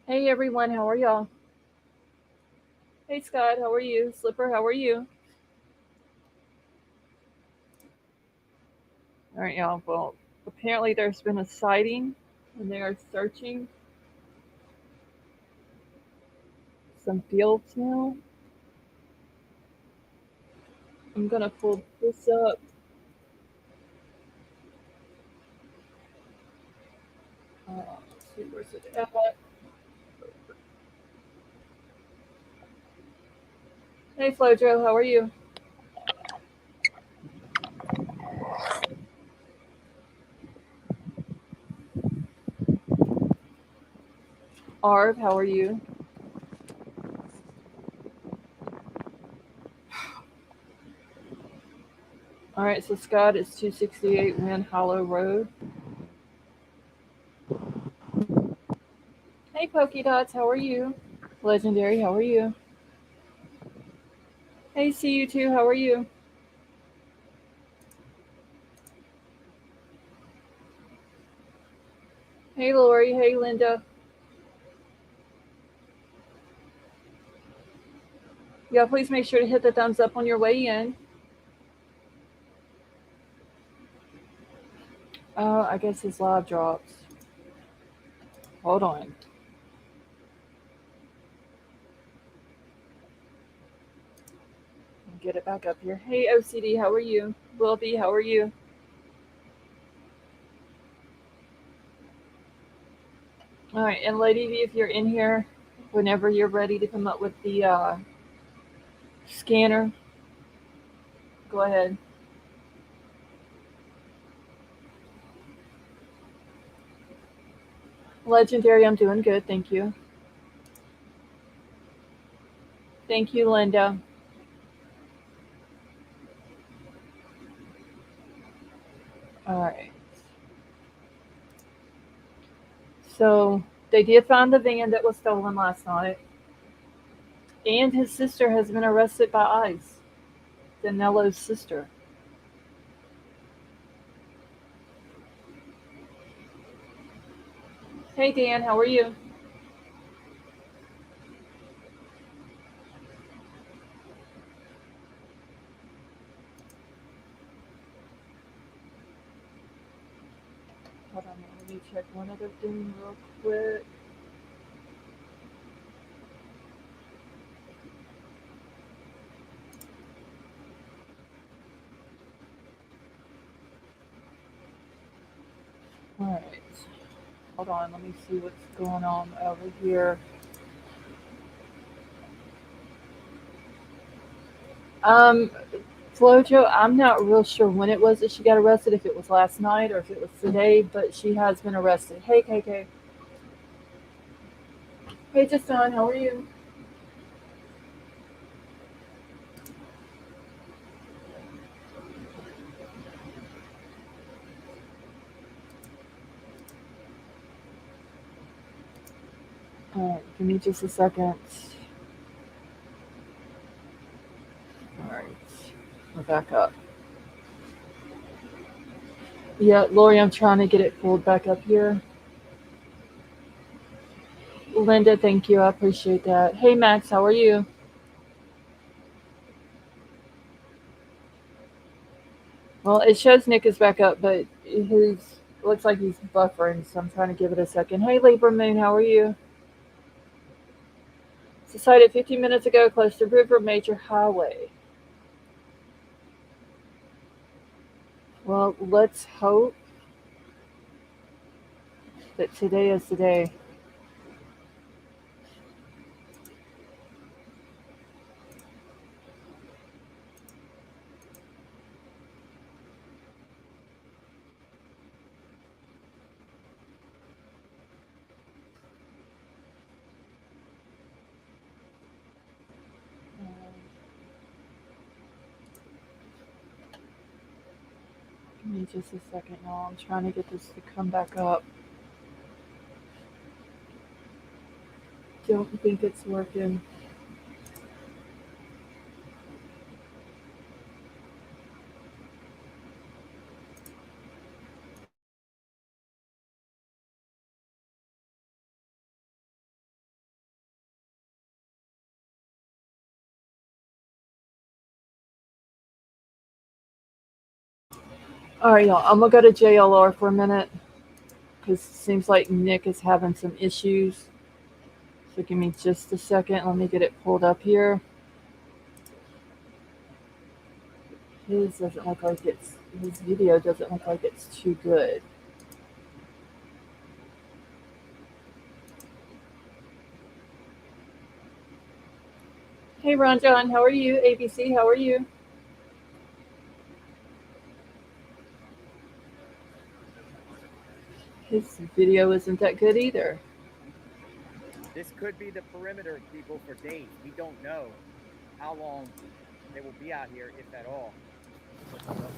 Hey everyone, how are y'all? Hey Scott, how are you? Slipper, how are you? All right, y'all. Well, apparently there's been a sighting and they are searching some fields now. I'm gonna pull this up. Let's see, where's it at? Hey Flojo, how are you? Arv, how are you? All right, so Scott is 268 Wind Hollow Road. Hey Pokey Dots, how are you? Legendary, how are you? Hey CU2, how are you? Hey Lori, hey Linda. Yeah, please make sure to hit the thumbs up on your way in. I guess his live drops. Hold on. Get it back up here. Hey OCD, how are you? Wilby, how are you? All right, and Lady V, if you're in here, whenever you're ready to come up with the scanner, go ahead. Legendary, I'm doing good, thank you. Thank you, Linda. All right. So they did find the van that was stolen last night, and his sister has been arrested by ICE. Danelo's sister. Hey Dan, how are you? Hold on, let me check one other thing real quick. All right. Hold on, let me see what's going on over here. Um, Flojo, I'm not real sure when it was that she got arrested, if it was last night or if it was today, but she has been arrested. Hey, KK. Hey, Justin, how are you? All right, give me just a second. All right, we're back up. Yeah, Lori, I'm trying to get it pulled back up here. Linda, thank you. I appreciate that. Hey, Max, how are you? Well, it shows Nick is back up, but his looks like he's buffering, so I'm trying to give it a second. Hey, Libra Moon, how are you? Sighted 15 minutes ago close to River Major Highway. Well, let's hope that today is the day. Give me just a second, y'all. I'm trying to get this to come back up. Don't think it's working. All right, y'all. I'm gonna go to JLR for a minute because it seems like Nick is having some issues. So give me just a second. Let me get it pulled up here. His doesn't look like it's his video doesn't look like it's too good. Hey Ron John, how are you? ABC, how are you? His video isn't that good either. This could be the perimeter, people, for days. We don't know how long they will be out here, if at all. Well,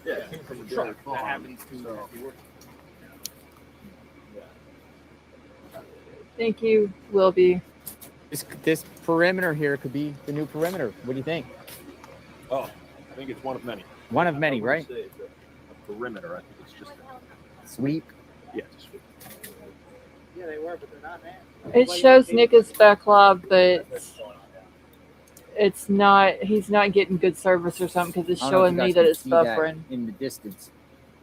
Yeah, it came from a truck. That happens to thank you, Wilby. This perimeter here could be the new perimeter. What do you think? Oh, I think it's one of many. One of many, right? Say it's a perimeter. I think it's just a Sweep. yeah, it's a sweep. Yeah, they were, but they're not now. It shows Nick is back live, but it's not. He's not getting good service or something because it's I don't know if showing you me guys that can it's see that buffering. in the distance.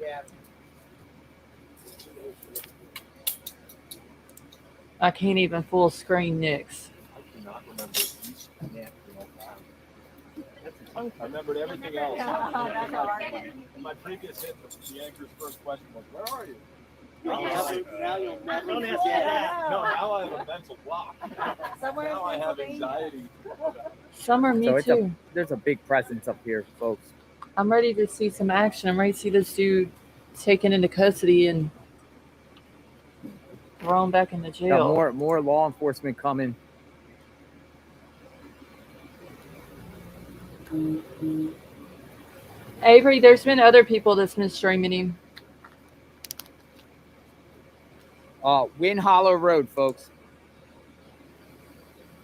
Yeah. I can't even full screen Nick's. I cannot remember each net. I remembered everything else. My previous hit, the anchor's first question was, "Where are you?" Now you'll never Don't forget ask me that. that. No, now I have a mental block. Somewhere Now I in have Pennsylvania. anxiety. Summer, me So too. there's a big presence up here, folks. I'm ready to see some action. I'm ready to see this dude taken into custody and thrown back into Got jail. more law enforcement coming. Avery, there's been other people that's been streaming him. Wind Hollow Road, folks.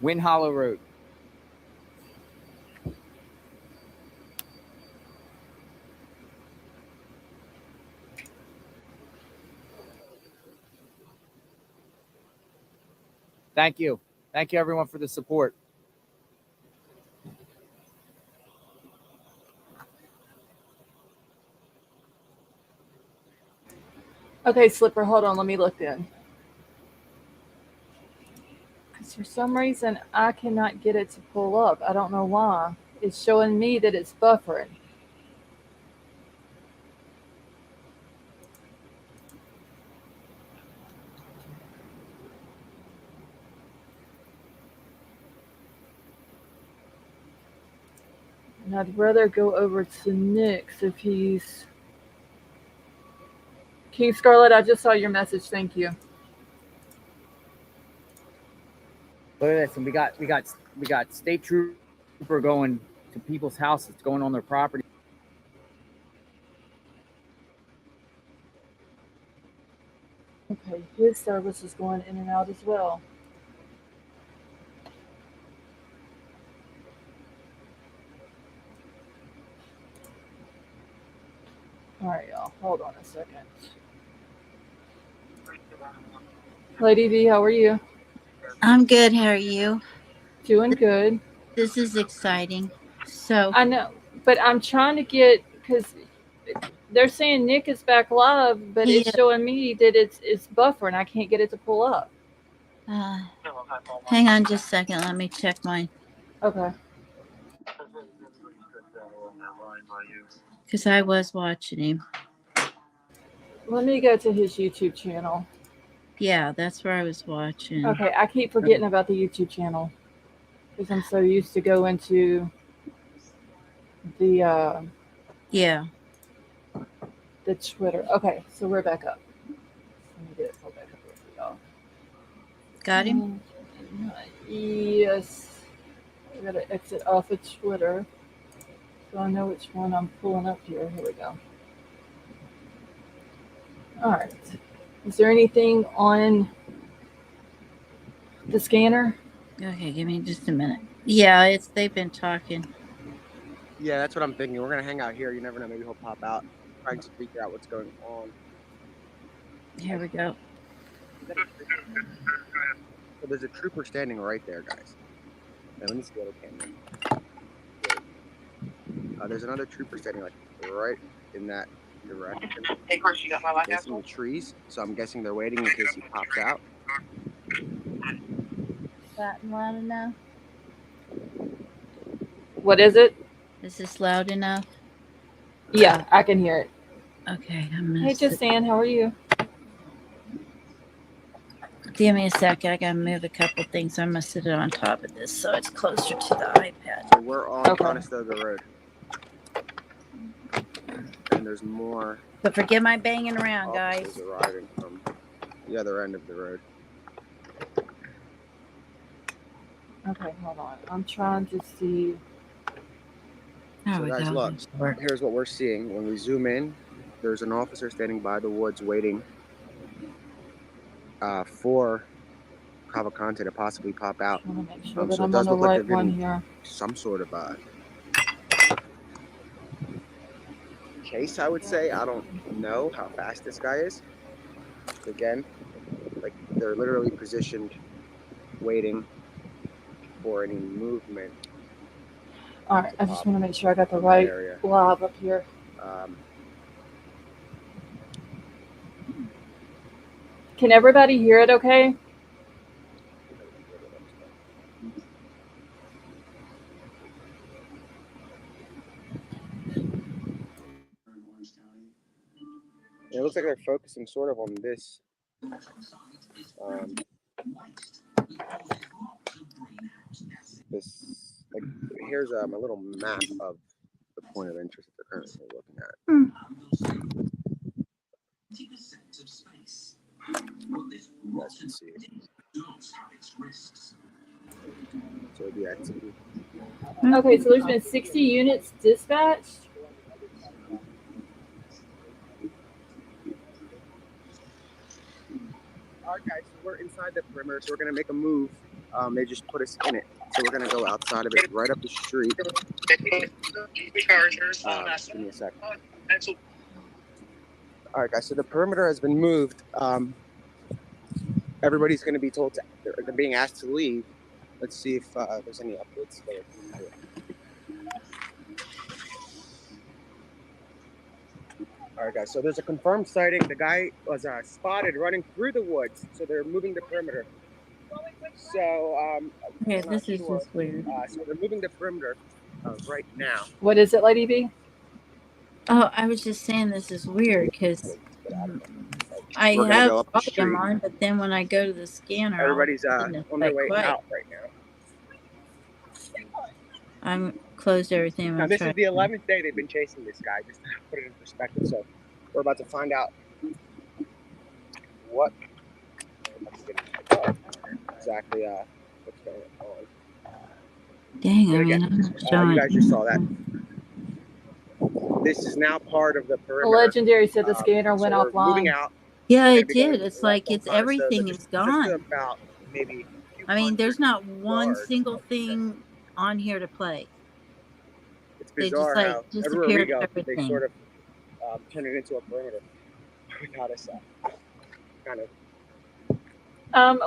Wind Hollow Road. Thank you. Thank you, everyone, for the support. Okay, Slipper, hold on. Let me look then. Because for some reason, I cannot get it to pull up. I don't know why. It's showing me that it's buffering. And I'd rather go over to Nick's if he's... King Scarlet, I just saw your message. Thank you. Look at this, and we got state trooper going to people's houses, going on their property. Okay, his service is going in and out as well. All right, y'all. Hold on a second. Lady V, how are you? I'm good. How are you? Doing good. This is exciting. So, I know, but I'm trying to get because they're saying Nick is back live, but it's yeah, showing me that it's buffering. I can't get it to pull up. hang on just a second. Let me check mine Okay. because I was watching him. Let me go to his YouTube channel. Yeah, that's where I was watching. Okay, I keep forgetting about the YouTube channel because I'm so used to going to the Yeah, the Twitter. Okay, so we're back up. Let me get it pulled back up here for y'all. got him. Yes. I gotta exit off of Twitter so I know which one I'm pulling up here. Here we go. All right. Is there anything on the scanner? Okay, give me just a minute. Yeah, they've been talking. Yeah, that's what I'm thinking. We're gonna hang out here. You never know. Maybe he'll pop out, trying to figure out what's going on. Here we go. So there's a trooper standing right there, guys. Now, let me see what I can. There's another trooper standing like right in that direction. Hey, Chris, you got my life Facing the trees, so I'm guessing they're waiting in case he pops out. That loud enough? What is it? Is this loud enough? Yeah, I can hear it. Okay, I'm gonna Hey, Justine, how are you? give me a second. I gotta move a couple things. I'm gonna sit it on top of this so it's closer to the iPad. So we're on Okay. Conestoga Road. And there's more But forget my banging around, guys. officers arriving from the other end of the road. Okay, hold on. I'm trying to see. There So we guys, go. look, Work. here's what we're seeing. When we zoom in, there's an officer standing by the woods waiting for Cavalcante to possibly pop out. I want to make sure So that it I'm does on the look like right they're one getting here. some sort of chase, I would say. I don't know how fast this guy is. Again, like they're literally positioned, waiting for any movement. All right, I just want to make sure I got the in that right area. blob up here. Can everybody hear it okay? It looks like they're focusing sort of on this. This, like, here's a little map of the point of interest that they're currently looking at. You guys can see it. So the activity. Okay, so there's been 60 units dispatched. All right, guys, so we're inside the perimeter, so we're going to make a move. They just put us in it. So we're going to go outside of it, right up the street. Give me a second. All right, guys, so the perimeter has been moved. Everybody's going to be told they're being asked to leave. Let's see if there's any updates. All right, guys, so there's a confirmed sighting. The guy was spotted running through the woods, so they're moving the perimeter. So, Okay, I'm this not is sure. just weird. So they're moving the perimeter right now. What is it, Lady B? Oh, I was just saying this is weird because I We're gonna have go up the volume street. on, but then when I go to the scanner, Everybody's all of a sudden it's on their like way quiet. out right now. I'm closed everything. Now, this is the 11th day they've been chasing this guy, just to put it in perspective. So we're about to find out what exactly what's going on. Dang, But I again, mean, I'm not you showing. guys just saw that. This is now part of the The perimeter. Legendary said the scanner So went we're moving offline. out. Yeah, We're it gonna be going did. It's left like on it's Conestoga, everything just is gone. about maybe a few I mean, there's hundred not one yards. single thing on here to play. It's They just bizarre like how everywhere we disappeared go, they everything. sort of turn it into a perimeter without us kind of.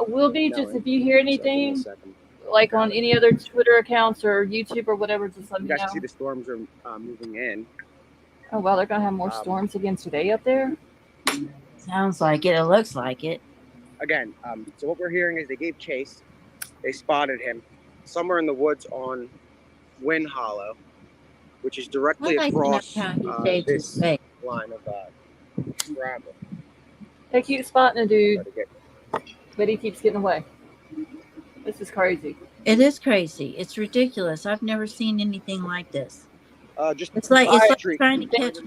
Will be just knowing. if you hear So give me a anything, second. like on any other Twitter accounts or YouTube or whatever, just let You me guys can see know. the storms are moving in. Oh wow, they're gonna have more storms again today up there. Sounds like it. It looks like it. Again, so what we're hearing is they gave chase. They spotted him somewhere in the woods on Wind Hollow, which is directly I'd like to know across how he saved his this face. line of travel. They keep spotting a dude, Try to get- but he keeps getting away. This is crazy. It is crazy. It's ridiculous. I've never seen anything like this. Just It's like street. trying to catch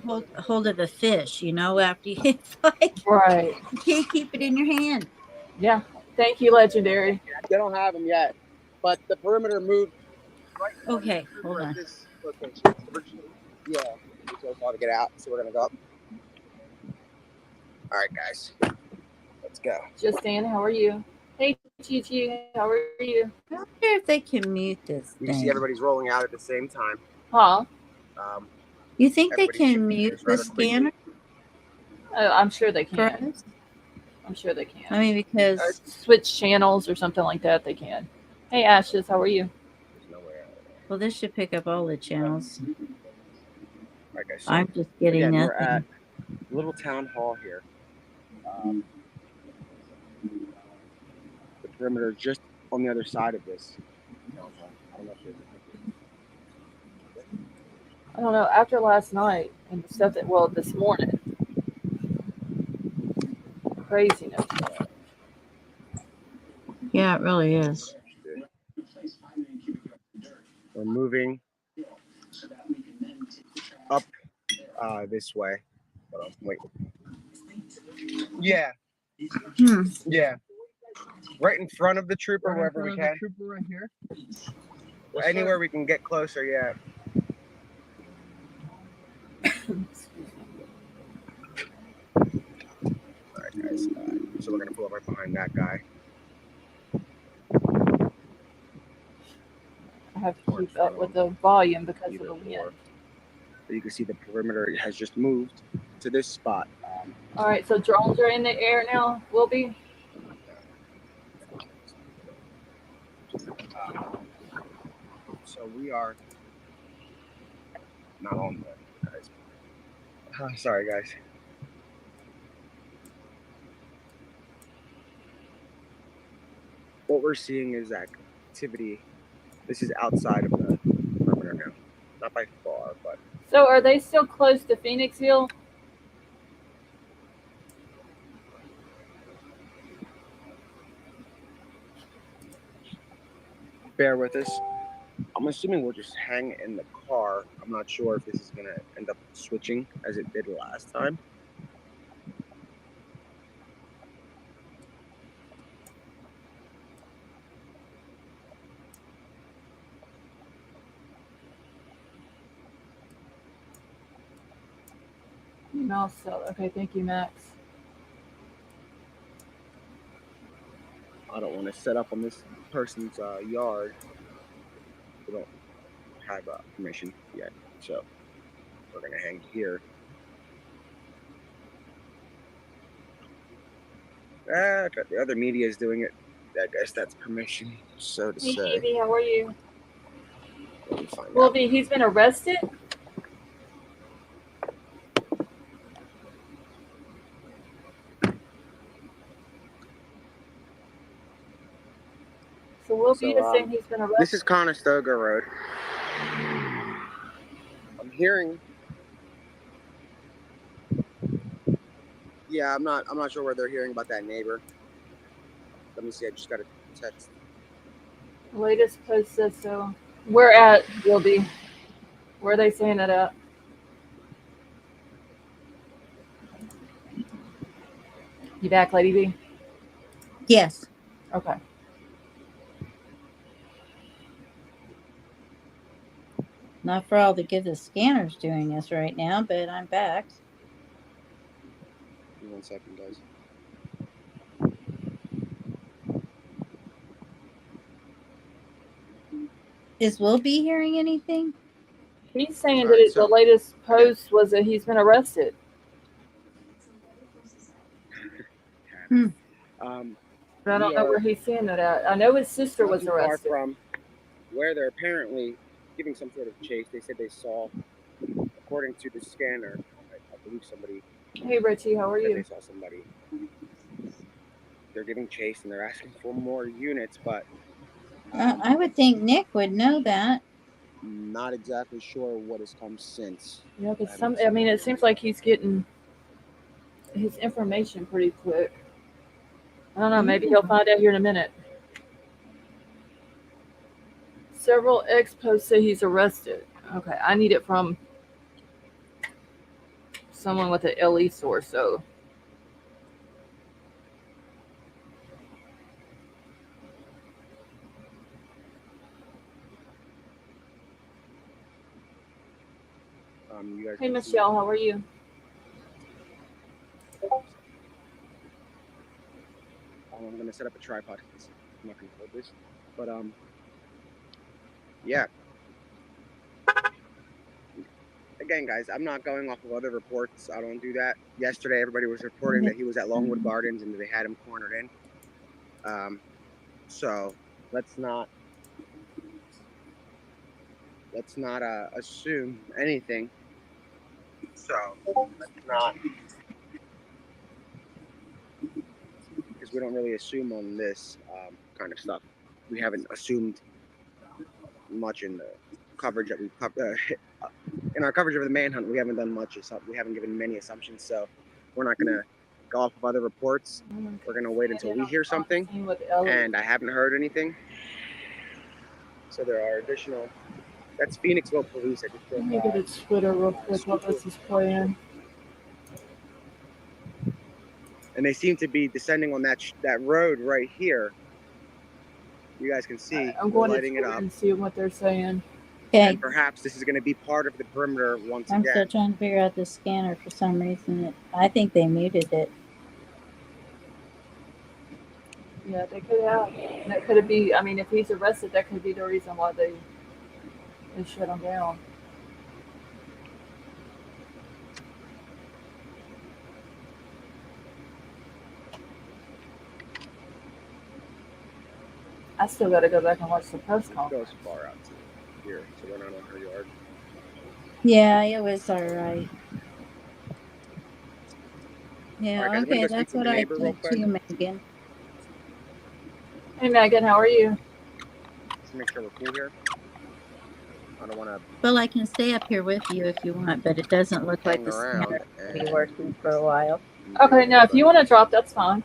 hold of a fish. You know, after you, it's like Right. you can't keep it in your hand. Yeah. Thank you, Legendary. They don't have him yet, but the perimeter moved. Right Okay, hold on. This location. Yeah, it's so hard to get out, so we're gonna go up. All right, guys, let's go. Justine, how are you? Hey, Gigi, how are you? I wonder if they can mute this You can see thing. everybody's rolling out at the same time. Huh? You think they everybody's can shifting mute gears the rather quickly. scanner I'm sure they for can. us? I'm sure they can. I mean, Or because switch channels or something like that. They can. Hey, Ashes, how are you? There's no way out. well, this should pick up all the channels. like I said, I'm just getting again, nothing. we're at little town hall here. The perimeter is just on the other side of this. I don't know if there's I don't know. After last night and the stuff that, well, this morning, craziness. Yeah, it really is. We're moving up this way. Wait. Yeah. Yeah. Right in front of the trooper, wherever we can. Trooper right here. Anywhere we can get closer, yeah. Alright, guys. So we're gonna pull up right behind that guy. I have to keep up with the volume because of the wind. But you can see the perimeter has just moved to this spot. All right, so drones are in the air now, will be? So we are not on there, guys. Sorry, guys. What we're seeing is activity. This is outside of the perimeter now. Not by far, but So are they still close to Phoenixville? bear with us. I'm assuming we'll just hang in the car. I'm not sure if this is going to end up switching as it did last time. Mouse cell. Okay, thank you, Max. I don't want to set up on this person's yard. We don't have permission yet, so we're going to hang here. If the other media is doing it, I guess that's permission, so to Hey, say. Evie, how are you? Let me find out. Will be, he's been arrested? So Will be saying he's been arrested. This is Conestoga Road. I'm hearing. Yeah, I'm not sure where they're hearing about that neighbor. Let me see. I just got a text. Latest post says so. Where at, Will be? Where are they saying it at? You back, Lady B? Yes. Okay. Not for all the good the scanner's doing us right now, but I'm back. Give me 1 second, guys. Is Will be hearing anything? He's saying All right, that the latest post was that he's been arrested. But I don't know where he's saying that at. I know his sister was arrested. Far from where they're apparently giving some sort of chase. They said they saw, according to the scanner, I believe somebody. Hey, Richie, how are you? They saw somebody. They're giving chase and they're asking for more units, but I would think Nick would know that. Not exactly sure what has come since. Yeah, but I mean, it seems like he's getting his information pretty quick. I don't know. Maybe he'll find out here in a minute. Several ex-posts say he's arrested. Okay, I need it from someone with an LE source, so. You guys Hey, Michelle, how are you? I'm gonna set up a tripod. I'm not gonna hold this, but yeah. Again, guys, I'm not going off of other reports. I don't do that. Yesterday, everybody was reporting that he was at Longwood Gardens and they had him cornered in. So let's not assume anything. So let's not, because we don't really assume on this kind of stuff. We haven't assumed much in the coverage that we in our coverage of the manhunt. We haven't done much. We haven't given many assumptions, so we're not gonna go off of other reports. We're gonna wait until we hear something, and I haven't heard anything. So there are additional. That's Phoenixville police. I just Let me go to Twitter real quick while this is playing. And they seem to be descending on that road right here. You guys can see. I'm going to lighting it Twitter up. and see what they're saying. Okay, And perhaps this is going to be part of the perimeter once I'm again. still trying to figure out the scanner for some reason. I think they muted it. Yeah, they could have. That could be. I mean, if he's arrested, that could be the reason why they shut him down. I still got to go back and watch the press It conference. goes far out to here, so we're not on her yard. Yeah, it was all right. Yeah, All right, guys, I'm gonna okay, go speak that's to what the I neighbor real did quick. too, Megan. Hey, Megan, how are you? Just make sure we're cool here. I don't want to Well, I can stay up here with you if you want, but it doesn't look like hang the around scanner will be and working for a while. Okay, now if you want to drop, that's fine.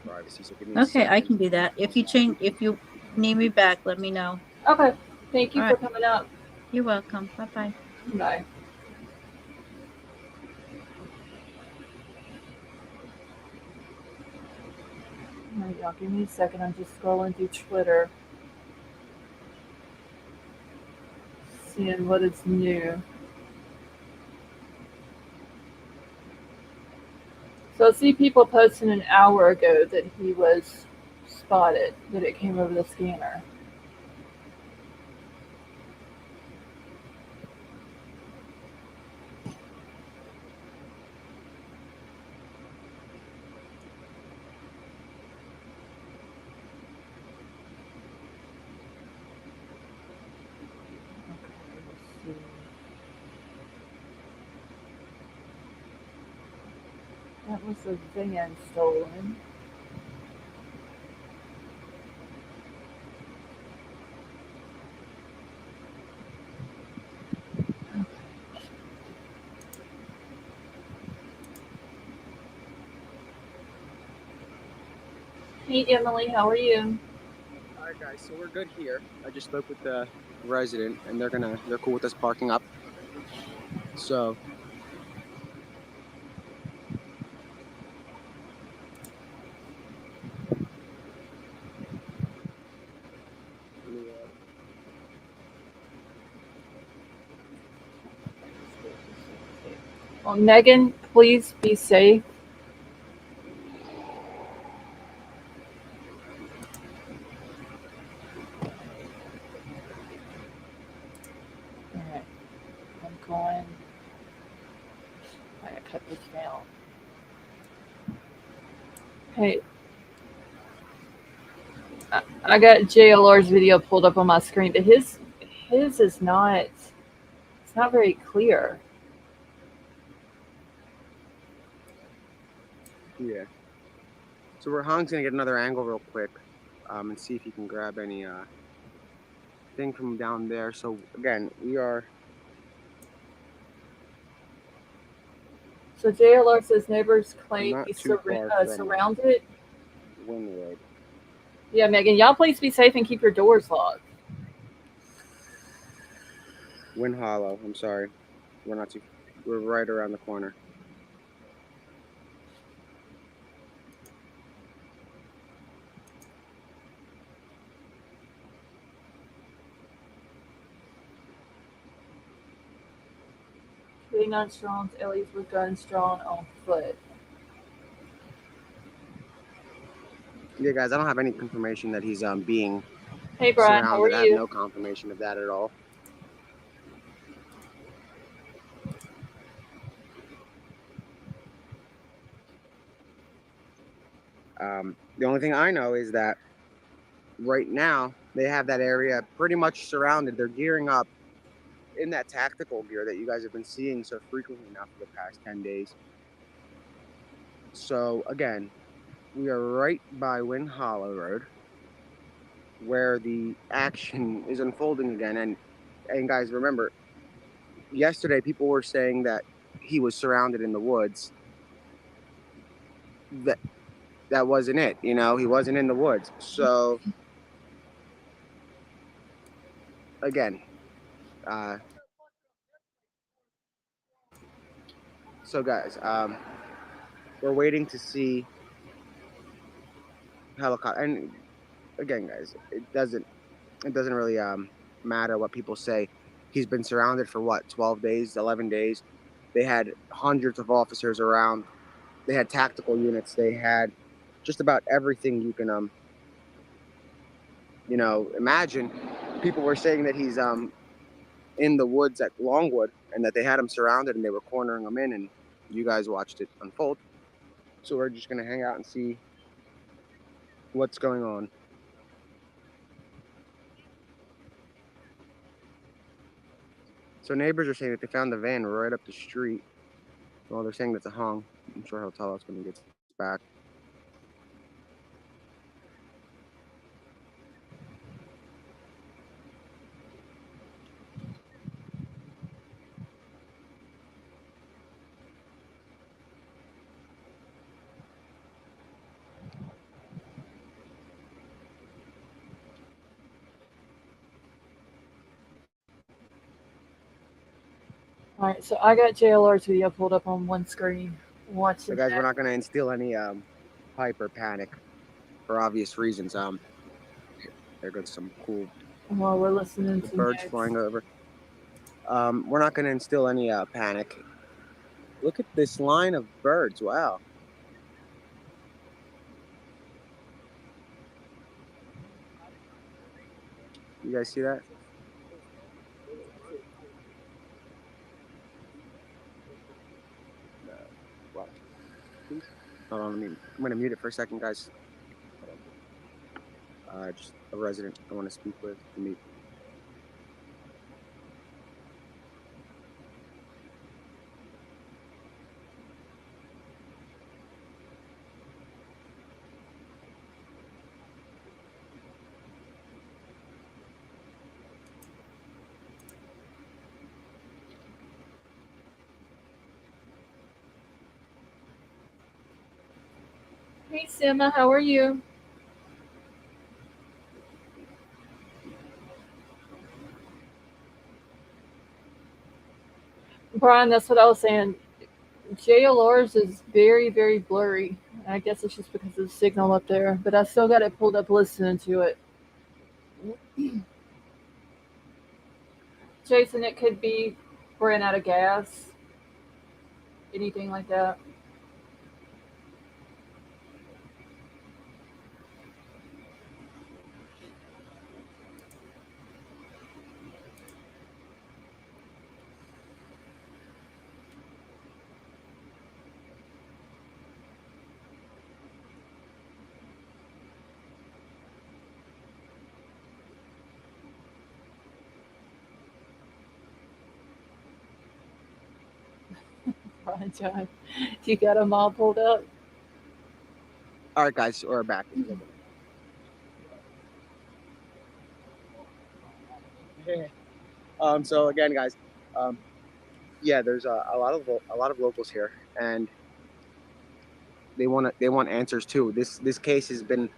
privacy. So give me a Okay, I second. can do that. If you need me back, let me know. Okay, thank you All for right. coming up. You're welcome. Bye-bye. Bye. All right, y'all, give me a second. I'm just scrolling through Twitter, seeing what is new. So I see people posting an hour ago that he was spotted, that it came over the scanner. That was a van stolen. Hey, Emily, how are you? All right, guys. So we're good here. I just spoke with the resident, and they're cool with us parking up. So. Well, Megan, please be safe. All right, I'm going. I gotta cut this down. Hey, I got JLR's video pulled up on my screen, but his is not. It's not very clear. Yeah. So Han's gonna get another angle real quick, and see if he can grab any thing from down there. So again, we are. So JLR says neighbors claim Not he's too far from surrounded. Wynn Road. Yeah, Megan, y'all please be safe and keep your doors locked. Wynn Hollow. I'm sorry. We're not too. We're right around the corner. Shooting on Strong's Ellie's with guns drawn on foot. Yeah, guys. I don't have any confirmation that he's being Hey, Brian, how are surrounded. I have you? no confirmation of that at all. The only thing I know is that right now they have that area pretty much surrounded. They're gearing up in that tactical gear that you guys have been seeing so frequently now for the past 10 days. So again, we are right by Wing Hollow Road, where the action is unfolding again. And guys, remember, yesterday people were saying that he was surrounded in the woods. That wasn't it. You know, he wasn't in the woods. So again, so guys, we're waiting to see helicopter. And again, guys, it doesn't really matter what people say. He's been surrounded for what, 12 days, 11 days. They had hundreds of officers around. They had tactical units. They had just about everything you can imagine. People were saying that he's in the woods at Longwood and that they had him surrounded and they were cornering him in, and you guys watched it unfold. So we're just gonna hang out and see what's going on. So neighbors are saying that they found the van right up the street. Well, they're saying that's a hung. I'm sure he'll tell us when he gets back. All right, so I got JLR's video pulled up on one screen. So guys, we're not going to instill any hype or panic for obvious reasons. There goes some cool while we're listening to birds news. flying over. We're not going to instill any panic. Look at this line of birds. Wow. You guys see that? Wow. Hold on, I'm going to mute it for a second, guys. Just a resident I want to speak with. Mute. Hey, Sima, how are you? Brian, that's what I was saying. JLR's is very, very blurry. I guess it's just because of the signal up there, but I still got it pulled up listening to it. Jason, it could be ran out of gas, anything like that. Brian, John, you got them all pulled up? All right, guys, we're back. So again, guys, yeah, there's a lot of locals here, and they want answers too. This case has been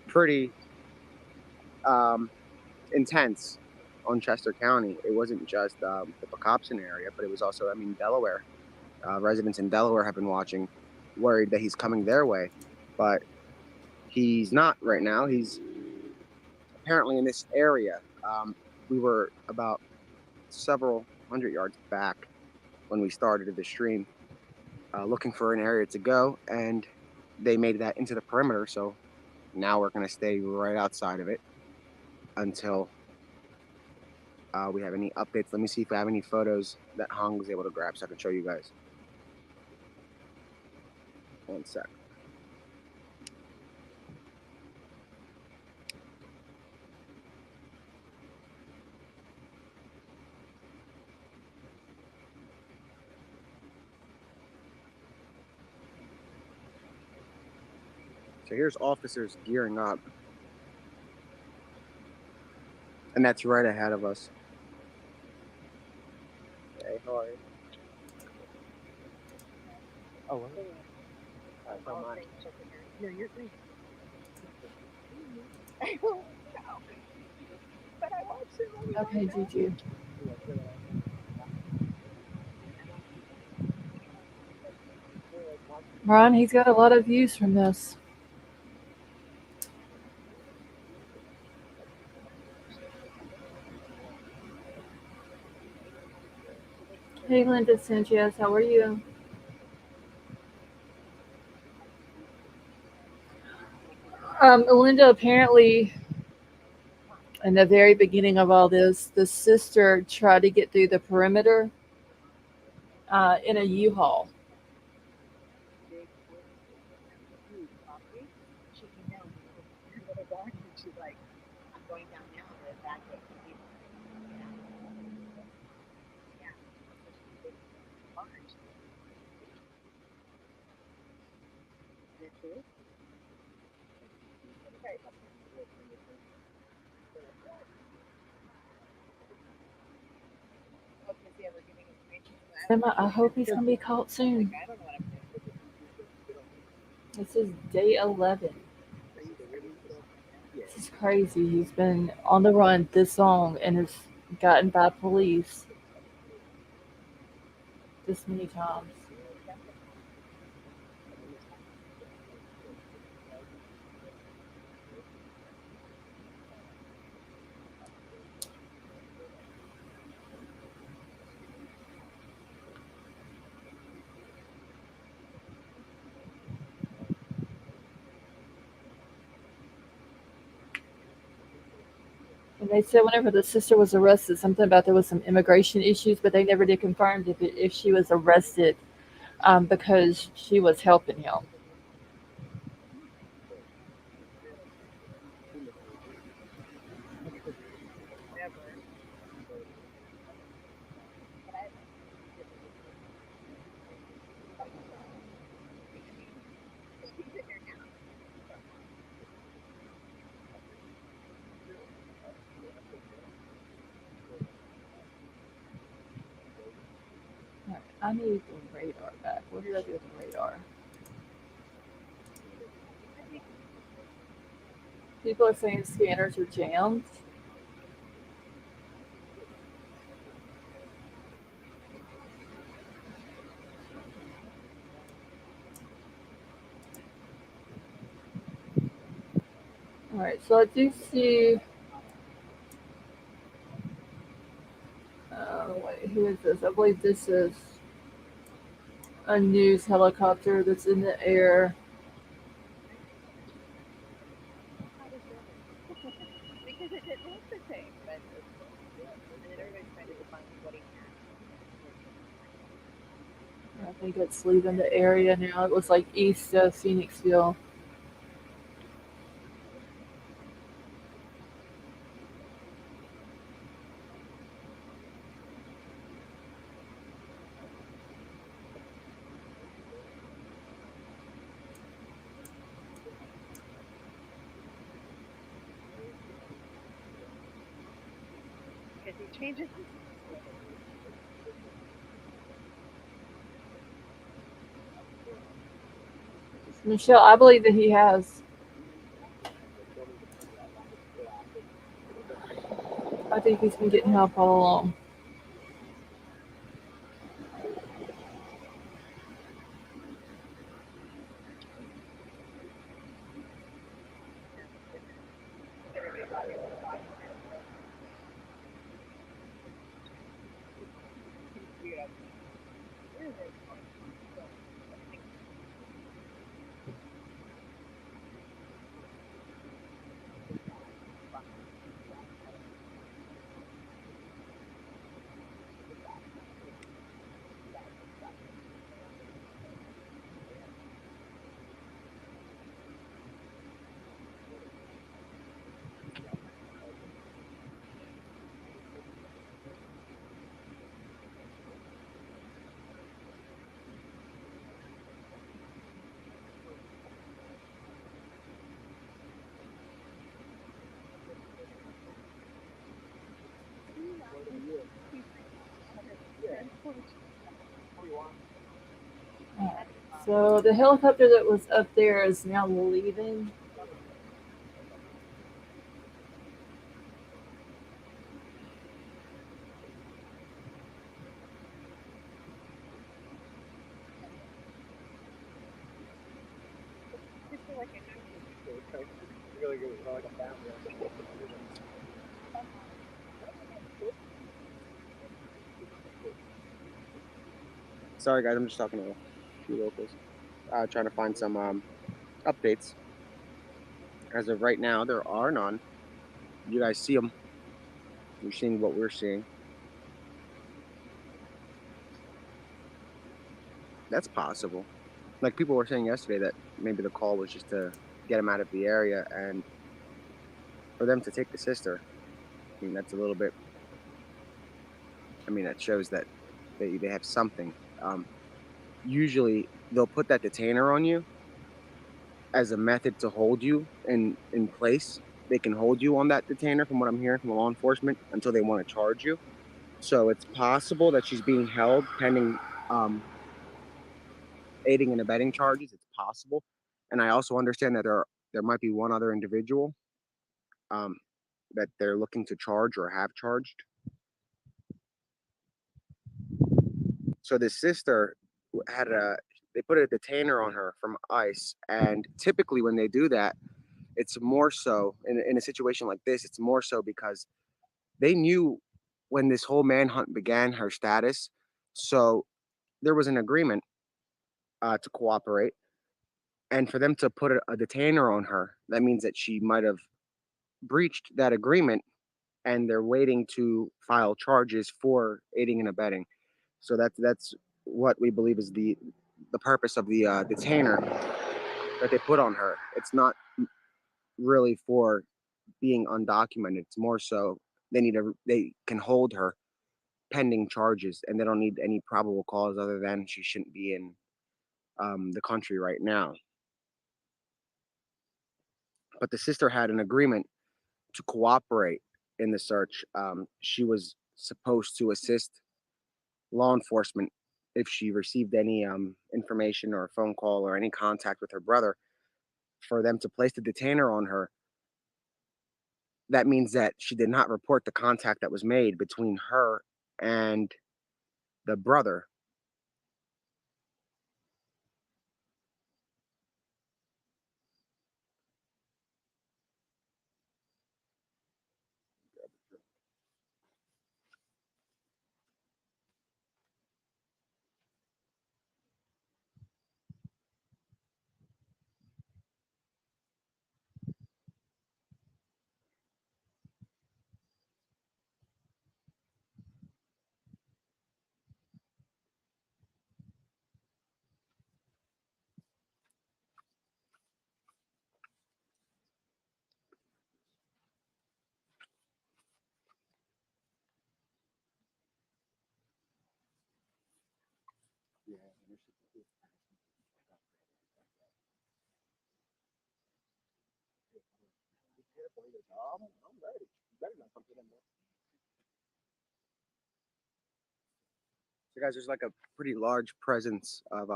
pretty intense on Chester County. It wasn't just the Pocopson area, but it was also, Delaware. Residents in Delaware have been watching, worried that he's coming their way, but he's not right now. He's apparently in this area. We were about several hundred yards back when we started the stream, looking for an area to go, and they made that into the perimeter. So now we're going to stay right outside of it until we have any updates. Let me see if I have any photos that Hong was able to grab so I can show you guys. One sec. So here's officers gearing up. And that's right ahead of us. Hey, how are you? Oh, what? So much. No, you're great. But I watched it. Okay, Juju. Ron, he's got a lot of views from this. Hey, Linda Sanchez, how are you? Linda, apparently, in the very beginning of all this, the sister tried to get through the perimeter in a U-Haul. Huge property. She emailed me her little dog, and she's like, I'm going down now to evacuate some people. Yeah. So she's big barge. And it's true. Emma, I hope he's going to be caught soon. I don't know what I'm doing. This is day 11. This is crazy. He's been on the run this long and has gotten by police this many times. And they said whenever the sister was arrested, something about there was some immigration issues, but they never did confirm if she was arrested because she was helping him. All right, I need the radar back. What did I do with the radar? People are saying scanners are jammed. All right, so I do see. Wait, who is this? I believe this is a news helicopter that's in the air. Because it didn't look the same, but and then everybody's trying to define what he had. I think it's leaving the area now. It was like east of Phoenixville. Because he changes his Michelle, I believe that he has. I think he's been getting help all along. So the helicopter that was up there is now leaving. Sorry, guys, I'm just talking to a few locals, trying to find some updates. As of right now, there are none. You guys see them. You're seeing what we're seeing. That's possible. Like people were saying yesterday that maybe the call was just to get them out of the area and for them to take the sister. I mean, that's a little bit. I mean, that shows that they have something. Usually, they'll put that detainer on you as a method to hold you in place. They can hold you on that detainer, from what I'm hearing from law enforcement, until they want to charge you. So it's possible that she's being held pending aiding and abetting charges. It's possible, and I also understand that there might be one other individual um, that they're looking to charge or have charged. So the sister had they put a detainer on her from ICE, and typically when they do that, it's more so in a situation like this. It's more so because they knew when this whole manhunt began her status, so there was an agreement to cooperate, and for them to put a detainer on her, that means that she might have breached that agreement, and they're waiting to file charges for aiding and abetting. So that's what we believe is the purpose of the detainer that they put on her. It's not really for being undocumented. It's more so they can hold her pending charges, and they don't need any probable cause other than she shouldn't be in the country right now. But the sister had an agreement to cooperate in the search. She was supposed to assist law enforcement if she received any information or a phone call or any contact with her brother, for them to place the detainer on her. That means that she did not report the contact that was made between her and the brother. So, guys, there's like a pretty large presence of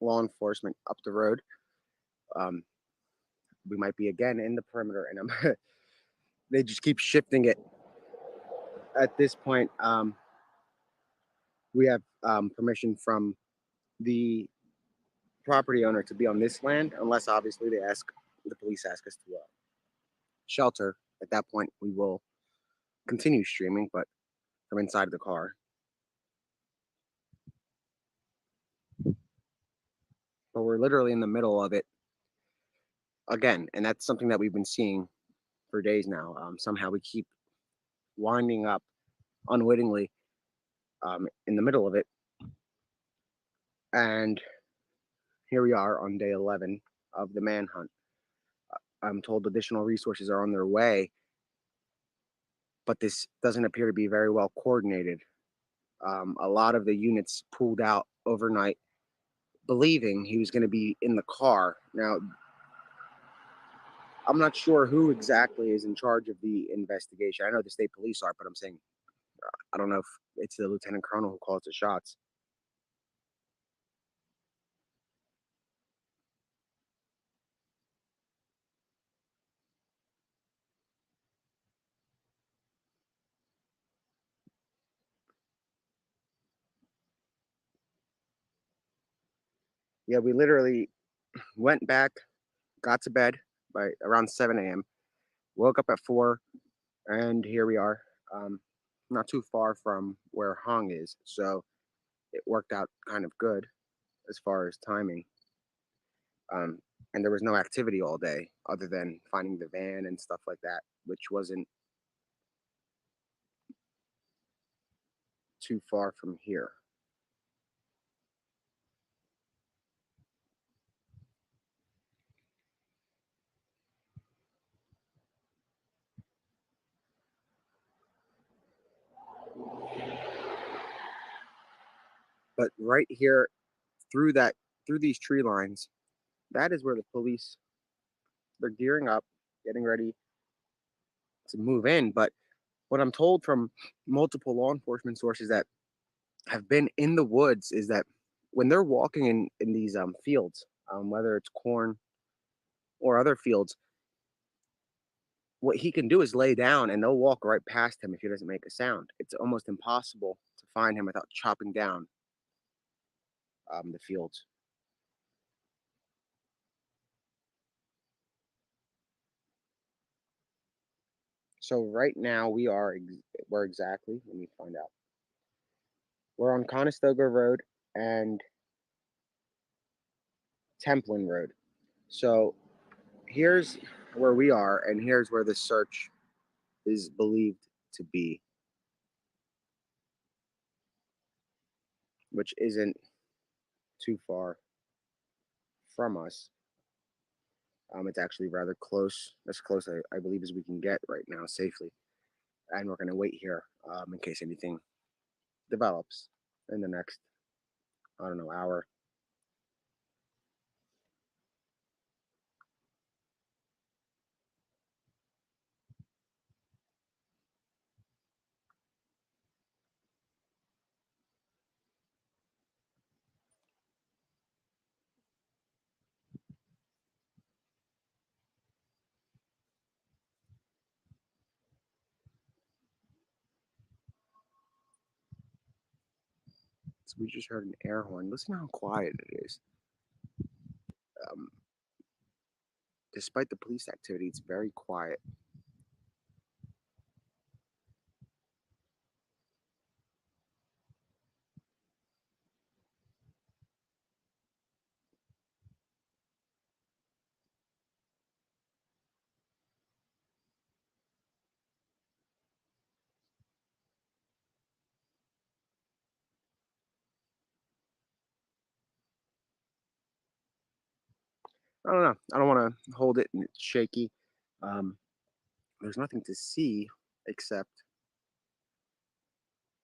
law enforcement up the road. Um, we might be again in the perimeter, and they just keep shifting it. At this point, we have permission from the property owner to be on this land, unless obviously the police ask us to shelter. At that point, we will continue streaming, but from inside the car. But we're literally in the middle of it again, and that's something that we've been seeing for days now. Somehow we keep winding up unwittingly in the middle of it, and here we are on day 11 of the manhunt. I'm told additional resources are on their way, but this doesn't appear to be very well coordinated. A lot of the units pulled out overnight, believing he was going to be in the car. Now, I'm not sure who exactly is in charge of the investigation. I know the state police are, but I'm saying, I don't know if it's the lieutenant colonel who calls the shots. Yeah, we literally went back, got to bed by around 7 a.m., woke up at 4, and here we are. Not too far from where Hong is, so it worked out kind of good as far as timing. Um, and there was no activity all day other than finding the van and stuff like that, which wasn't too far from here. But right here, through these tree lines, that is where the police, they're gearing up, getting ready to move in. But what I'm told from multiple law enforcement sources that have been in the woods is that when they're walking in these fields, whether it's corn or other fields, what he can do is lay down and they'll walk right past him if he doesn't make a sound. It's almost impossible to find him without chopping down the fields. So right now we're exactly, let me find out. We're on Conestoga Road and Templin Road. So here's where we are, and here's where the search is believed to be, which isn't too far from us. It's actually rather close, as close I believe as we can get right now safely. And we're going to wait here in case anything develops in the next, I don't know, hour. So we just heard an air horn. Listen how quiet it is. Um, Despite the police activity, it's very quiet. I don't know. I don't want to hold it and it's shaky. Um, there's nothing to see except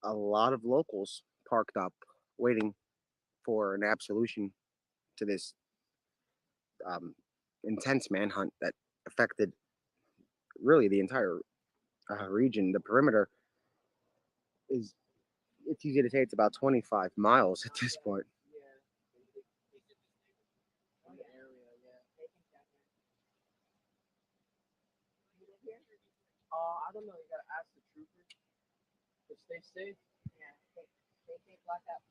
a lot of locals parked up waiting for an absolution to this um, intense manhunt that affected really the entire region. The perimeter is, it's easy to say it's about 25 miles at this point. I don't know. You gotta ask the troopers. But stay safe. Yeah, they block up.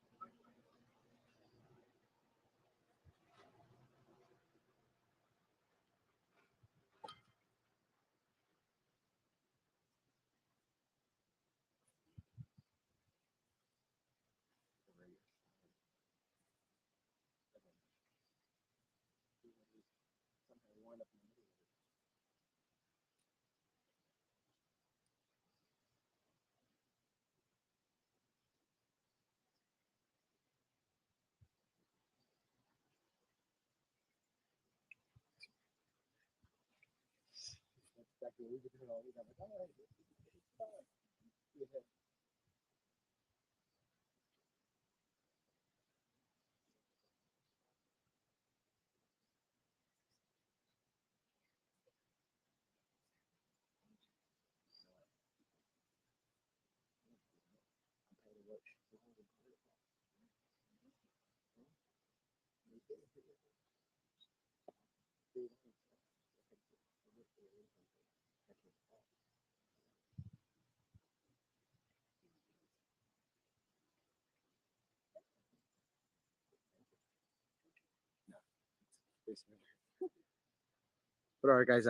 But all right, guys,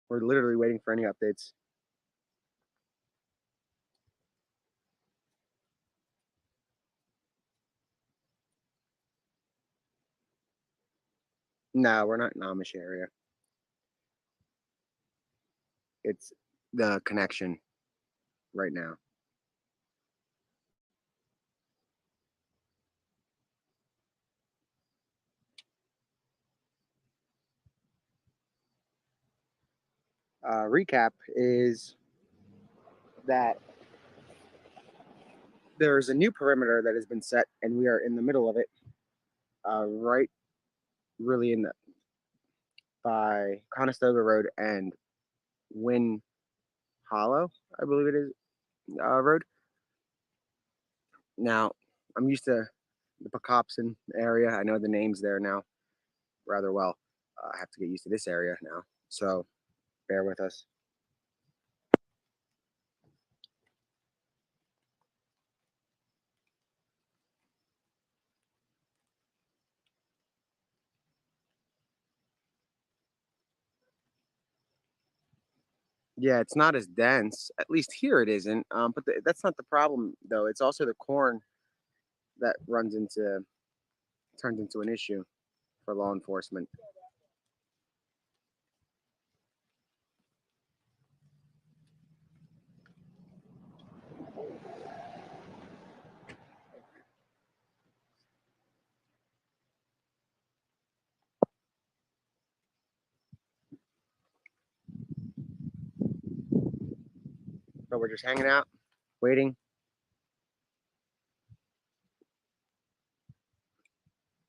we're literally waiting for any updates. No, we're not in Amish area. It's the connection right now. Recap is that there's a new perimeter that has been set, and we are in the middle of it, right, really in the by Conestoga Road and Wynn Hollow, I believe it is, road. Now, I'm used to the Pocopson area. I know the names there now rather well. I have to get used to this area now, so bear with us. Yeah, it's not as dense. At least here it isn't. But that's not the problem, though. It's also the corn that turns into an issue for law enforcement. So we're just hanging out, waiting.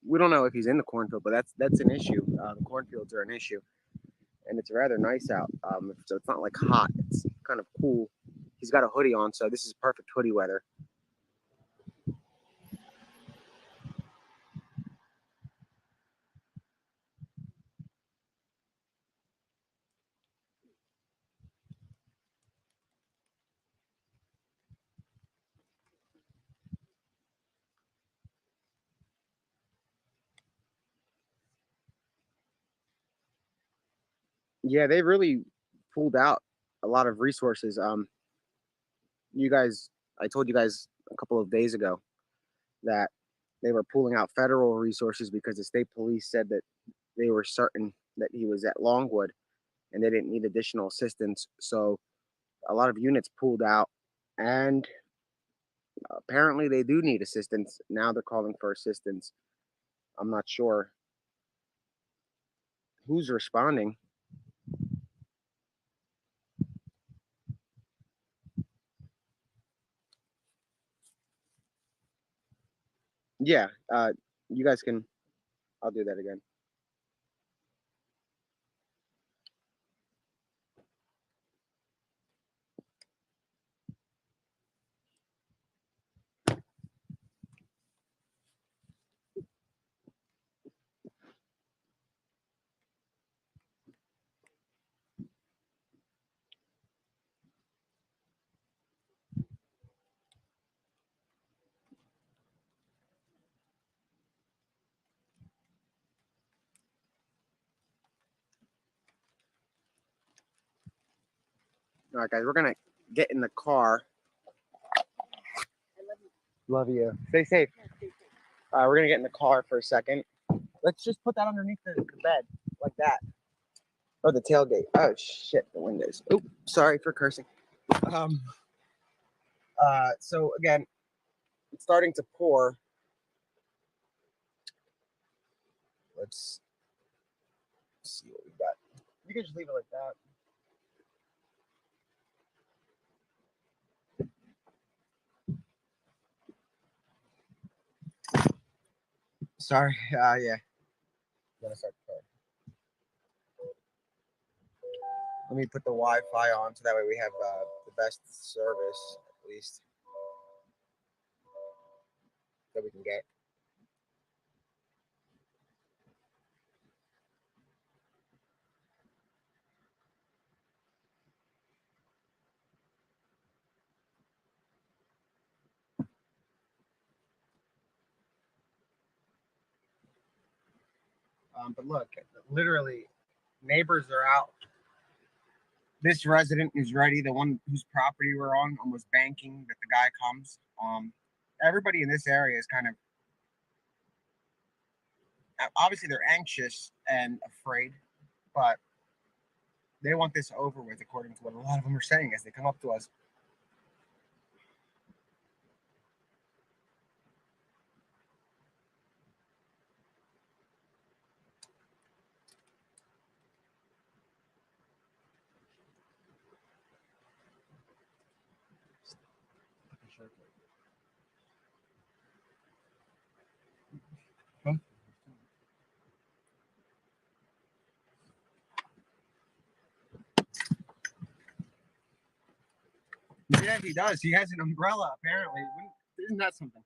We don't know if he's in the cornfield, but that's an issue. The cornfields are an issue, and it's rather nice out. So it's not like hot. It's kind of cool. He's got a hoodie on, so this is perfect hoodie weather. Yeah, they really pulled out a lot of resources. You guys, I told you guys a couple of days ago that they were pulling out federal resources because the state police said that they were certain that he was at Longwood and they didn't need additional assistance. So a lot of units pulled out, and apparently they do need assistance. Now they're calling for assistance. I'm not sure who's responding. Yeah, you guys can. I'll do that again. All right, guys, we're gonna get in the car. Love you. Stay safe. We're gonna get in the car for a second. Let's just put that underneath the bed, like that, or the tailgate. Oh shit, the windows. Oop, sorry for cursing. So again, it's starting to pour. Let's see what we got. You can just leave it like that. Sorry. Yeah. Gonna start the car. Let me put the Wi-Fi on so that way we have the best service, at least, that we can get. But look, literally, neighbors are out. This resident is ready. The one whose property we're on was banking that the guy comes. Everybody in this area is kind of, obviously they're anxious and afraid, but they want this over with, according to what a lot of them are saying as they come up to us. Huh? Yeah, he does. He has an umbrella, apparently. Isn't that something?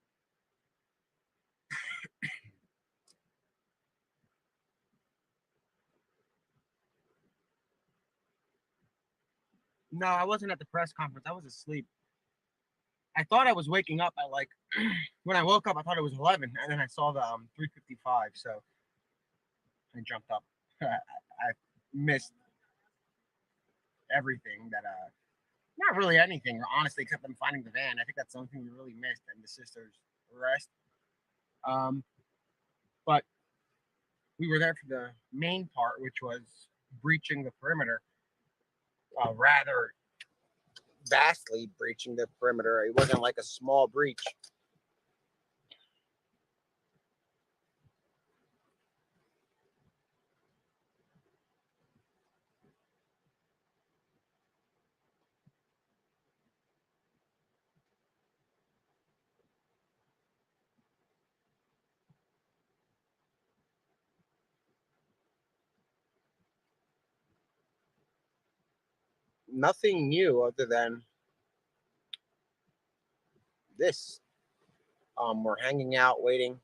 No, I wasn't at the press conference. I was asleep. I thought I was waking up at like, when I woke up, I thought it was 11, and then I saw the 3:55, so I jumped up. I missed everything that, not really anything, honestly, except them finding the van. I think that's the only thing we really missed, and the sister's arrest. But we were there for the main part, which was breaching the perimeter, rather vastly breaching the perimeter. It wasn't like a small breach. Nothing new other than this. We're hanging out, waiting.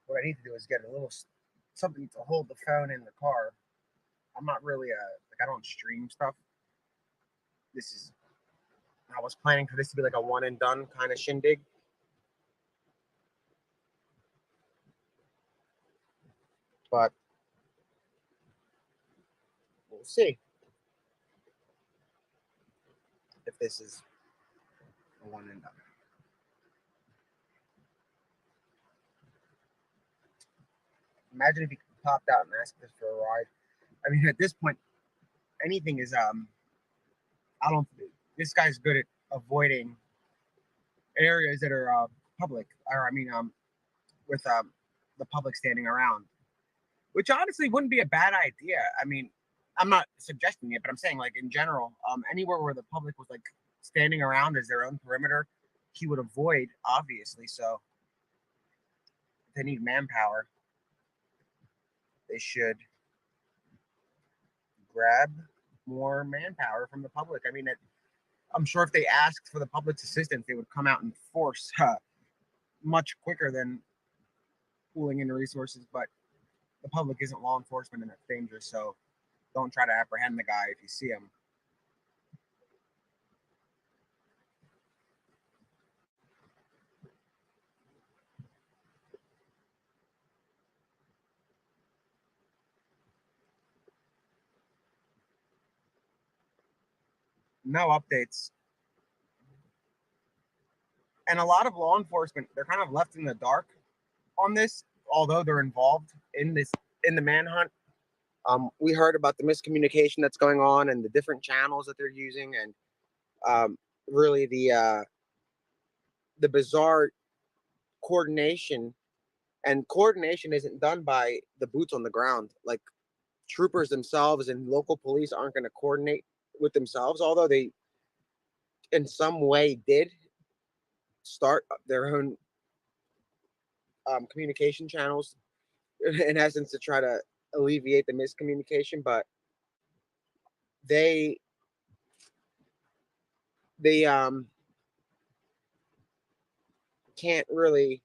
What I need to do is get a little something to hold the phone in the car. I'm not really I don't stream stuff. I was planning for this to be like a one and done kind of shindig. But we'll see if this is a one and done. Imagine if you popped out and asked us for a ride. I mean, at this point, anything is this guy's good at avoiding areas that are public, or with the public standing around, which honestly wouldn't be a bad idea. I mean, I'm not suggesting it, but I'm saying, like, in general, anywhere where the public was like standing around as their own perimeter, he would avoid, obviously. So if they need manpower, they should grab more manpower from the public. I mean, I'm sure if they asked for the public's assistance, they would come out in force much quicker than pooling in resources. But the public isn't law enforcement and it's dangerous, so don't try to apprehend the guy if you see him. No updates. And a lot of law enforcement, they're kind of left in the dark on this, although they're involved in the manhunt. We heard about the miscommunication that's going on and the different channels that they're using, and really the bizarre coordination. And coordination isn't done by the boots on the ground. Like, troopers themselves and local police aren't going to coordinate with themselves, although they in some way did start their own communication channels, in essence, to try to alleviate the miscommunication. But they can't really,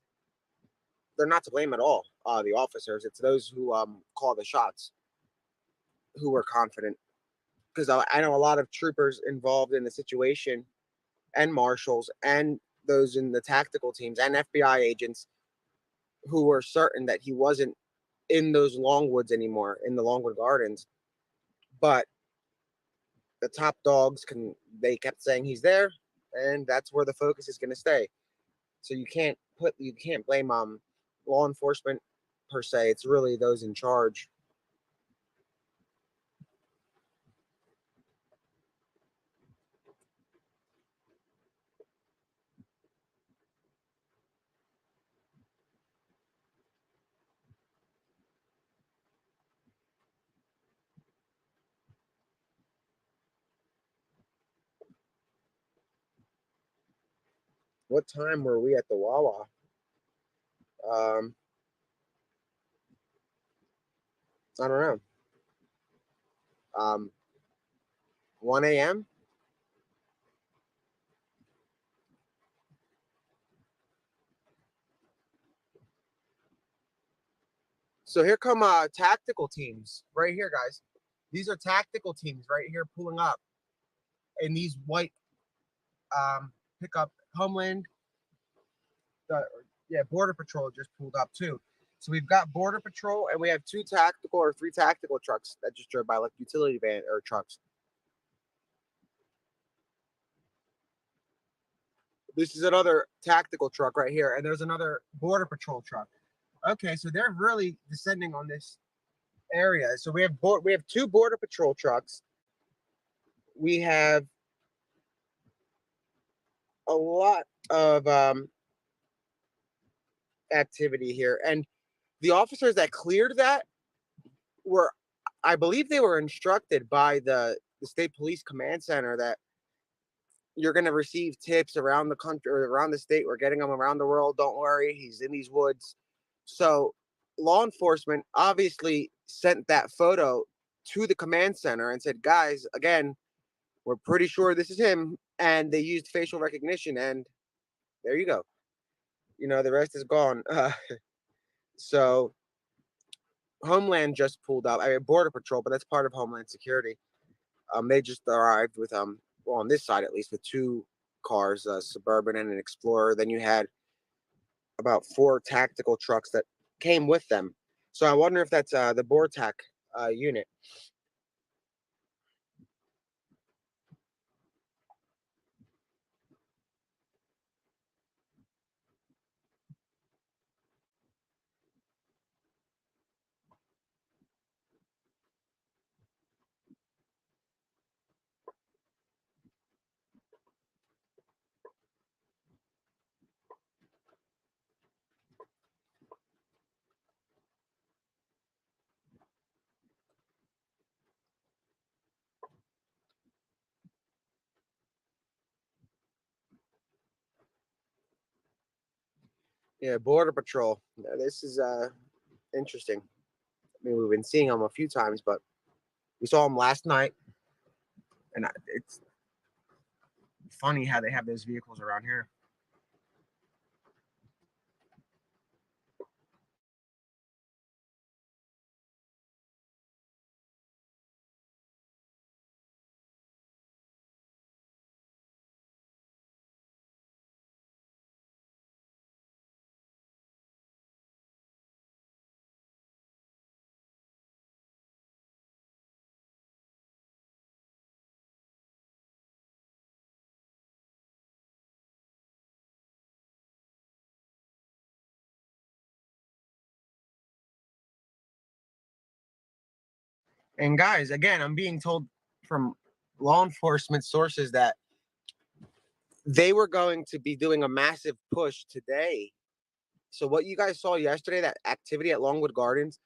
they're not to blame at all, the officers. It's those who call the shots who were confident. because I know a lot of troopers involved in the situation, and marshals, and those in the tactical teams, and FBI agents who were certain that he wasn't in those Longwoods anymore, in the Longwood Gardens. But the top dogs they kept saying he's there, and that's where the focus is going to stay. So you can't blame law enforcement per se. It's really those in charge. What time were we at the Wawa? I don't know. 1 a.m. So here come tactical teams right here, guys. These are tactical teams right here pulling up in these white pickup. Homeland, Border Patrol just pulled up too. So we've got Border Patrol, and we have 2 tactical or 3 tactical trucks that just drove by, like utility van or trucks. This is another tactical truck right here, and there's another Border Patrol truck. Okay, so they're really descending on this area. So we have 2 Border Patrol trucks. We have a lot of activity here, and the officers that cleared that were, I believe, they were instructed by the state police command center that you're going to receive tips around the country or around the state. We're getting them around the world. Don't worry, he's in these woods. So law enforcement obviously sent that photo to the command center and said, guys, again, we're pretty sure this is him. And they used facial recognition, and there you go. The rest is gone. So Homeland just pulled up. I mean, Border Patrol, but that's part of Homeland Security. They just arrived with well, on this side at least, with 2 cars, a Suburban and an Explorer. Then you had about 4 tactical trucks that came with them. So I wonder if that's the BORTAC unit. Yeah, Border Patrol. This is interesting. I mean, we've been seeing them a few times, but we saw them last night, and it's funny how they have those vehicles around here. And guys, again, I'm being told from law enforcement sources that they were going to be doing a massive push today. So what you guys saw yesterday, that activity at Longwood Gardens,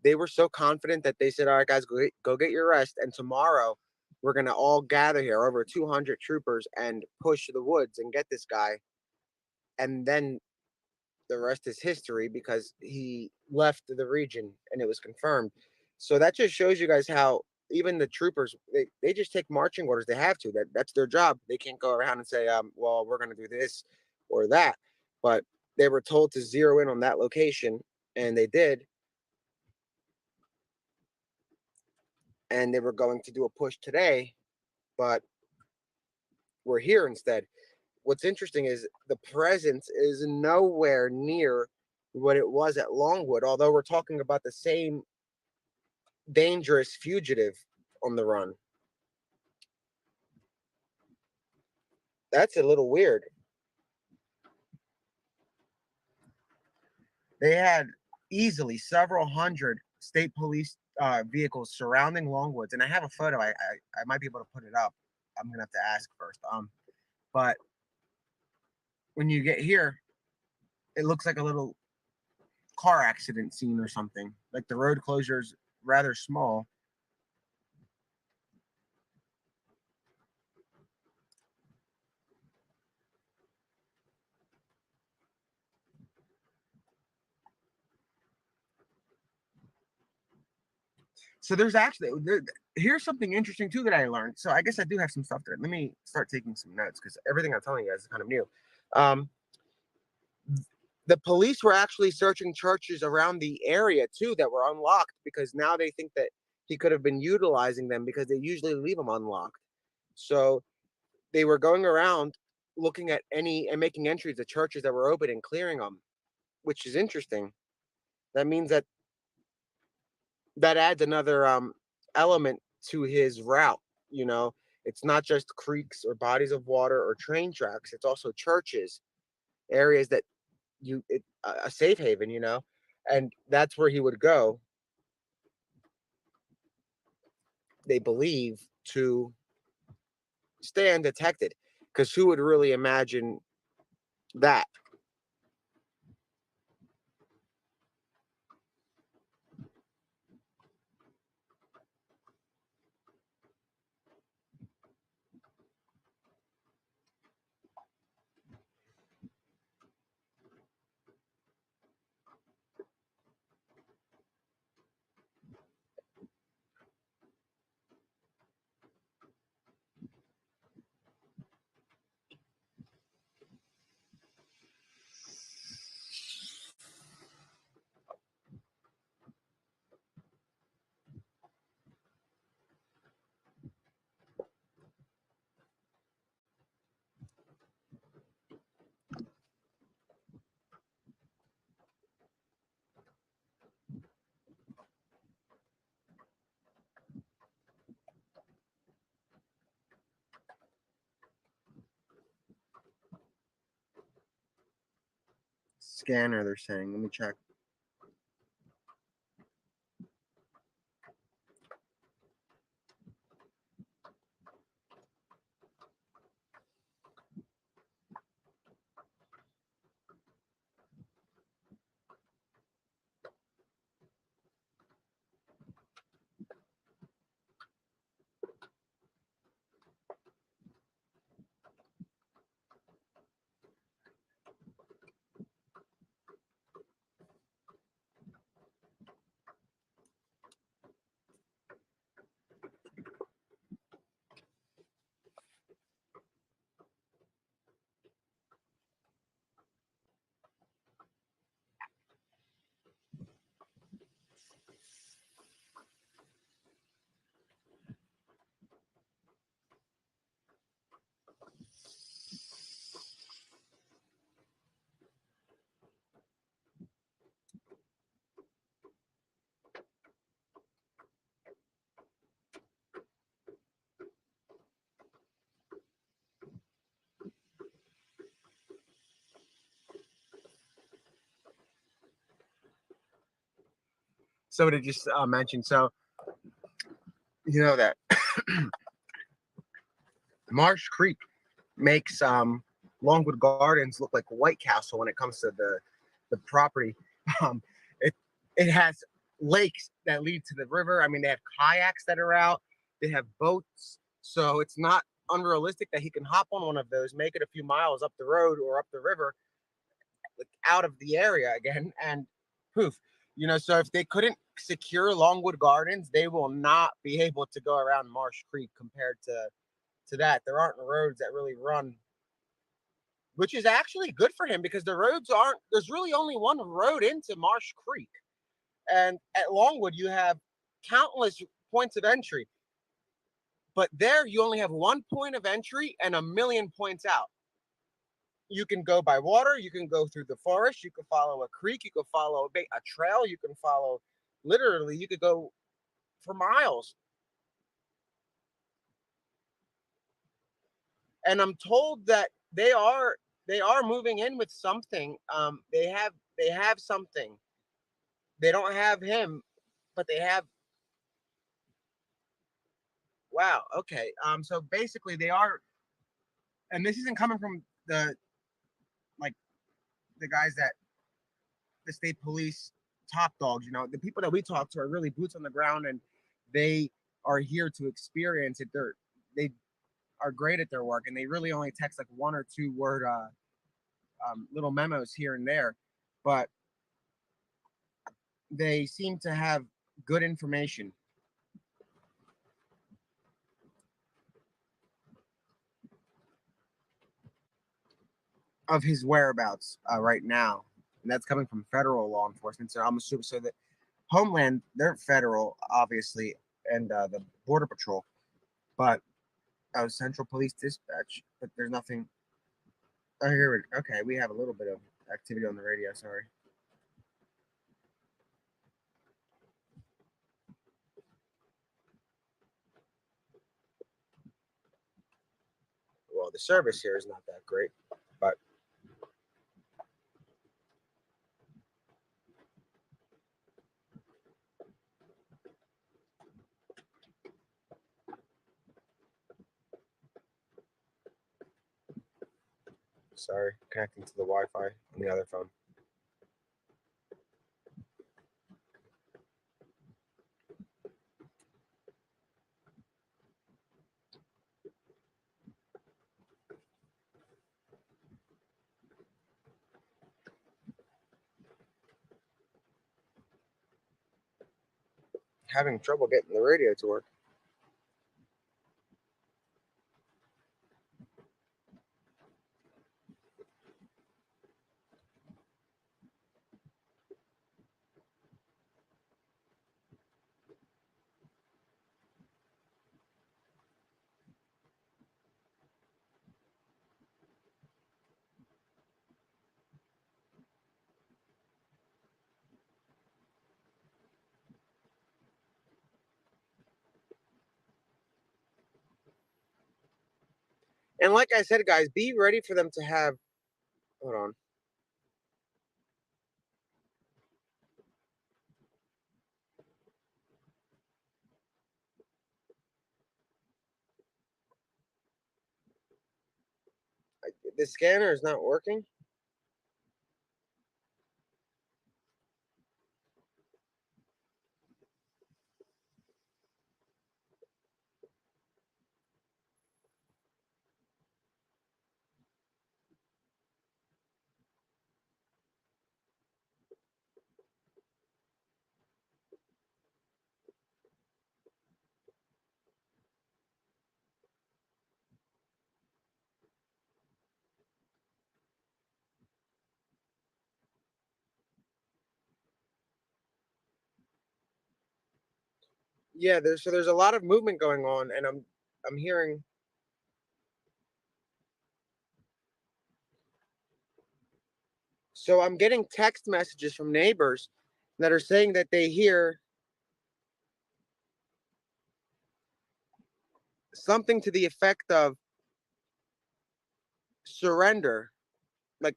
they were so confident that they said, all right, guys, go get your rest. And tomorrow we're going to all gather here, over 200 troopers, and push the woods and get this guy. And then the rest is history, because he left the region and it was confirmed. So that just shows you guys how even the troopers, they just take marching orders. They have to. That's their job. They can't go around and say, well, we're going to do this or that. But they were told to zero in on that location, and they did. and they were going to do a push today, but we're here instead. What's interesting is the presence is nowhere near what it was at Longwood, although we're talking about the same dangerous fugitive on the run. That's a little weird. They had easily several hundred state police vehicles surrounding Longwoods, and I have a photo. I might be able to put it up. I'm gonna have to ask first. But when you get here, it looks like a little car accident scene or something. Like the road closure's rather small. So there's actually here's something interesting too that I learned. So I guess I do have some stuff there. Let me start taking some notes because everything I'm telling you guys is kind of new. The police were actually searching churches around the area too that were unlocked because now they think that he could have been utilizing them because they usually leave them unlocked. So they were going around looking at any and making entries of churches that were open and clearing them, which is interesting. That means that adds another element to his route. You know, it's not just creeks or bodies of water or train tracks. It's also churches, areas that a safe haven, you know, and that's where he would go. They believe to stay undetected, because who would really imagine that? Scanner, they're saying. Let me check. So to just mention, so you know that Marsh Creek makes Longwood Gardens look like White Castle when it comes to the property. It has lakes that lead to the river. I mean, they have kayaks that are out. They have boats, so it's not unrealistic that he can hop on one of those, make it a few miles up the road or up the river, like out of the area again, and poof. You know, so if they couldn't secure Longwood Gardens, they will not be able to go around Marsh Creek compared to that. There aren't roads that really run, which is actually good for him because the roads aren't, there's really only one road into Marsh Creek. And at Longwood, you have countless points of entry. But there, you only have 1 point of entry and 1,000,000 points out. You can go by water. You can go through the forest. You can follow a creek. You can follow a trail. You can follow, literally, you could go for miles. And I'm told that they are moving in with something. They have something. They don't have him, but they have. Wow. Okay. So basically, they are, and this isn't coming from the guys that the state police top dogs. You know, the people that we talk to are really boots on the ground, and they are here to experience it. They are great at their work, and they really only text like 1 or 2 word little memos here and there, but they seem to have good information of his whereabouts right now, and that's coming from federal law enforcement. So I'm assuming that Homeland, they're federal, obviously, and the Border Patrol, but Central Police Dispatch. But there's nothing. Oh, here we. Okay, we have a little bit of activity on the radio. Sorry. Well, the service here is not that great, but sorry, connecting to the Wi-Fi on the other phone. Having trouble getting the radio to work. And like I said, guys, be ready for them to have. Hold on. The scanner is not working. Yeah, there's a lot of movement going on, and I'm hearing. So I'm getting text messages from neighbors that are saying that they hear something to the effect of surrender. Like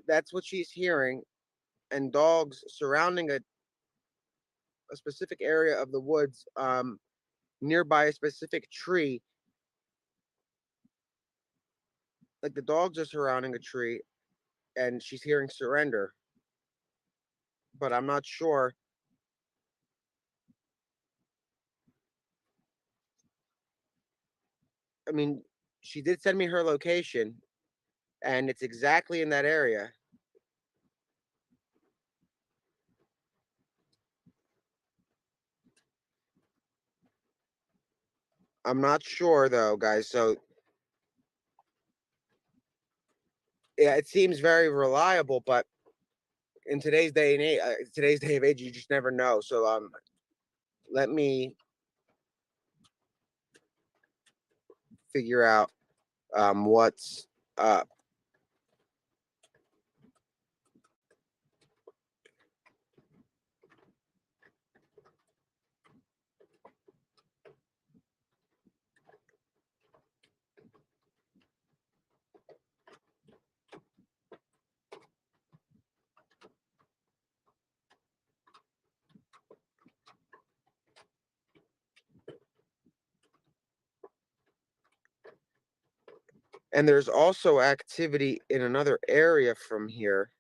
that's what she's hearing, and dogs surrounding a specific area of the woods nearby a specific tree. Like the dogs are surrounding a tree, and she's hearing surrender. But I'm not sure. I mean, she did send me her location, and it's exactly in that area. I'm not sure though, guys. So yeah, it seems very reliable, but in today's day and age, you just never know. So let me figure out what's up. And there's also activity in another area from here.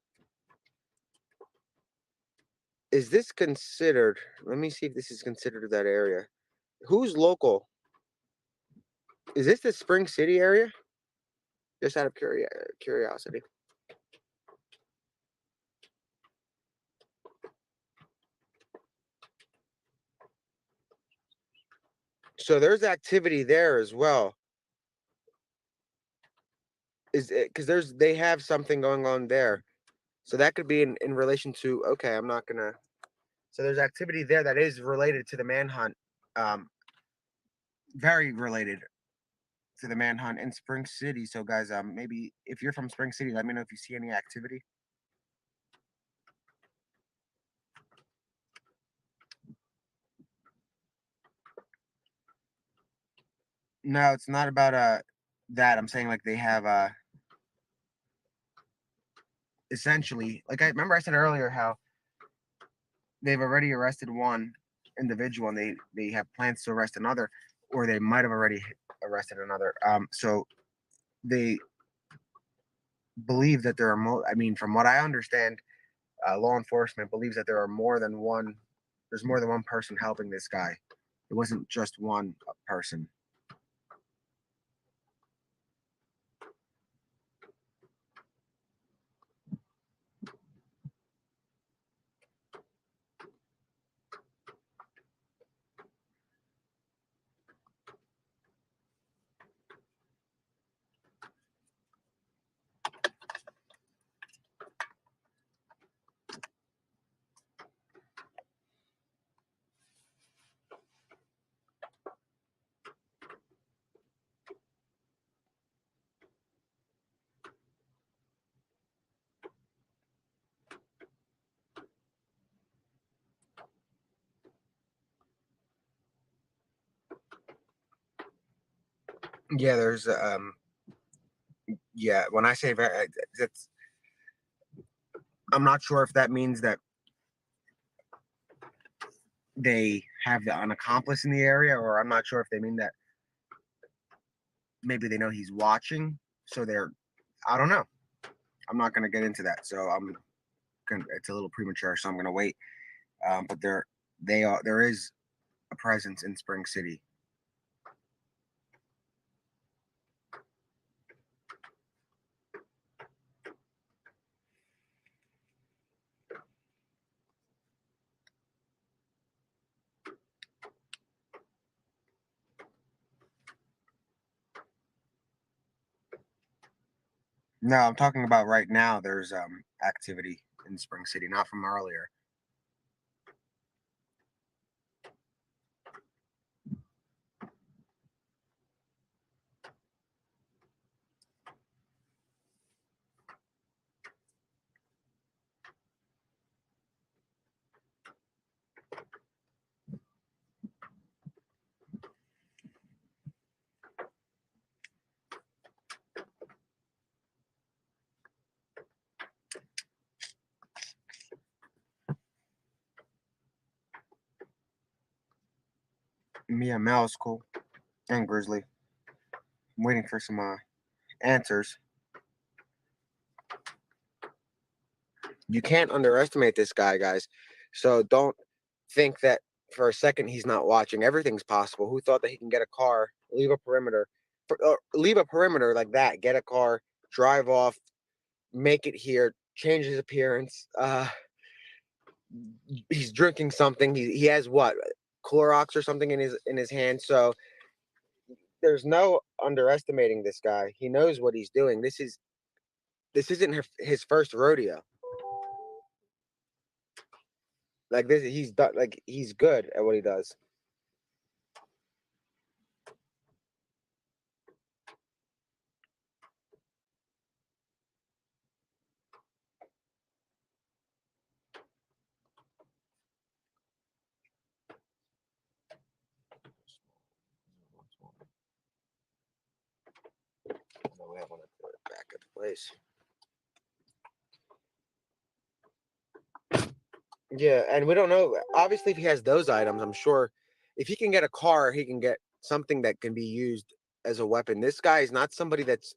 Is this considered? Let me see if this is considered that area. Who's local? Is this the Spring City area? Just out of curiosity. So there's activity there as well. Is it because they have something going on there? So that could be in relation to, okay, I'm not gonna. So there's activity there that is related to the manhunt. Very related to the manhunt in Spring City. So guys, maybe if you're from Spring City, let me know if you see any activity. No, it's not about that. I'm saying like they have essentially, like I remember I said earlier how they've already arrested one individual and they have plans to arrest another, or they might have already arrested another. So they believe that there are more. I mean, from what I understand, law enforcement believes that there are more than one. There's more than one person helping this guy. It wasn't just one person. Yeah, there's yeah. When I say very, that's I'm not sure if that means that they have an accomplice in the area, or I'm not sure if they mean that maybe they know he's watching, so I don't know. I'm not gonna get into that, so it's a little premature, so I'm gonna wait. But there is a presence in Spring City. No, I'm talking about right now. There's activity in Spring City, not from earlier. Mia Mel's cool, and Grizzly. I'm waiting for some answers. You can't underestimate this guy, guys. So don't think that for a second he's not watching. Everything's possible. Who thought that he can get a car, leave a perimeter like that, get a car, drive off, make it here, change his appearance. He's drinking something. He has what, Clorox or something in his hand. So there's no underestimating this guy. He knows what he's doing. This isn't his first rodeo. Like this, he's done. Like he's good at what he does. place. Yeah, and we don't know. Obviously, if he has those items, I'm sure if he can get a car, he can get something that can be used as a weapon. This guy is not somebody that's.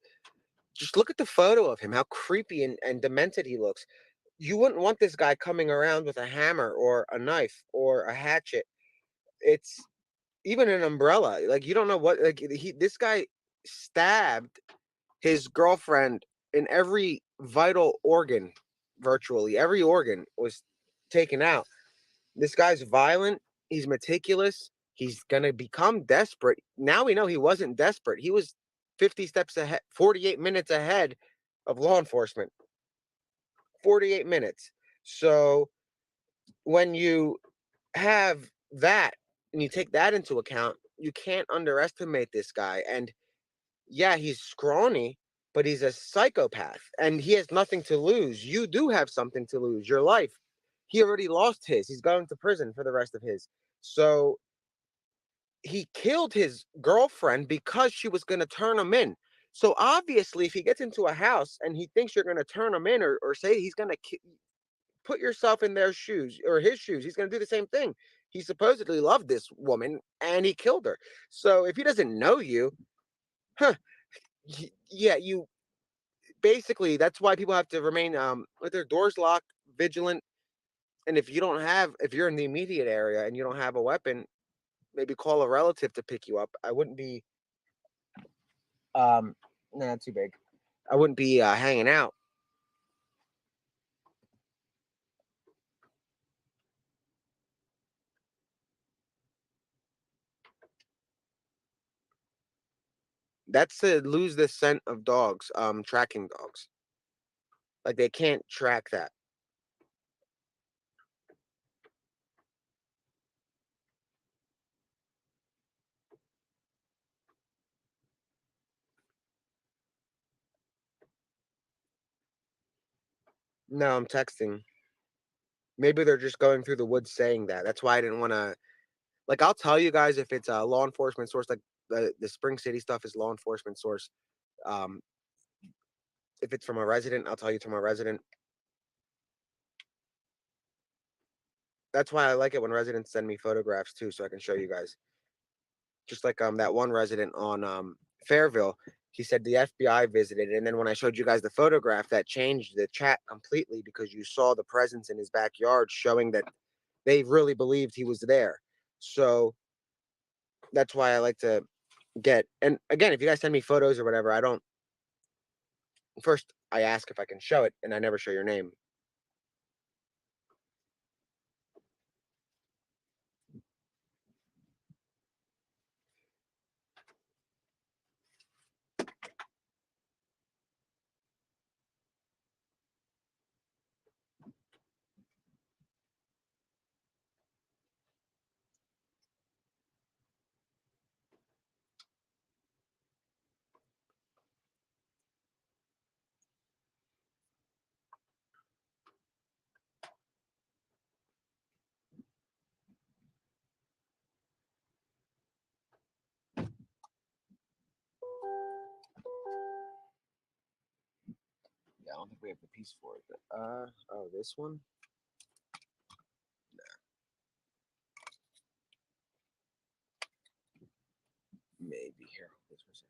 Just look at the photo of him, how creepy and demented he looks. You wouldn't want this guy coming around with a hammer or a knife or a hatchet. It's even an umbrella. Like, you don't know what. Like, this guy stabbed his girlfriend in every vital organ, virtually every organ was taken out. This guy's violent. He's meticulous. He's gonna become desperate. Now we know he wasn't desperate. He was 50 steps ahead, 48 minutes ahead of law enforcement. 48 minutes. So when you have that and you take that into account, you can't underestimate this guy. And yeah, he's scrawny, but he's a psychopath and he has nothing to lose. You do have something to lose, your life. He already lost his. He's going to prison for the rest of his. So he killed his girlfriend because she was going to turn him in. So obviously, if he gets into a house and he thinks you're going to turn him in or say he's going to put yourself in their shoes or his shoes, he's going to do the same thing. He supposedly loved this woman and he killed her. So if he doesn't know you, yeah, you basically, that's why people have to remain with their doors locked, vigilant. And if you're in the immediate area and you don't have a weapon, maybe call a relative to pick you up. I wouldn't be not too big. I wouldn't be hanging out. That's to lose the scent of dogs, tracking dogs. Like, they can't track that. No, I'm texting. Maybe they're just going through the woods saying that. That's why I didn't want to. Like, I'll tell you guys if it's a law enforcement source. Like the Spring City stuff is law enforcement source. Um, if it's from a resident, I'll tell you it's from a resident. That's why I like it when residents send me photographs too, so I can show you guys. Just like that one resident on Fairville, he said the FBI visited, and then when I showed you guys the photograph, that changed the chat completely because you saw the presence in his backyard, showing that they really believed he was there. So that's why I like to get. And again, if you guys send me photos or whatever, I don't. First, I ask if I can show it, and I never show your name. Yeah, I don't think we have the piece for it. But, oh, this one? Maybe here. This was it.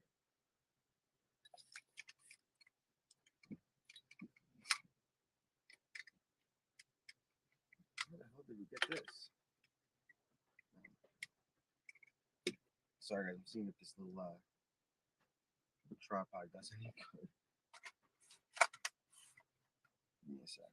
Where the hell did we get this? Sorry, guys, I'm seeing if this little tripod does any good. Give me a sec.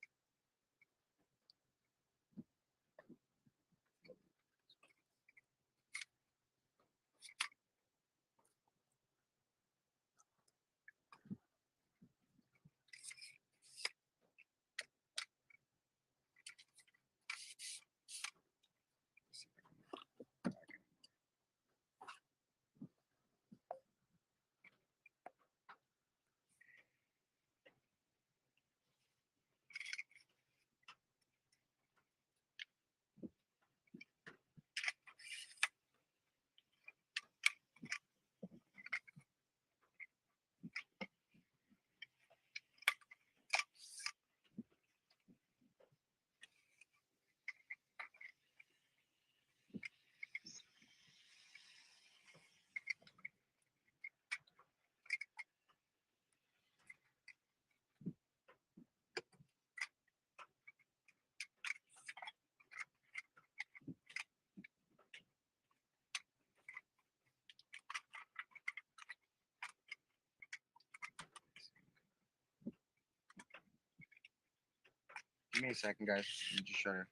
Give me a second, guys. I'm just trying to.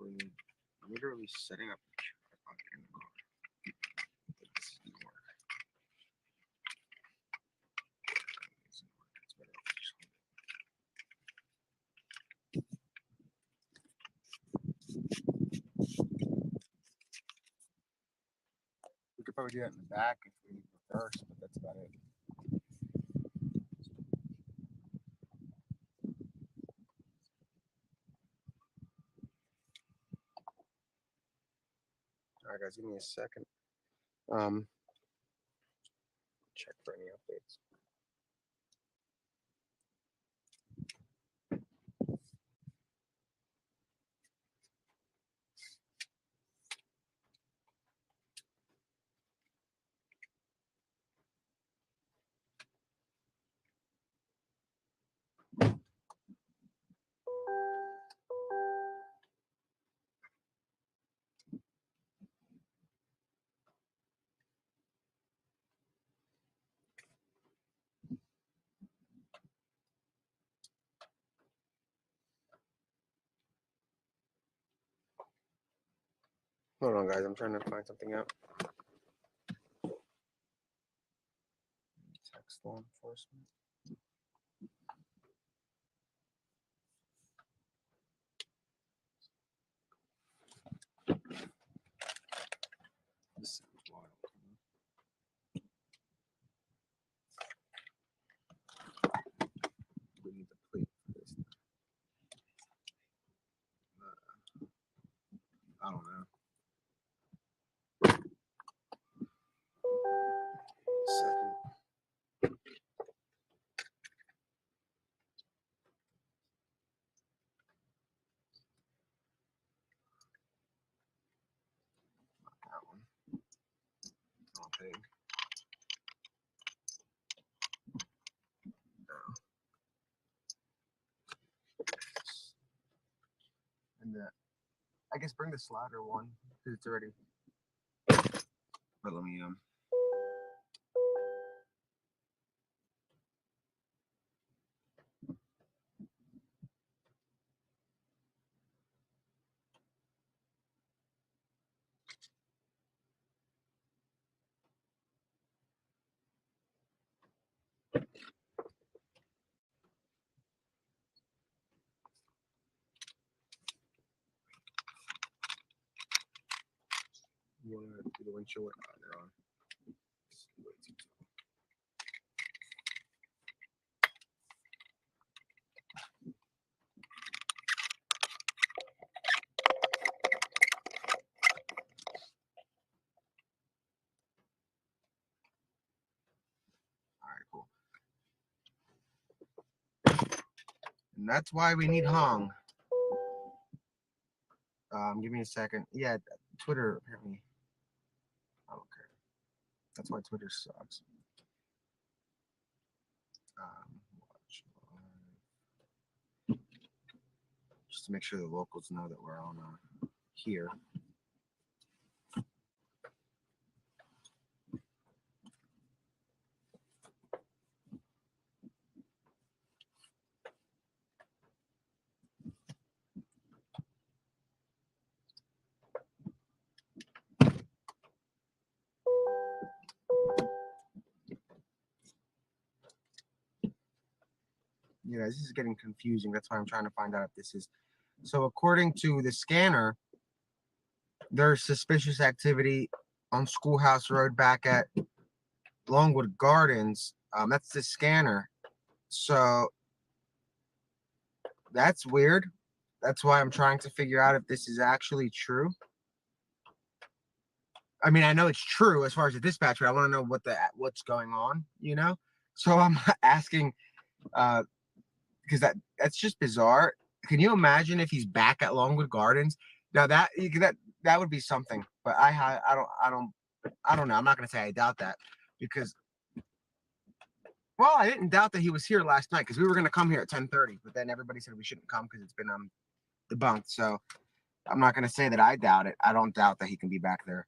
We're literally setting up the tripod in the car. This doesn't work. It's better if we just hold it. We could probably do that in the back if we reverse, but that's about it. All right, guys, give me a second. Check for any updates. Hold on, guys. I'm trying to find something out. Text law enforcement. This sounds wild. We need the plate for this. I don't know. Second. Not that one. Wrong thing. No. And I guess bring the slider one because it's already. But let me You want to do the windshield? They're on. Way too tall. All right, cool. And that's why we need Hong. Give me a second. Yeah, Twitter apparently. I don't care. That's why Twitter sucks. Watch live. Just to make sure the locals know that we're on here. Yeah, this is getting confusing. That's why I'm trying to find out if this is. So according to the scanner, there's suspicious activity on Schoolhouse Road back at Longwood Gardens. That's the scanner. So that's weird. That's why I'm trying to figure out if this is actually true. I mean, I know it's true as far as the dispatcher. I want to know what's going on, you know? So I'm asking, because that's just bizarre. Can you imagine if he's back at Longwood Gardens? Now that would be something. But I don't know. I'm not gonna say I doubt that because, well, I didn't doubt that he was here last night because we were gonna come here at 10:30, but then everybody said we shouldn't come because it's been debunked. So I'm not gonna say that I doubt it. I don't doubt that he can be back there.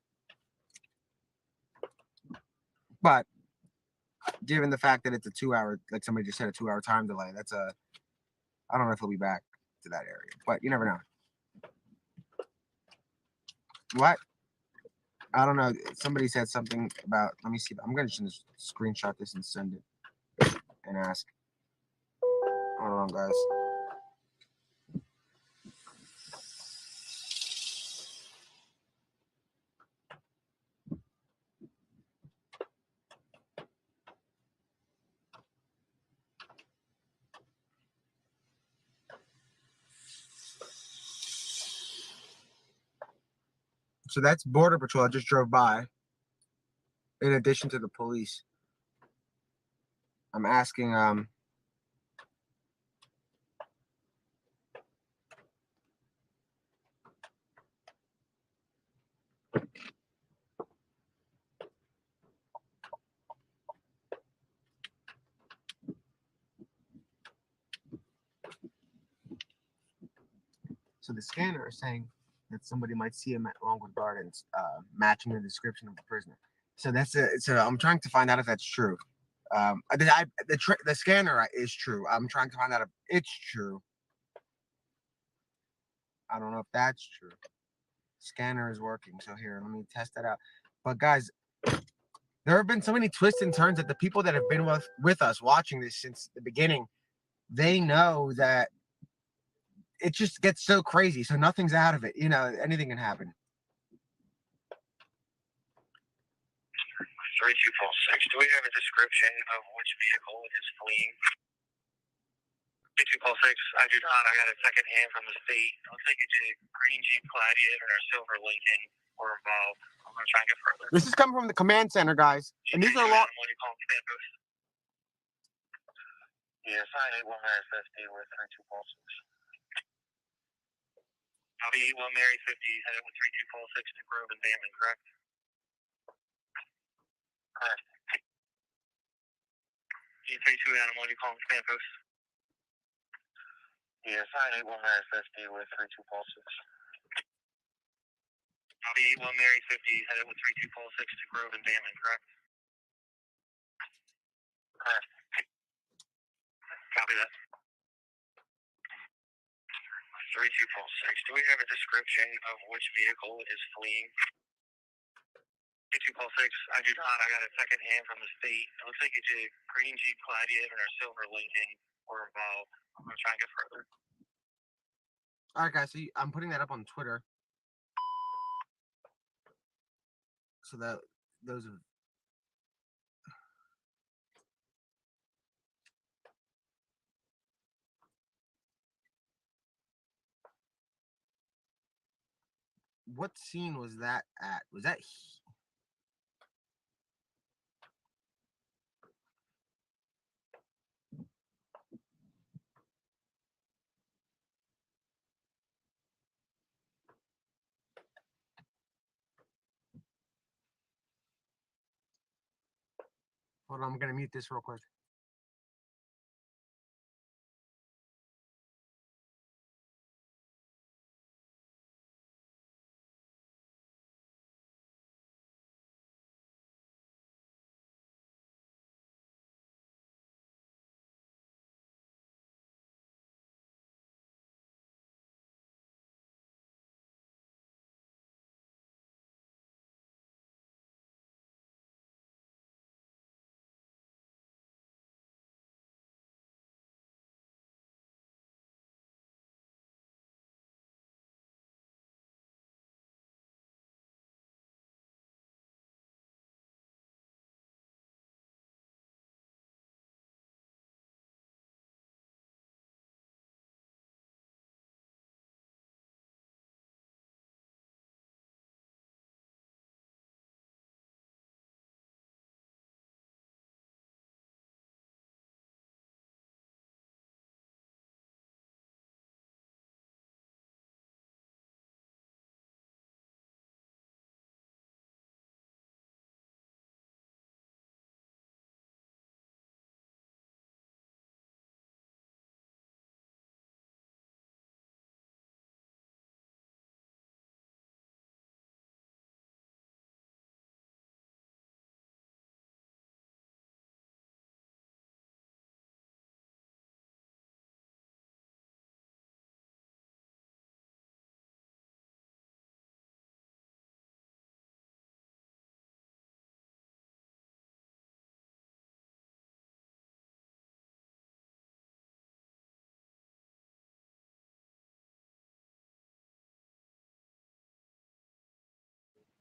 But given the fact that it's a 2-hour, like somebody just said, a 2-hour time delay, I don't know if he'll be back to that area, but you never know. What? I don't know. Somebody said something about, let me see. I'm going to just screenshot this and send it and ask. Hold on, guys. So that's Border Patrol. I just drove by. In addition to the police, I'm asking. So the scanner is saying that somebody might see him at Longwood Gardens, matching the description of the prisoner. So so I'm trying to find out if that's true. The scanner is true. I'm trying to find out if it's true. I don't know if that's true. Scanner is working. So here, let me test that out. But guys, there have been so many twists and turns that the people that have been with us watching this since the beginning, they know that it just gets so crazy. So nothing's out of it. You know, anything can happen. 3246, do we have a description of which vehicle is fleeing? 3246, I do not. I got a second hand from the state. I'll take it to green Jeep Gladiator or silver Lincoln or involved. I'm going to try and get further. This is coming from the command center, guys. And these are long. What do you call them? Yes, I 8-1 Mary 50 with 3246. I'll be 8-1 Mary 50 headed with 3246 to Grove and Damon, correct? Correct. G32 Adam, what do you call them? Command post? Yes, I 8-1 Mary 50 with 3246. I'll be 8-1 Mary 50 headed with 3246 to Grove and Damon, correct? Correct. Copy that. 3246, do we have a description of which vehicle is fleeing? 3246, I do not. I got a second hand from the state. I'll take it to green Jeep Gladiator or silver Lincoln or involved. I'm going to try and get further. All right, guys. So I'm putting that up on Twitter. So that those are. What scene was that at? Was that? Hold on, I'm gonna mute this real quick.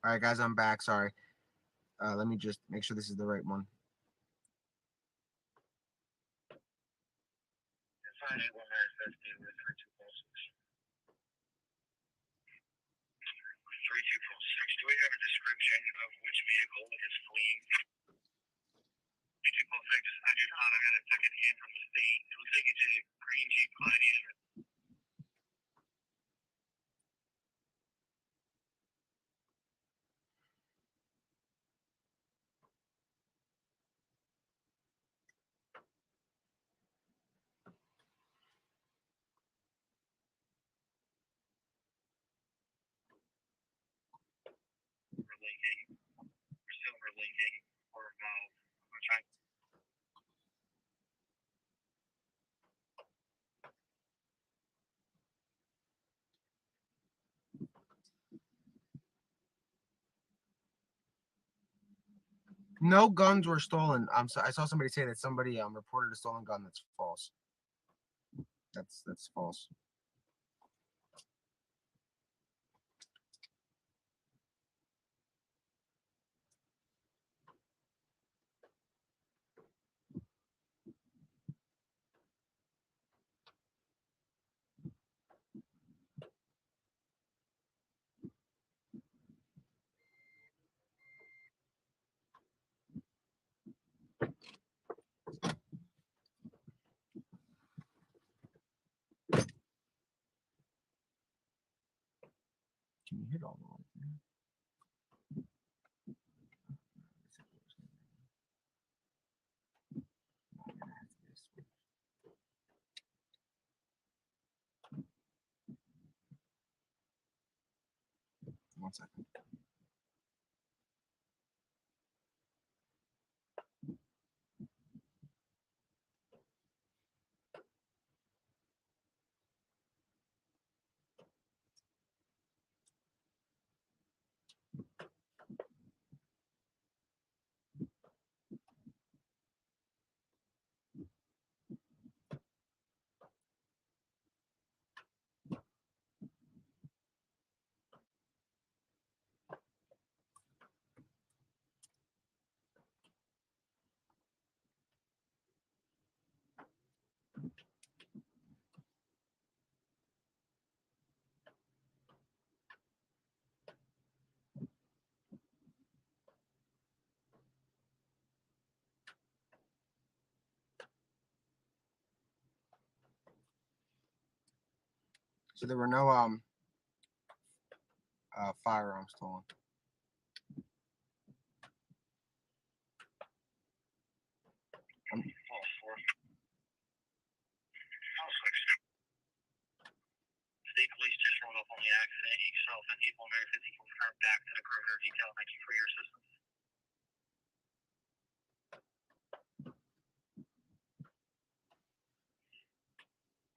All right, guys, I'm back. Sorry. Let me just make sure this is the right one. Find out what manifest do with 3246. Do we have a description of which vehicle is fleeing? 3246. I do not. I got a second hand from the state. It looks like it's a green Jeep Gladiator. Linking, or silver linking, or I'm trying. No guns were stolen. So I saw somebody say that somebody reported a stolen gun. That's false. That's false. Can you hit all the right there? One second. So there were no firearms stolen. State police just rolled up on the accident. Yourself and people Mary 50 will return back to the coroner detail. Thank you for your assistance.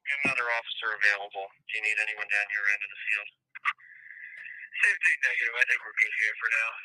We have another officer available. Do you need anyone down your end of the field? Safety negative. I think we're good here for now.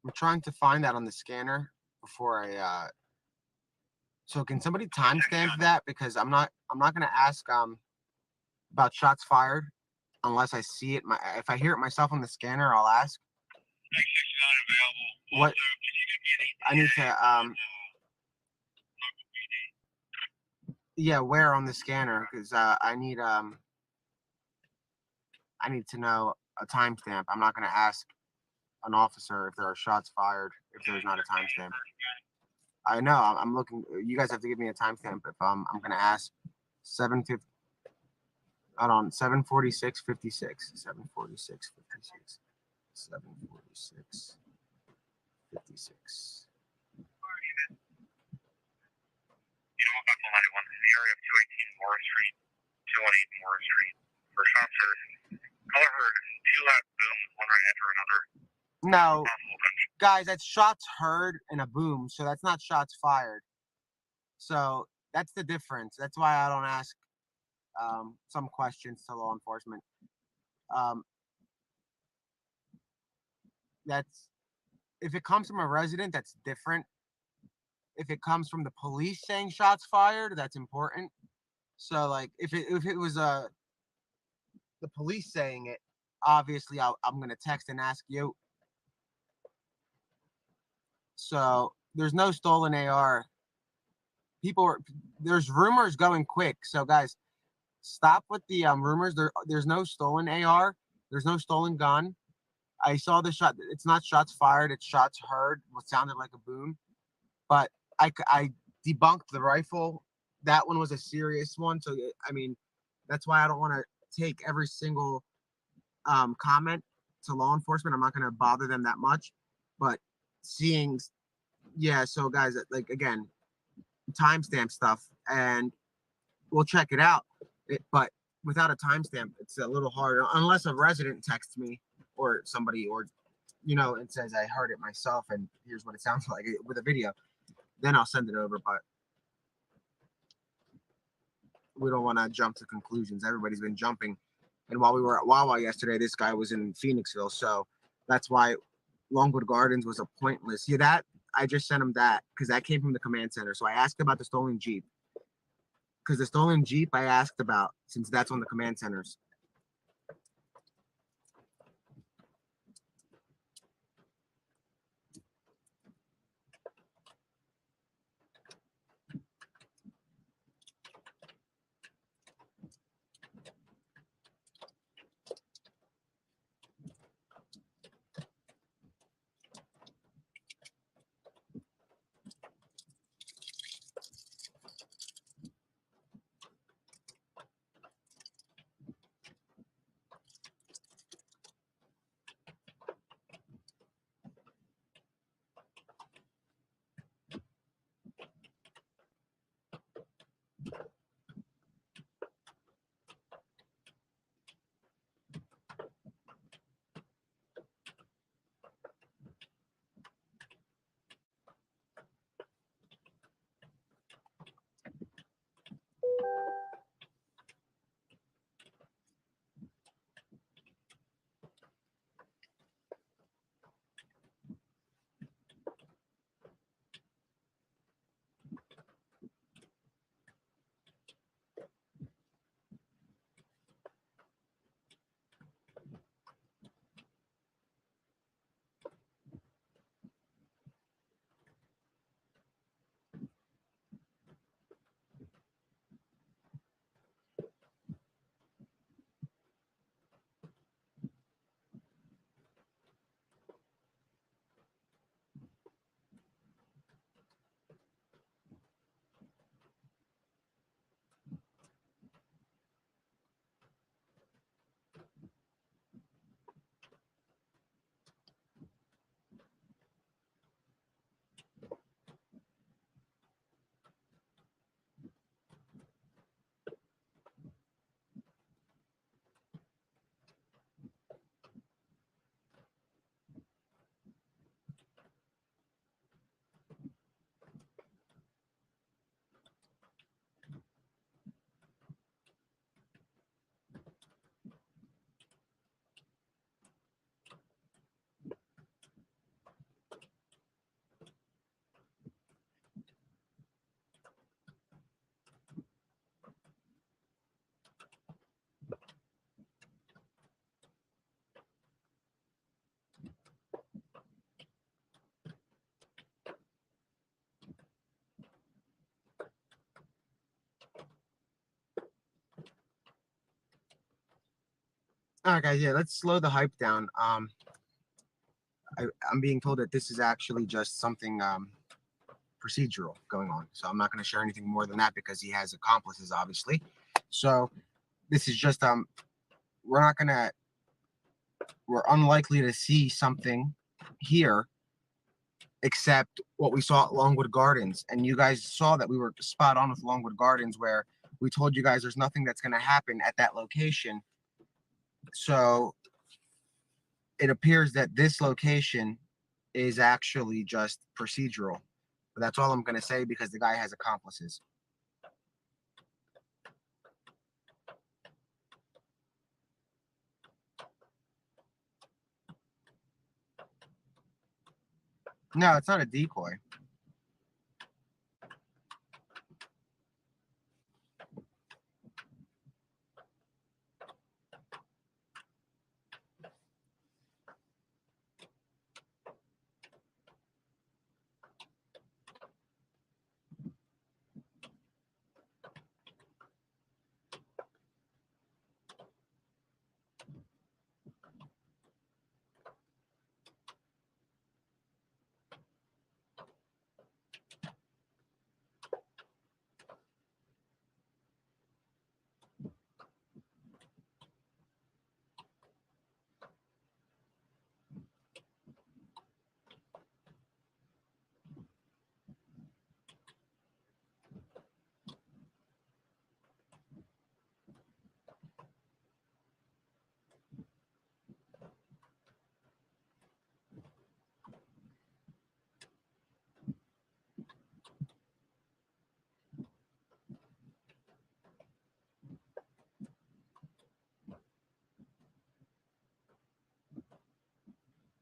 I'm trying to find that on the scanner before I. So can somebody timestamp that, because I'm not gonna ask about shots fired unless I see it. If I hear it myself on the scanner, I'll ask. Available. What? Also, could you give me an I need to yeah, where on the scanner? Because I need to know a timestamp. I'm not gonna ask an officer if there are shots fired if there's not a timestamp. I know. I'm looking. You guys have to give me a timestamp if I'm gonna ask 7:50. Hold on, 7:46:56. 7:46:56. 7:46:56. You know, about 91, the area of 218 Morris Street, 218 Morris Street. First officer, color heard 2 loud booms, one right after another. No. Possible gunshot. guys, that's shots heard and a boom, so that's not shots fired. So that's the difference. That's why I don't ask some questions to law enforcement. That's if it comes from a resident, that's different. If it comes from the police saying shots fired, that's important. So like if it was the police saying it, obviously I'm gonna text and ask you. So there's no stolen AR. There's rumors going quick. So guys, stop with the rumors. There's no stolen AR. There's no stolen gun. I saw the shot. It's not shots fired. It's shots heard. What sounded like a boom. But I debunked the rifle. That one was a serious one. So I mean, that's why I don't want to take every single comment to law enforcement. I'm not going to bother them that much. But seeing, yeah. So guys, like again, timestamp stuff, and we'll check it out. But without a timestamp, it's a little harder unless a resident texts me or somebody, or and says I heard it myself and here's what it sounds like with a video. Then I'll send it over. But we don't want to jump to conclusions. Everybody's been jumping, and while we were at Wawa yesterday, this guy was in Phoenixville, so that's why Longwood Gardens was a pointless. Yeah, that I just sent him that because that came from the command center. So I asked about the stolen Jeep. Because the stolen Jeep I asked about, since that's on the command centers. All right, guys. Yeah, let's slow the hype down. I'm being told that this is actually just something procedural going on, so I'm not going to share anything more than that because he has accomplices, obviously. So this is just we're unlikely to see something here except what we saw at Longwood Gardens, and you guys saw that we were spot on with Longwood Gardens, where we told you guys there's nothing that's going to happen at that location. So it appears that this location is actually just procedural. But that's all I'm going to say because the guy has accomplices. No, it's not a decoy.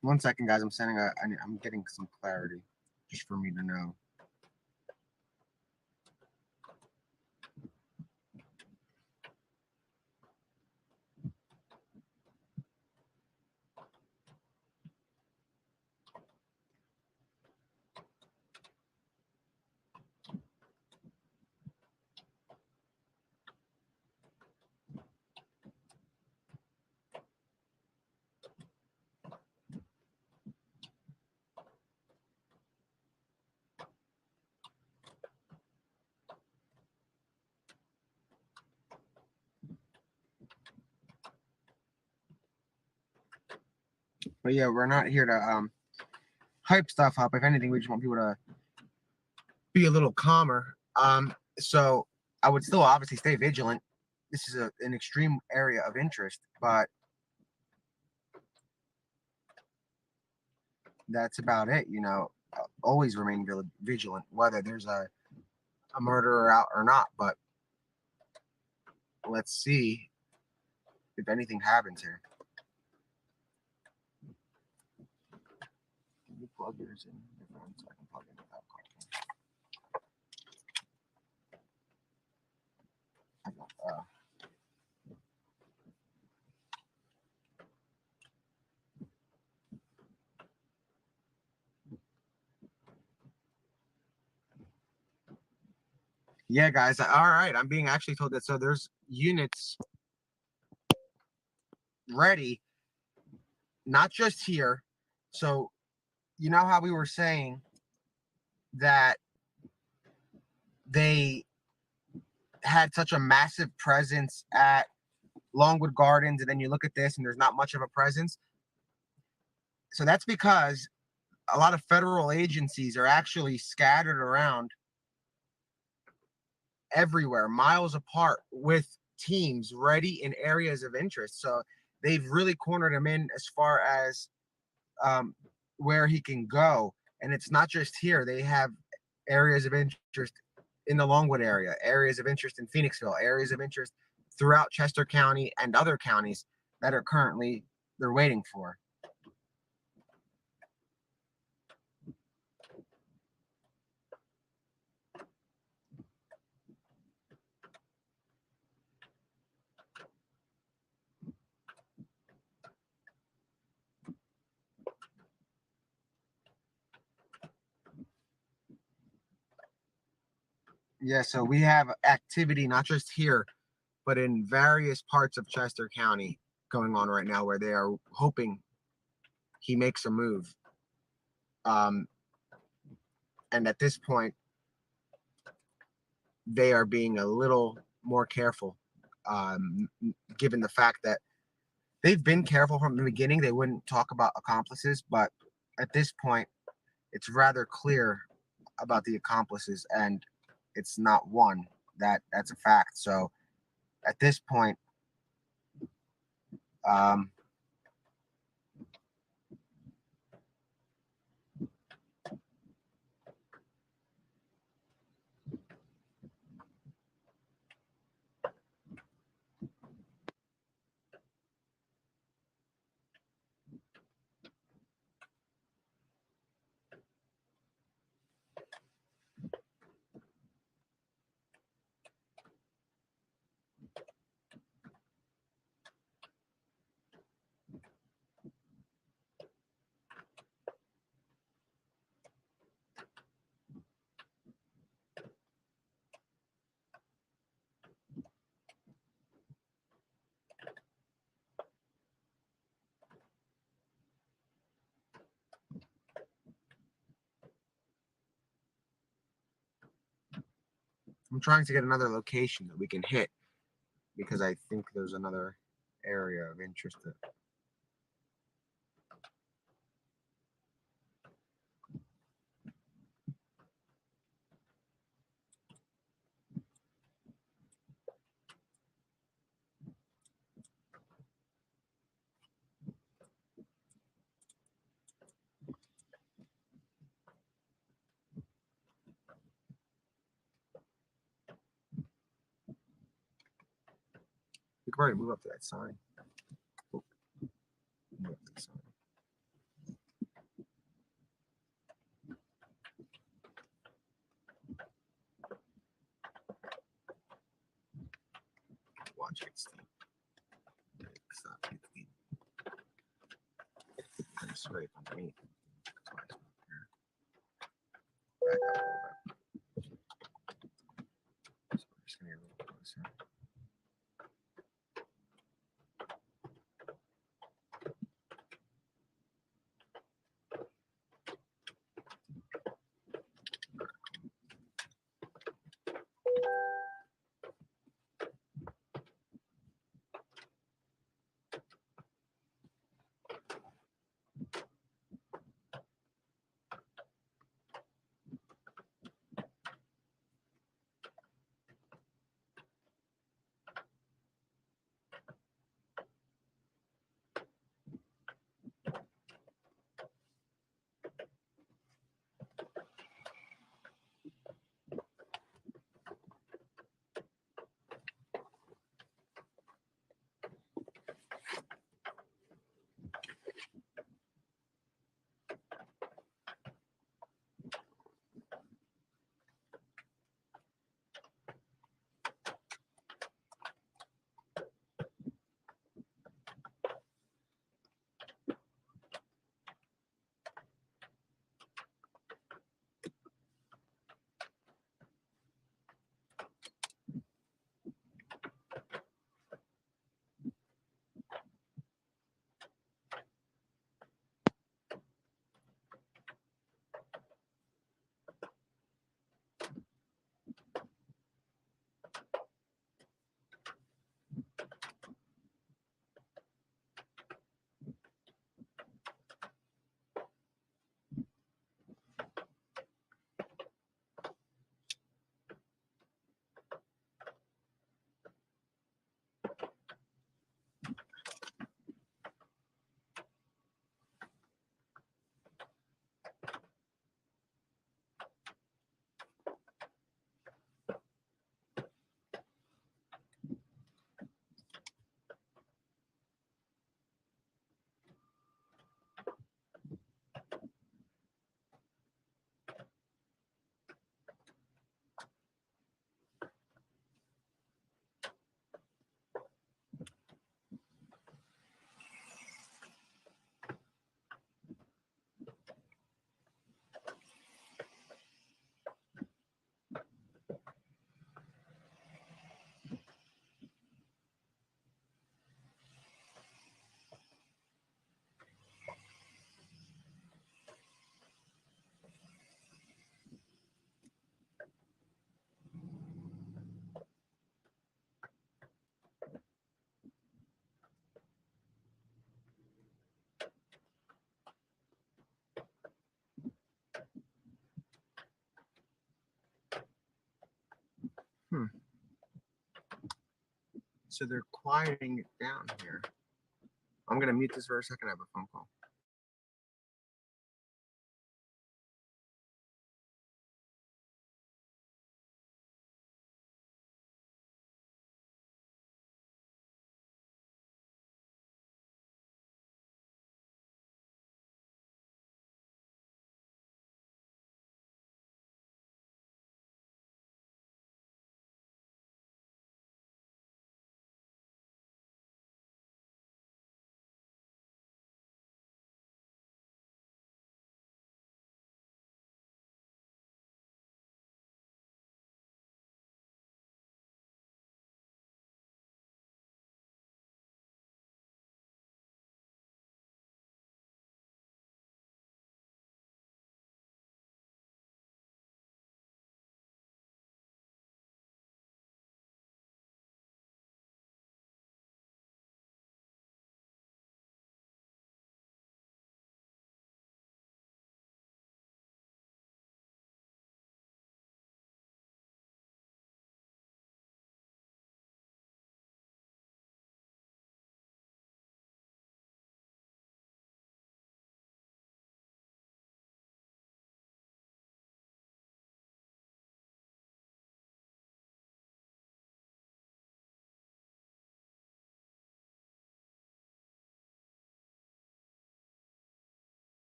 One second, guys. I'm getting some clarity just for me to know. But yeah, we're not here to hype stuff up. If anything, we just want people to be a little calmer. So I would still obviously stay vigilant. This is an extreme area of interest, but that's about it. You know, always remain vigilant, whether there's a murderer out or not. But let's see if anything happens here. Can you plug yours in your phone so I can plug in without calling? Yeah, guys. All right. I'm being actually told that. So there's units ready, not just here. So you know how we were saying that they had such a massive presence at Longwood Gardens, and then you look at this and there's not much of a presence. So that's because a lot of federal agencies are actually scattered around everywhere, miles apart, with teams ready in areas of interest. So they've really cornered him in as far as where he can go. And it's not just here. They have areas of interest in the Longwood area, areas of interest in Phoenixville, areas of interest throughout Chester County and other counties that are currently they're waiting for. Yeah, so we have activity not just here, but in various parts of Chester County going on right now where they are hoping he makes a move. And at this point, they are being a little more careful, given the fact that they've been careful from the beginning. They wouldn't talk about accomplices, but at this point, it's rather clear about the accomplices, and it's not one. That's a fact. So at this point, I'm trying to get another location that we can hit because I think there's another area of interest that we could probably move up to that sign. Oh, move up to the sign. Watch it, Steve. Stop. It's right underneath. That's why it's not there. Back up a little bit. So we're just gonna get a little closer. So they're quieting it down here. I'm gonna mute this for a second. I have a phone call.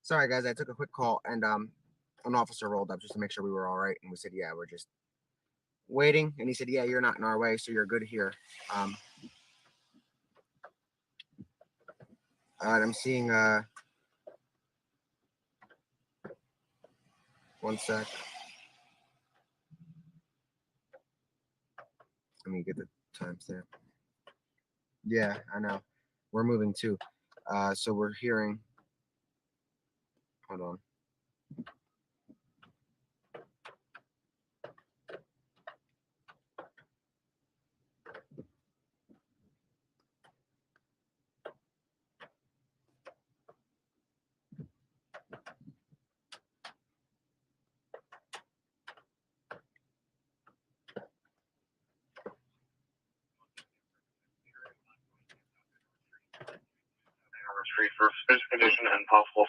Sorry guys, I took a quick call and an officer rolled up just to make sure we were all right, and we said, yeah, we're just waiting. And he said, yeah, you're not in our way, so you're good here. And I'm seeing one sec. Let me get the timestamp. Yeah, I know. We're moving too. So we're hearing. Hold on. Street for suspicious condition and possible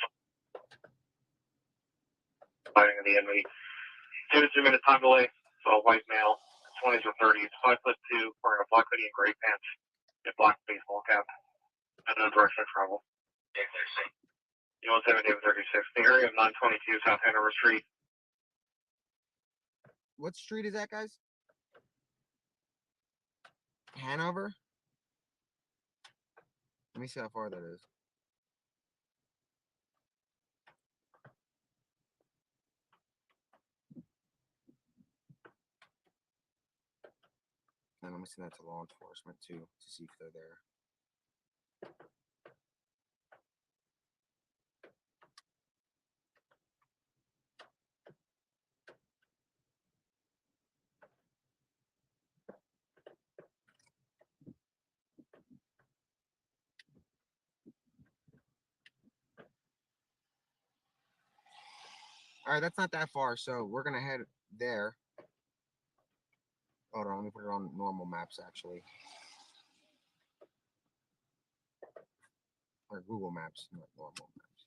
fighting of the enemy. 2 to 3 minute time delay. So a white male, 20s or 30s, 5'2", wearing a black hoodie and gray pants, a black baseball cap, and no direction of travel. You 17 David 36, the area of 922 South Hanover Street. What street is that, guys? Hanover? Let me see how far that is. And let me send that to law enforcement too to see if they're there. All right, that's not that far, so we're gonna head there. Hold on, let me put it on normal maps actually. Or Google Maps, not normal maps.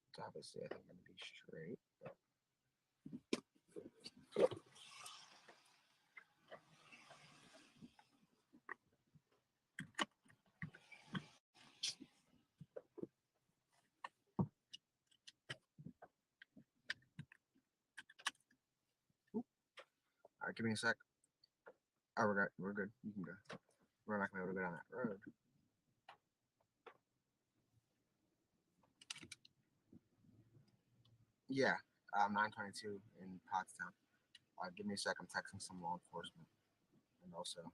It's obviously, I think I'm gonna be straight. But... All right, give me a sec. Oh, we're good. You can go. We're not gonna be able to go down that road. Yeah, 922 in Pottstown. Give me a sec. I'm texting some law enforcement, and also.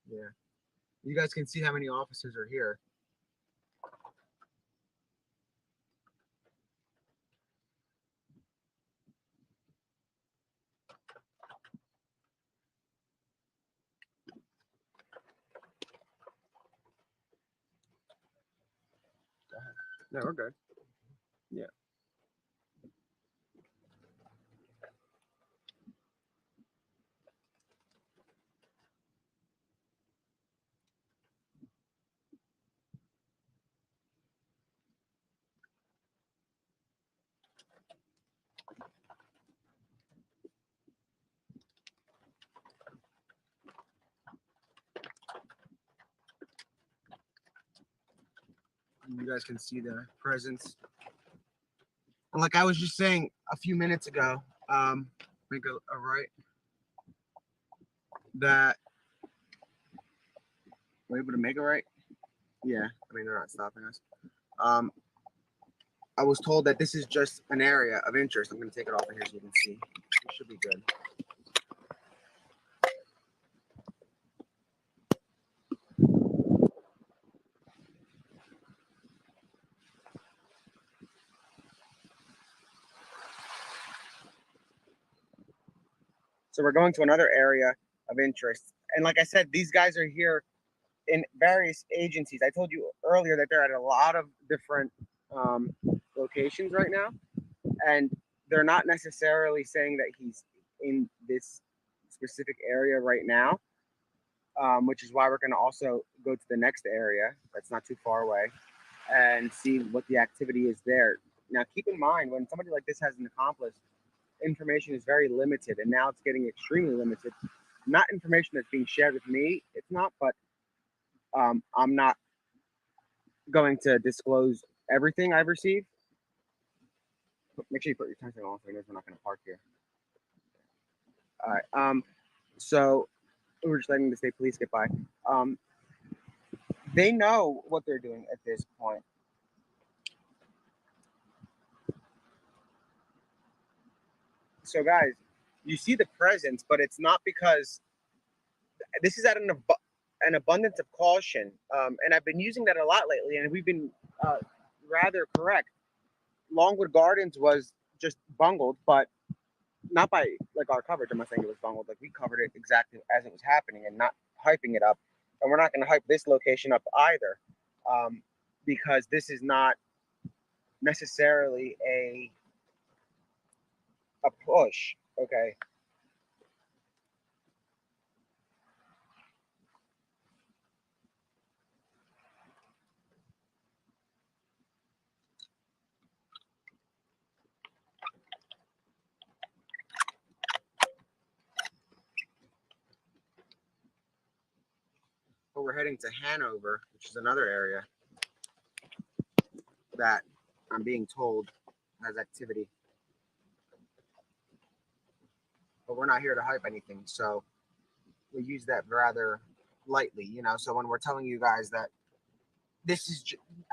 Yeah. You guys can see how many officers are here. Go ahead. No, we're good. Yeah. You guys can see the presence. And like I was just saying a few minutes ago, make a right. That we're able to make a right. Yeah, I mean they're not stopping us. I was told that this is just an area of interest. I'm going to take it off of here so you can see. It should be good. So we're going to another area of interest, And like I said, these guys are here in various agencies. I told you earlier that they're at a lot of different locations right now, and they're not necessarily saying that he's in this specific area right now, which is why we're going to also go to the next area that's not too far away and see what the activity is there. Now, keep in mind, when somebody like this has an accomplice, information is very limited, and now it's getting extremely limited. Not information that's being shared with me, it's not, but I'm not going to disclose everything I've received. Make sure you put your turn signal on so he knows we're not going to park here. All right. So we're just letting the state police get by. They know what they're doing at this point. So guys, you see the presence, but it's not because this is at an abundance of caution. And I've been using that a lot lately, and we've been rather correct. Longwood Gardens was just bungled, but not by like our coverage. I'm not saying it was bungled. Like we covered it exactly as it was happening and not hyping it up. And we're not going to hype this location up either, because this is not necessarily a push. Okay. But we're heading to Hanover, which is another area that I'm being told has activity. But we're not here to hype anything, so we use that rather lightly, you know. So when we're telling you guys that this is,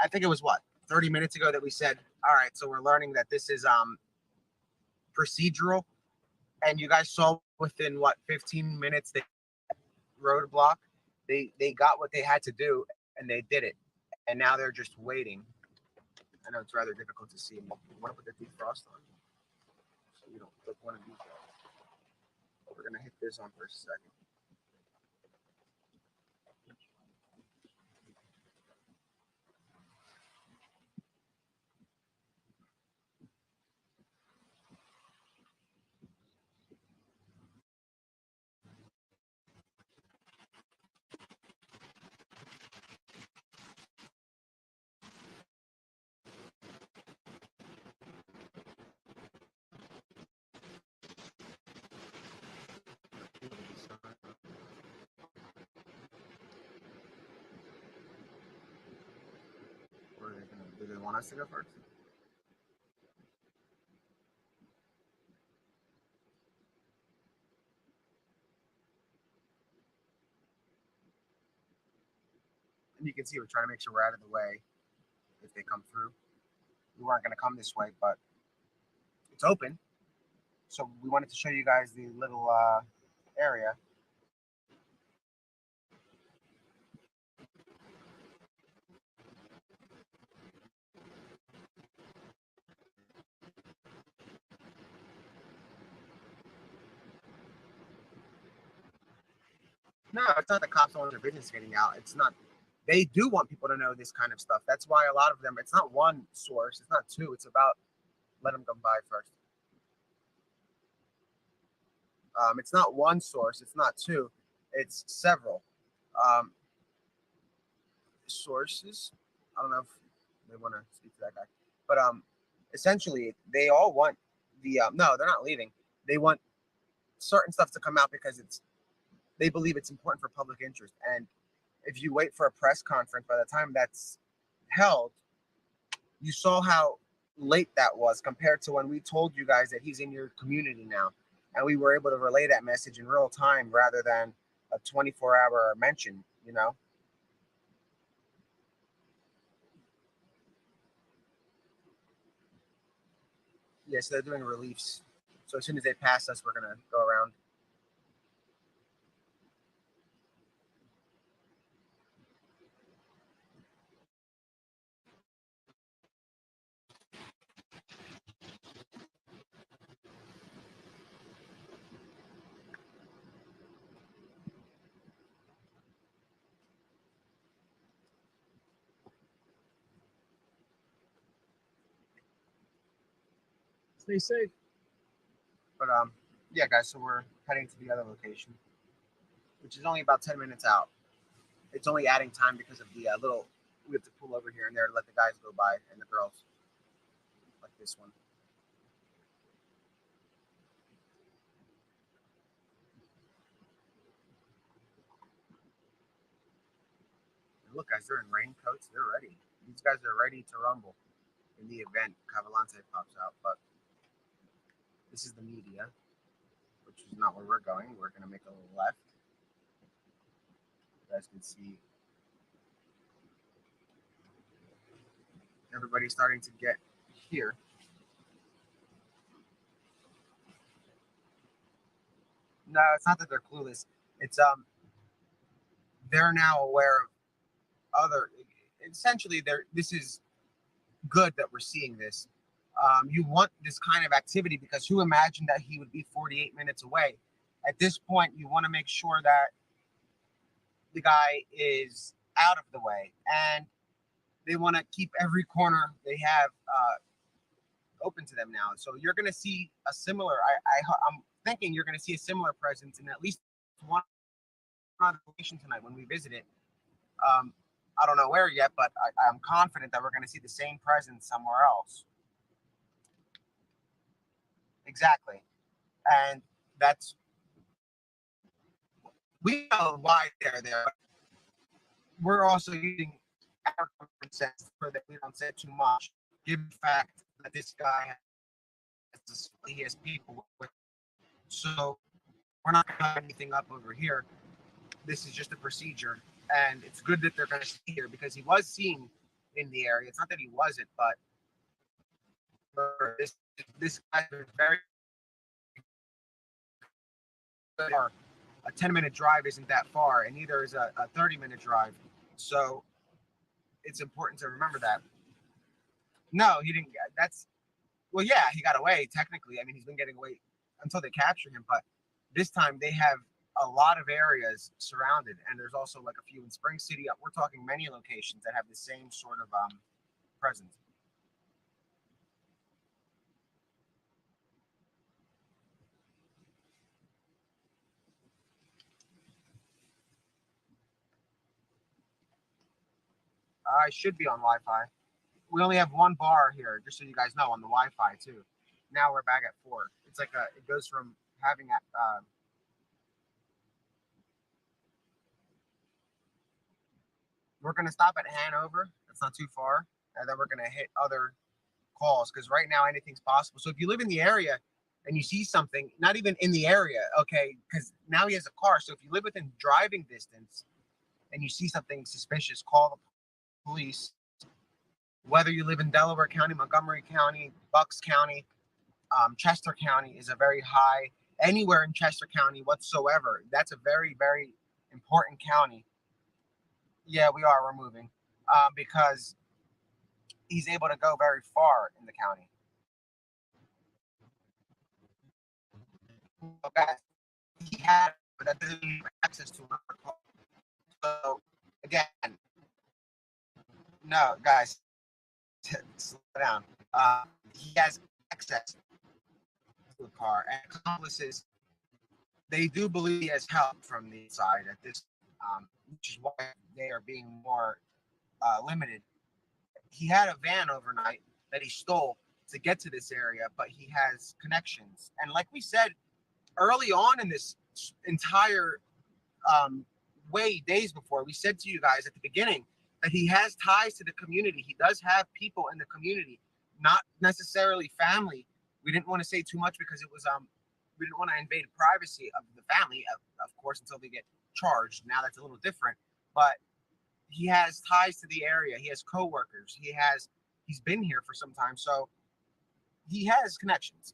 I think it was what, 30 minutes ago that we said, all right, so we're learning that this is procedural, and you guys saw within what 15 minutes they roadblock. They got what they had to do and they did it, and now they're just waiting. I know it's rather difficult to see. I want to put the defrost on so you don't click one of these guys. We're gonna hit this on for a second. Do they want us to go first? And you can see we're trying to make sure we're out of the way if they come through. We weren't going to come this way, but it's open. So we wanted to show you guys the little area. No, it's not the cops owning their business getting out. It's not. They do want people to know this kind of stuff. That's why a lot of them, it's not one source, it's not two. It's about let them come by first. It's not one source, it's not two, it's several sources. I don't know if they want to speak to that guy, but essentially they all want the no, they're not leaving. They want certain stuff to come out because they believe it's important for public interest. And if you wait for a press conference, by the time that's held, you saw how late that was compared to when we told you guys that he's in your community now. And we were able to relay that message in real time rather than a 24-hour mention, you know? Yeah, so they're doing reliefs. So as soon as they pass us, we're going to go around. Stay safe. But yeah, guys. So we're heading to the other location, which is only about 10 minutes out. It's only adding time because of the little. We have to pull over here and there to let the guys go by and the girls, like this one. And look, guys, they're in raincoats. They're ready. These guys are ready to rumble in the event Cavalcante pops out. But this is the media, which is not where we're going. We're going to make a little left. You guys can see everybody's starting to get here. No, it's not that they're clueless. It's they're now aware of other. Essentially, this is good that we're seeing this. You want this kind of activity because who imagined that he would be 48 minutes away? At this point, you want to make sure that the guy is out of the way, and they want to keep every corner they have open to them now. So you're going to see a similar. I'm thinking you're going to see a similar presence in at least one other location tonight when we visit it. I don't know where yet, but I'm confident that we're going to see the same presence somewhere else. Exactly. And that's, we know why they're there. We're also using our common sense so that we don't say too much, given the fact that this guy he has people with. So we're not going to have anything up over here. This is just a procedure. And it's good that they're going to see here because he was seen in the area. It's not that he wasn't, but this guy is very far. A 10-minute drive isn't that far, and neither is a 30-minute drive. So it's important to remember that. No, he didn't. That's, well, yeah, he got away technically. I mean, he's been getting away until they capture him, but this time they have a lot of areas surrounded, and there's also like a few in Spring City. We're talking many locations that have the same sort of presence. I should be on Wi-Fi. We only have one bar here, just so you guys know, on the Wi-Fi too. Now we're back at 4. It's like it goes from having we're gonna stop at Hanover. That's not too far, and then we're gonna hit other calls because right now anything's possible. So if you live in the area and you see something, not even in the area, okay, because now he has a car. So if you live within driving distance and you see something suspicious, call the police. Whether you live in Delaware County, Montgomery County, Bucks County, Chester County is a very high, anywhere in Chester County whatsoever. That's a very, very important county. Yeah, we're moving because he's able to go very far in the county. Okay. He had, but that doesn't mean access to another call. So again, no, guys, slow down. He has access to a car, and accomplices, they do believe he has help from the inside at this, which is why they are being more limited. He had a van overnight that he stole to get to this area, but he has connections. And like we said early on in this entire way, days before, we said to you guys at the beginning that he has ties to the community. He does have people in the community, not necessarily family. We didn't want to say too much because it was we didn't want to invade privacy of the family, of course, until they get charged. Now that's a little different, but he has ties to the area. He has coworkers. He's been here for some time, so he has connections.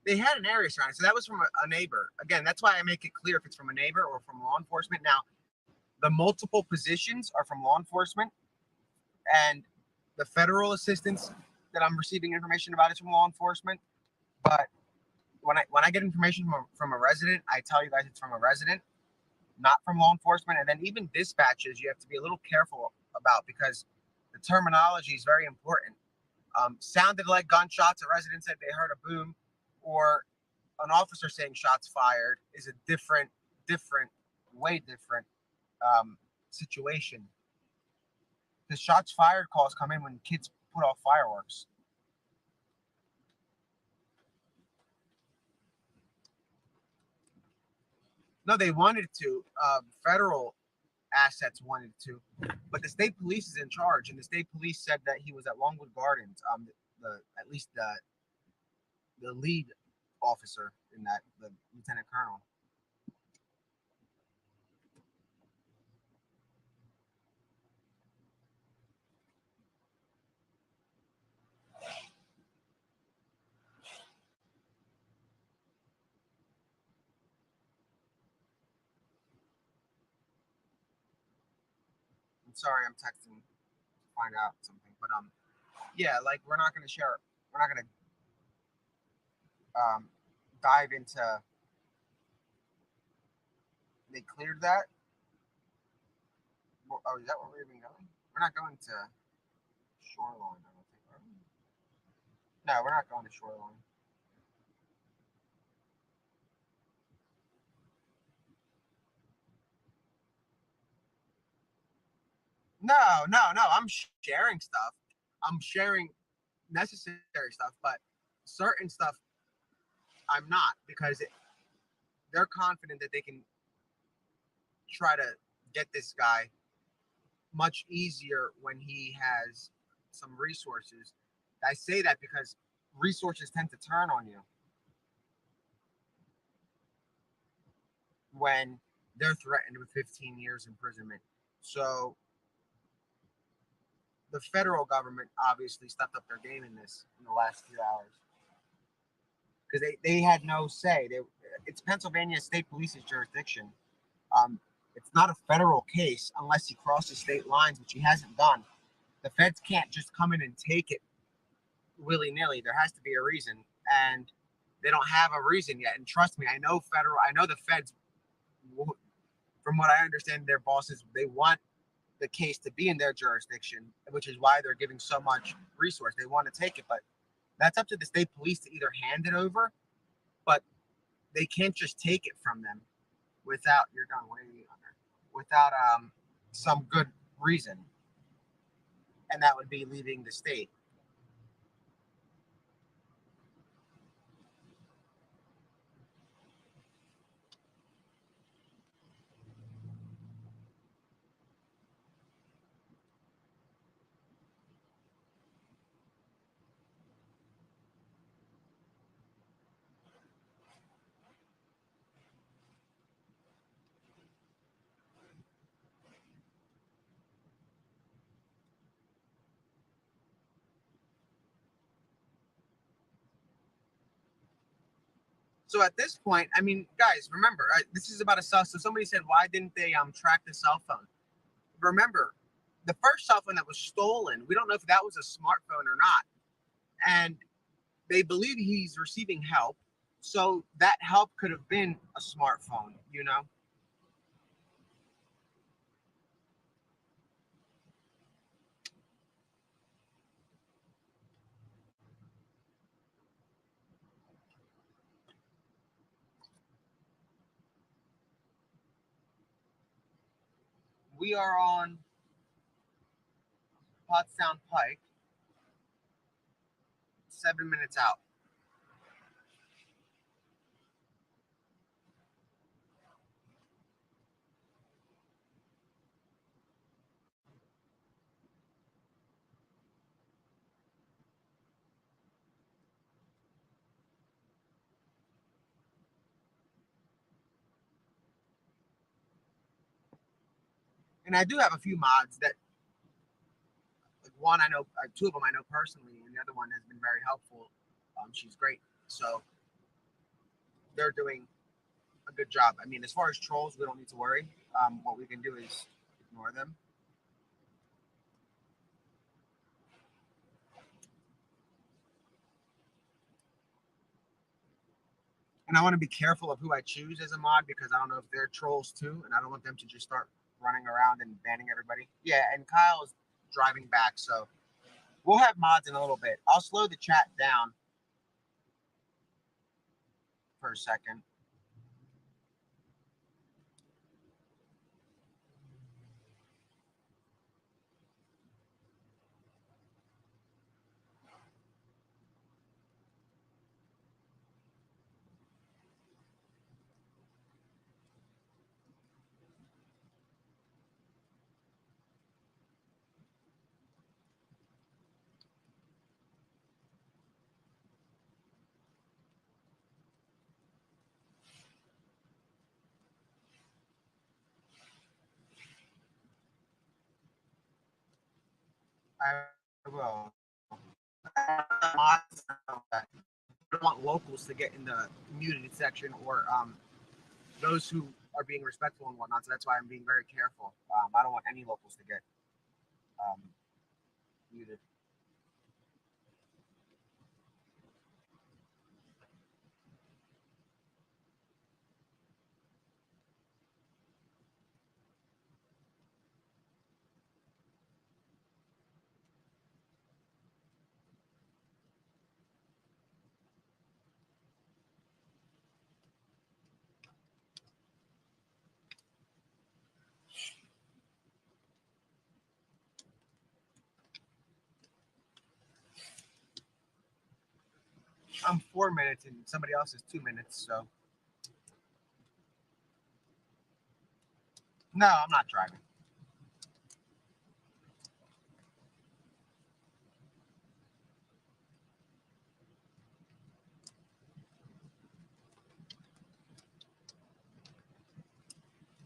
They had an area surrounded, so that was from a neighbor. Again, that's why I make it clear if it's from a neighbor or from law enforcement. Now, the multiple positions are from law enforcement, and the federal assistance that I'm receiving information about is from law enforcement. But when I get information from a resident, I tell you guys it's from a resident, not from law enforcement. And then even dispatches, you have to be a little careful about because the terminology is very important. Sounded like gunshots. A resident said they heard a boom, or an officer saying shots fired is a different, way different situation. Because shots fired calls come in when kids put off fireworks. No, they wanted to. Federal assets wanted to, but the state police is in charge, and the state police said that he was at Longwood Gardens. At least the lead officer in that, the lieutenant colonel. I'm sorry, I'm texting to find out something, but yeah, like we're not gonna dive into. They cleared that. Oh, is that where we're even going? We're not going to Shoreline, I don't think. Are we? No, we're not going to Shoreline. No. I'm sharing stuff. I'm sharing necessary stuff, but certain stuff I'm not because they're confident that they can try to get this guy much easier when he has some resources. I say that because resources tend to turn on you when they're threatened with 15 years imprisonment. So the federal government obviously stepped up their game in this in the last few hours because they had no say. It's Pennsylvania State Police's jurisdiction. It's not a federal case unless he crosses state lines, which he hasn't done. The feds can't just come in and take it willy-nilly. There has to be a reason, and they don't have a reason yet. And trust me, I know the feds, from what I understand, their bosses, they want the case to be in their jurisdiction, which is why they're giving so much resource. They want to take it, but that's up to the state police to either hand it over, but they can't just take it from them without without some good reason, and that would be leaving the state. So at this point, I mean, guys, remember, this is about a cell. So somebody said, why didn't they track the cell phone? Remember, the first cell phone that was stolen, we don't know if that was a smartphone or not. And they believe he's receiving help. So that help could have been a smartphone, you know? We are on Pottstown Pike, 7 minutes out. And I do have a few mods that, like one I know, two of them I know personally, and the other one has been very helpful. She's great. So they're doing a good job. I mean, as far as trolls, we don't need to worry. What we can do is ignore them. And I want to be careful of who I choose as a mod because I don't know if they're trolls too, and I don't want them to just start running around and banning everybody. Yeah, and Kyle's driving back, so we'll have mods in a little bit. I'll slow the chat down for a second. I will. I don't want locals to get in the muted section or those who are being respectful and whatnot. So that's why I'm being very careful. I don't want any locals to get muted. I'm 4 minutes and somebody else is 2 minutes, so. No, I'm not driving.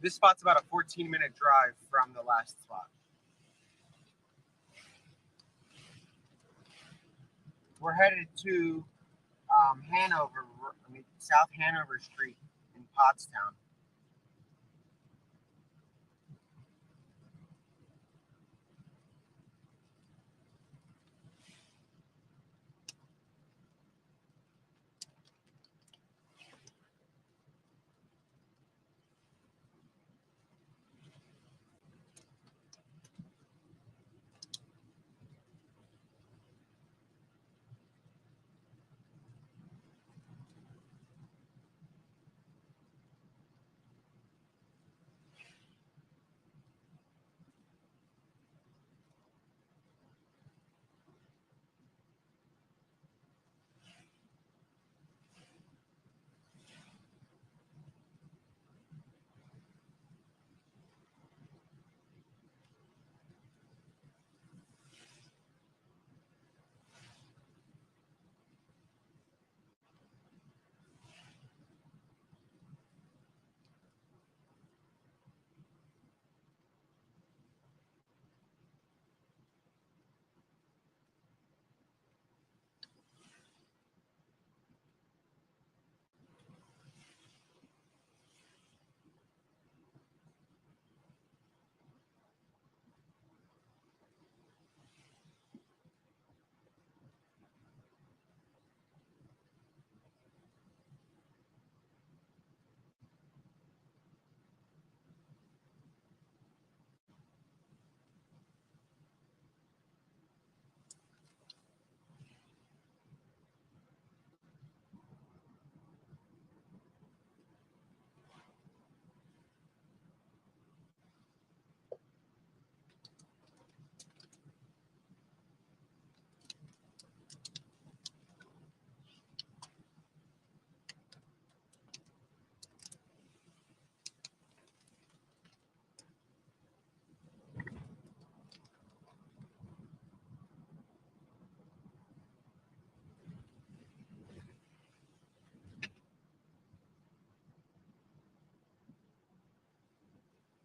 This spot's about a 14-minute drive from the last spot. We're headed to South Hanover Street in Pottstown.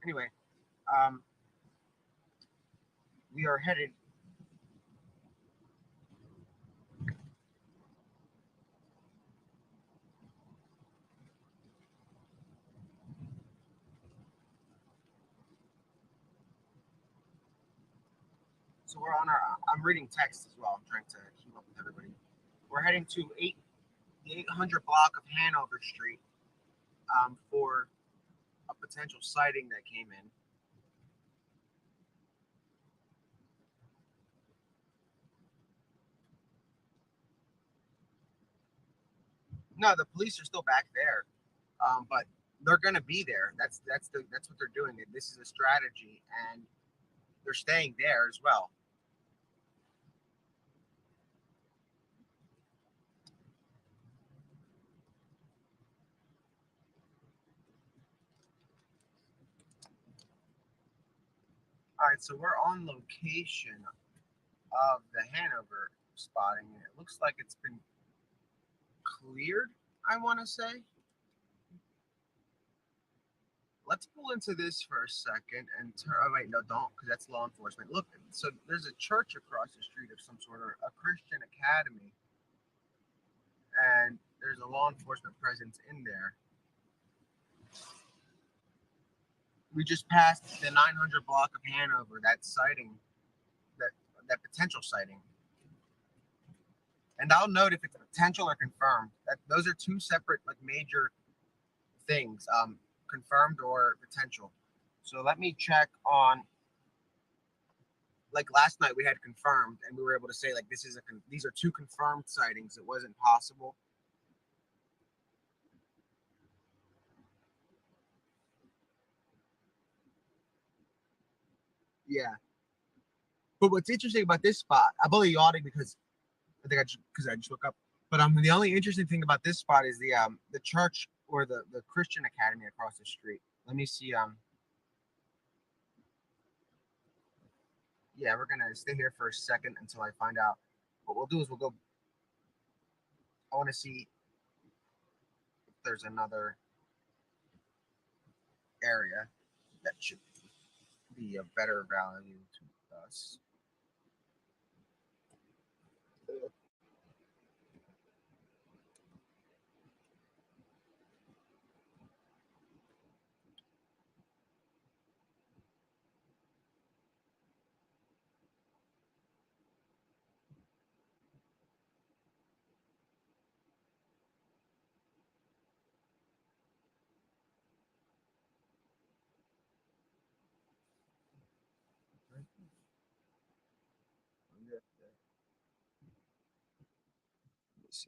Anyway, we are headed. So we're on our. I'm reading text as well. I'm trying to keep up with everybody. We're heading to the 800 block of Hanover Street for a potential sighting that came in. No, the police are still back there, but they're gonna be there. That's what they're doing. This is a strategy, and they're staying there as well. All right, so we're on location of the Hanover spotting, and it looks like it's been cleared, I want to say. Let's pull into this for a second and turn. Oh wait, no, don't, because that's law enforcement. Look, so there's a church across the street of some sort, or a Christian academy, and there's a law enforcement presence in there. We just passed the 900 block of Hanover. That sighting, that potential sighting. And I'll note if it's potential or confirmed. That those are two separate, like, major things. Confirmed or potential. So let me check on. Like last night, we had confirmed, and we were able to say, like, these are two confirmed sightings. It wasn't possible. Yeah. But what's interesting about this spot, I'm only yawning because I just woke up. But the only interesting thing about this spot is the church or the Christian academy across the street. Let me see. Yeah, we're gonna stay here for a second until I find out. What we'll do is we'll go. I want to see if there's another area that should be of better value to us. Let me see.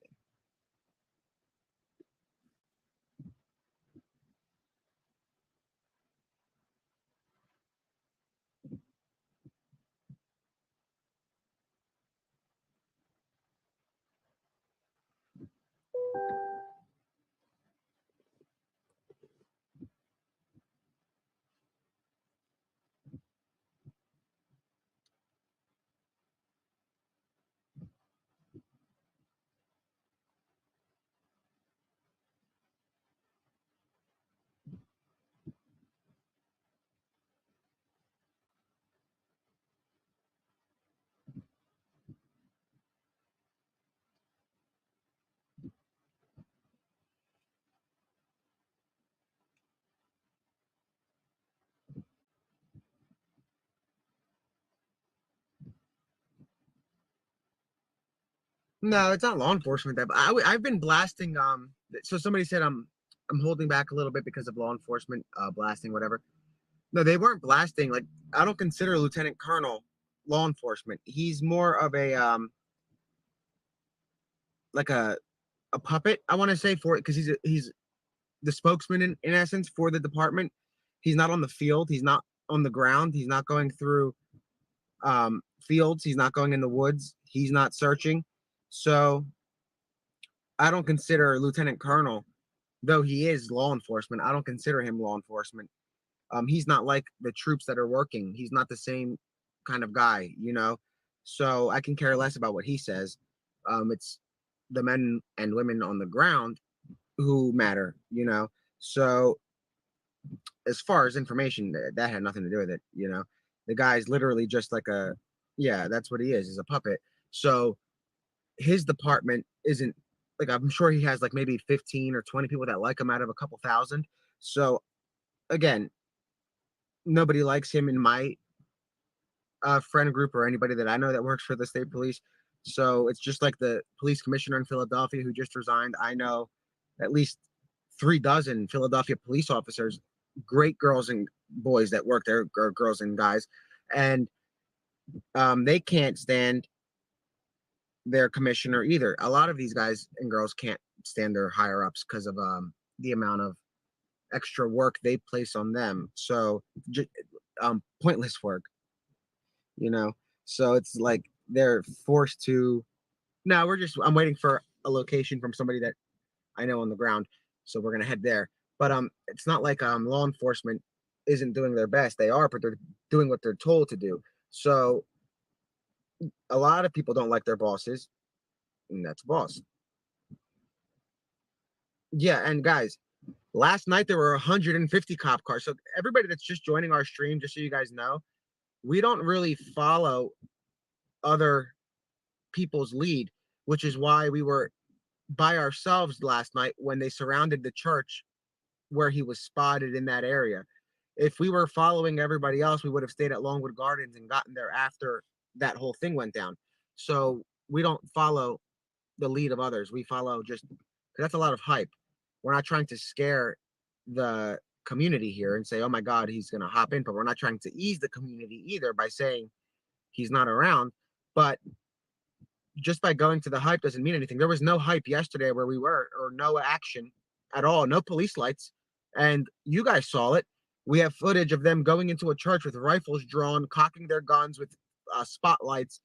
No, it's not law enforcement. I've been blasting. So somebody said I'm holding back a little bit because of law enforcement blasting, whatever. No, they weren't blasting. Like, I don't consider Lieutenant Colonel law enforcement. He's more of a like a puppet, I want to say, for it, because he's the spokesman in essence for the department. He's not on the field. He's not on the ground. He's not going through fields. He's not going in the woods. He's not searching. So I don't consider Lieutenant Colonel, though he is law enforcement, I don't consider him law enforcement. He's not like the troops that are working. He's not the same kind of guy, you know? So I can care less about what he says. It's the men and women on the ground who matter, you know? So as far as information, that had nothing to do with it, you know? The guy's literally just like yeah, that's what he is a puppet. So his department isn't, like, I'm sure he has like maybe 15 or 20 people that like him out of a couple thousand. So again, nobody likes him in my friend group or anybody that I know that works for the state police. So it's just like the police commissioner in Philadelphia who just resigned. I know at least 36 Philadelphia police officers, great girls and boys that work there, girls and guys, and they can't stand their commissioner either. A lot of these guys and girls can't stand their higher ups because of the amount of extra work they place on them. So pointless work, you know. So it's like they're forced to. No, I'm waiting for a location from somebody that I know on the ground, so we're gonna head there. But it's not like law enforcement isn't doing their best. They are, but they're doing what they're told to do. So a lot of people don't like their bosses, and that's a boss. Yeah, and guys, last night there were 150 cop cars. So everybody that's just joining our stream, just so you guys know, we don't really follow other people's lead, which is why we were by ourselves last night when they surrounded the church where he was spotted in that area. If we were following everybody else, we would have stayed at Longwood Gardens and gotten there after that whole thing went down. So we don't follow the lead of others. We follow just because that's a lot of hype. We're not trying to scare the community here and say, oh my God, he's going to hop in, but we're not trying to ease the community either by saying he's not around. But just by going to the hype doesn't mean anything. There was no hype yesterday where we were, or no action at all, no police lights. And you guys saw it. We have footage of them going into a church with rifles drawn, cocking their guns with spotlights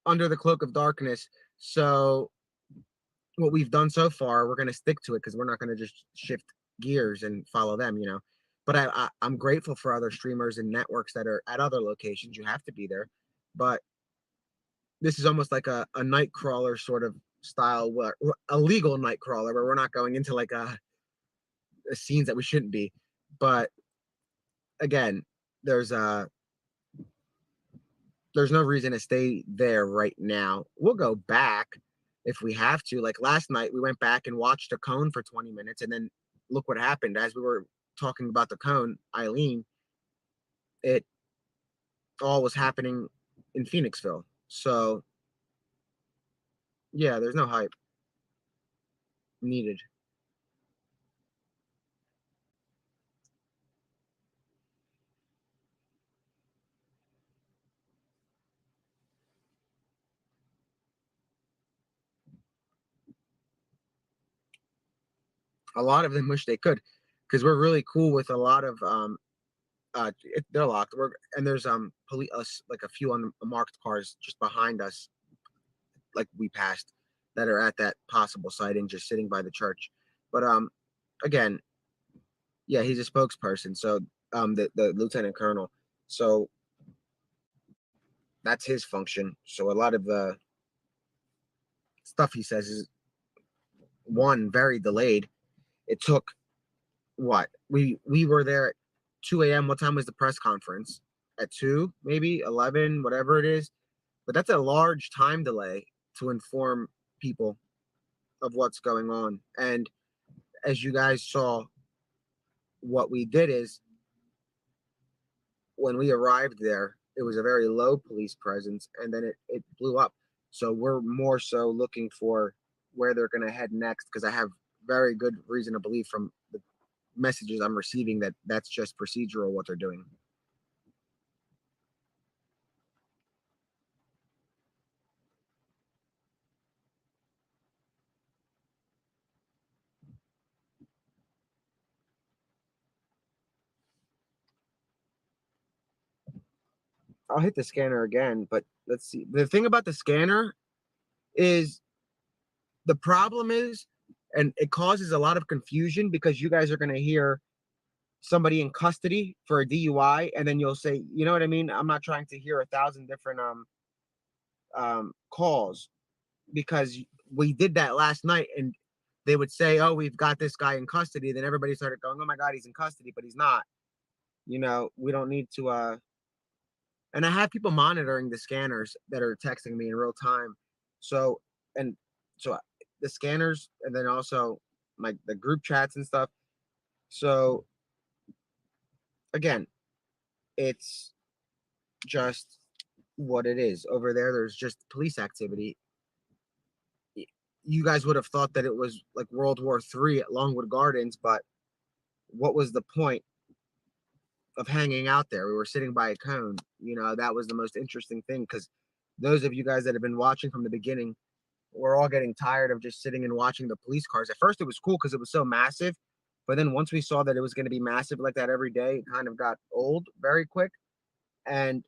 under the cloak of darkness. So what we've done so far, we're going to stick to it because we're not going to just shift gears and follow them, you know. But I'm grateful for other streamers and networks that are at other locations. You have to be there. But this is almost like a night crawler sort of style, a legal night crawler where we're not going into like a scenes that we shouldn't be. But again, there's no reason to stay there right now. We'll go back if we have to. Like last night, we went back and watched a cone for 20 minutes, and then look what happened. As we were talking about the cone, Eileen, it all was happening in Phoenixville. So yeah, there's no hype needed. A lot of them wish they could, because we're really cool with a lot of they're locked. And there's police, like a few unmarked cars just behind us, like we passed, that are at that possible sighting, just sitting by the church. But again, yeah, he's a spokesperson. So the lieutenant colonel. So that's his function. So a lot of the stuff he says is very delayed. It took what we were there at 2 a.m. What time was the press conference? At 2, maybe 11, whatever it is. But that's a large time delay to inform people of what's going on. And as you guys saw, what we did is when we arrived there, it was a very low police presence, and then it blew up. So we're more so looking for where they're going to head next, because I have very good reason to believe from the messages I'm receiving that that's just procedural what they're doing. I'll hit the scanner again, but let's see. The thing about the scanner is the problem is, and it causes a lot of confusion, because you guys are going to hear somebody in custody for a DUI, and then you'll say, you know what I mean? I'm not trying to hear 1,000 different calls, because we did that last night, and they would say, oh, we've got this guy in custody. Then everybody started going, oh my God, he's in custody, but he's not. You know, we don't need to and I have people monitoring the scanners that are texting me in real time. So the scanners, and then also the group chats and stuff. So again, it's just what it is. Over there, there's just police activity. You guys would have thought that it was like World War III at Longwood Gardens, but what was the point of hanging out there? We were sitting by a cone. You know, that was the most interesting thing, because those of you guys that have been watching from the beginning, we're all getting tired of just sitting and watching the police cars. At first, it was cool because it was so massive, but then once we saw that it was going to be massive like that every day, it kind of got old very quick. And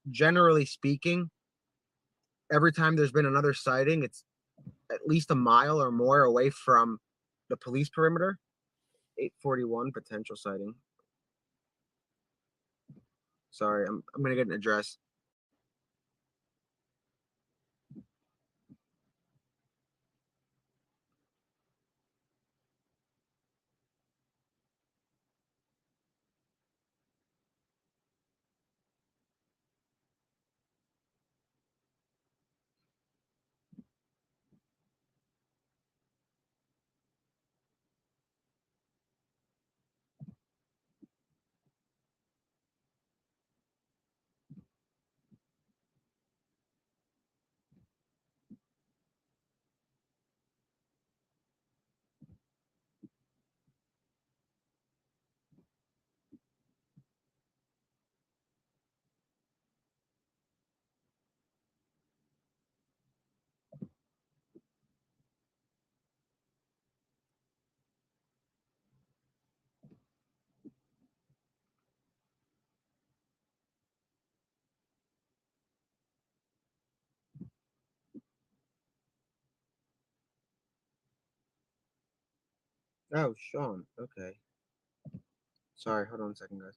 generally speaking, every time there's been another sighting, it's at least a mile or more away from the police perimeter. 841 potential sighting. Sorry, I'm gonna get an address. Oh, Sean. Okay. Sorry, hold on a second, guys.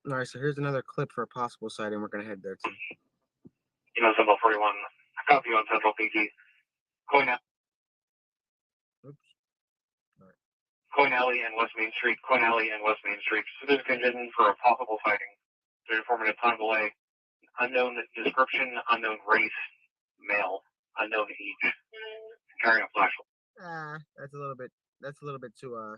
All right, so here's another clip for a possible sighting. We're gonna head there too. Symbol 41. Copy on Central PG. Coin Alley and West Main Street. Coin Alley and West Main Street. Significant condition for a possible sighting. 34-minute time delay. Unknown description. Unknown race. Male. Unknown age. Carrying a flashlight. That's a little bit. That's a little bit too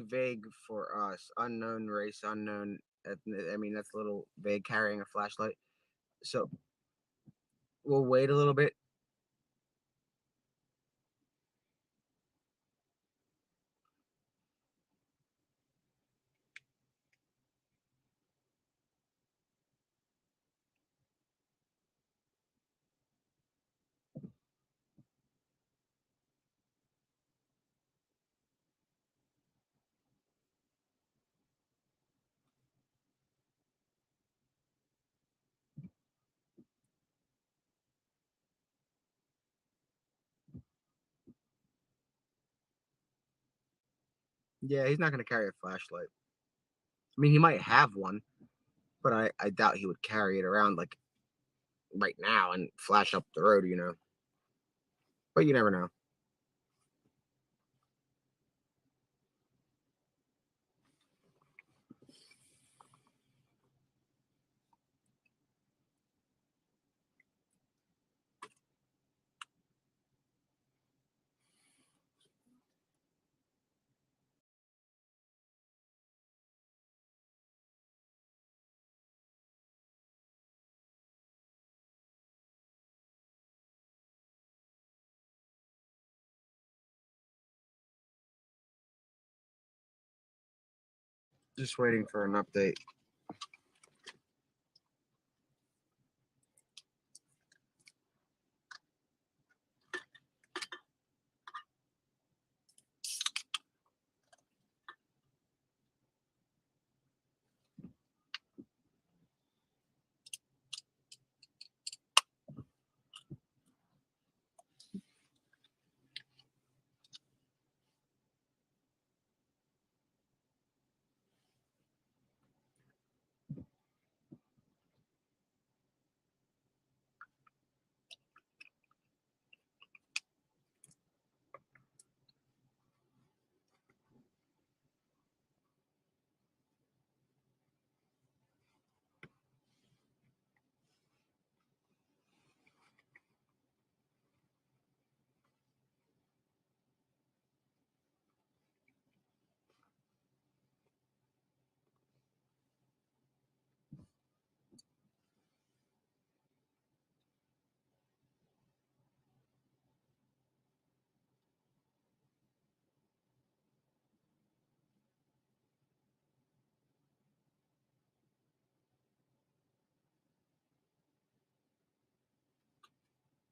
vague for us. Unknown race, unknown. I mean, that's a little vague. Carrying a flashlight. So we'll wait a little bit. Yeah, he's not gonna carry a flashlight. I mean, he might have one, but I doubt he would carry it around like right now and flash up the road, you know. But you never know. Just waiting for an update.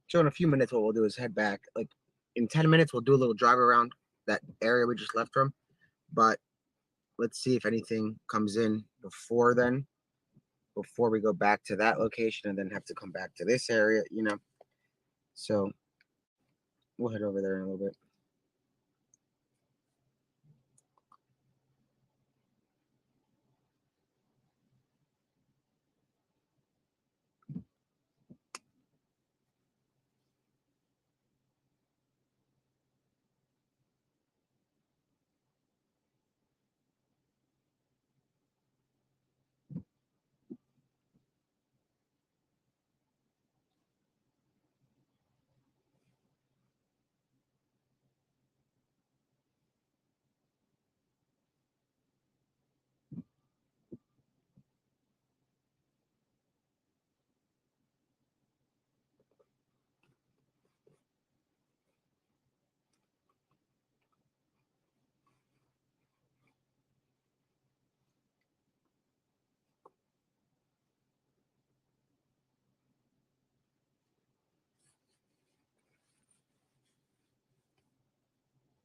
So in a few minutes, what we'll do is head back. Like in 10 minutes, we'll do a little drive around that area we just left from. But let's see if anything comes in before then, before we go back to that location and then have to come back to this area, you know. So we'll head over there in a little bit.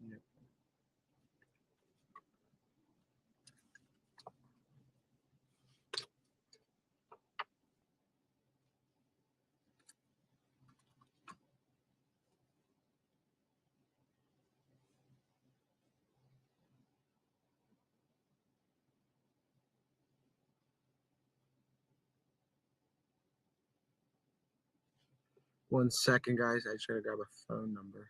Yep. One second, guys. I just gotta grab a phone number.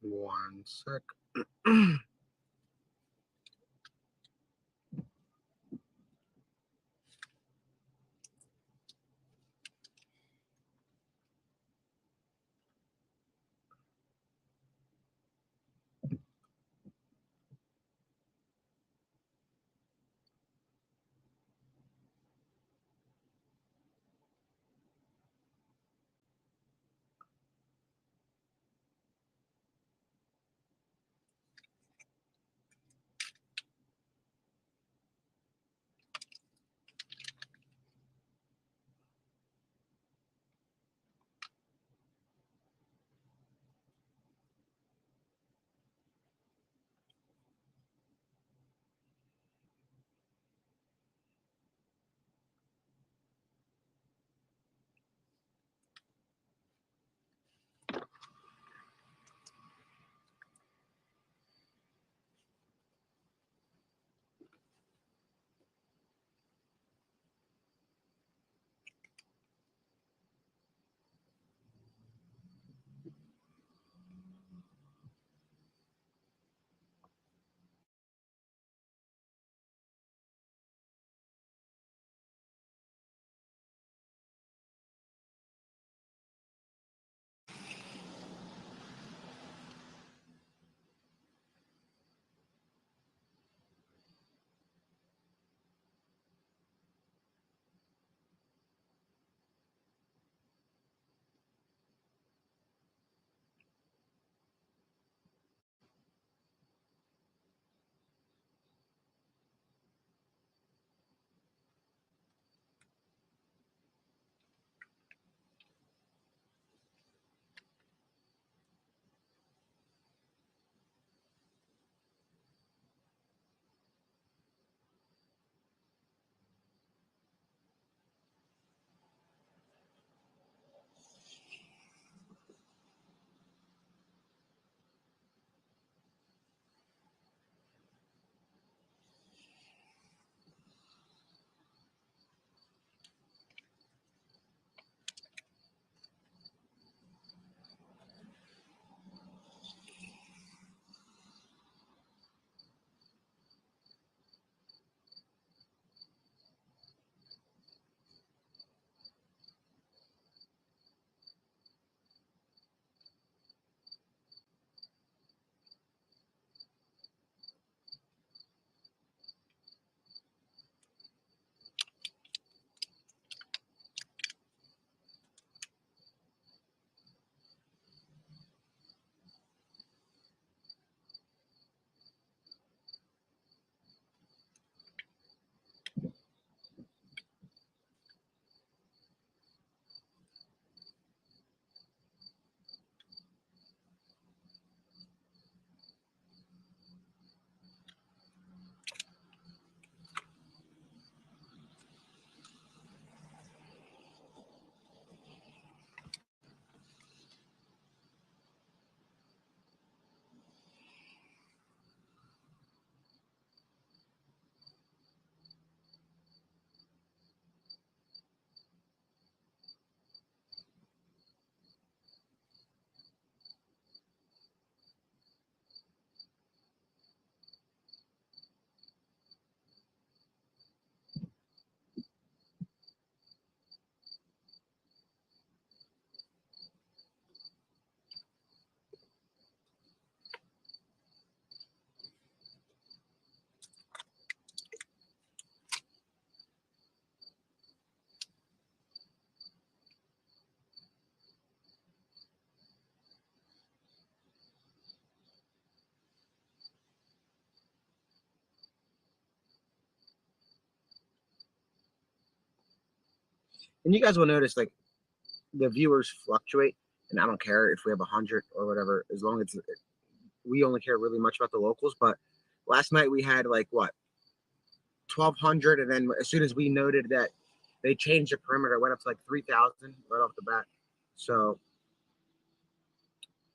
One sec. And you guys will notice, like, the viewers fluctuate, and I don't care if we have 100 or whatever, as long as we only care really much about the locals. But last night we had like what 1,200, and then as soon as we noted that they changed the perimeter, it went up to like 3,000 right off the bat. So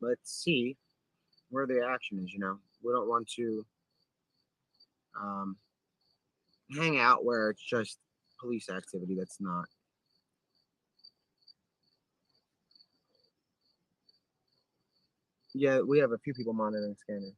let's see where the action is. You know, we don't want to hang out where it's just police activity. That's not. Yeah, we have a few people monitoring scanners.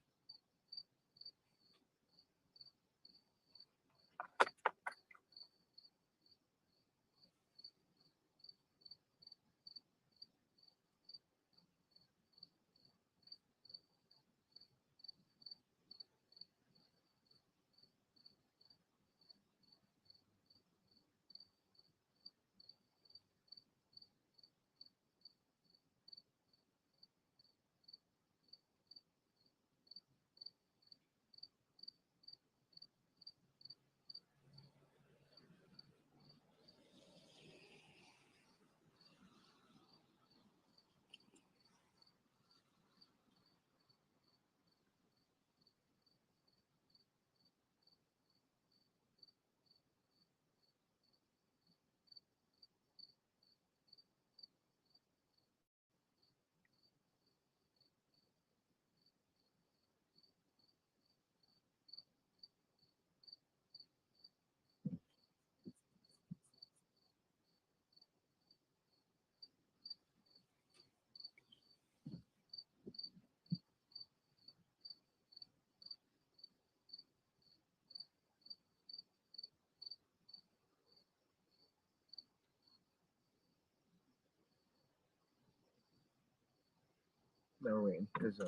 No, we're waiting because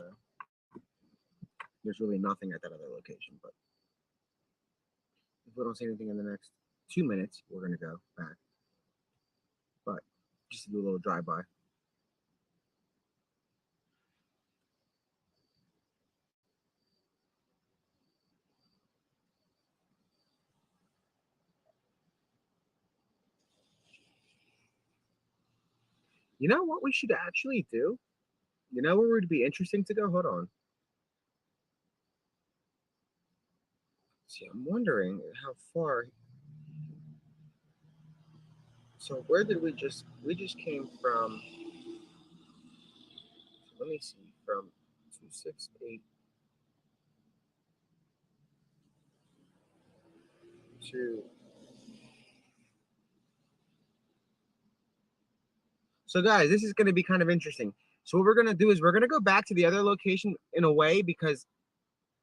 there's really nothing at that other location. But if we don't see anything in the next 2 minutes, we're gonna go back. But just to do a little drive-by. You know what we should actually do? You know where would be interesting to go? Hold on. See, I'm wondering how far. So where did we just came from? Let me see, from 268 to. So guys, this is going to be kind of interesting. So what we're going to do is we're going to go back to the other location in a way because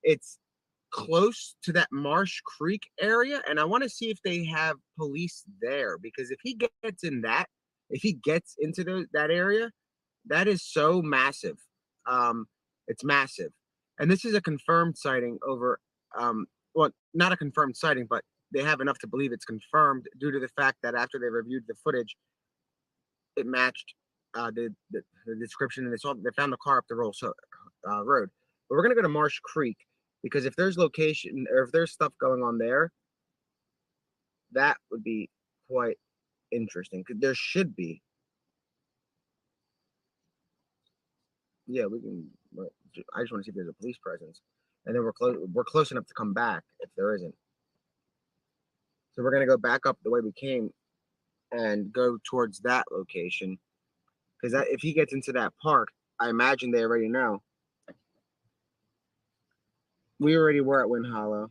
it's close to that Marsh Creek area, and I want to see if they have police there, because if he gets into that area, that is so massive. It's massive, and this is a confirmed sighting over. Well, not a confirmed sighting, but they have enough to believe it's confirmed due to the fact that after they reviewed the footage, it matched the description, and they found the car up the road. But we're gonna go to Marsh Creek because if there's location or if there's stuff going on there, that would be quite interesting. There should be. Yeah, we can. I just want to see if there's a police presence, and then we're close enough to come back if there isn't. So we're gonna go back up the way we came and go towards that location, because if he gets into that park, I imagine they already know. We already were at Wind Hollow.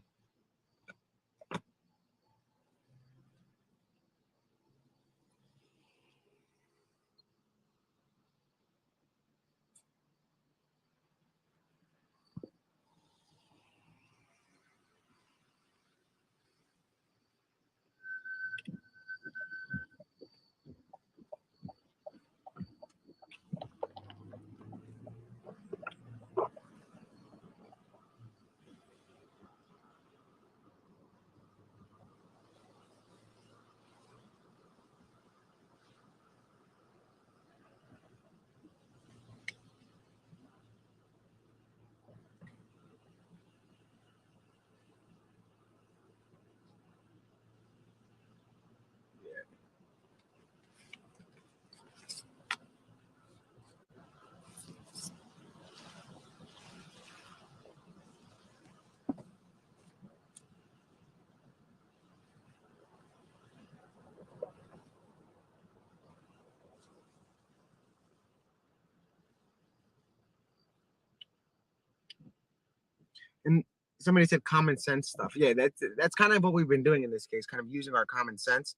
And somebody said common sense stuff. Yeah, that's kind of what we've been doing in this case, kind of using our common sense.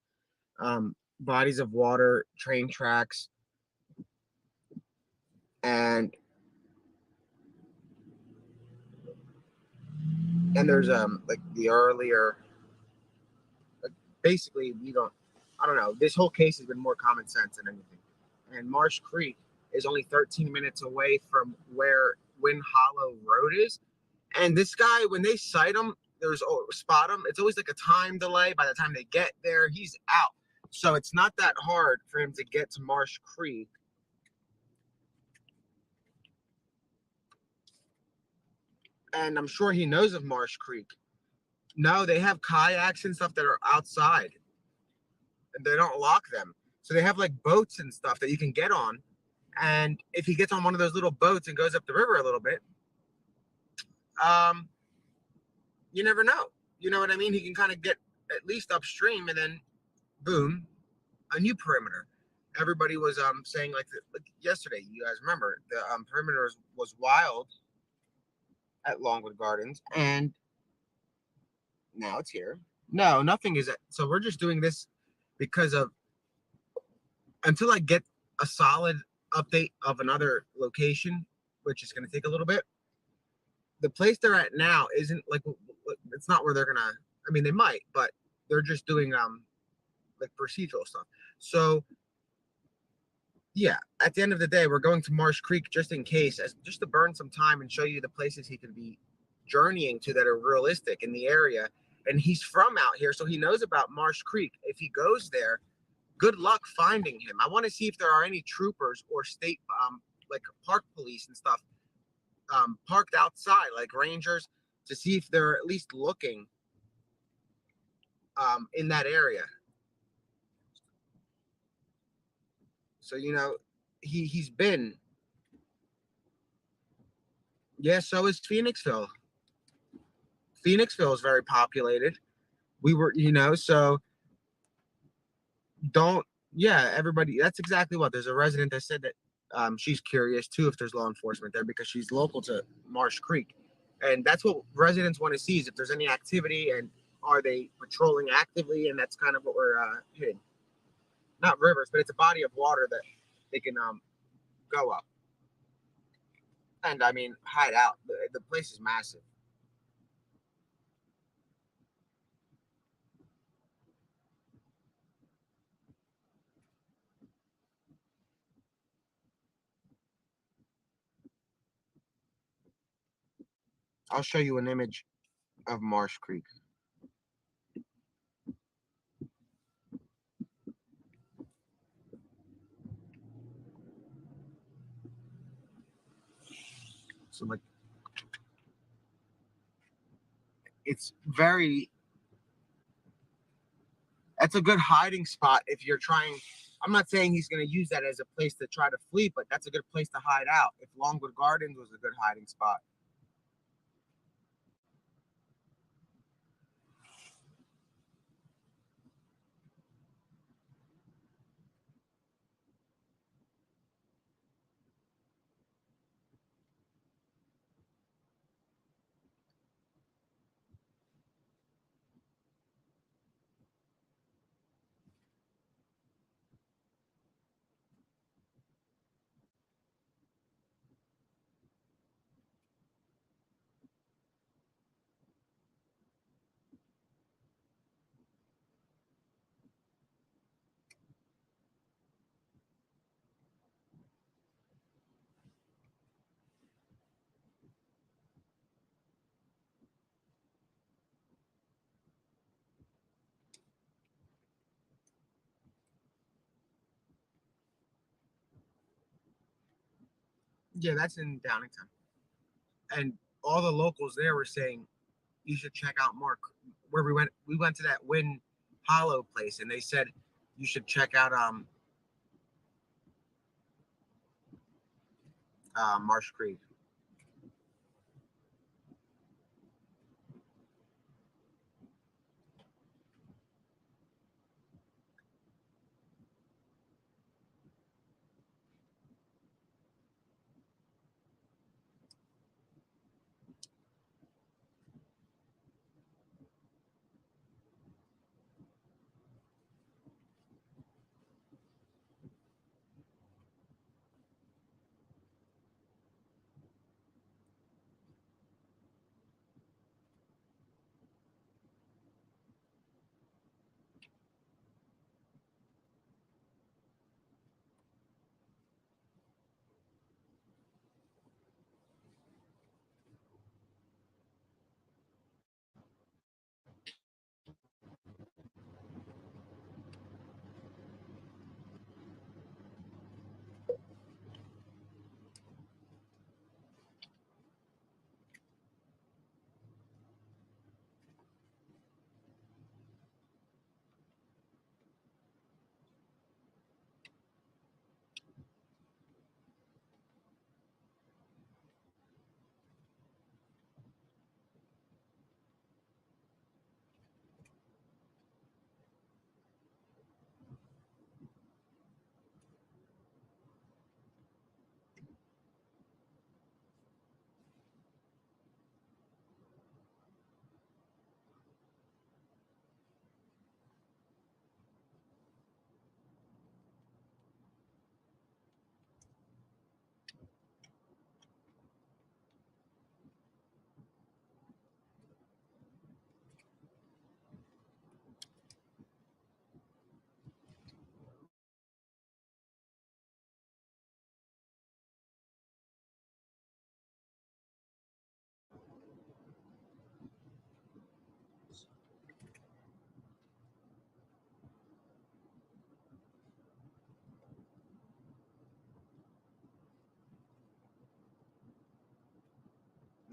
Bodies of water, train tracks, and there's like the earlier, like basically I don't know. This whole case has been more common sense than anything. And Marsh Creek is only 13 minutes away from where Wind Hollow Road is. And this guy, when they sight him, spot him. It's always like a time delay. By the time they get there, he's out. So it's not that hard for him to get to Marsh Creek. And I'm sure he knows of Marsh Creek. No, they have kayaks and stuff that are outside. And they don't lock them. So they have like boats and stuff that you can get on. And if he gets on one of those little boats and goes up the river a little bit, you never know. You know what I mean? He can kind of get at least upstream, and then boom, a new perimeter. Everybody was saying like yesterday. You guys remember the perimeter was wild at Longwood Gardens, and now it's here. No, nothing is. So we're just doing this because of until I get a solid update of another location, which is going to take a little bit. The place they're at now isn't like it's not where they're gonna. I mean, they might, but they're just doing like procedural stuff. So yeah, at the end of the day, we're going to Marsh Creek just in case, just to burn some time and show you the places he can be journeying to that are realistic in the area. And he's from out here, so he knows about Marsh Creek. If he goes there, good luck finding him. I want to see if there are any troopers or state like park police and stuff parked outside, like rangers, to see if they're at least looking in that area. So, you know, he's been. Yeah, so is Phoenixville. Phoenixville is very populated. We were, you know, so everybody, that's exactly what. There's a resident that said that she's curious too if there's law enforcement there because she's local to Marsh Creek. And that's what residents want to see is if there's any activity and are they patrolling actively, and that's kind of what we're hitting. Not rivers, but it's a body of water that they can go up. And I mean, hide out. The place is massive. I'll show you an image of Marsh Creek. So like, it's very. That's a good hiding spot if you're trying. I'm not saying he's going to use that as a place to try to flee, but that's a good place to hide out. If Longwood Gardens was a good hiding spot. Yeah, that's in Downingtown. And all the locals there were saying you should check out Mark. Where we went to that Wind Hollow place, and they said you should check out Marsh Creek.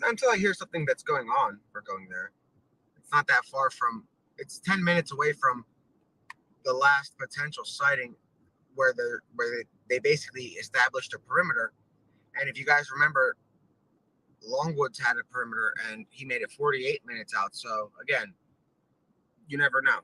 until I hear something that's going on, we're going there. It's not that far from. It's 10 minutes away from the last potential sighting, where they basically established a perimeter. And if you guys remember, Longwood's had a perimeter, and he made it 48 minutes out. So again, you never know.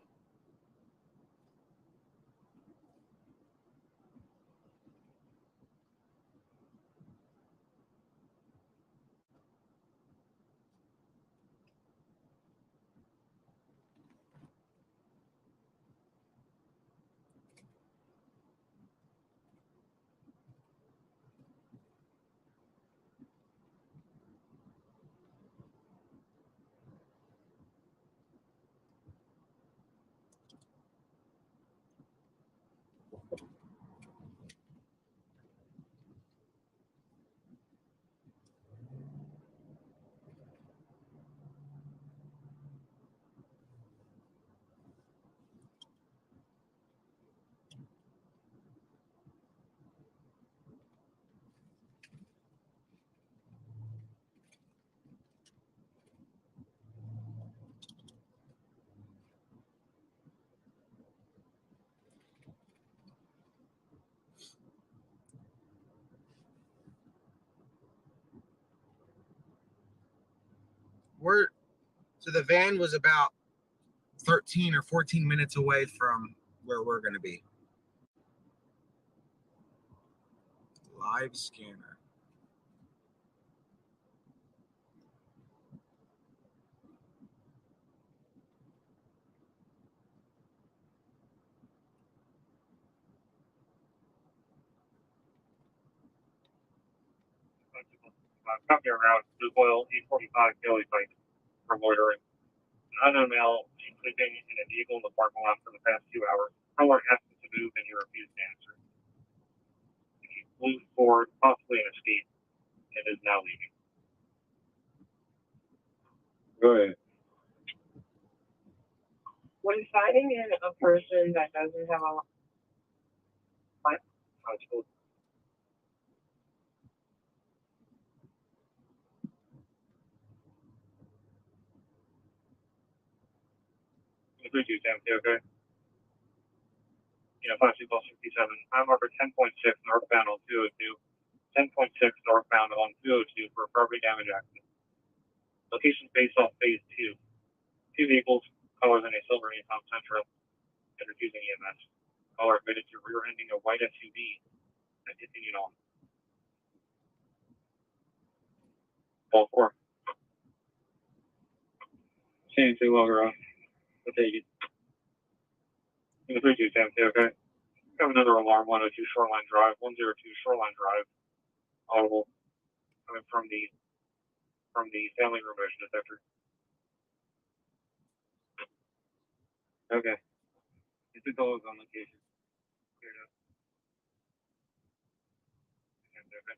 So the van was about 13 or 14 minutes away from where we're going to be. Live scanner. Company around Blue Oil 845 Daily Bike for loitering. An unknown male seen sleeping in a vehicle in the parking lot for the past 2 hours. Caller asked him to move and he refused to answer. He flew forward, possibly in a state, and is now leaving. Go ahead. When finding in a person that doesn't have a life, Three two Sam, okay. 5257. Time marker 10.6 northbound on 202. 10.6 northbound on 202 for a property damage accident. Location based off phase 2. 2 vehicles, colors in a silver Nissan Sentra, and refusing EMS. Caller admitted to rear-ending a white SUV and hitting it on. All 4. Same thing longer on. I'll take it. 32 Sam, okay. Have another alarm 102 Shoreline Drive, 102 Shoreline Drive. Audible coming from the family room motion detector. Okay. It's a goal on location. Clear enough. Okay.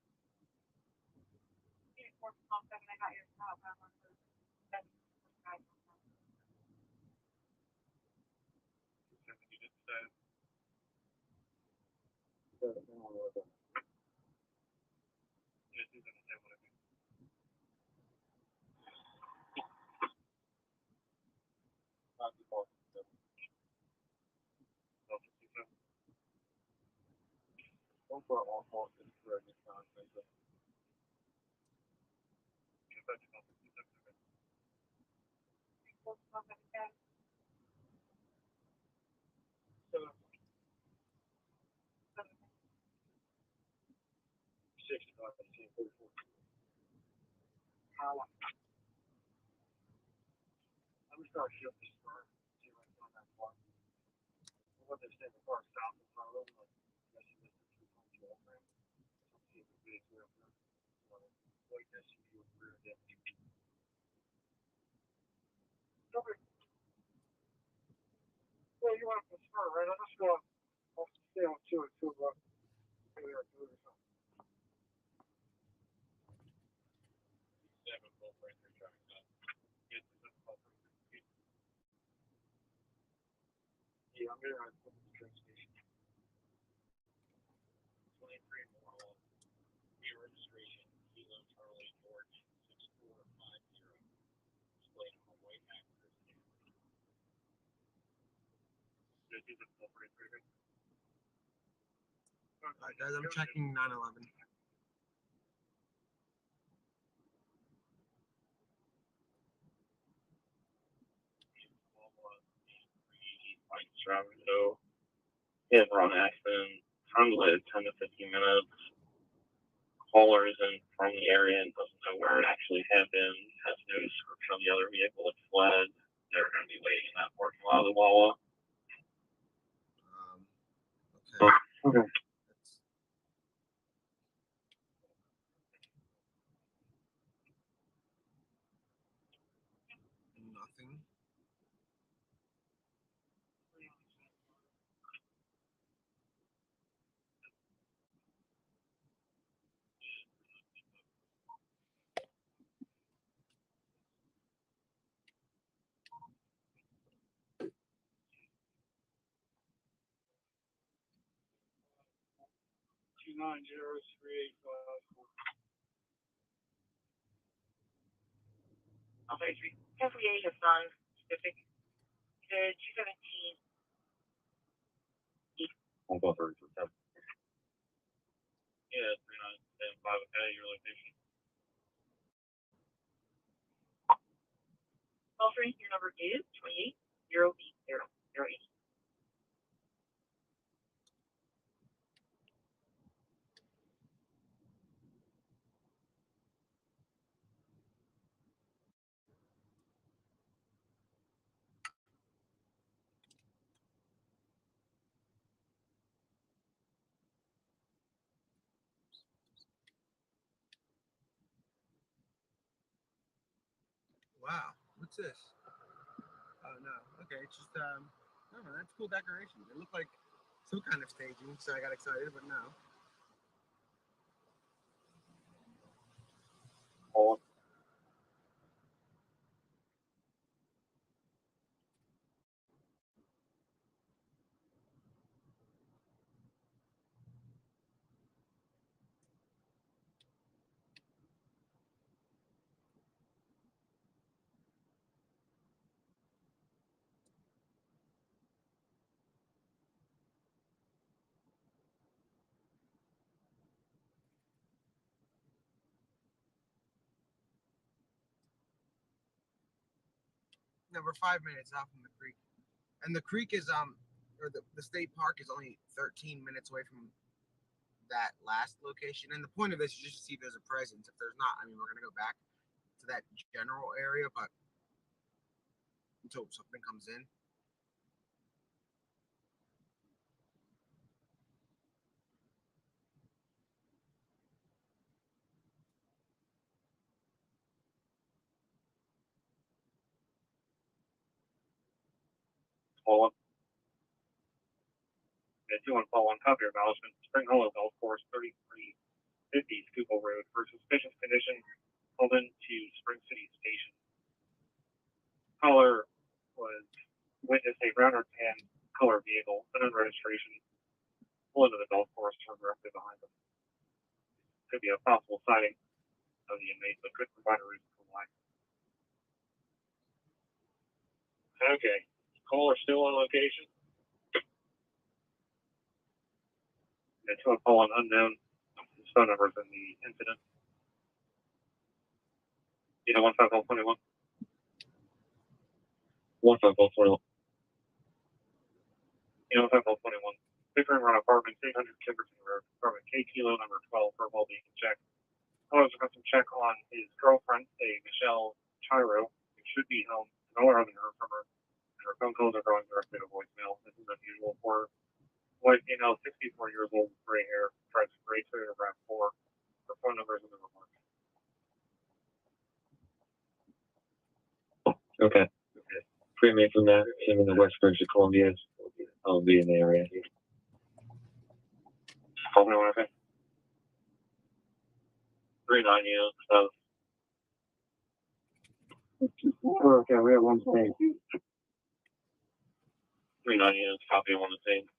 I'm just going to shift this car. See what's on that car. What they say, the car stopped in front of them. Like, I guess you missed the 2.2 off ramp. Let's see if we get it clear up there. White SUV with rear end. Okay. Well, you want to prefer, right? I'm just going to stay on 202, but maybe I'll do it or something. Yeah, I'm going to put the train station. 23 more. Registration, Kilo Charlie George 64 Alright, guys, I'm checking 911. Driving, so he has run accident. Time delayed 10 to 15 minutes. Caller isn't from the area and doesn't know where it actually happened. Has no description of the other vehicle that fled. They're going to be waiting in that parking lot of the Wawa. Okay. Okay. That's nothing. Okay, 348 is on specific to 217. I'll go for it. Yeah, 3975. Okay, your location. Call free, your number is 28-080-08. Wow, what's this? Oh no. Okay, it's just no, that's cool decorations. It looked like some kind of staging, so I got excited, but no. Call. No, we're 5 minutes out from the creek, and the creek is or the state park is only 13 minutes away from that last location. And the point of this is just to see if there's a presence. If there's not, I mean, we're gonna go back to that general area, but until something comes in. Call. Yeah, 2141. Copy your acknowledgement. Spring Hollow Golf Course, 3350 Schuylkill Road. For suspicious condition, pulled into Spring City Station. Caller was witnessed a brown or tan color vehicle, unknown registration, pull into the golf course, turn directly behind them. Could be a possible sighting of the inmate, but could provide a reason for why. Okay. Caller still on location. Yeah, to a call an unknown. His phone number is in the incident. You know, 15021. 15021. You know, 15021. Bickering around apartment 300 Kimberton Road, apartment K Kilo number 12 for well-being check. Caller's got some check on his girlfriend, a Michelle Chiro, who should be home. No one hasn't heard from her, and her phone calls are going directly to voicemail. This is unusual for her. White female, 64 years old, gray hair, drives a gray Toyota RAV4. Her phone number is in the remarks. Okay. Premium from that, him in the West Bridge of Columbia. I'll be in the area. Call me when I can. 39 units. Okay, we have one thing. 39 units, copy one the same.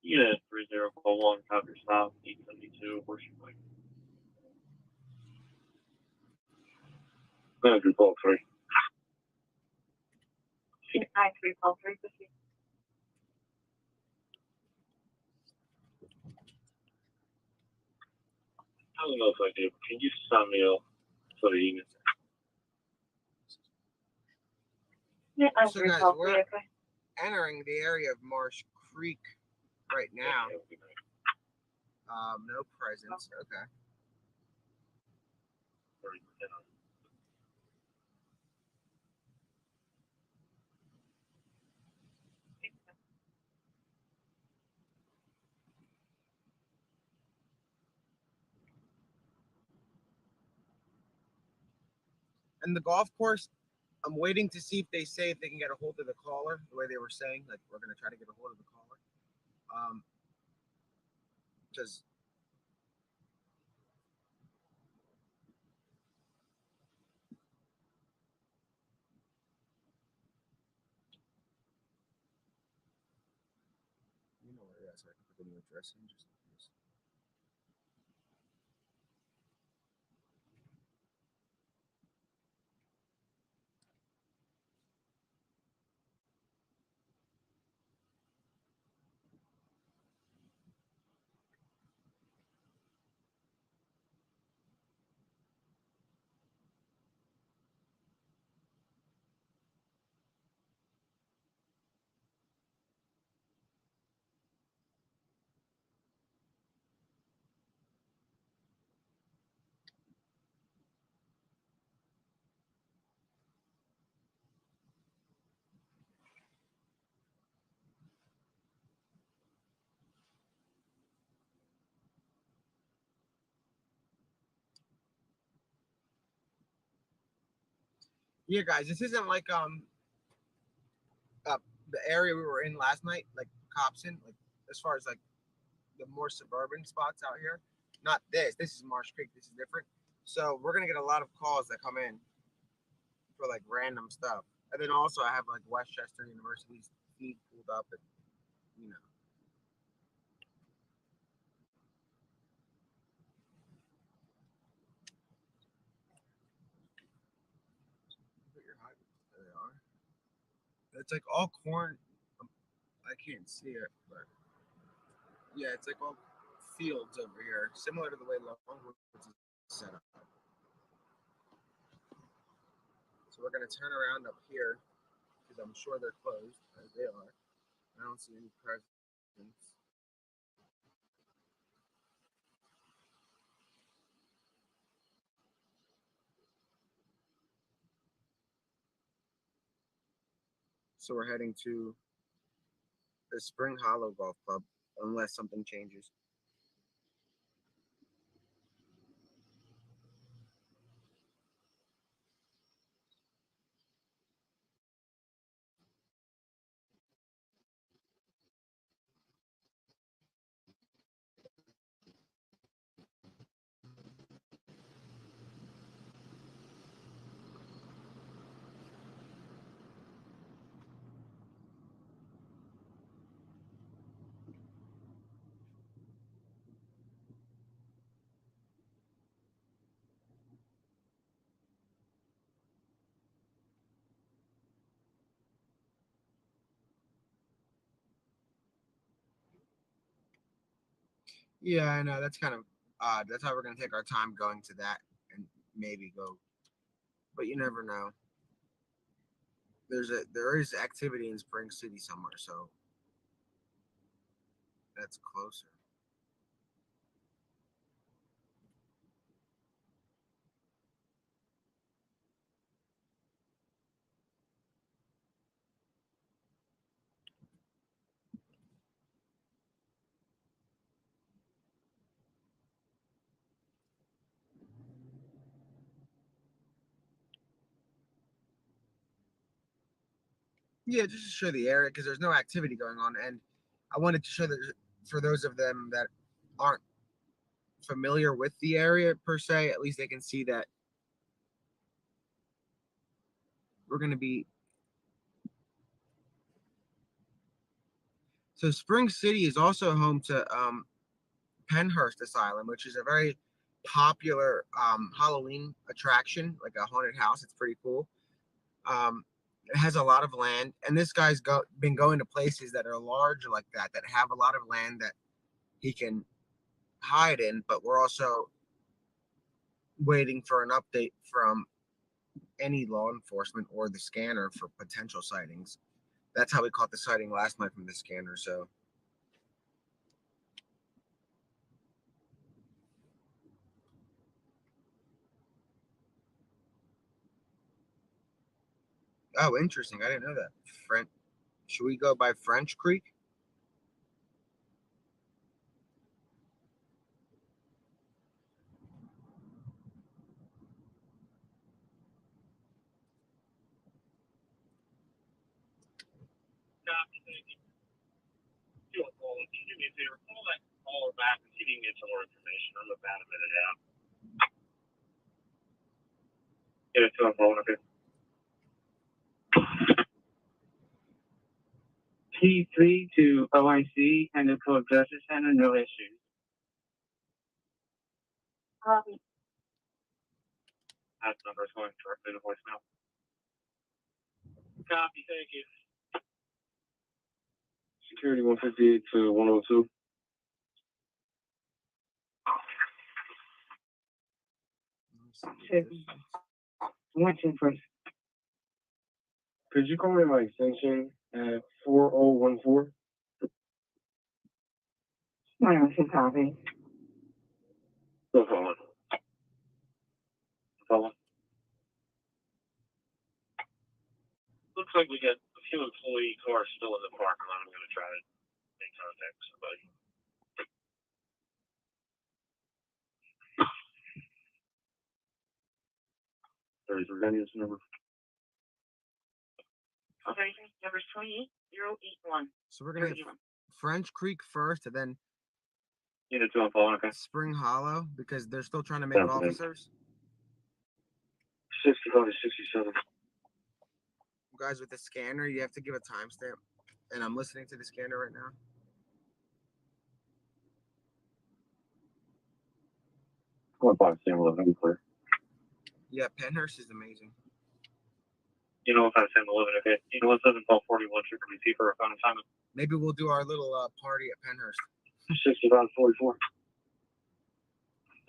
Unit 3041, copy stop, 872, worship point. 9343. 9343, proceed. I don't know if I do. Can you send me up for the unit? Yeah, So guys, we're 9343, okay. entering the area of Marsh Creek right now. No presence. Okay. And the golf course, I'm waiting to see if they say if they can get a hold of the caller, the way they were saying, like we're gonna try to get a hold of the caller. Because you know where it is, so I can put the new address in just in case. Yeah, guys, this isn't like the area we were in last night, like Copson, like as far as like the more suburban spots out here. Not this. This is Marsh Creek. This is different. So we're gonna get a lot of calls that come in for like random stuff. And then also I have like Westchester University's feed pulled up and you know. There they are. It's like all corn. I can't see it, but yeah, it's like all fields over here, similar to the way Longwood is set up. So we're gonna turn around up here because I'm sure they're closed as they are. I don't see any presence. So we're heading to the Spring Hollow Golf Club unless something changes. Yeah, I know that's kind of odd. That's why we're gonna take our time going to that and maybe go, but you never know. There is activity in Spring City somewhere, so that's closer. Yeah, just to show the area because there's no activity going on, and I wanted to show that for those of them that aren't familiar with the area per se, at least they can see that we're going to be So Spring City is also home to Penhurst Asylum, which is a very popular Halloween attraction, like a haunted house. It's pretty cool. It has a lot of land, and this guy's been going to places that are large like that have a lot of land that he can hide in. But we're also waiting for an update from any law enforcement or the scanner for potential sightings. That's how we caught the sighting last night from the scanner. So. Oh, interesting. I didn't know that. Should we go by French Creek? Do a call. Can you do me a favor? Call that caller back and see if you can get some more information. I'm about a minute out. Get it to him, phone, okay? T3 to OIC and the Code Justice Center, no issues. Copy. That number is going directly to voicemail. Copy, thank you. Security 158 to 102. What's in first? Could you call me my extension at 4014? My own copy. No problem. Follow. Looks like we got a few employee cars still in the parking lot. I'm going to try to make contact with somebody. There's Virginia's number. Okay, number 28081. So we're gonna hit French Creek first, and then You know, 2 on phone, okay? Spring Hollow because they're still trying to make Definitely. officers. 65 to 67. Guys, with the scanner, you have to give a timestamp, and I'm listening to the scanner right now. Going by Sam 11, clear. Yeah, Penhurst is amazing. You know, if I Sam 11, okay? You know, 1741 should be see for a phone assignment. Maybe we'll do our little party at Penhurst. 65 44.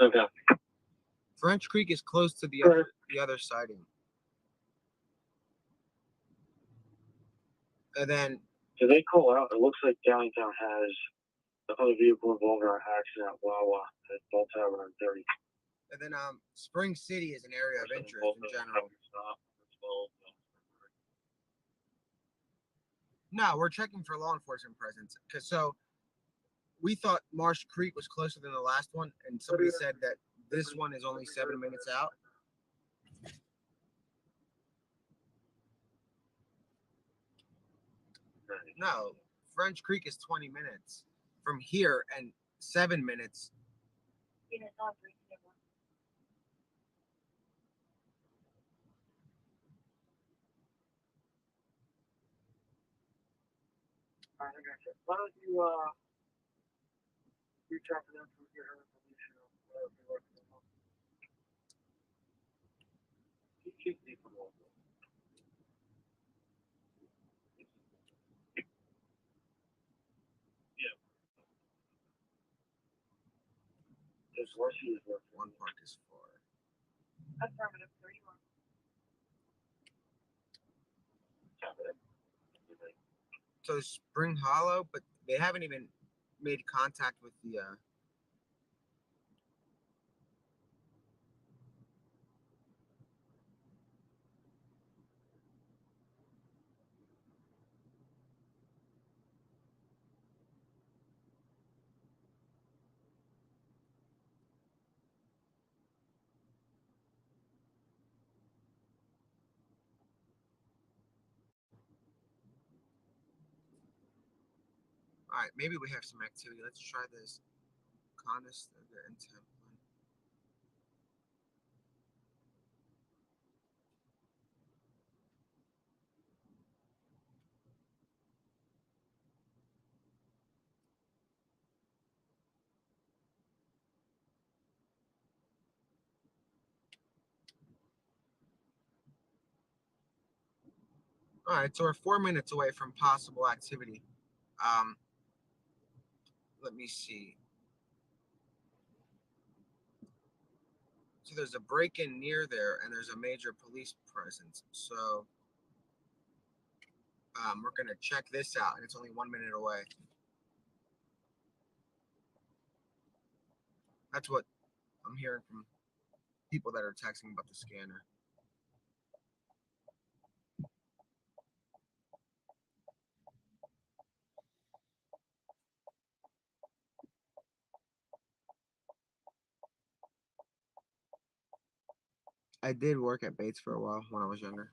Okay. French Creek is close to the other sighting. And then Did they call out? It looks like Downtown has the other vehicle involved in our accident at Wawa at Ball Tower on 30. And then Spring City is an area of interest in general. No, we're checking for law enforcement presence. So we thought Marsh Creek was closer than the last one, and somebody said that this one is only 7 minutes out. No, French Creek is 20 minutes from here and 7 minutes. Alright, I got you. Why don't you reach out to them to get her information on whatever they work on. Keep me from all this. Yeah. There's worse is worth One park is far. Affirmative 31. So Spring Hollow, but they haven't even made contact with the all right, maybe we have some activity. Let's try this Conestoga and Templin. All right, so we're 4 minutes away from possible activity. Let me see. So there's a break-in near there, and there's a major police presence. So we're gonna check this out, and it's only 1 minute away. That's what I'm hearing from people that are texting about the scanner. I did work at Bates for a while when I was younger.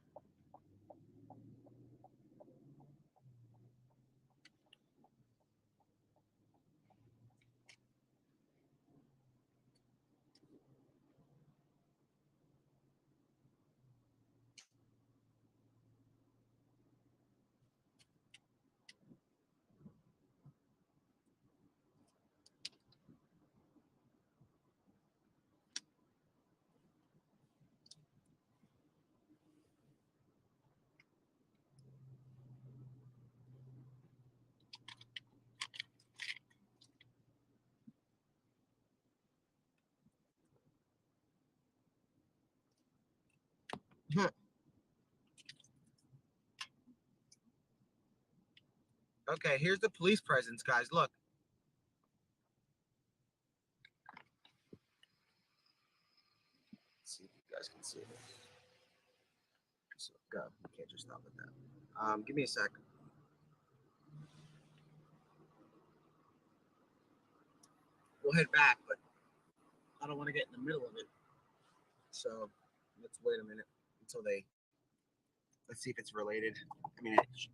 Okay, here's the police presence, guys. Look. Let's see if you guys can see this. So, go. You can't just stop at that. Give me a sec. We'll head back, but I don't want to get in the middle of it. So let's wait a minute until they. Let's see if it's related. I mean, it's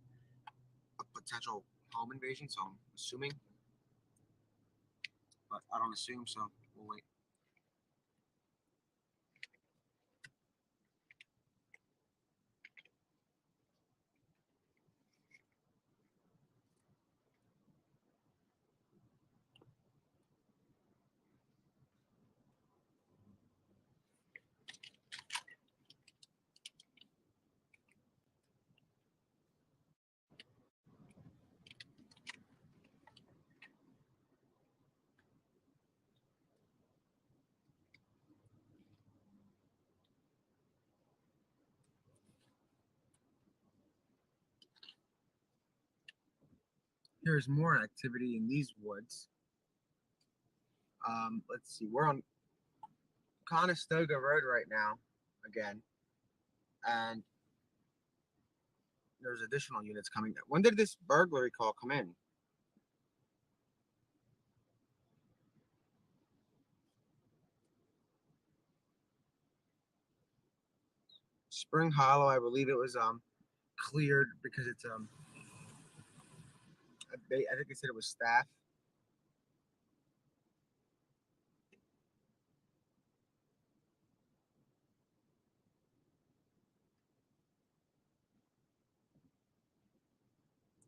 a potential home invasion, so I'm assuming, but I don't assume, so we'll wait. Here's more activity in these woods. Let's see. We're on Conestoga Road right now, again, and there's additional units coming. When did this burglary call come in? Spring Hollow, I believe it was cleared because it's I think they said it was staff.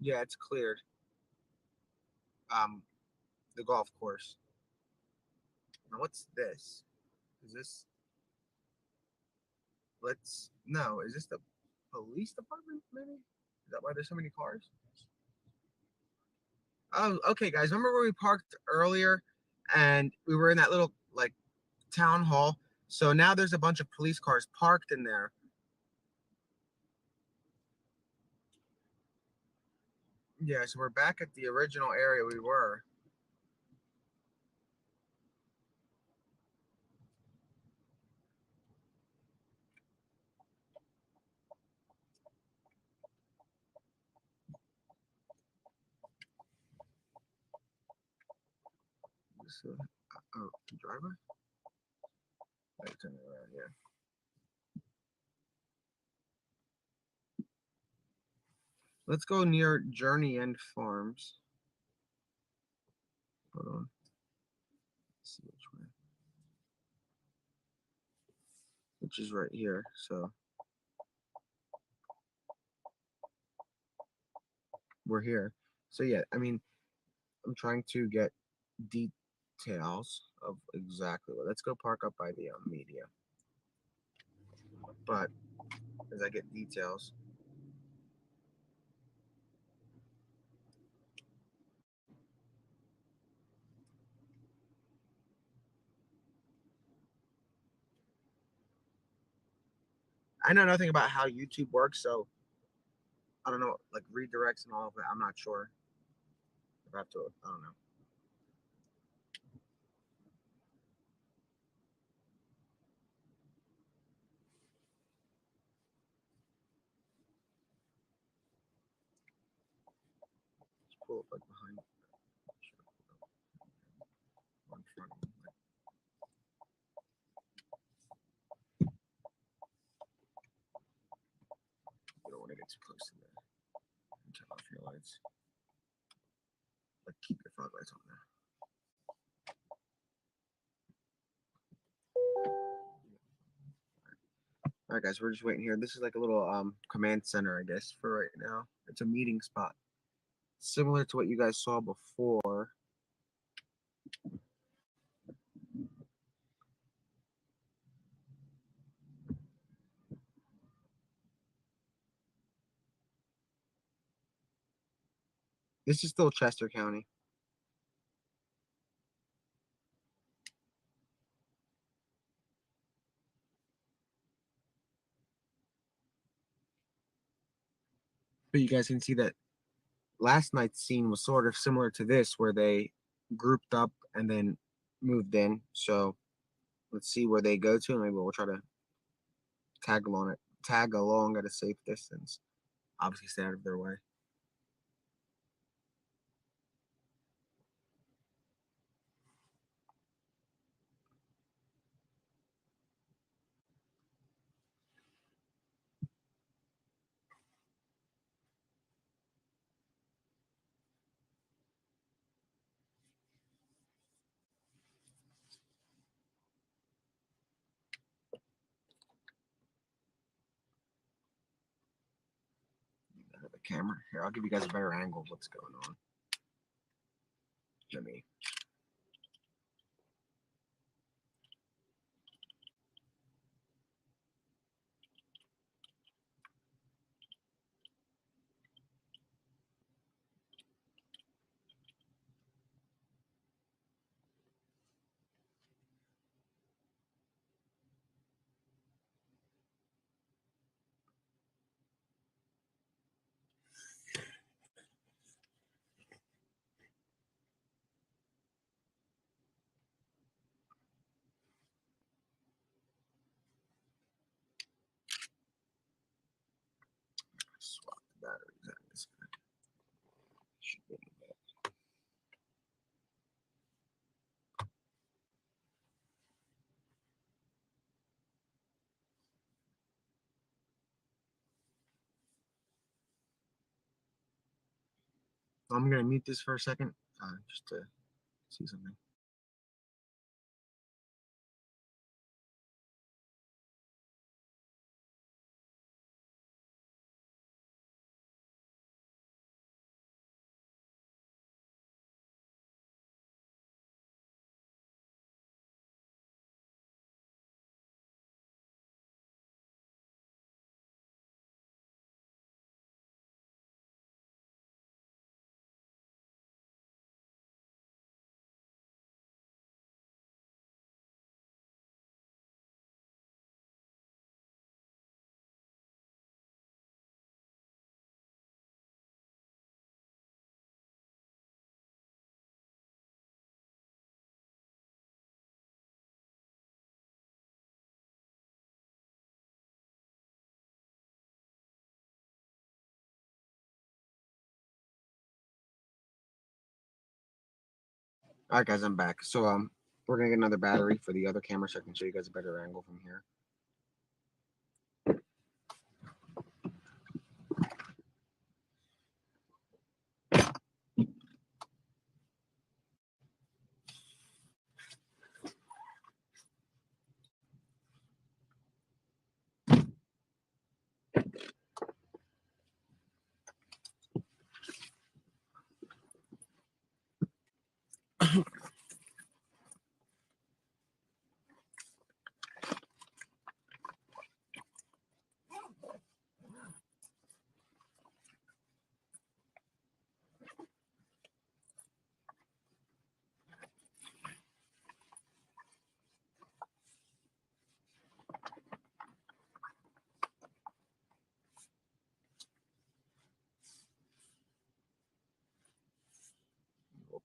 Yeah, it's cleared. The golf course. Now what's this? Is this? No. Is this the police department? Maybe. Is that why there's so many cars? Oh, okay, guys. Remember where we parked earlier, and we were in that little like town hall. So now there's a bunch of police cars parked in there. Yeah, so we're back at the original area we were. So, oh, driver? Wait, turn it around here. Let's go near Journey End Farms. Hold on. Let's see which way. Which is right here. So we're here. So yeah, I mean, I'm trying to get details of exactly what. Let's go park up by the media. But as I get details, I know nothing about how YouTube works, so I don't know, like redirects and all of that. I'm not sure. I have to. I don't know. It's cool, like behind. On front. You don't want to get too close to that. Turn off your lights. Like keep your front lights on there. All right, guys, we're just waiting here. This is like a little command center, I guess, for right now. It's a meeting spot, similar to what you guys saw before. This is still Chester County. But you guys can see that last night's scene was sort of similar to this, where they grouped up and then moved in. So let's see where they go to, and maybe we'll try to tag along at a safe distance. Obviously, stay out of their way. The camera here. I'll give you guys a better angle of what's going on. Let me. Swap the batteries out. This guy should be in the back. I'm gonna mute this for a second, just to see something. All right, guys, I'm back. So we're gonna get another battery for the other camera so I can show you guys a better angle from here.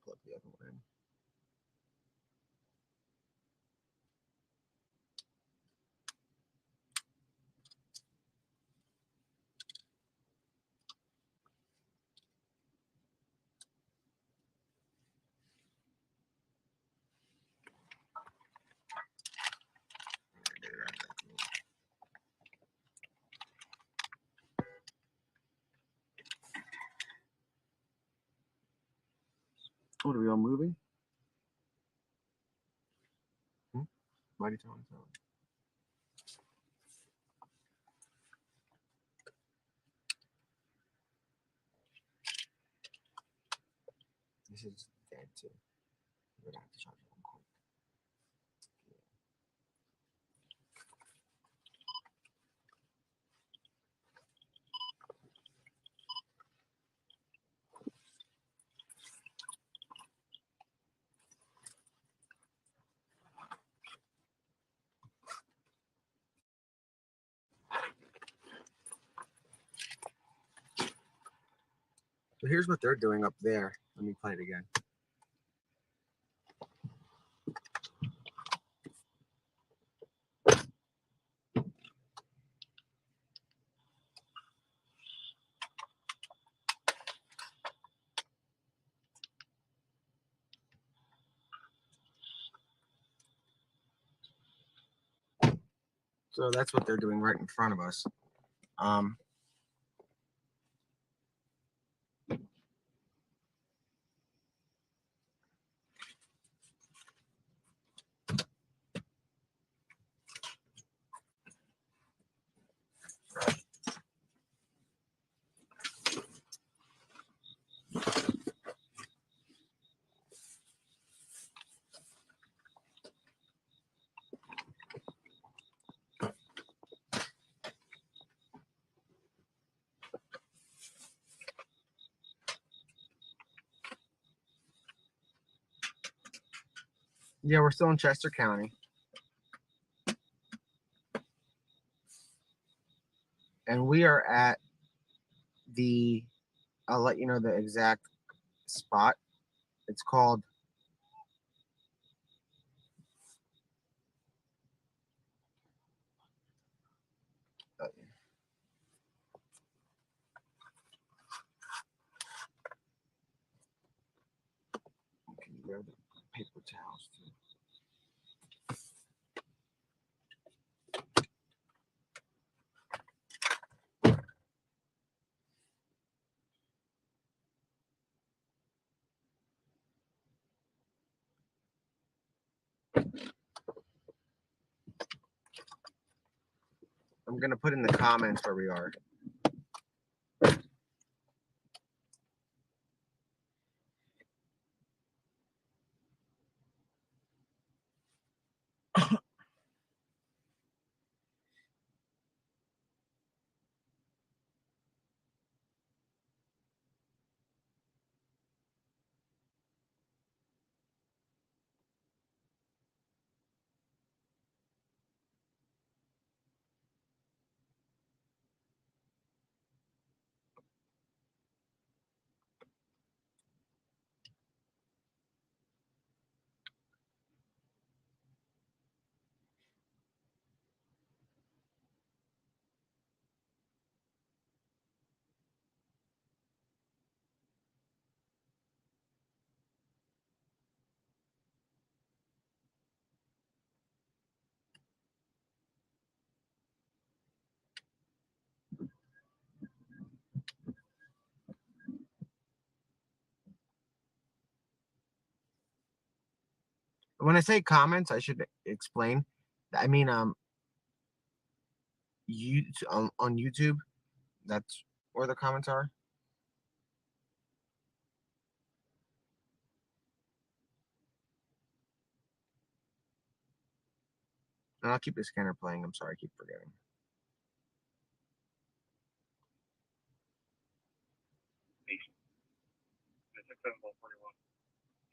plug the other one in. What are we all moving? Why do you tell me so? This is dead too. We're gonna have to charge it one quick. So here's what they're doing up there. Let me play it again. So that's what they're doing right in front of us. Yeah, we're still in Chester County. And we are at the, I'll let you know the exact spot. It's called can you grab the paper towels too? I'm gonna put in the comments where we are. When I say comments, I should explain. I mean, you on YouTube, that's where the comments are. And I'll keep the scanner playing. I'm sorry, I keep forgetting.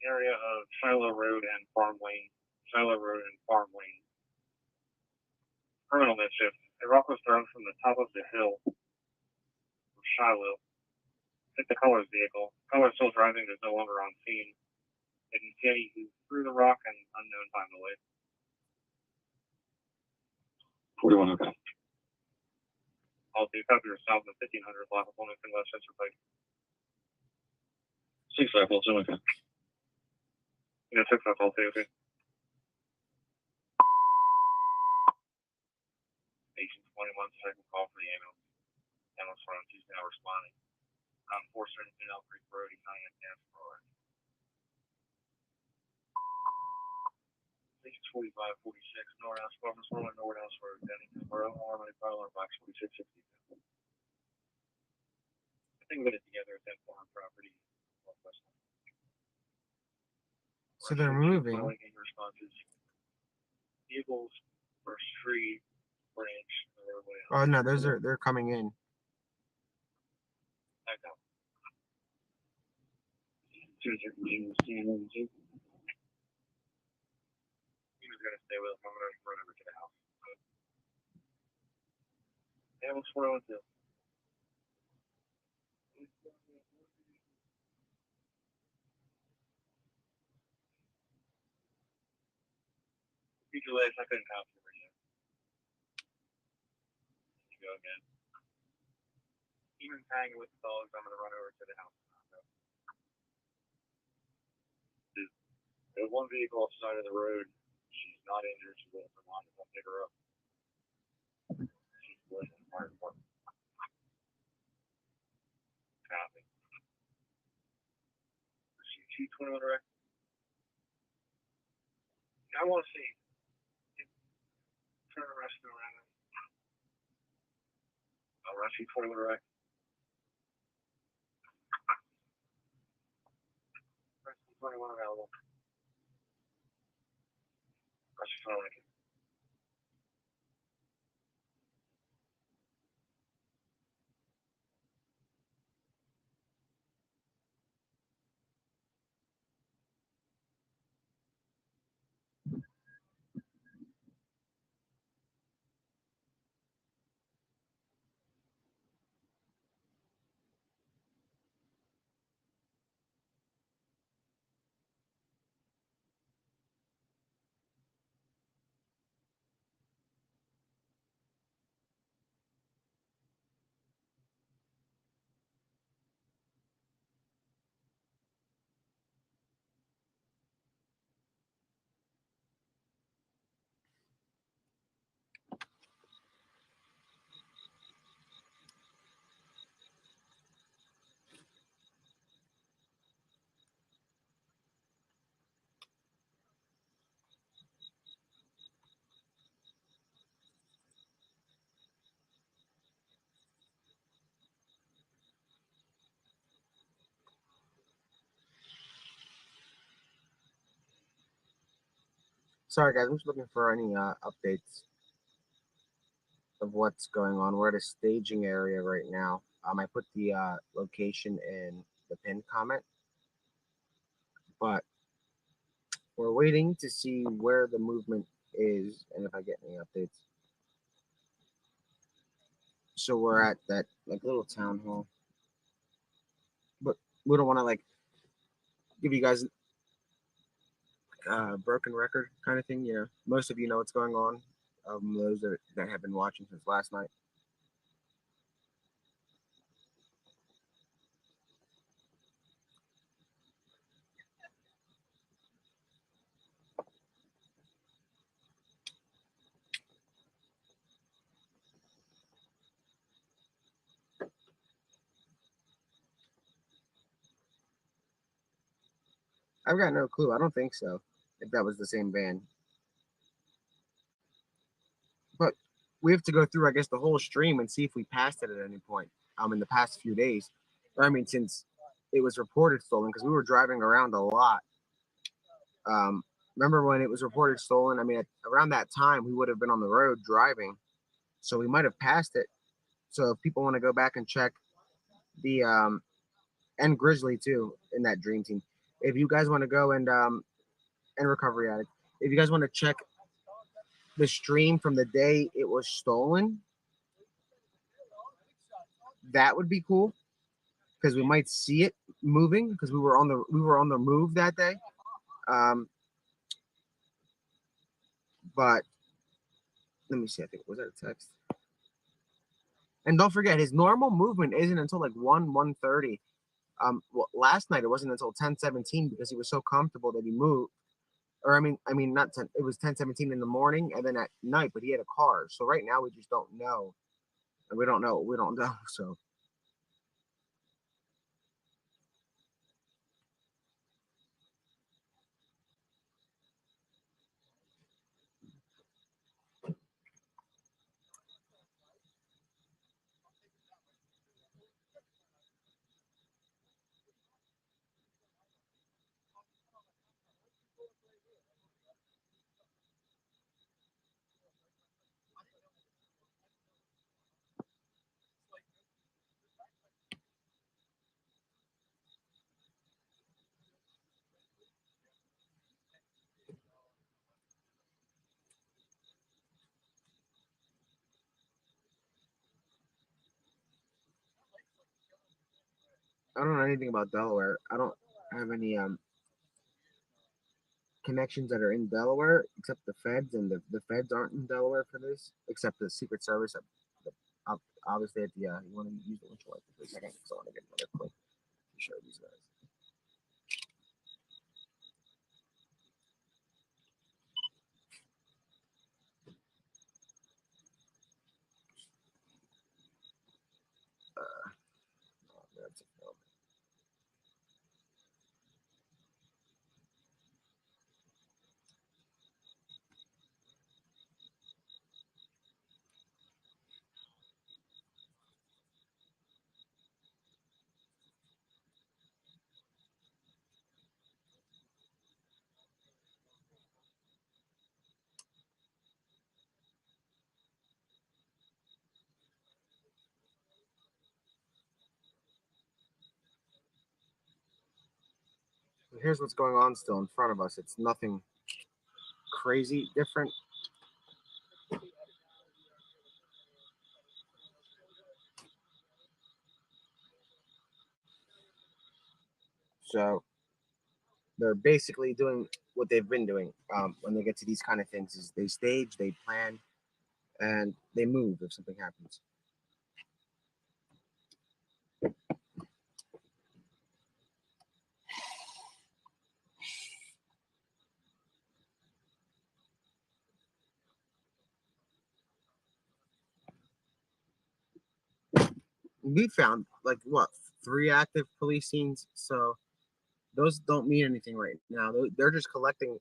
Area of Shiloh Road and Farm Lane. Shiloh Road and Farm Lane. Criminal mischief. A rock was thrown from the top of the hill of Shiloh. Hit the Colors vehicle. Colors still driving is no longer on scene. Didn't see who threw the rock and unknown time delay. 41, okay. All two copies south of 1500 block of Wilmington Westchester Pike. 6-5, all two, okay. Yeah, 6-5, all two, okay. Agent 21, second call for the ambulance. Ambulance running Tuesday, now responding. 417 Elk Creek Road, County and Gas Road. Agent 45, 46, Northhouse, Farmers Road, Northhouse Road, Bennington, Borough, Harmony, Parlor, Box 4662. I think we put it together at that farm property. So they're moving. Responses. Vehicles, first tree, branch, roadway. Oh no, they're coming in. I know. 2 seconds, he was gonna stay with us. I'm gonna run over to the house. Yeah, what's going on with you? Feature list, I couldn't copy for you. You go again. Even hanging with the dogs, I'm gonna run over to the house. There's one vehicle off the side of the road. She's not injured. She's in Vermont. I'll pick her up. She's in the fire department. Copy. She 21 direct. I want to see. Turn the rest around. I'll rush you 21 direct. Rest 21 available. Rush you 21 again. Sorry guys, I'm just looking for any updates of what's going on. We're at a staging area right now. I put the location in the pinned comment, but we're waiting to see where the movement is and if I get any updates. So we're at that like little town hall, but we don't want to like give you guys broken record kind of thing. You know, most of you know what's going on. Those that have been watching since last night. I've got no clue. I don't think so. If that was the same van. But we have to go through, I guess, the whole stream and see if we passed it at any point in the past few days. Or, I mean, since it was reported stolen, because we were driving around a lot. Remember when it was reported stolen? I mean, around that time, we would have been on the road driving. So we might have passed it. So if people want to go back and check the, and Grizzly too, in that dream team. If you guys want to go and Recovery Addict, if you guys want to check the stream from the day it was stolen, that would be cool because we might see it moving because we were on the move that day. But let me see. I think was that a text? And don't forget, his normal movement isn't until like 1:30. Well, last night it wasn't until 10:17 because he was so comfortable that he moved. Or I mean, not 10. It was 10:17 in the morning and then at night. But he had a car, so right now we just don't know, and we don't know. We don't know. So I don't know anything about Delaware. I don't have any connections that are in Delaware except the feds, and the feds aren't in Delaware for this, except the Secret Service. Obviously, at the you want to use the winch light for a second, so I want to get another clip to show these guys. Oh, that's a film. Here's what's going on still in front of us. It's nothing crazy different. So they're basically doing what they've been doing when they get to these kind of things is they stage, they plan, and they move if something happens. We found like what 3 active police scenes, so those don't mean anything right now. They're just collecting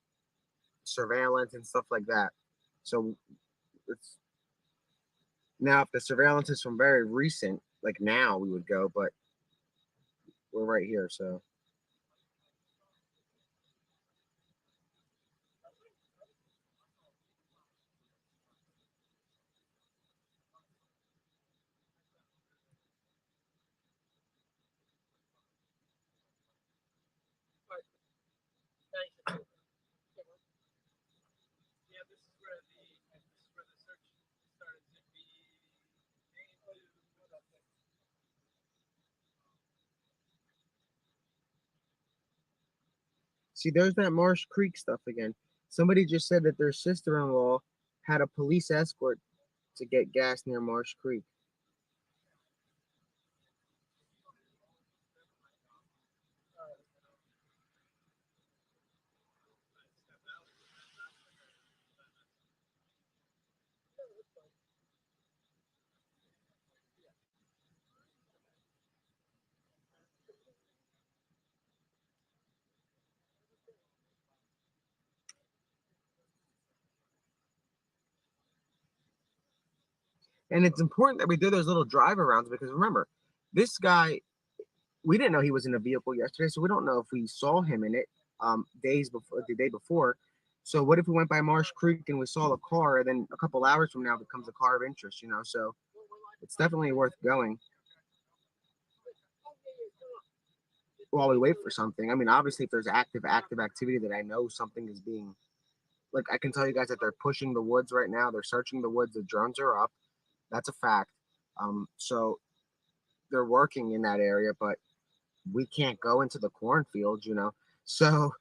surveillance and stuff like that. So it's now if the surveillance is from very recent, like now we would go, but we're right here, so. See, there's that Marsh Creek stuff again. Somebody just said that their sister-in-law had a police escort to get gas near Marsh Creek. And it's important that we do those little drive arounds because remember, this guy, we didn't know he was in a vehicle yesterday, so we don't know if we saw him in it days before, the day before. So what if we went by Marsh Creek and we saw a car, and then a couple hours from now it becomes a car of interest, you know? So it's definitely worth going while we wait for something. I mean, obviously, if there's active activity that I know something is being, like I can tell you guys that they're pushing the woods right now. They're searching the woods. The drones are up. That's a fact. So they're working in that area, but we can't go into the cornfields, you know. So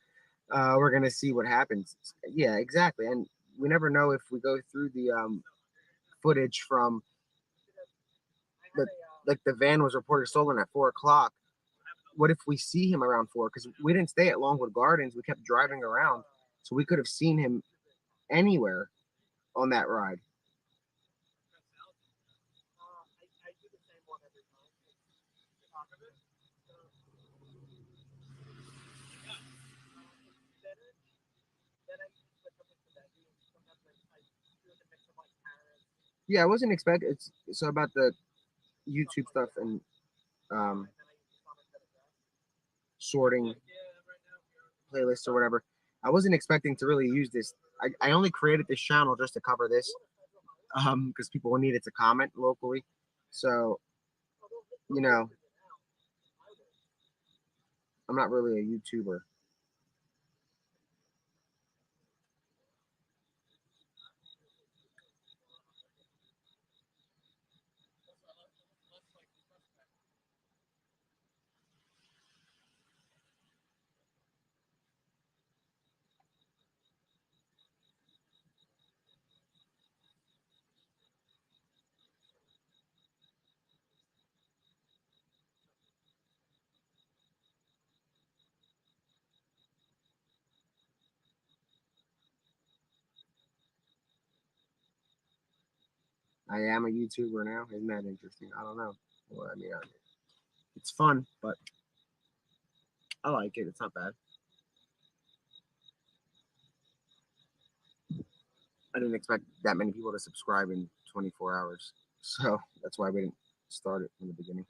We're gonna see what happens. Yeah, exactly. And we never know if we go through the footage from the like the van was reported stolen at 4 o'clock. What if we see him around 4? Because we didn't stay at Longwood Gardens. We kept driving around, so we could have seen him anywhere on that ride. Yeah, I wasn't expecting. It's so about the YouTube stuff and um, sorting playlists or whatever. I wasn't expecting to really use this. I only created this channel just to cover this because people needed to comment locally. So, you know, I'm not really a YouTuber. I am a YouTuber now. Isn't that interesting? I don't know. Well, I mean, it's fun, but I like it. It's not bad. I didn't expect that many people to subscribe in 24 hours. So that's why we didn't start it from the beginning.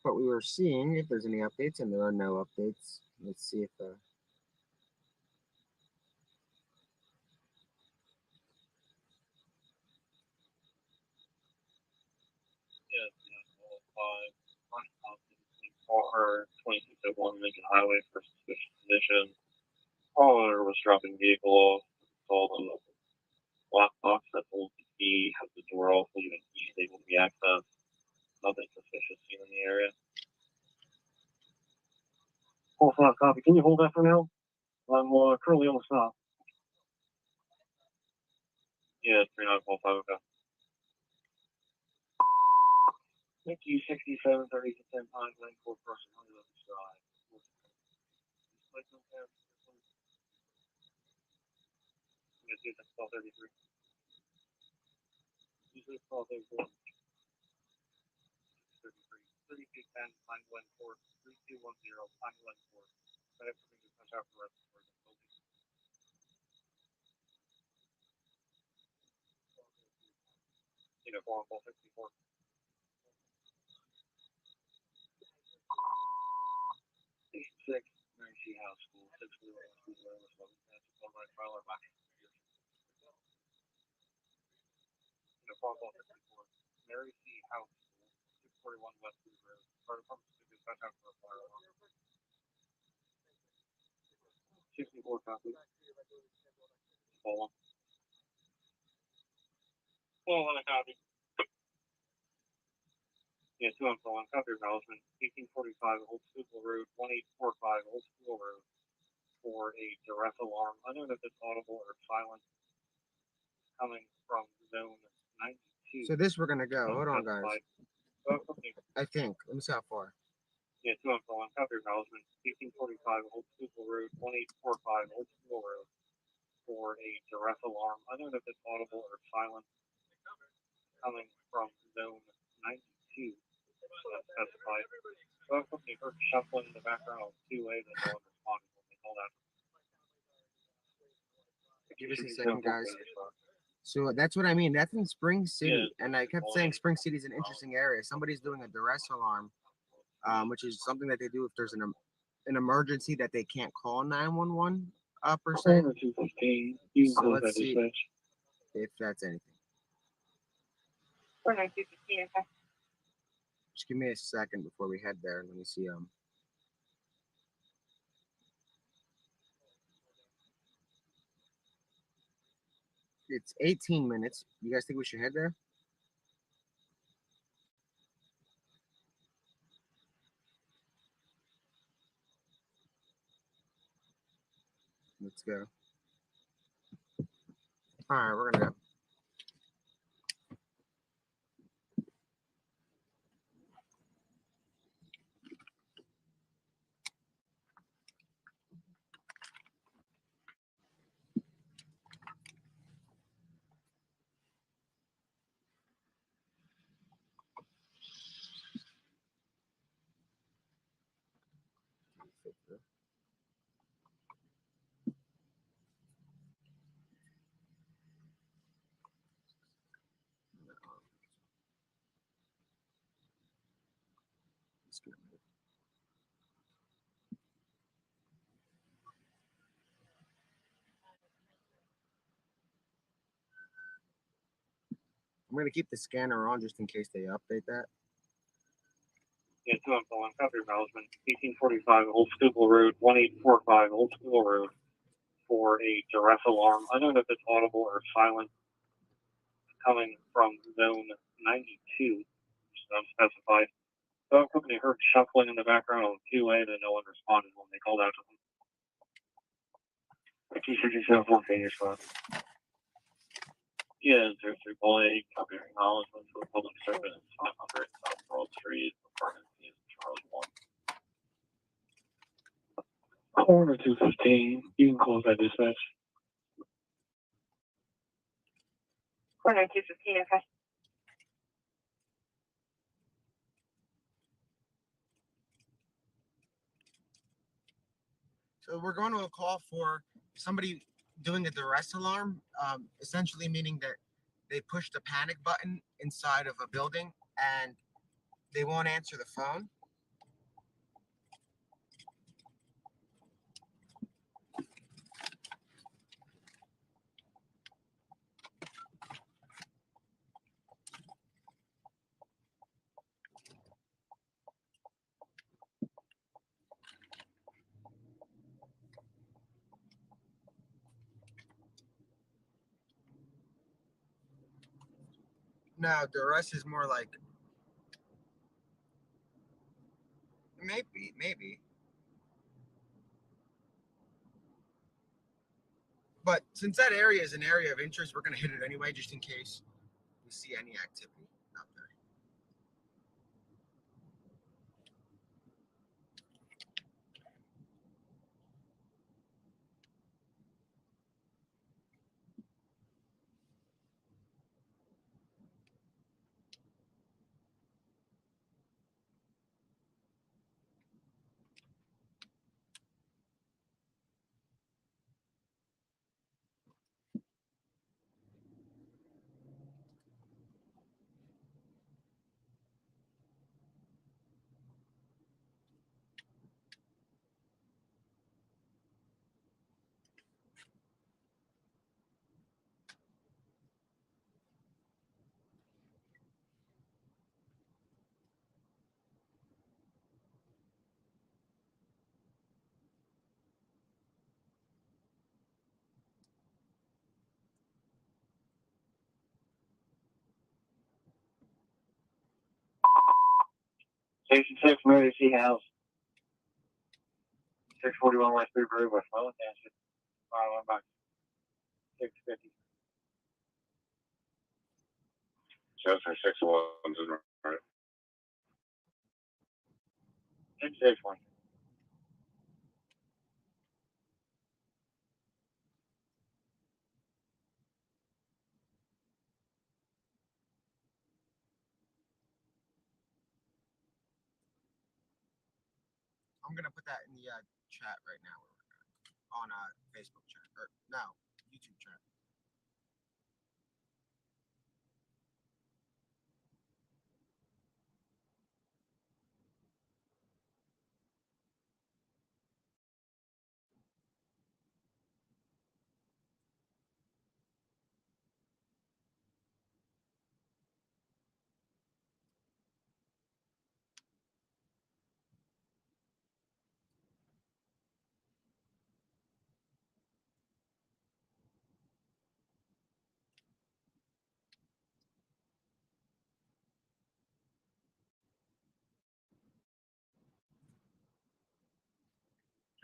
But we were seeing if there's any updates, and there are no updates. Let's see if Or 2601 Lincoln Highway for suspicious condition. Caller was dropping vehicle off, installed on the lock box that holds the key, has the door off, leaving key able to be accessed. Nothing suspicious seen in the area. Full stop copy. Can you hold that for now? I'm currently on the stop. Yeah, 3945, okay. Thank you, 6730 to 10 Pine Lane, 4 person, Honeyville Drive. I'm going to see if that's 1233. Usually it's 1233. 3210 Pine Glen Court, 3210 Pine Glen Court. I have something to punch out for us for the building. You know, 464. 66, Mary C. House School, 6 Wheeler, that's one right file back. You know, 464. Mary C. House School, 641 West Blue Road. Fire department to dispatch out for a fire alarm. 64 copy. Hold on. Hold on a copy. Yeah, 2 on 1. Copy acknowledgement. 1845 Old School Road, 1845 Old School Road. For a duress alarm, unknown if it's audible or silent, coming from zone 92. so. This we're gonna go. Hold on, guys. I think. Let me see how far. Yeah, 2 on 1. Copy acknowledgement. 1845 Old School Road, 1845 Old School Road. For a duress alarm, unknown if it's audible or silent, coming from zone 92. Specified. Company heard shuffling in the background of 2A that no one responded when they called out. Give us a second, guys. So that's what I mean. That's in Spring City, Yeah. and I kept saying Spring City is an interesting area. Somebody's doing a duress alarm which is something that they do if there's an emergency that they can't call 911 per se. 215. You can So close let's that see dispatch. if that's anything. 49215, okay. Just give me a second before we head there. Let me see. It's 18 minutes. You guys think we should head there? Let's go. All right, we're gonna go. I'm gonna keep the scanner on just in case they update that. Yeah, 201. Copy acknowledgement. 1845 Old Schuylkill Road, 1845 Old Schuylkill Road for a duress alarm. I don't know if it's audible or silent coming from zone 92, which is unspecified. Dog company heard shuffling in the background on the QA that no one responded when they called out to them. 267 4 spot. Yeah, 03 copy acknowledgement for public service 500 South World Street, apartment Charles 1. Corner 215. You can close that dispatch. 49215, okay. So we're going to a call for somebody doing a duress alarm, essentially meaning that they pushed the panic button inside of a building and they won't answer the phone. No, duress is more like maybe. But since that area is an area of interest, we're gonna hit it anyway, just in case we see any activity out there. Station 6, emergency house. 641 West Bridge Road, Westmoreland Township. 5 by 650. Shows for 6-1's in right. 661. I'm gonna put that in the chat right now on Facebook chat or no YouTube chat.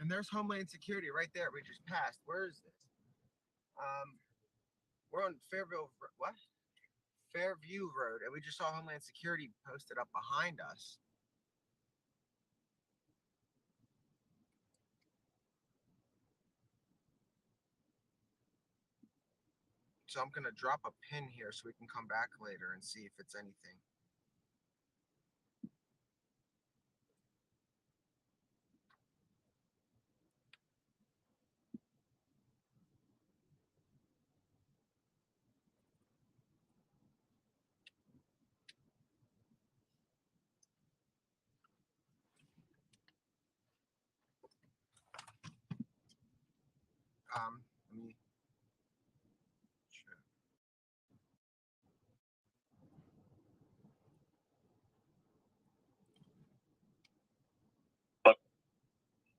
And there's Homeland Security right there. We just passed. Where is this? We're on Fairview Road, and we just saw Homeland Security posted up behind us. So I'm gonna drop a pin here so we can come back later and see if it's anything. Let me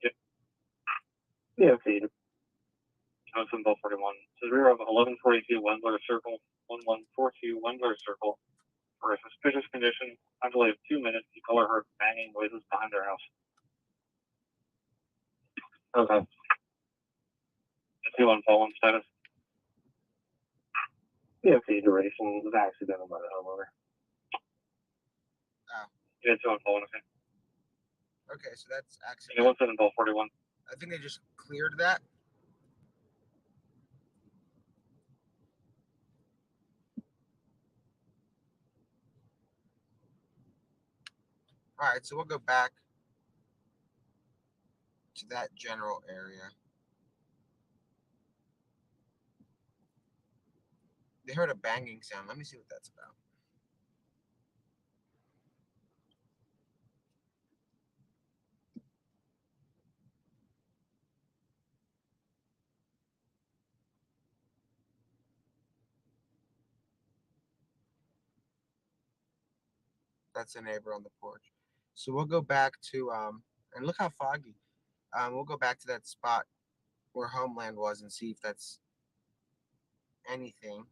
check. Yeah, feed. Johnson, Bell 41. To the rear of 1142 Wendler Circle, 1142 Wendler Circle. For a suspicious condition, on delay of 2 minutes, you color heard banging noises behind their house. Okay. 2 fallen status. Yeah, feed duration was accidental by the homeowner. Oh. Yeah, 2 fallen, okay. Okay, so that's Yeah, accidental. 17 Bell 41. I think they just cleared that. All right, so we'll go back to that general area. They heard a banging sound. Let me see what that's about. That's a neighbor on the porch. So we'll go back to and look how foggy. We'll go back to that spot where Homeland was and see if that's anything.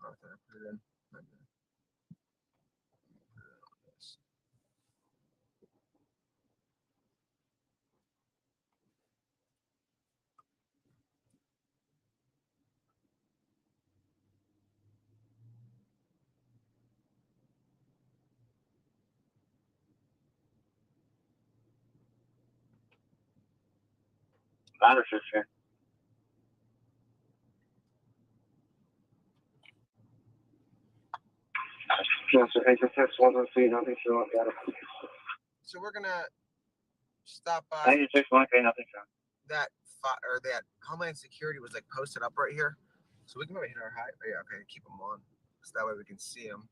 Oh, did I put it in? I did. Put it on this. Batterships here. Yes, sir. 86, 113, nothing show. Got it. So we're gonna stop by 96, 1K, nothing show. that that Homeland Security was like posted up right here. So we can maybe hit our high. Oh, yeah, okay, keep them on. So that way we can see them.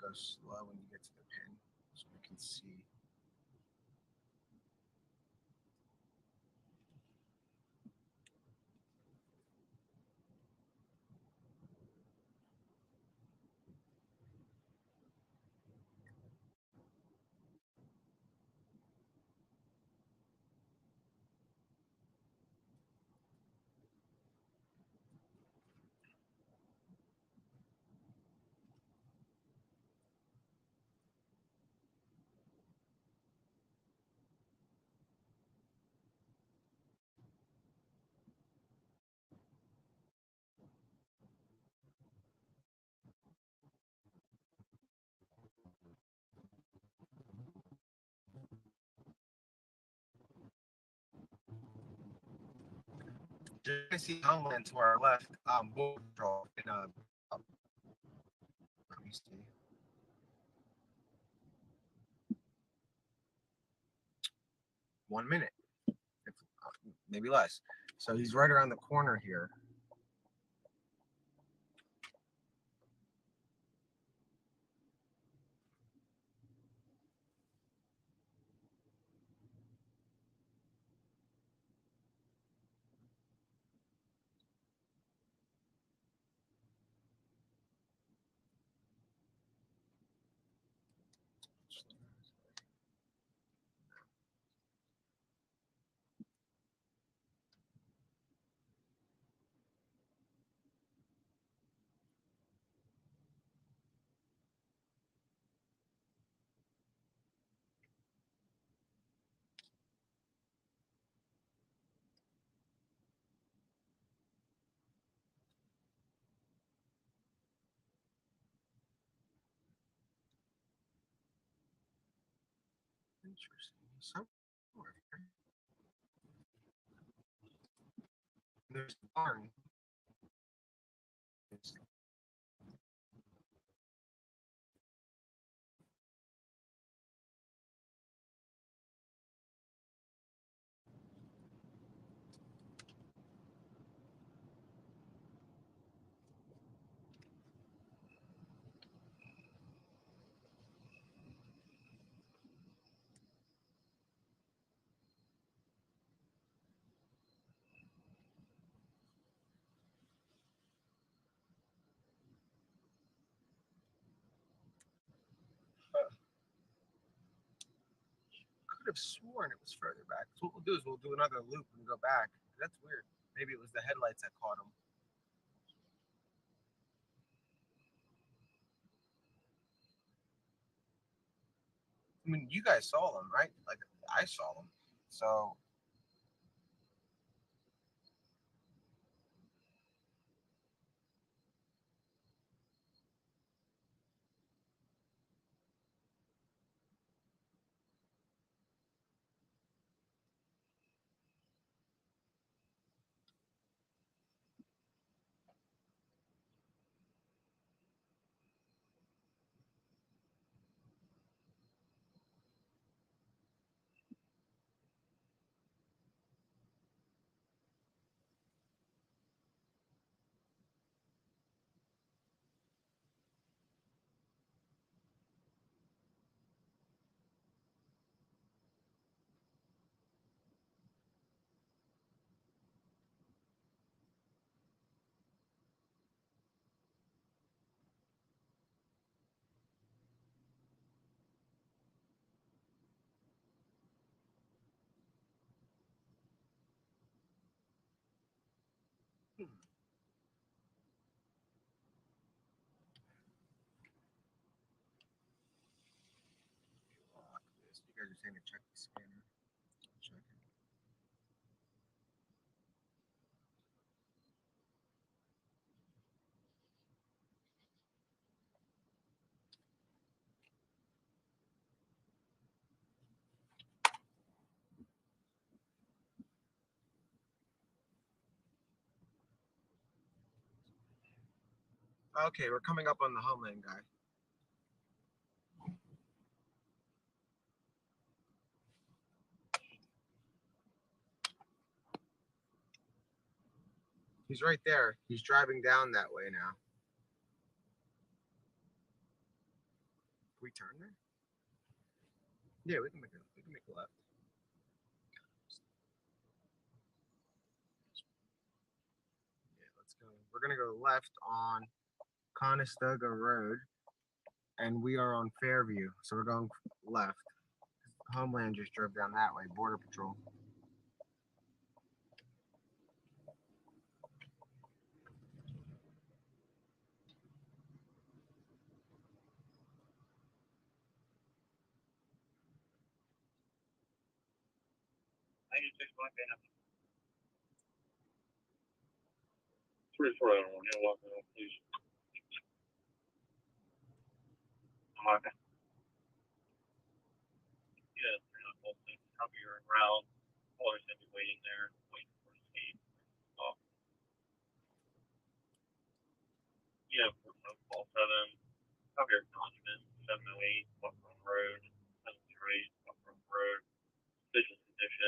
Go slow when you get to the pin so we can see. You're gonna see Homeland to our left. Border Patrol in let me see. 1 minute, if, maybe less. So he's right around the corner here. Interesting. Somewhere. There's a barn. Could have sworn it was further back. So what we'll do is we'll do another loop and go back. That's weird. Maybe it was the headlights that caught him. I mean, you guys saw them, right? Like, I saw them. So lock this. You guys are saying to check the scanner. Check it. Okay, we're coming up on the Homeland guy. He's right there. He's driving down that way now. Can we turn there? Yeah, we can make a left. Yeah, let's go. We're gonna go left on Conestoga Road, and we are on Fairview, so we're going left. Homeland just drove down that way. Border Patrol. Three four out on you, walk out, please. Okay. Yeah, probably you're en route. Always gonna be waiting there, waiting for the speed. Yeah, call 7. Copy your document 708, Buckroom Road, 738, Buckroom Road. Vision condition.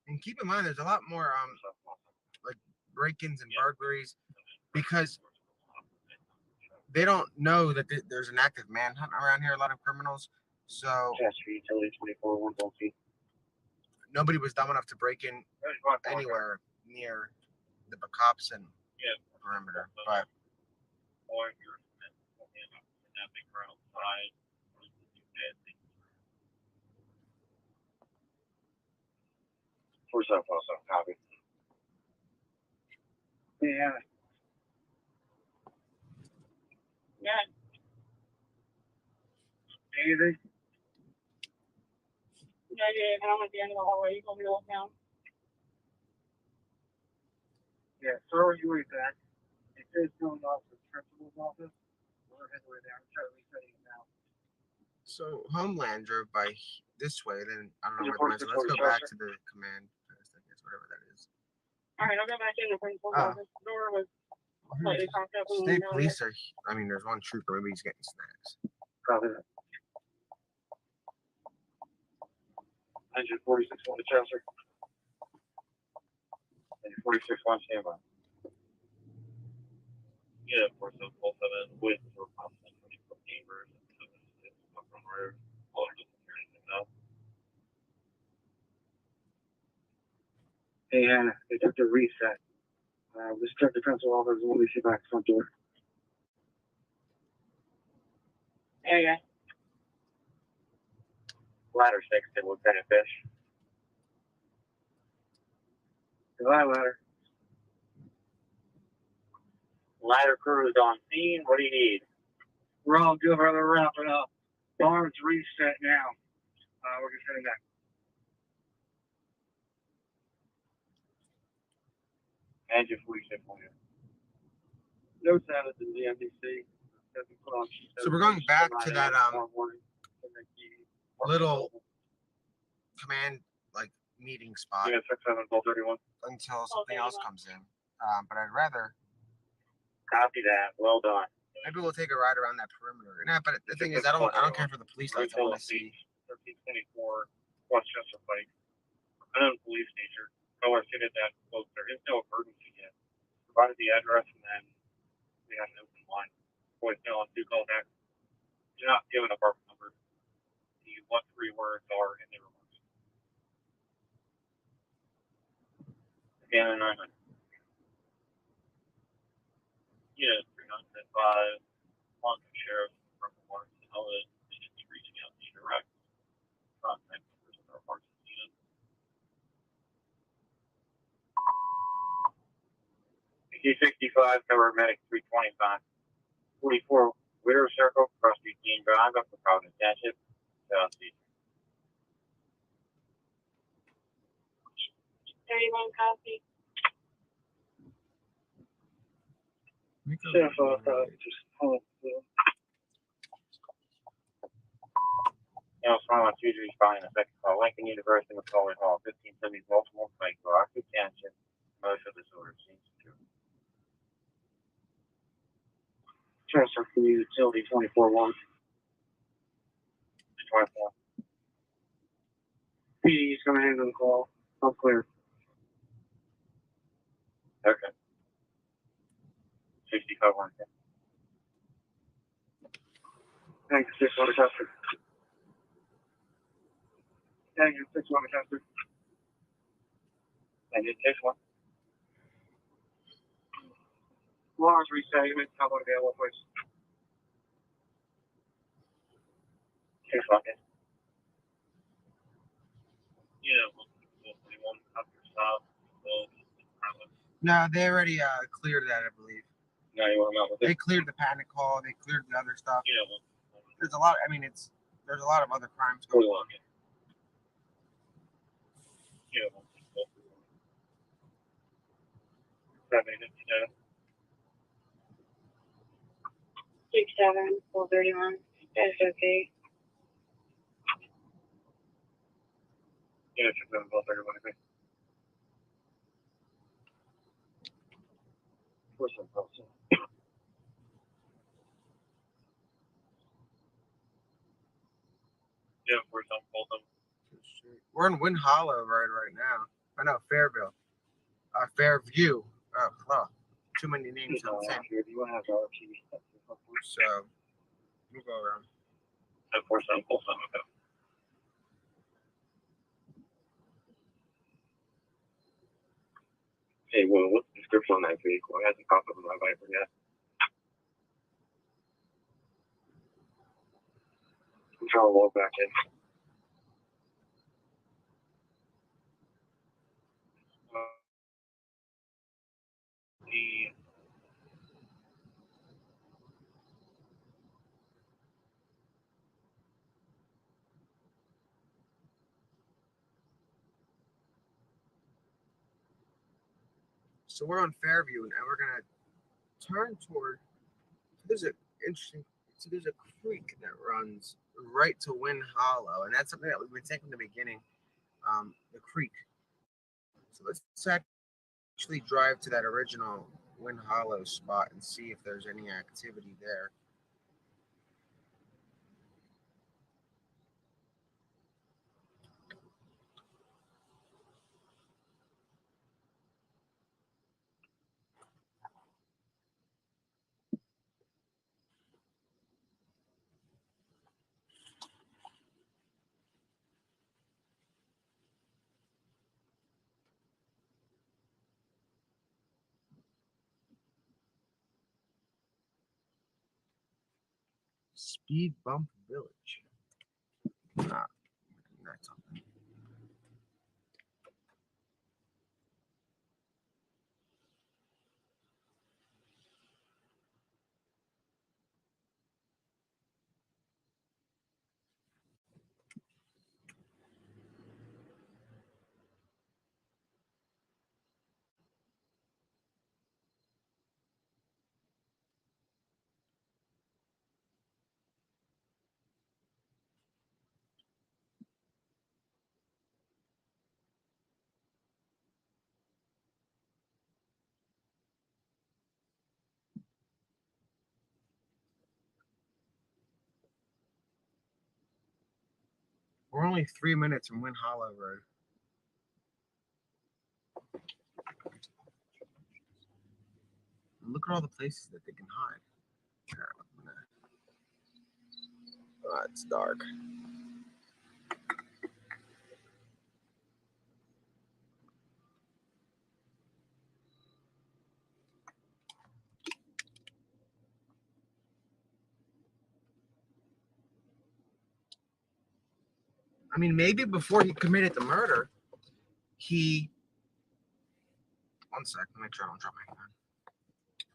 And keep in mind, there's a lot more like break-ins and burglaries because they don't know that there's an active manhunt around here. A lot of criminals, so nobody was dumb enough to break in anywhere near the cops and perimeter. But copy. Yeah. Yeah. Anything? Yeah, yeah, I'm at the end of the hallway. You gonna be looking down? Yeah, so are you way back? It says going off the principal's office. We're heading way down. Try resetting it now. so Homeland drove by this way. Then I don't know where the rest. Let's go back to the command post, I guess, whatever that is. All right, I'll go back in the principal's office. The door was slightly propped up. State police are. I mean, there's one trooper. Maybe he's getting snacks. Copy that. Engine 46 on the Chester. Engine 46 on standby. Yeah, of course, those both of them with or possibly from neighbors and so from where all doesn't hear anything else. Hey, Anna, they took the reset. Let's check the principal office and we'll see back front door. There you go. Ladder 6 to Lieutenant Fish. Goodbye, ladder. Ladder crew is on scene. What do you need? We're all good, brother. We're wrapping up. Bar's reset now. We're just heading back. Engine 46 on you. No status in the MDC. So we're going back to that little command like meeting spot Yeah, 6-7-12-31. until something else comes in. But I'd rather Copy that. Well done. maybe we'll take a ride around that perimeter. Nah, but the thing is, I don't care for the police lights. I want to see. 1324 Westchester Pike. Unknown police nature. Color fitted that close. There is no emergency yet. Provided the address and then we have an open line. Voicemail on 2 call back. Do not give an apartment number. The what 3 words are in the remarks. Again, 900. Yeah, 305. Long-term sheriff from the Marks and all that. They should be reaching out to you direct. Contact numbers with our Marks unit. P65, cover medic 325. 44 Widow Circle, Cross Street Dean Drive, up for Providence Township, Southeast. 31 copy. Yeah, Just hold on. Smile on Tuesday, responding to second call. Lincoln University, McCullough Hall, 1570 Baltimore Pike, Rockford Township, motion disorder, seems to. Transfer from utility 24-1. 24. PD's gonna handle the call. I'm clear. Okay. 65 1. Thanks, 6 on the customer. Thank you, 6 on the customer. And it takes one. Lars reset, you made the top of the available, please. 6 1. Yeah, 141 after stop. no, they already cleared that, I believe. No, you want to know what They cleared the panic call. They cleared the other stuff. Yeah, There's a lot. I mean, there's a lot of other crimes going on. Yeah, 7 6-7, 431. That's okay. Yeah, 6-7-12-31. Okay. What's up, Wilson? Yeah, 6-7-12-31. 31. 6-7-12-31. Yeah, for some, both of them. We're in Wind Hollow right now. I know, Fairville. Fairview. Oh, too many names. Do you want to have the RP? So, we'll go around. 10-4-7, both of them. Okay. Hey, well, what's the description on that vehicle? I hasn't popped up in my Viper yet. I'm trying to log back in. The So we're on Fairview, and we're gonna turn toward. There's a interesting. So there's a creek that runs right to Wind Hollow, and that's something that we've been taking in the beginning. The creek. So let's actually drive to that original Wind Hollow spot and see if there's any activity there. Speed Bump Village. Ah, that's something. We're only 3 minutes from Wind Hollow Road. And look at all the places that they can hide. Oh, it's dark. I mean, maybe before he committed the murder, he. One sec, make sure I don't drop my phone.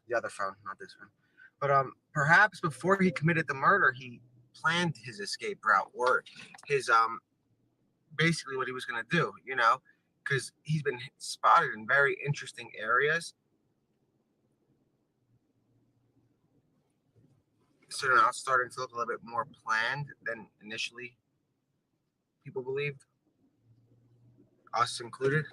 The other phone, not this one. But perhaps before he committed the murder, he planned his escape route or his basically what he was gonna do, you know, because he's been spotted in very interesting areas. So now it's starting to look a little bit more planned than initially people believed, us included.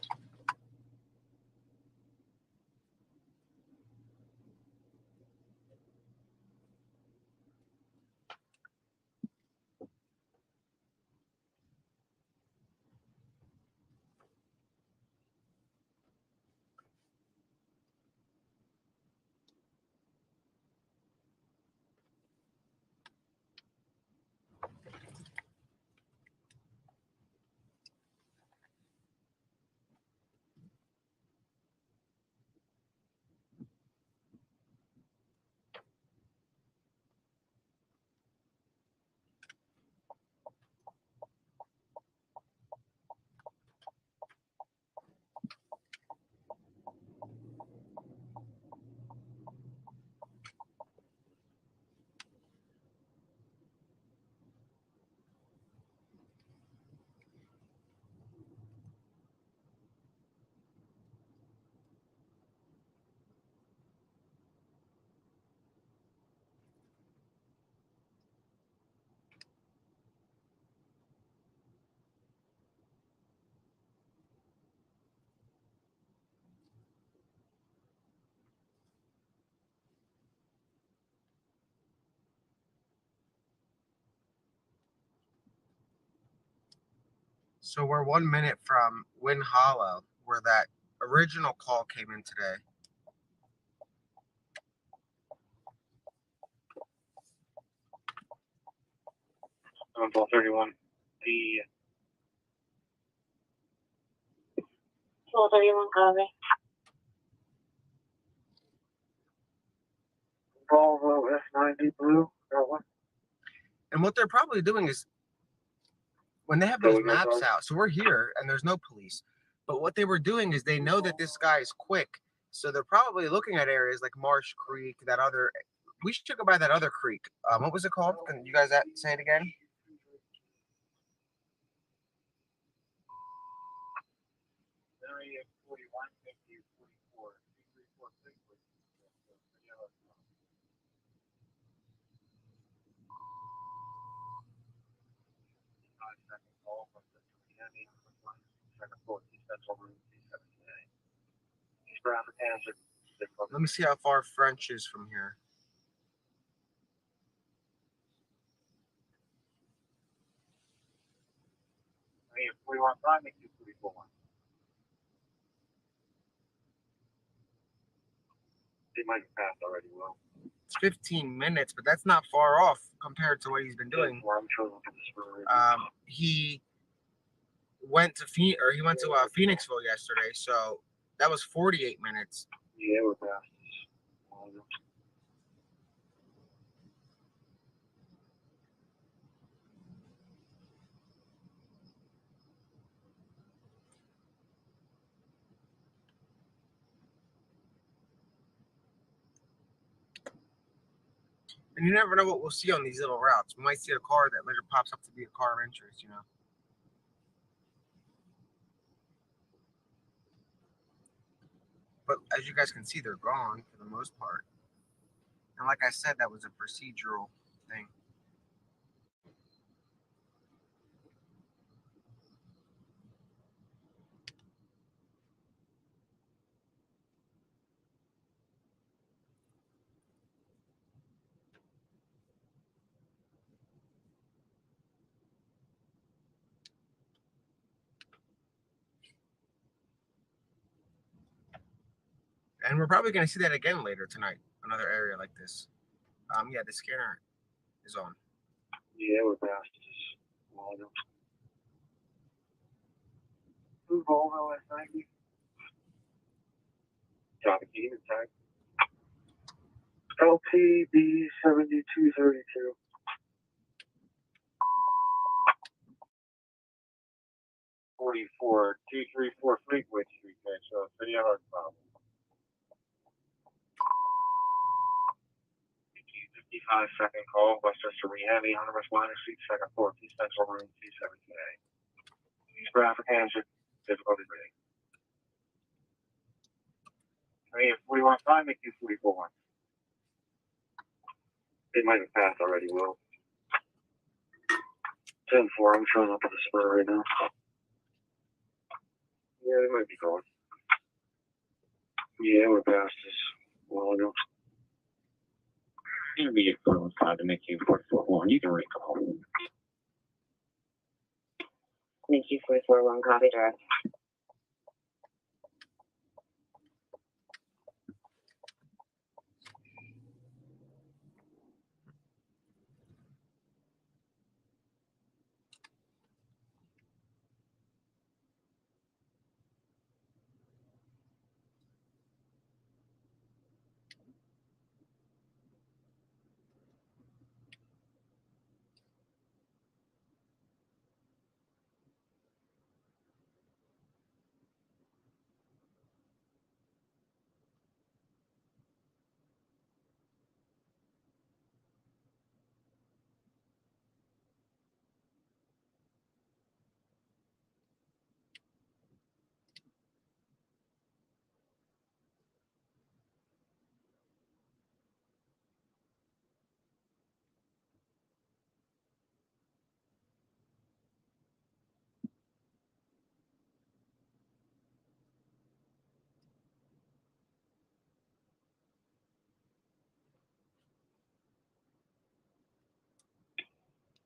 So we're 1 minute from Wind Hollow, where that original call came in today. 1231. The 1231, copy. Volvo S90 blue. That one. And what they're probably doing is, when they have those maps out, so we're here and there's no police, but what they were doing is they know that this guy is quick, so they're probably looking at areas like Marsh Creek, that other, we should go by that other creek. What was it called? Can you guys say it again? Area 41, 50, 44, 334, 5-second call from the Miami, second floor, Central Room, C7A. East Bradford Township. Let me see how far French is from here. Area 41, 5, make 244. They might have passed already, Will. It's 15 minutes, but that's not far off compared to what he's been doing. I'm sure look at this for He went to Phoenixville yesterday, so that was 48 minutes. Yeah, we're past. And you never know what we'll see on these little routes. We might see a car that later pops up to be a car of interest, you know. But as you guys can see, they're gone for the most part. And like I said, that was a procedural thing. And we're probably going to see that again later tonight, another area like this. Yeah, the scanner is on. Yeah, we're past. Blue Volvo S90. Copy, keep it tight. LTB 7232. Forty-four, 234 Fleetwood Street, so City of Arts problem. 55-second call, Westchester Miami, Harmonyville Minor Street, second floor, East Central Room, C7A. East Bradford Township, difficulty rating. Area 41-5, make 244. They might have passed already, Will. 10-4, I'm showing up at the spur right now. Yeah, they might be going. Yeah, we're past this while ago. Intermediate 415 to make you 441. You can recall. Make you 441, copy, direct.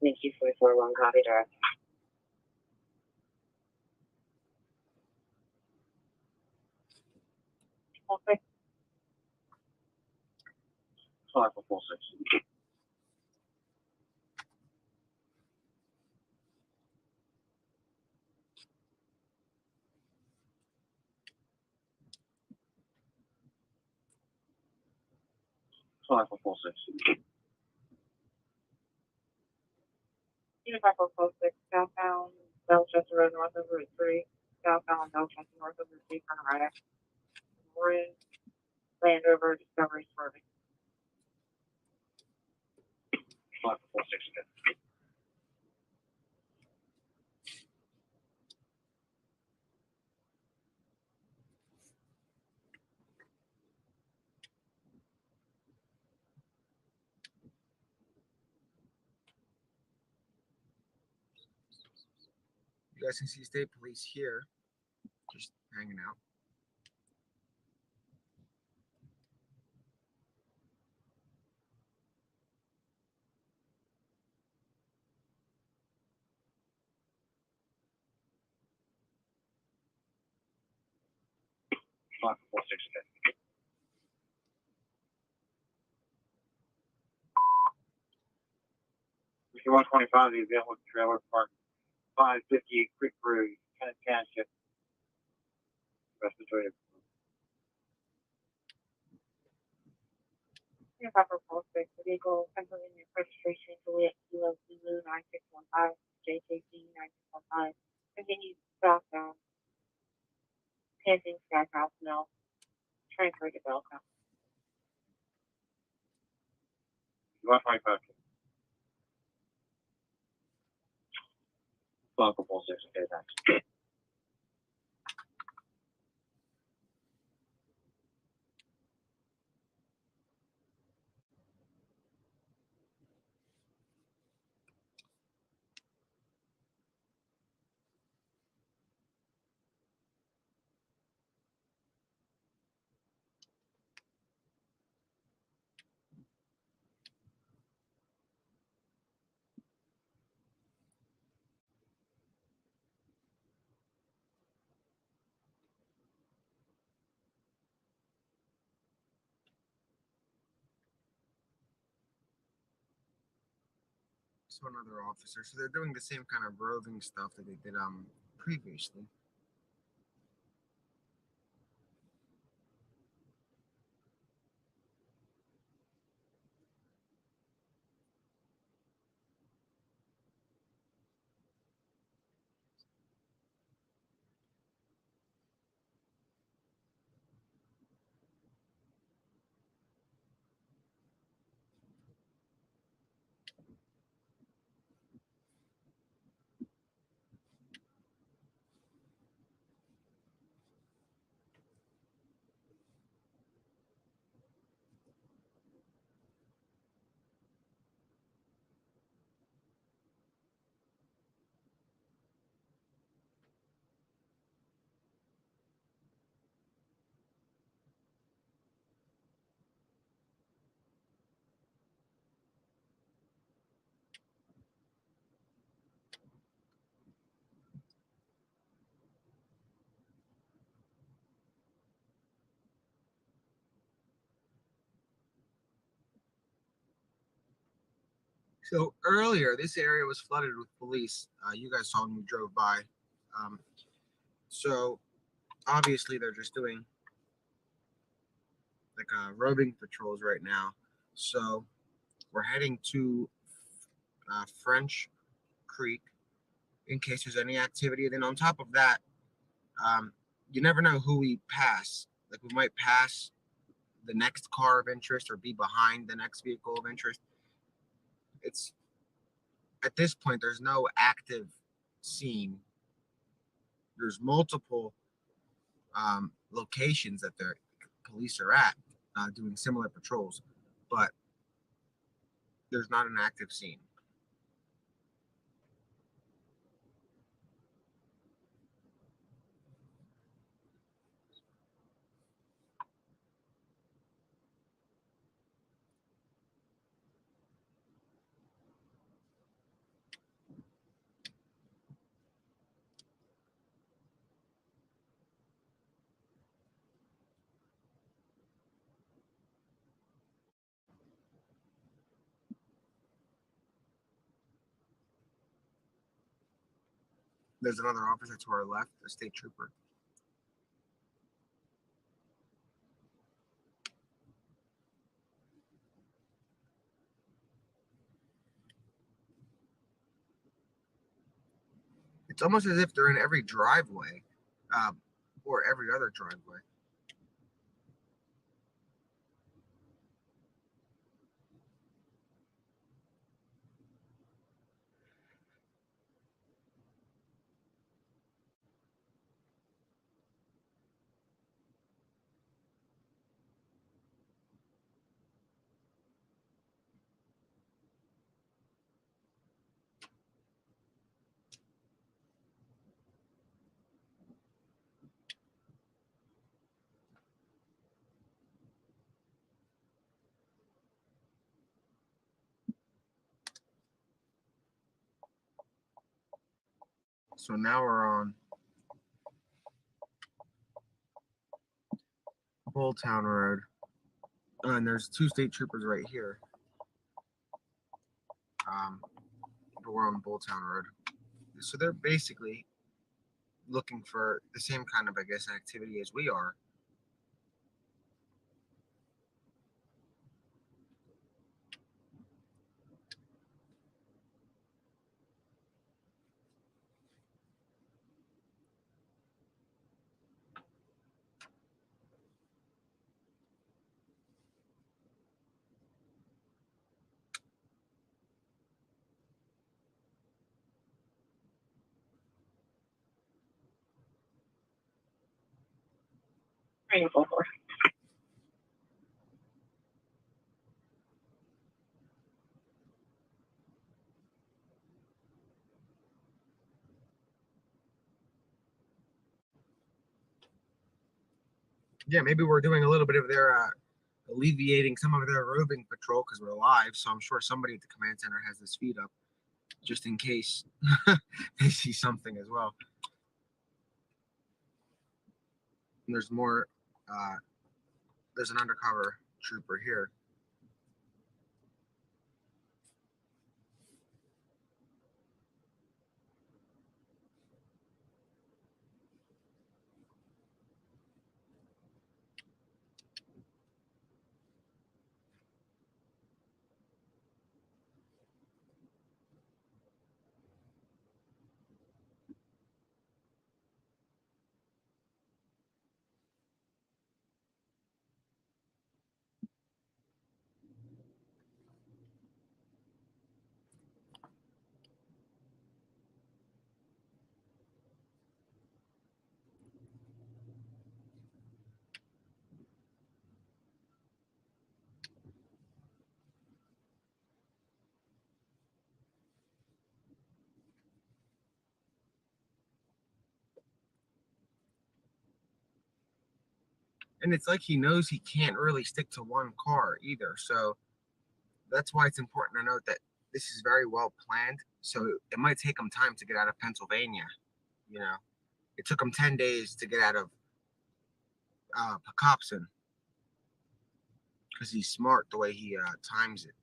Make you 441, copy, direct. Okay. 5446. 5446. Unit 5446, southbound Belchester Road, north of Route 3. Southbound Belchester, north of Route 3, turn right. Ridge, Landover, Discovery, Swerving. 5446. You guys can see state police here, just hanging out. Five four six again. If you 125, the event with trailer park 558 Creek Road, Kennett Township, respiratory. Unit 5446, vehicle Pennsylvania registration Juliet Kilo Zulu 9615, JKC 9615, continues southbound, Hampton Stackhouse Mill, transfer to Belka. 125. 5446, okay, thanks. So another officer. So they're doing the same kind of roving stuff that they did previously. So earlier, this area was flooded with police. You guys saw when we drove by. So obviously they're just doing like roving patrols right now. So we're heading to French Creek in case there's any activity. Then on top of that, you never know who we pass. Like we might pass the next car of interest or be behind the next vehicle of interest. It's at this point, there's no active scene. There's multiple locations that the police are at doing similar patrols, but there's not an active scene. There's another officer to our left, a state trooper. It's almost as if they're in every driveway, or every other driveway. So now we're on Bulltown Road, and there's two state troopers right here. But we're on Bulltown Road, so they're basically looking for the same kind of, I guess, activity as we are. Training 4-4. Yeah, maybe we're doing a little bit of their alleviating some of their roving patrol because we're live. So I'm sure somebody at the command center has this feed up just in case they see something as well. And there's more. There's an undercover trooper here. And it's like he knows he can't really stick to one car either. So that's why it's important to note that this is very well planned. So it might take him time to get out of Pennsylvania. You know, it took him 10 days to get out of Pocopson because he's smart the way he times it.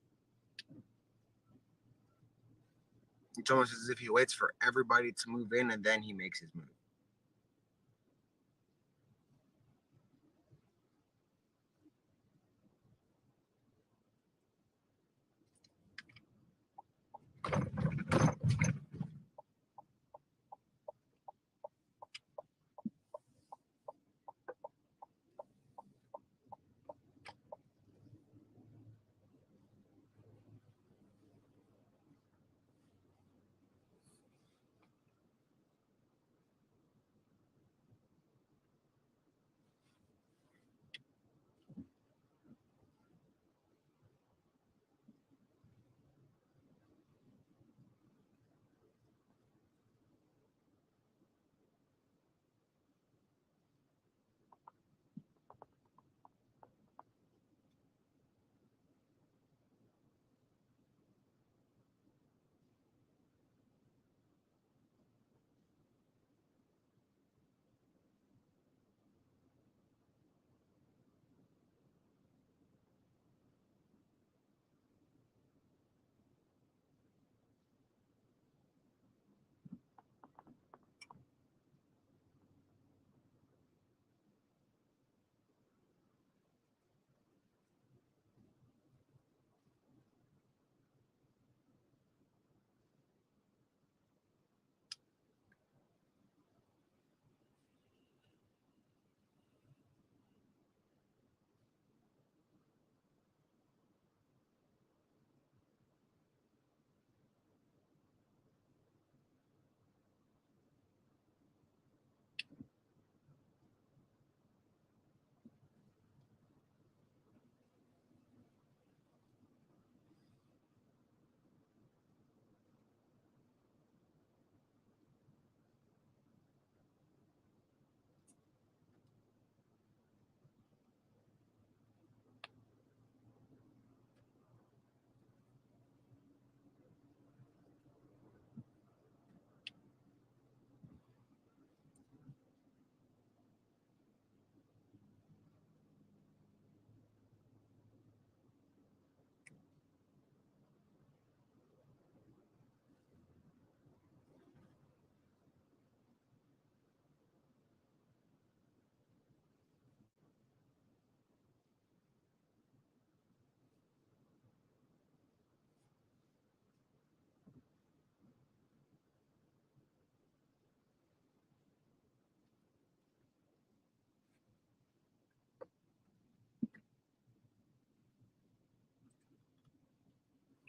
It's almost as if he waits for everybody to move in and then he makes his move.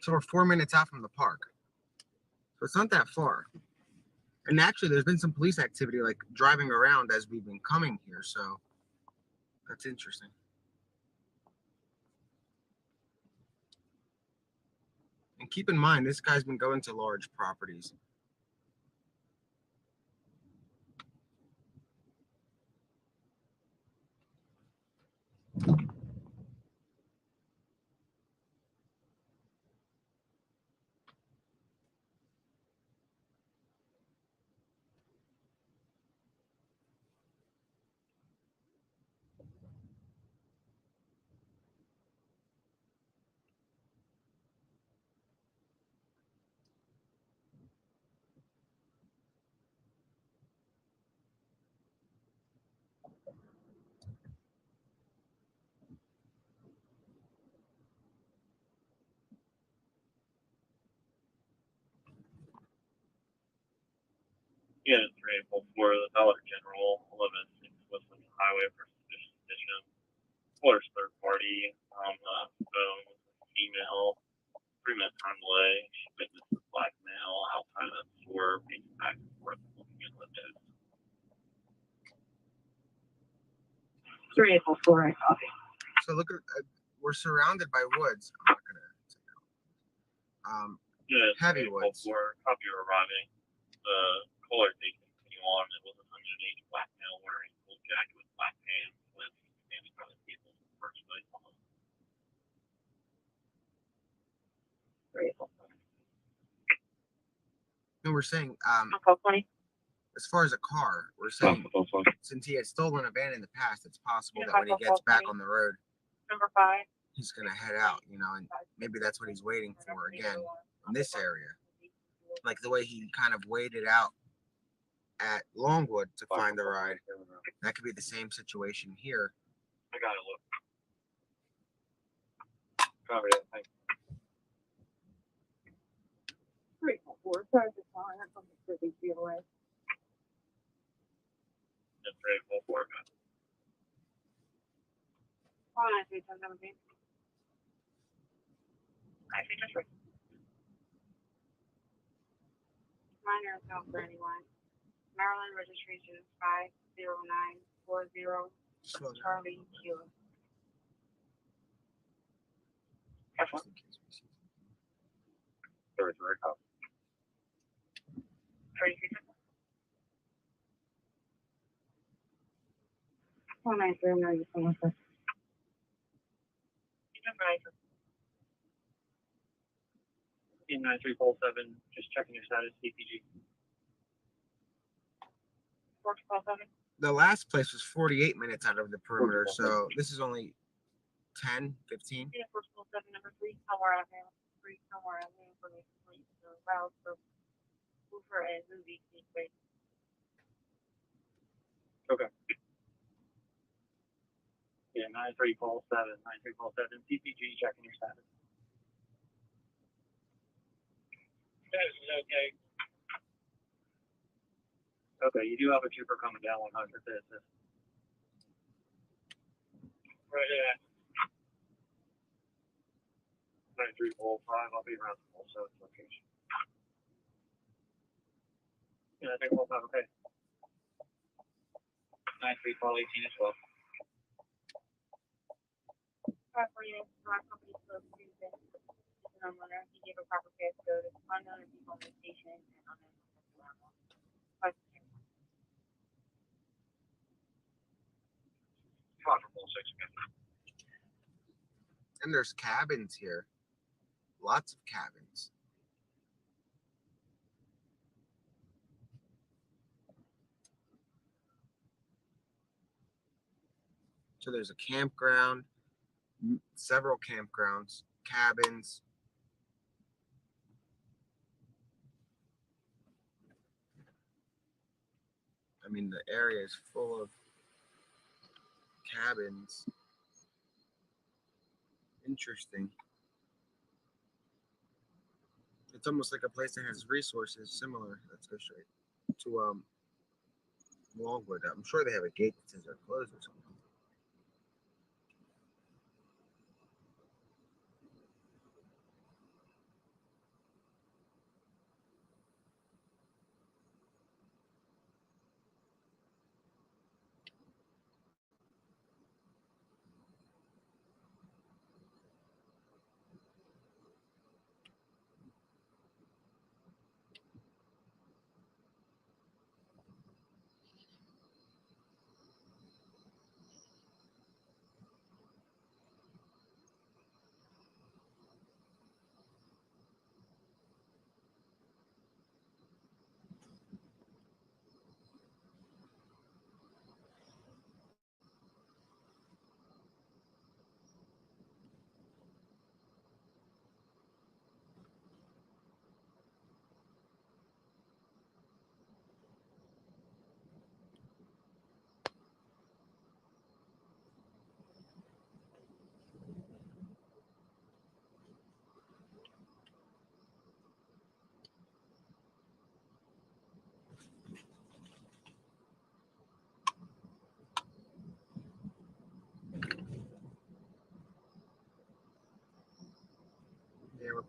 So we're 4 minutes out from the park. So it's not that far. And actually, there's been some police activity, like driving around as we've been coming here. So that's interesting. And keep in mind, this guy's been going to large properties. Yeah, 384 the Dollar General 11 West Highway for suspicious condition. Florida's third party on the phone, email, 3-minute time delay. She witnessed the black male outside of the store, pacing back and forth, looking at windows. 3844, I copy. So look at, we're surrounded by woods. I'm not gonna say no. Yeah, Heavy woods. Copy of arriving. The caller did continue on. It was an underage black male wearing a full jacket with black pants, with standing by the table in the first place. 3844. And we're saying, Uncle 20. as far as a car, we're saying since he had stolen a van in the past, it's possible that when he gets back on the road, Number 5. he's gonna head out, you know, and maybe that's what he's waiting for again in this area. Like the way he kind of waited out at Longwood to find the ride. That could be the same situation here. I got it, look. Copy that, thank you. 344. Sorry for calling. That's on the city away. That's 384, got it. 493 I think that's right. Minor account for anyone. Maryland registration is 50940 Slow down. Charlie Kilo. Just in case we see. 33, copy. 33. 493, no, you can listen. In 9347, just checking your status, CPG. 447. The last place was 48 minutes out of the perimeter, so this is only 10, 15. Yeah, 447, number 3, somewhere out there. 3, somewhere out there. Information, please. Route for Hoover and Movie. Wait. Okay. Yeah, 9347, 9347, CPG, checking your status. Status is okay. Okay, you do have a trooper coming down 100 business. Right at 9345, I'll be around the full service location. Yeah, I think we'll have okay. 9318 as well. 548, our company closed Tuesday. It's an homeowner. He gave a proper pass code. Unknown if he's on vacation and unknown if he's around. 548. And there's cabins here. Lots of cabins. So there's a campground, several campgrounds, cabins. I mean, the area is full of cabins. Interesting. It's almost like a place that has resources similar. Let's go straight to Longwood. I'm sure they have a gate that says they're closed or something.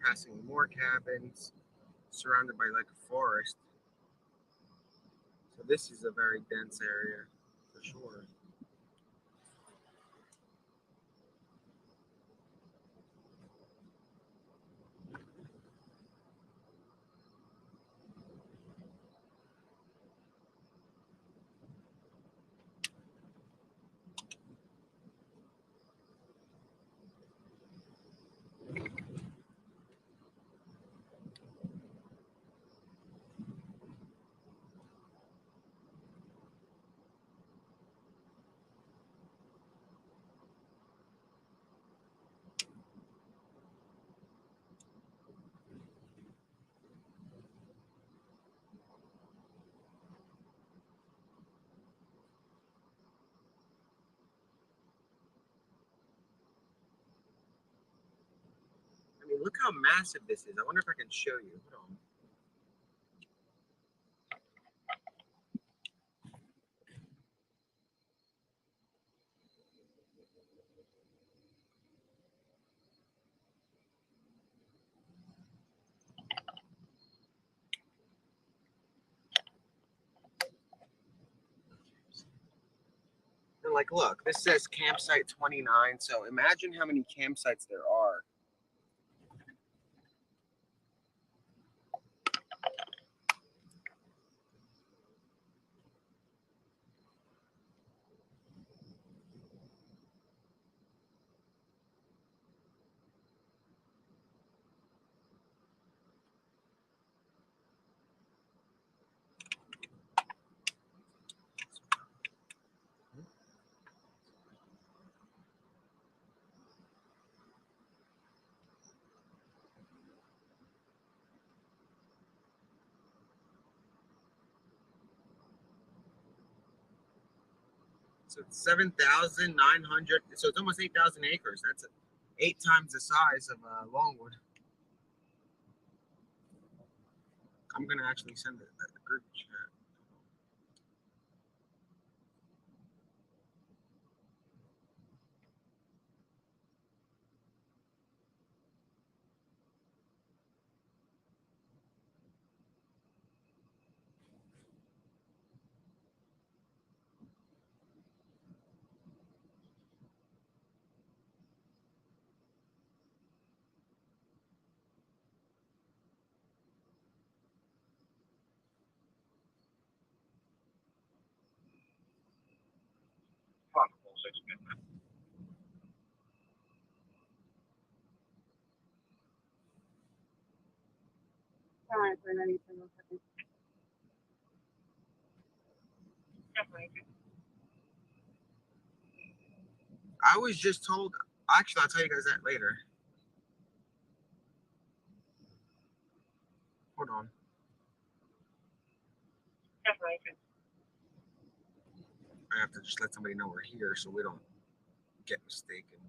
passing more cabins surrounded by like a forest. So this is a very dense area for sure. I mean, look how massive this is. I wonder if I can show you. Hold on. And like, look, this says campsite 29. So imagine how many campsites there are. So it's 7,900. So it's almost 8,000 acres. That's 8 times the size of Longwood. I'm gonna actually send it a group chat. Alright, so I need to know something. I was just told. Actually, I'll tell you guys that later. Hold on. I have to just let somebody know we're here so we don't get mistaken.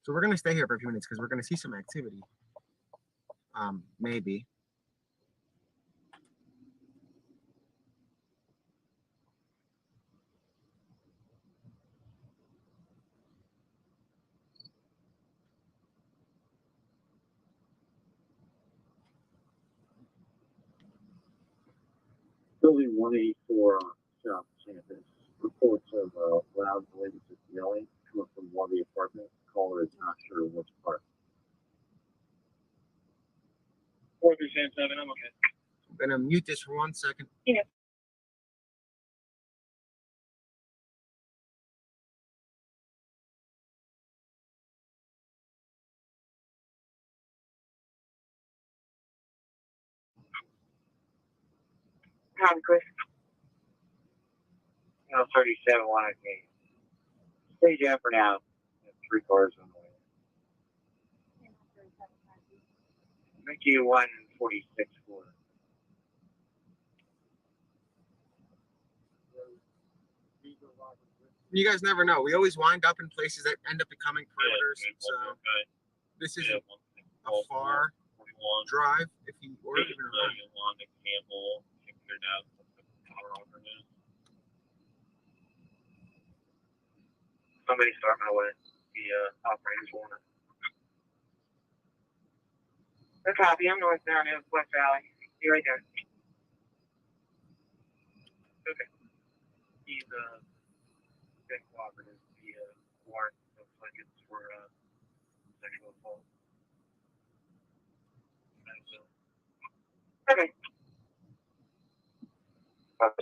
So we're gonna stay here for a few minutes because we're gonna see some activity. Maybe. Building 184 South Campus. Reports of loud noises of yelling coming from one of the apartments. Caller is not sure which part. 4377, I'm okay. I'm gonna mute this for 1 second. Yeah. Chris. No, 37 wanted me. Stay down for now. 3 cars on the way. Thank you, 146 for. You guys never know. We always wind up in places that end up becoming perimeters. So this is a far drive if you or even a run. Somebody start my way. The operators warning. Good copy. I'm north down in West Valley. Be right there. Okay. He's been cooperative. The warrant looks like it's for sexual assault. Okay.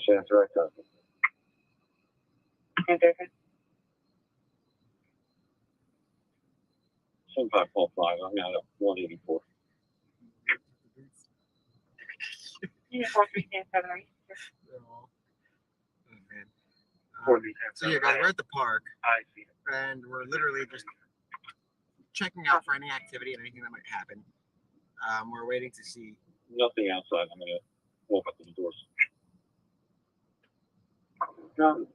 Chance right up. And there. 75.5. I'm out at 184. Yeah, 4377. Oh, man. So yeah, guys, we're at the park, I see it. and we're literally just checking out for any activity and anything that might happen. We're waiting to see. Nothing outside. I'm gonna walk up to the doors. No.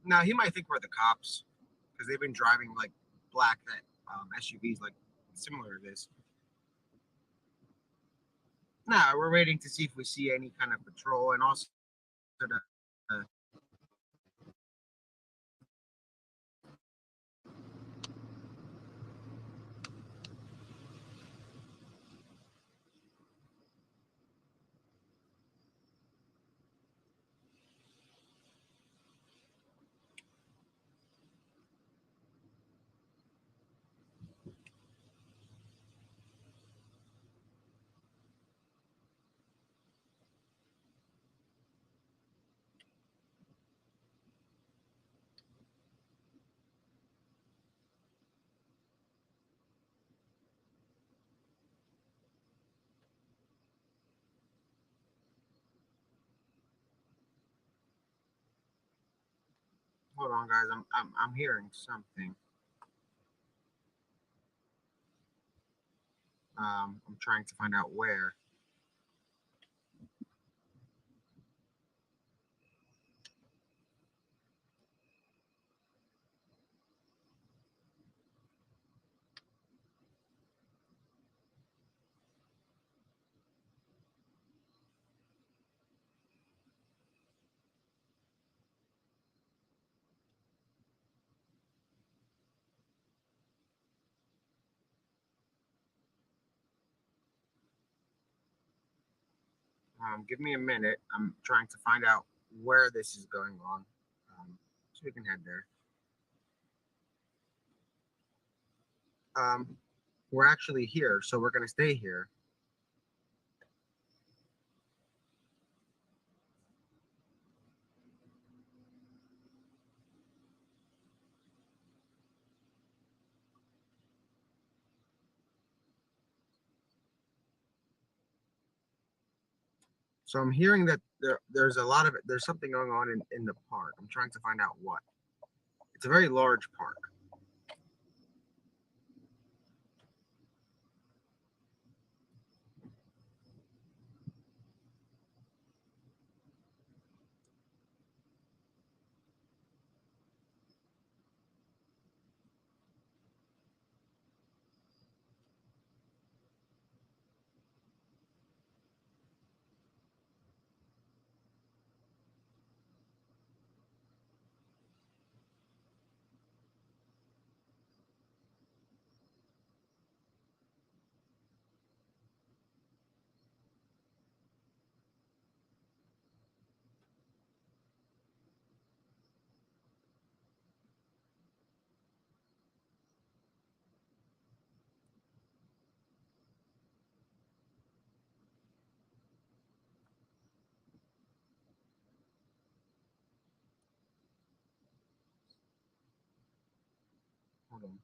Now he might think we're the cops because they've been driving like black that SUVs like similar to this. Nah, we're waiting to see if we see any kind of patrol and also to hold on, guys. I'm hearing something. I'm trying to find out where. Give me a minute. I'm trying to find out where this is going on, so we can head there. We're actually here, so we're gonna stay here. So I'm hearing that there's something going on in the park. I'm trying to find out what. It's a very large park. home.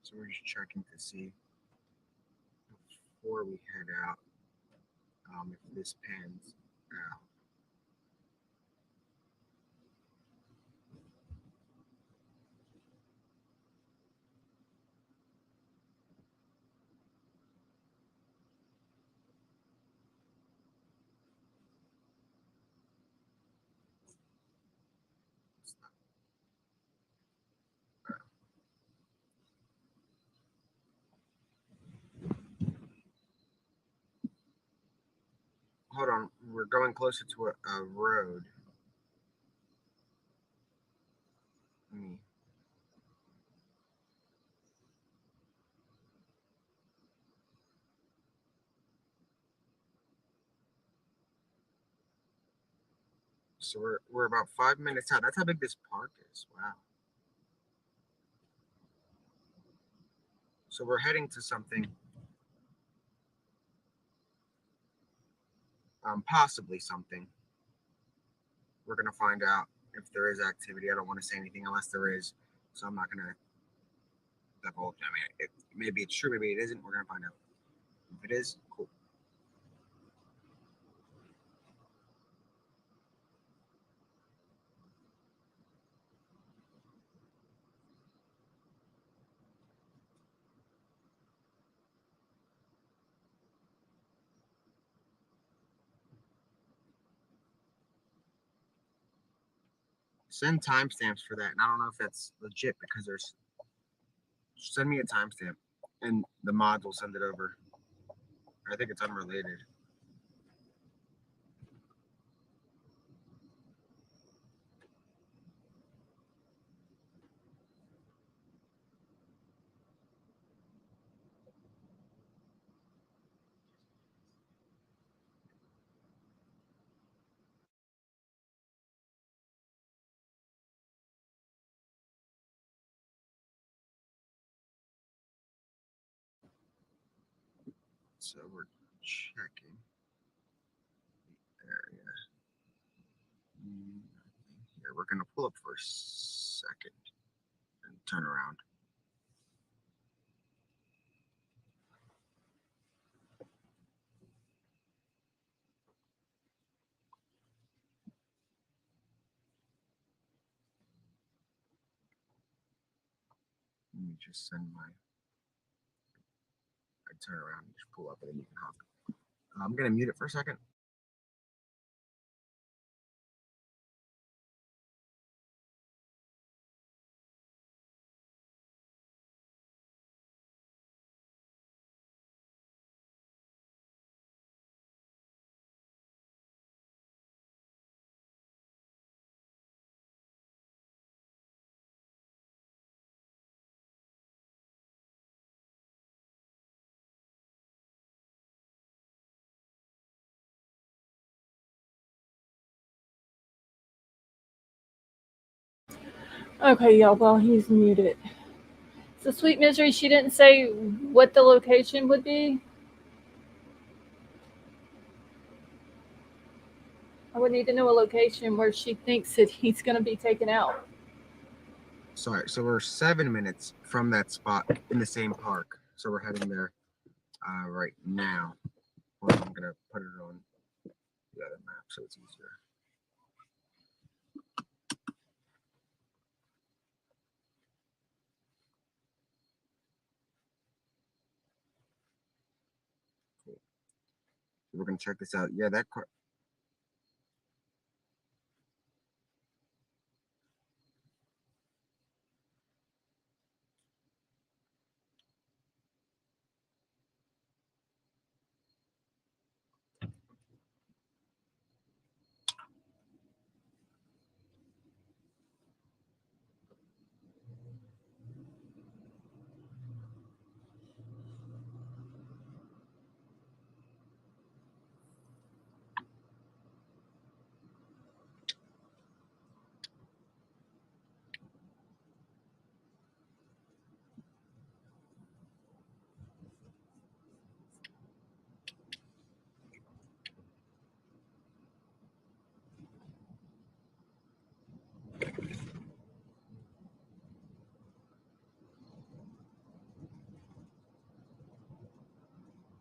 So we're just checking to see before we head out if this pans out. Hold on, we're going closer to a road. Let me. So we're about 5 minutes out. That's how big this park is. Wow. So we're heading to something, possibly something. We're gonna find out if there is activity. I don't want to say anything unless there is, so I'm not gonna divulge. I mean, maybe it's true, maybe it isn't. We're gonna find out. If it is, cool. Send timestamps for that, and I don't know if that's legit because there's. Send me a timestamp, and the mods will send it over. I think it's unrelated. So we're checking the area. Here, we're gonna pull up for a second and turn around. Let me just send my. I turn around and just pull up, and then you can hop. I'm gonna mute it for a second. Okay, y'all, while he's muted. So, Sweet Misery, she didn't say what the location would be. I would need to know a location where she thinks that he's going to be taken out. Sorry, so we're 7 minutes from that spot in the same park. So we're heading there right now. Well, I'm gonna put it on the other map so it's easier. Cool. So we're gonna check this out. Yeah, that car.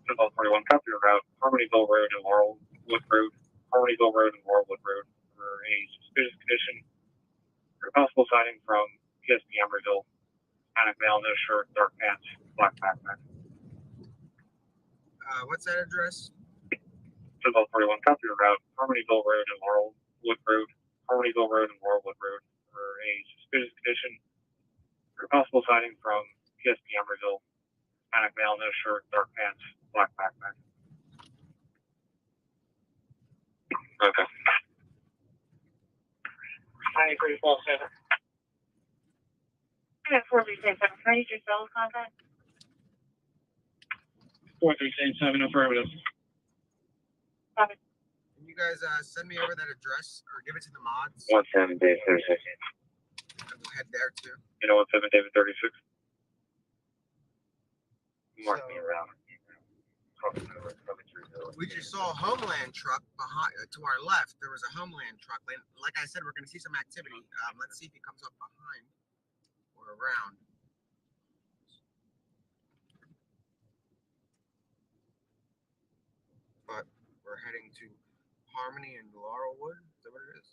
Symbol 41, copy your route. Harmonyville Road and Laurelwood Road. Harmonyville Road and Laurelwood Road for a suspicious condition. For a possible sighting from PSP Emeryville. Panic male, no shirt, dark pants, black backpack. What's that address? Symbol 41, copy your route. Harmonyville Road and Laurelwood Road. Harmonyville Road and Laurelwood Road for a suspicious condition. For a possible sighting from PSP Emeryville. Panic male, no shirt, dark pants, black backpack. Okay. I agree with all seven. Yeah, 437. Can I use your cell contact? 4377, affirmative. Copy. Can you guys send me over that address or give it to the mods? 17 David 36. And we'll head there too. You know 17 David 36? Mark So- me around. We just saw a Homeland truck behind to our left. There was a Homeland truck. Like I said, we're going to see some activity. Let's see if he comes up behind or around. But we're heading to Harmony and Laurelwood. Is that what it is?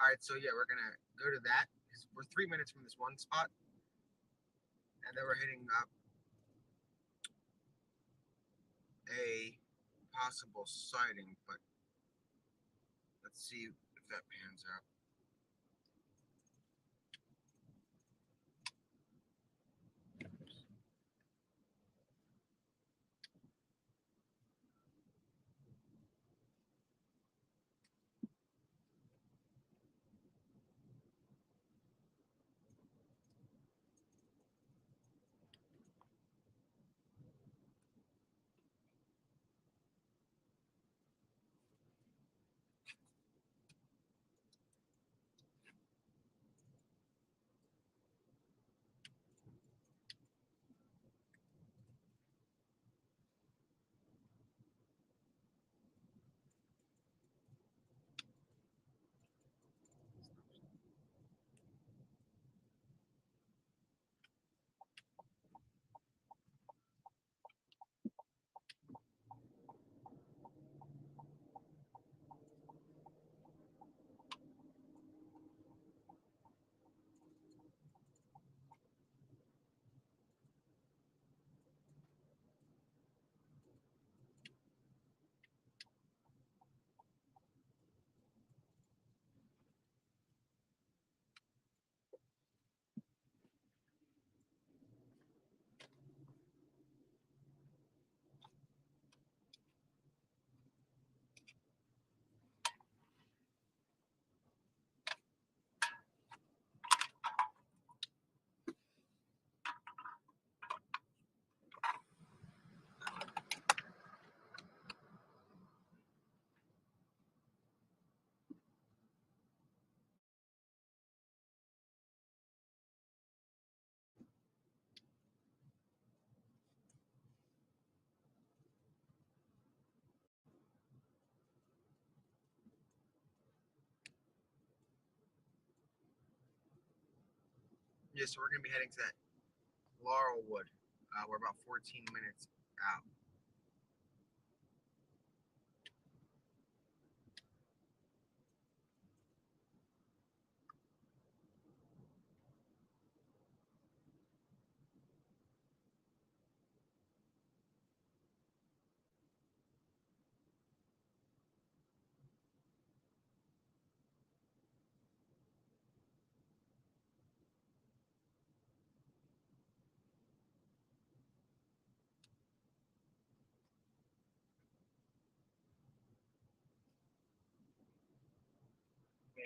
All right, so yeah, we're gonna go to that because we're 3 minutes from this one spot, and then we're hitting up a possible sighting. But let's see if that pans out. Yeah, so we're gonna be heading to that Laurelwood. We're about 14 minutes out.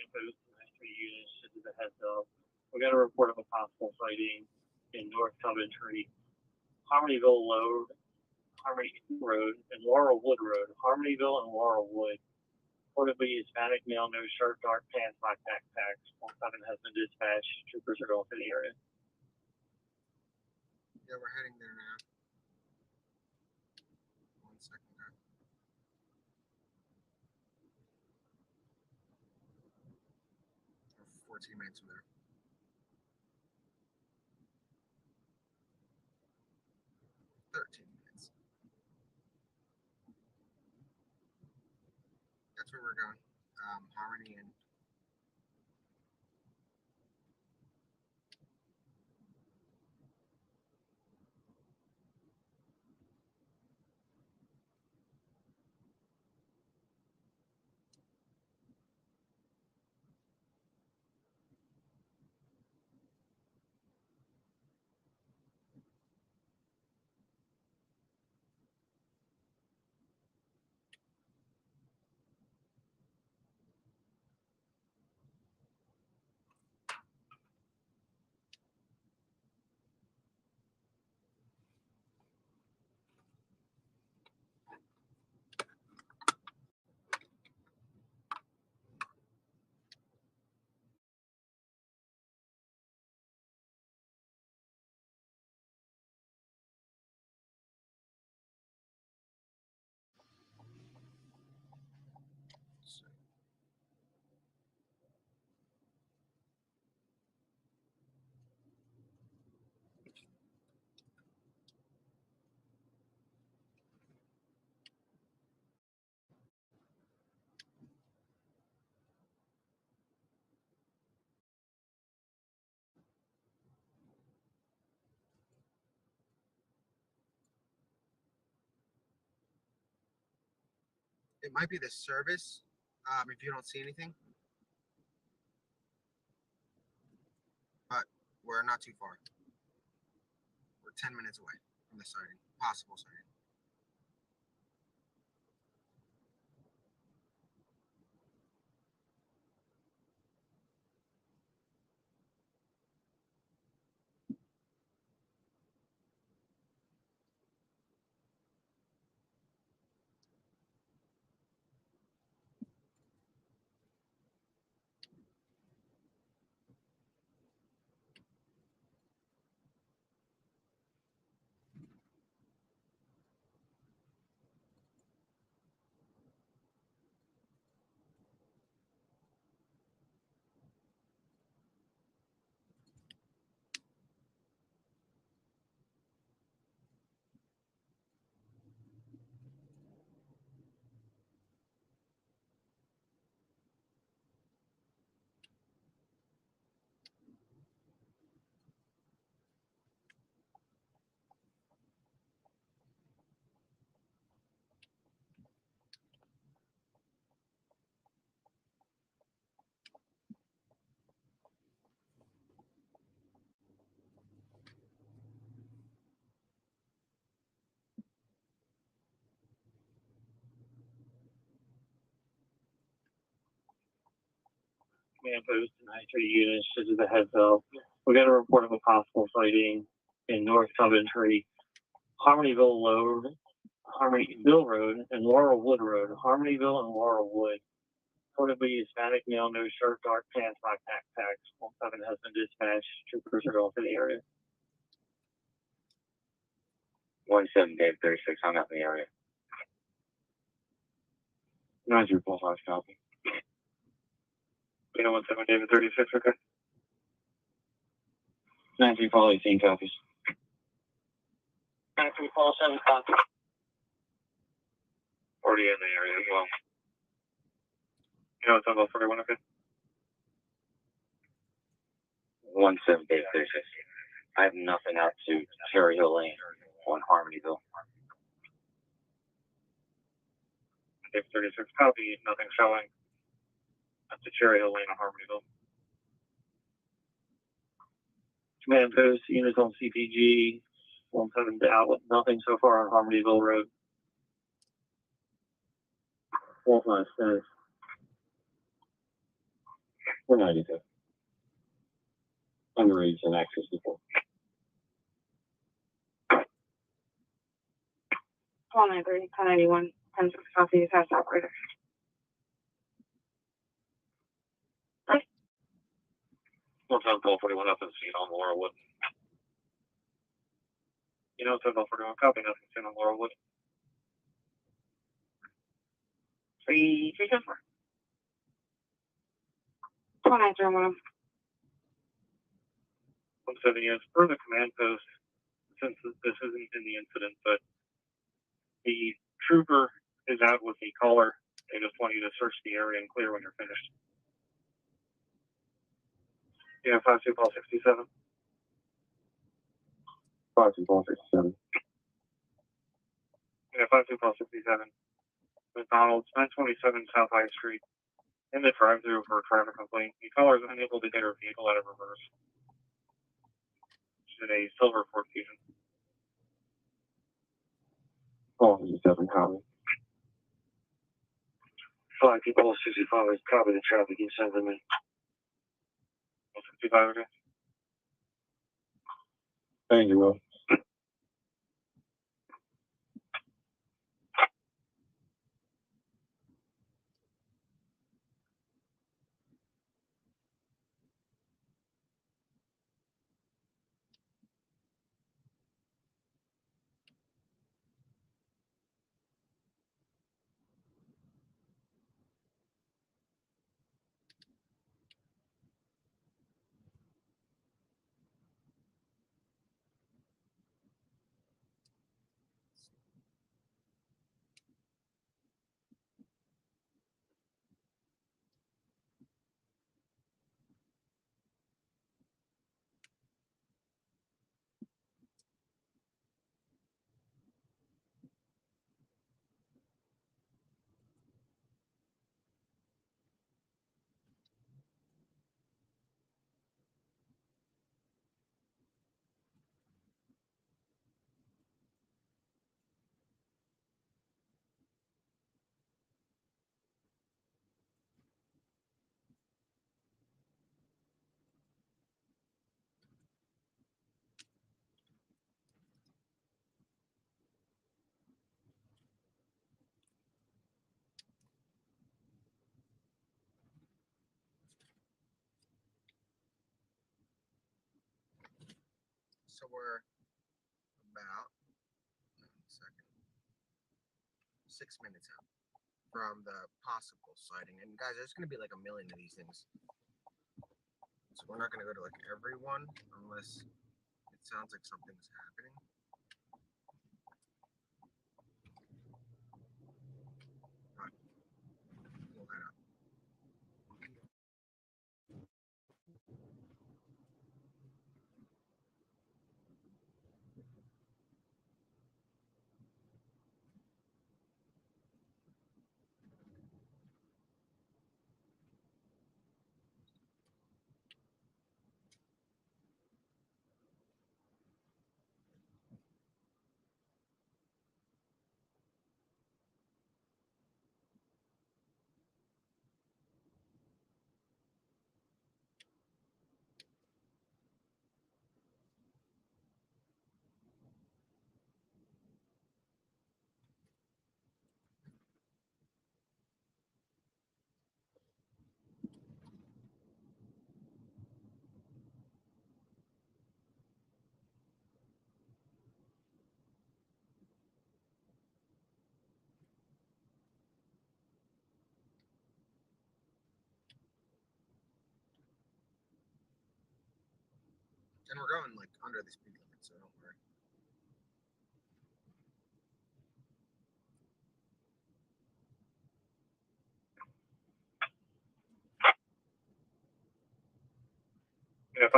Units, this is a heads up. We got a report of a possible sighting in North Coventry Harmonyville Road, Harmony Road, and Laurelwood Road, Harmonyville and Laurelwood. Reportedly Hispanic male, no shirt, dark pants, black backpacks. 17 has been dispatched. Troopers are going to the area. Yeah, we're heading there now. 1 second, guys. We're 14 minutes from there. That's where we're going. Harmony and it might be the service if you don't see anything. But we're not too far. We're 10 minutes away from the sighting, possible sighting. Command post and I-3 units, this is the heads up. We got a report of a possible sighting in North Coventry, Harmonyville Road, Harmonyville Road, and Laurelwood Road, Harmonyville and Laurelwood. Reportedly Hispanic male, no shirt, dark pants, black backpacks. 17 has been dispatched. Troopers are going to the area. 17 Dave 36, I'm out in the area. 9345 copy. 17 David 36, okay. 93 Paul 18 copies. 93 Paul 7 copies. Already in the area as well. You know what's on about 41, okay? 17 Dave 36. I have nothing out to Cherry Hill Lane on Harmonyville. Dave 36 copy, nothing showing. That's the Cherry Hill Lane on Harmonyville. Command post, units on CPG, 17 to outlet, nothing so far on Harmonyville Road. 45 says 492. Underage and access before. Call 93, 1091, 10-6 copy, attached operator. One time call 41 up and seen on Laurelwood. You know, 10 call 41 copy, nothing seen on Laurelwood. 3-3-4. Call 931. 170 is per the command post, since this isn't in the incident, but the trooper is out with the caller. They just want you to search the area and clear when you're finished. Yeah, 52 call 67. 52 call 67. Yeah, 52 call 67. McDonald's, 927 South High Street. In the drive-thru for a traffic complaint. The caller is unable to get her vehicle out of reverse. She's in a silver Ford Fusion. Call 57, copy. 5 people, 65, copy the traffic, you send them in. 65, okay. Thank you, Will. So we're about 6 minutes out from the possible sighting. And guys, there's gonna be like a million of these things. So we're not gonna go to like every one unless it sounds like something's happening. But we'll head up. And we're going like under the speed limit, so don't worry. Yeah,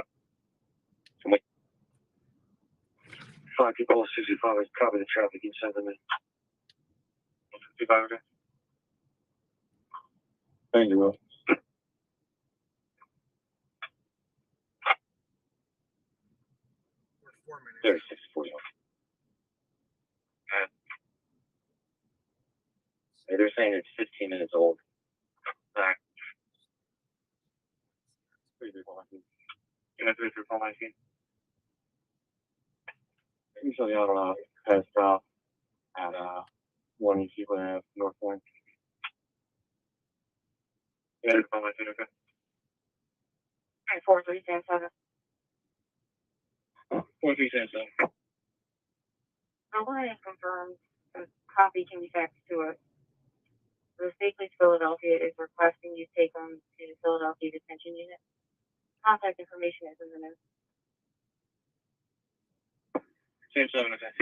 5 people, 65, copy the traffic, you send them in. 65, okay. Thank you, Will. We're 4 minutes. 36, 41. They're saying it's 15 minutes old. Back. 3-3-4-19. Yeah, 3-3-4-19. Usually, I don't know, has at 1 Cleveland North Point. Yeah, it's on my scene, okay. 4377. 4377. Nobody has confirmed a copy can be faxed to us. The State Police Philadelphia is requesting you take them to the Philadelphia Detention Unit. Contact information is in the notes. Same 7, okay.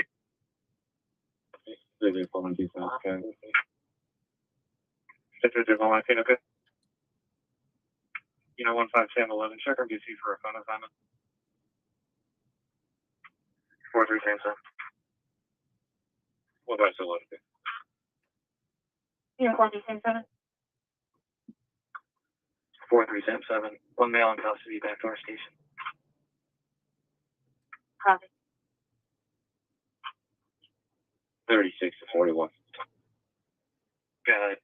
They're calling defense, okay. It's on my scene, okay. 15 Sam 11, check RBC for a phone assignment. 4377. What about so okay? Uniform D77. 4377. One male in custody back to our station. Copy. 36 to 41. Got it.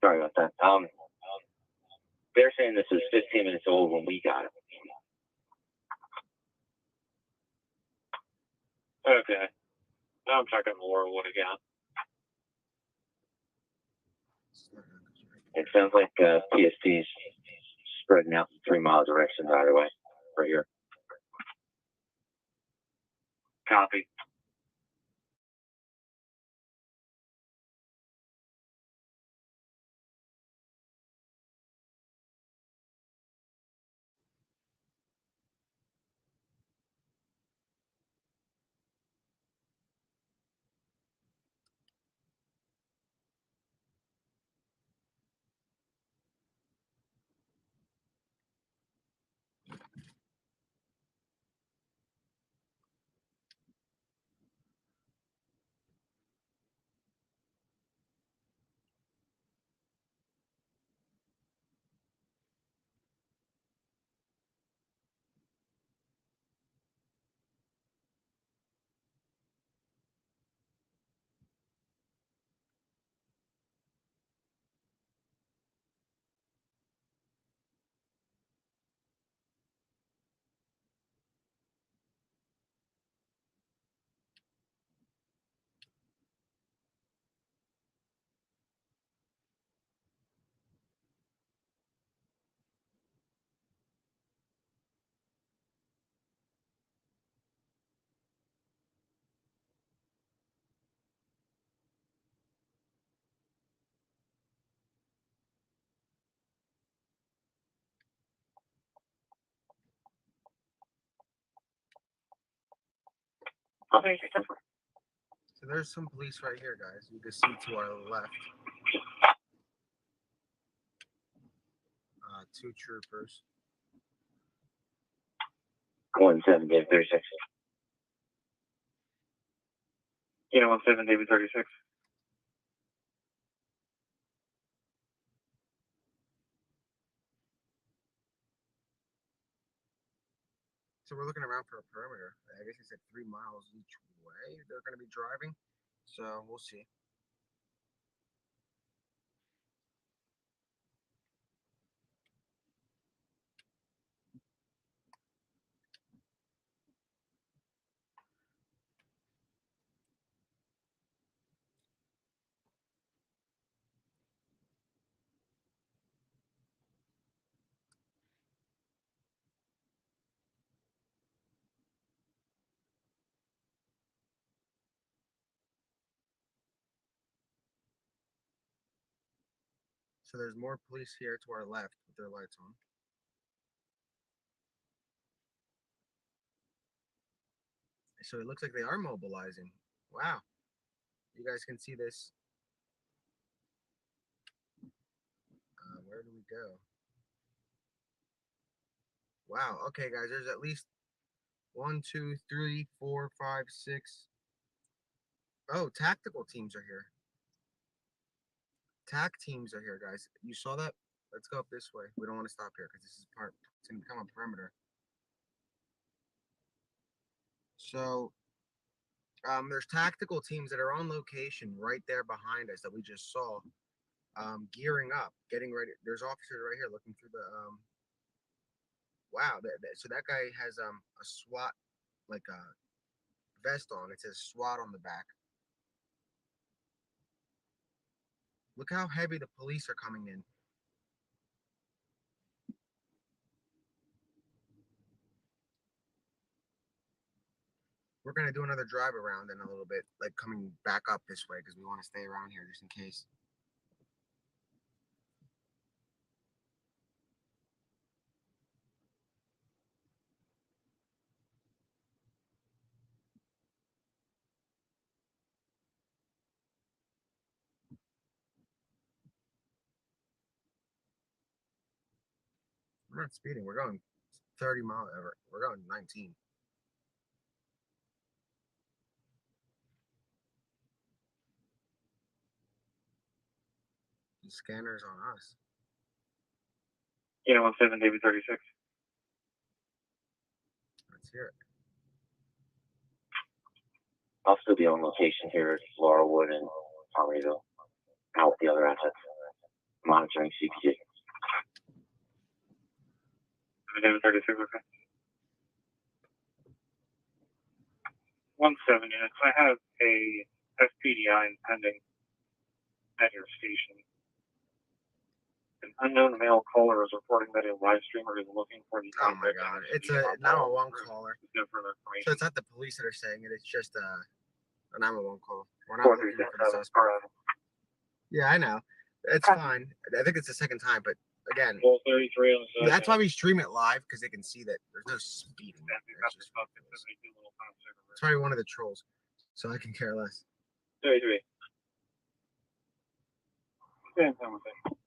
Sorry about that. They're saying this is 15 minutes old when we got it. Okay. Now I'm checking Laurelwood again. It sounds like PST's spreading out in 3 mile direction right away. Right here. Copy. Okay, So there's some police right here, guys. You can see to our left. 2 troopers. 17 David 36. 17 David 36. So we're looking around for a perimeter. I guess he said 3 miles each way they're going to be driving. So we'll see. So there's more police here to our left with their lights on. So it looks like they are mobilizing. Wow. You guys can see this. Where do we go? Wow. Okay, guys. There's at least 1, 2, 3, 4, 5, 6. Oh, tactical teams are here. TAC teams are here, guys. You saw that? Let's go up this way. We don't want to stop here because this is part. It's gonna become a perimeter. So there's tactical teams that are on location right there behind us that we just saw, gearing up, getting ready. There's officers right here looking through the. Wow, so that guy has a SWAT, like a vest on. It says SWAT on the back. Look how heavy the police are coming in. We're going to do another drive around in a little bit, like coming back up this way because we want to stay around here just in case. We're not speeding. We're going 30 miles. We're going 19. The scanner's on us. Yeah, 17 David 36. Let's hear it. I'll still be on location here at Laurelwood and Harmonyville, out with the other assets, monitoring CPG. David 36, okay. 17 units. I have a FPDI pending at your station. An unknown male caller is reporting that a live streamer is looking for the. Oh my god. It's a 911 caller. No further information. So it's not the police that are saying it, it's just a 911 call. We're not looking for the suspect. Yeah, I know. It's fine. I think it's the second time, but again, 12:33 on the that's why we stream it live, because they can see that there's no speeding. It's probably one of the trolls, so I can care less. 33. Yeah, I'm with it.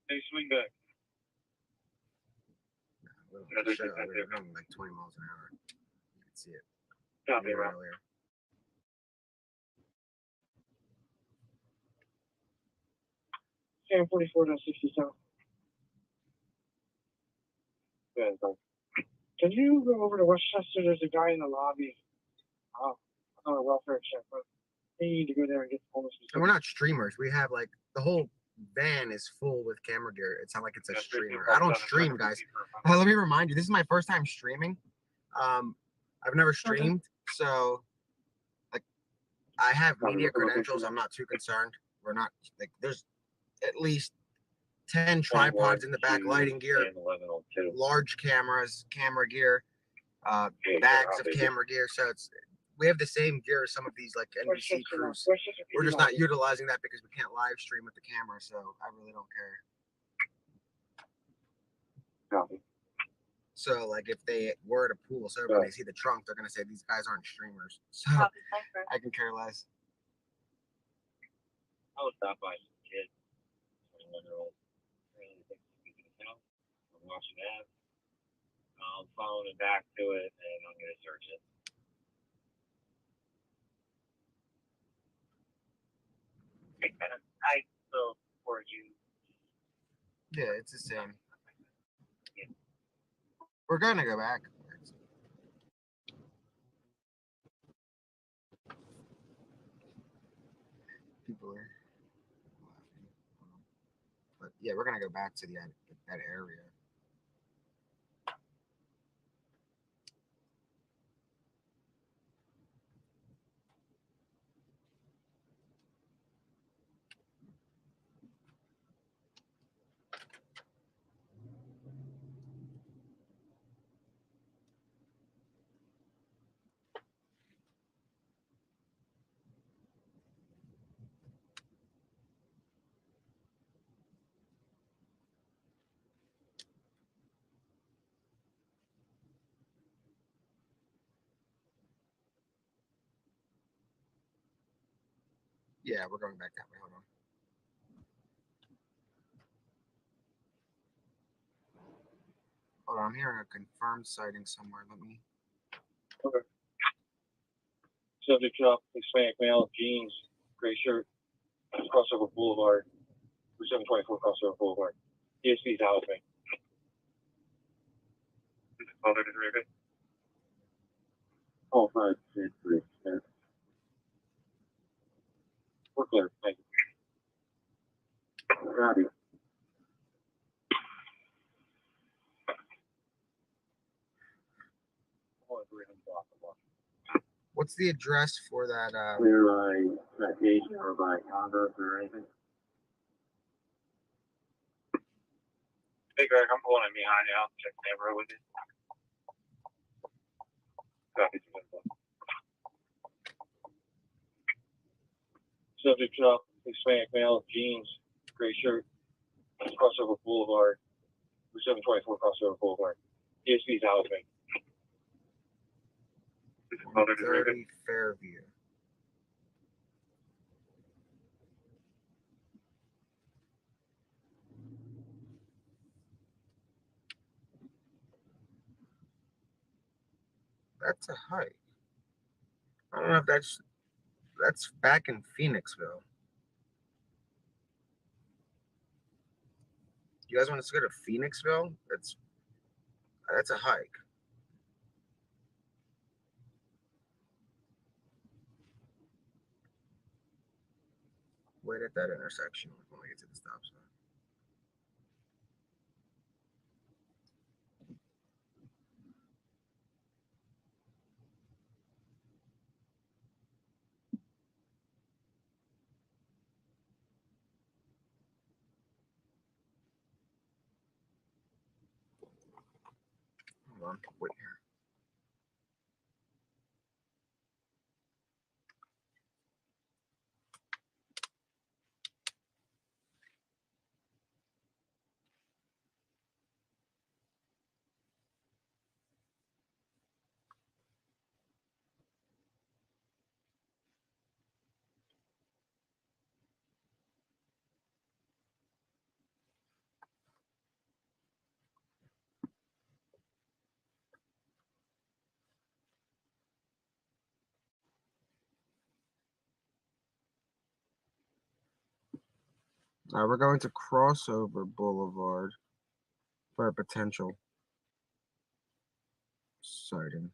Hey, swing back. We're going like 20 miles an hour. You can see it. Copy, Rob. Earlier. Yeah, 44.67. Yeah, can you go over to Westchester? There's a guy in the lobby. Oh, on a welfare check, but they need to go there and get the homeless. And we're not streamers. We have like the whole van is full with camera gear. It's not like it's a streamer. I don't stream, guys. Let me remind you, this is my first time streaming. I've never streamed, so like I have media credentials. I'm not too concerned. We're not like there's at least 10 tripods in the back, lighting gear, large cameras, camera gear, bags of camera gear. So we have the same gear as some of these like NBC crews. We're just not utilizing that because we can't live stream with the camera. So I really don't care. Copy. So like if they were to pull us over and they see the trunk, they're gonna say these guys aren't streamers. So I can care less. I was stopped by some kid, 21-year-old. I'm watching that. I'll follow it back to it, and I'm going to search it. I still for you. Yeah, it's the same. We're gonna go back. People are laughing. But yeah, we're gonna go back to that area. Yeah, we're going back that way. Hold on. Hold on, I'm hearing a confirmed sighting somewhere. Let me. Okay. Subject up, Hispanic male, jeans, gray shirt, Crossover Boulevard, 724 Crossover Boulevard. DSP's out with me. Is it 12:33 okay? Oh, 5, 3. We're clear. Thank you. Copy. What's the address for that? Clear by citation or by conduct or anything? Hey Greg, I'm pulling in behind you. I'll check the neighborhood with you. Copy. Subject shop, Hispanic male, jeans, gray shirt, Crossover Boulevard, 724 Crossover Boulevard. DSP's housing. 30 Fairview. That's a hike. I don't know if that's back in Phoenixville. You guys want us to go to Phoenixville? That's a hike. Wait at that intersection when we get to the stop sign. Hold on, wait here. We're going to Crossover Boulevard for a potential sighting.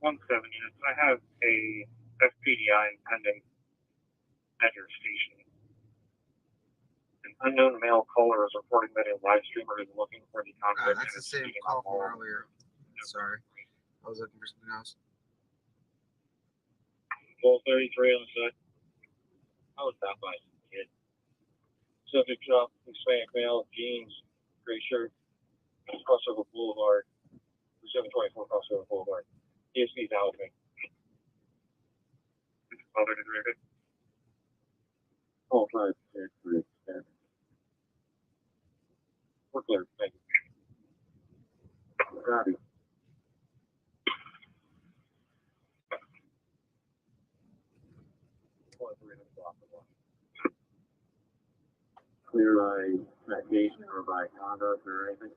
Units. I have a FPDI pending at your station. An unknown male caller is reporting that a live streamer is looking for the contact. That's the same call from earlier. Sorry, I was looking for something else. 1233 on the side. I was stopped by some kid. Subject shop, Hispanic male, jeans, gray shirt, Crossover Boulevard, 724 Crossover Boulevard. DSP's housing. All five, we're clear. Thank you. Copy. Clear by citation or by conduct or anything?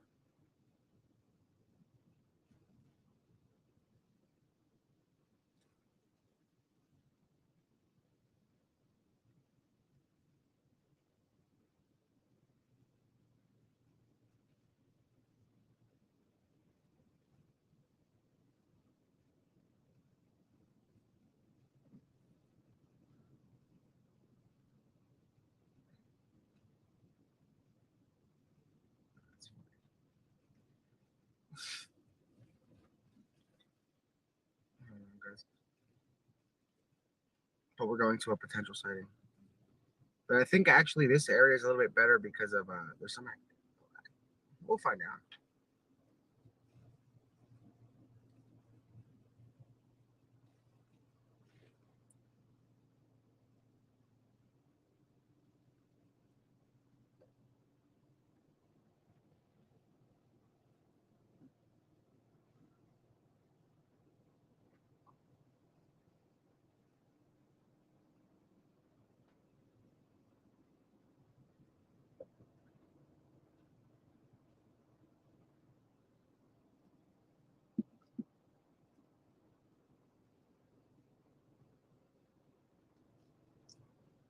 But we're going to a potential sighting. But I think actually this area is a little bit better because of there's some. We'll find out.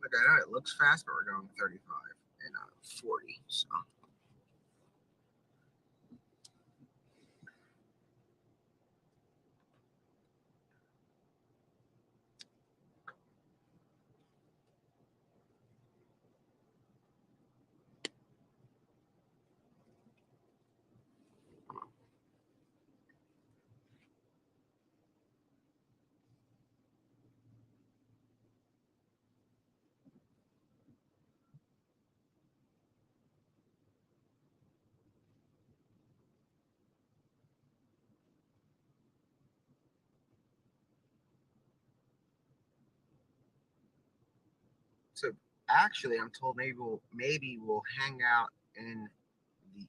Look, I know it looks fast, but we're going 35 and 40. So actually, I'm told maybe we'll hang out in the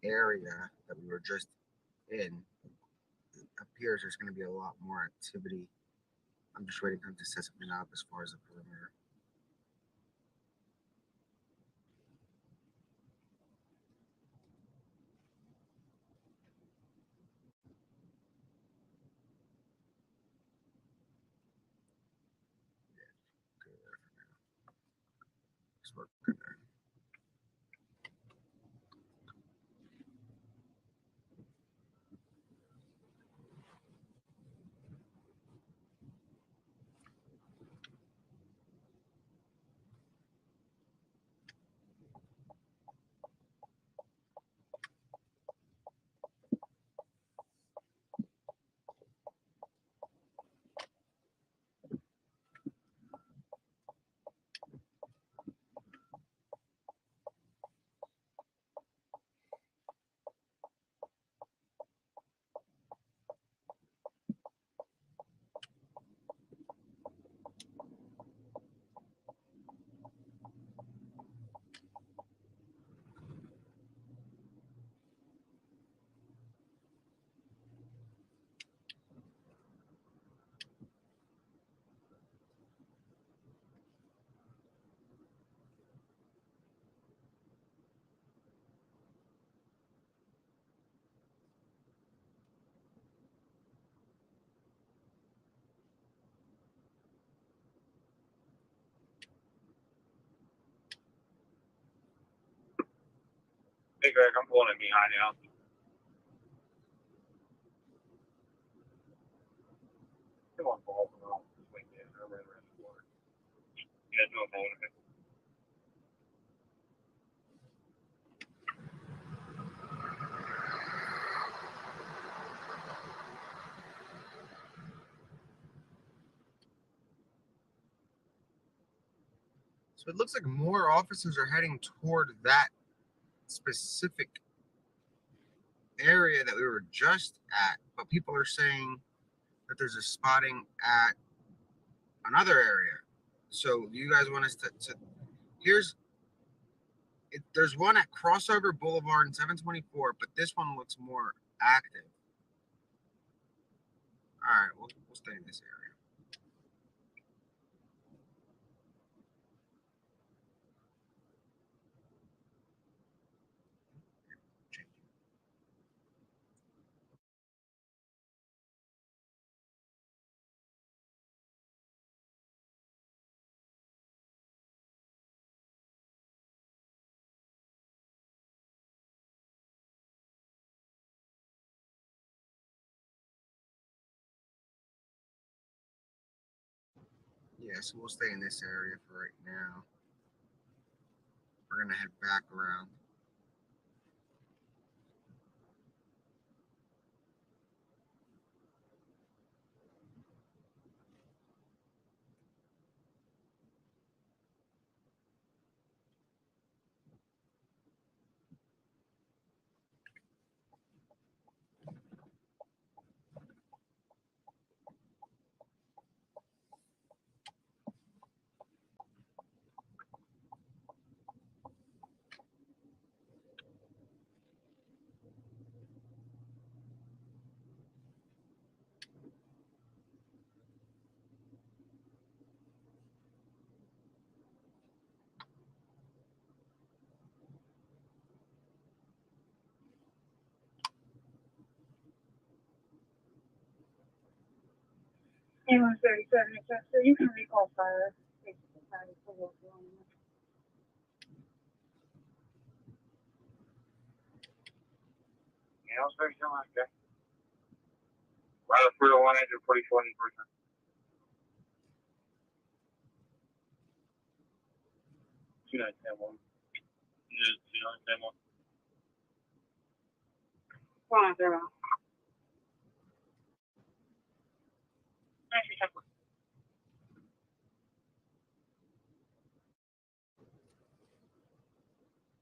area that we were just in. It appears there's going to be a lot more activity. I'm just waiting for them to set something up as far as the perimeter. Hey Greg, I'm pulling in behind you. Come on, Paul. Just wait there. I'm right around the corner. Yeah, no, I'm holding it. So it looks like more officers are heading toward that specific area that we were just at, but people are saying that there's a spotting at another area. So do you guys want us to there's one at Crossover Boulevard in 724, but this one looks more active. All right, we'll stay in this area. Yeah, so we'll stay in this area for right now. We're gonna head back around. Ambulance 37, so you can recall fire. Yeah, I was very similar. Okay. Right up 301 engine, 40%. 2910 2910 Come on, zero.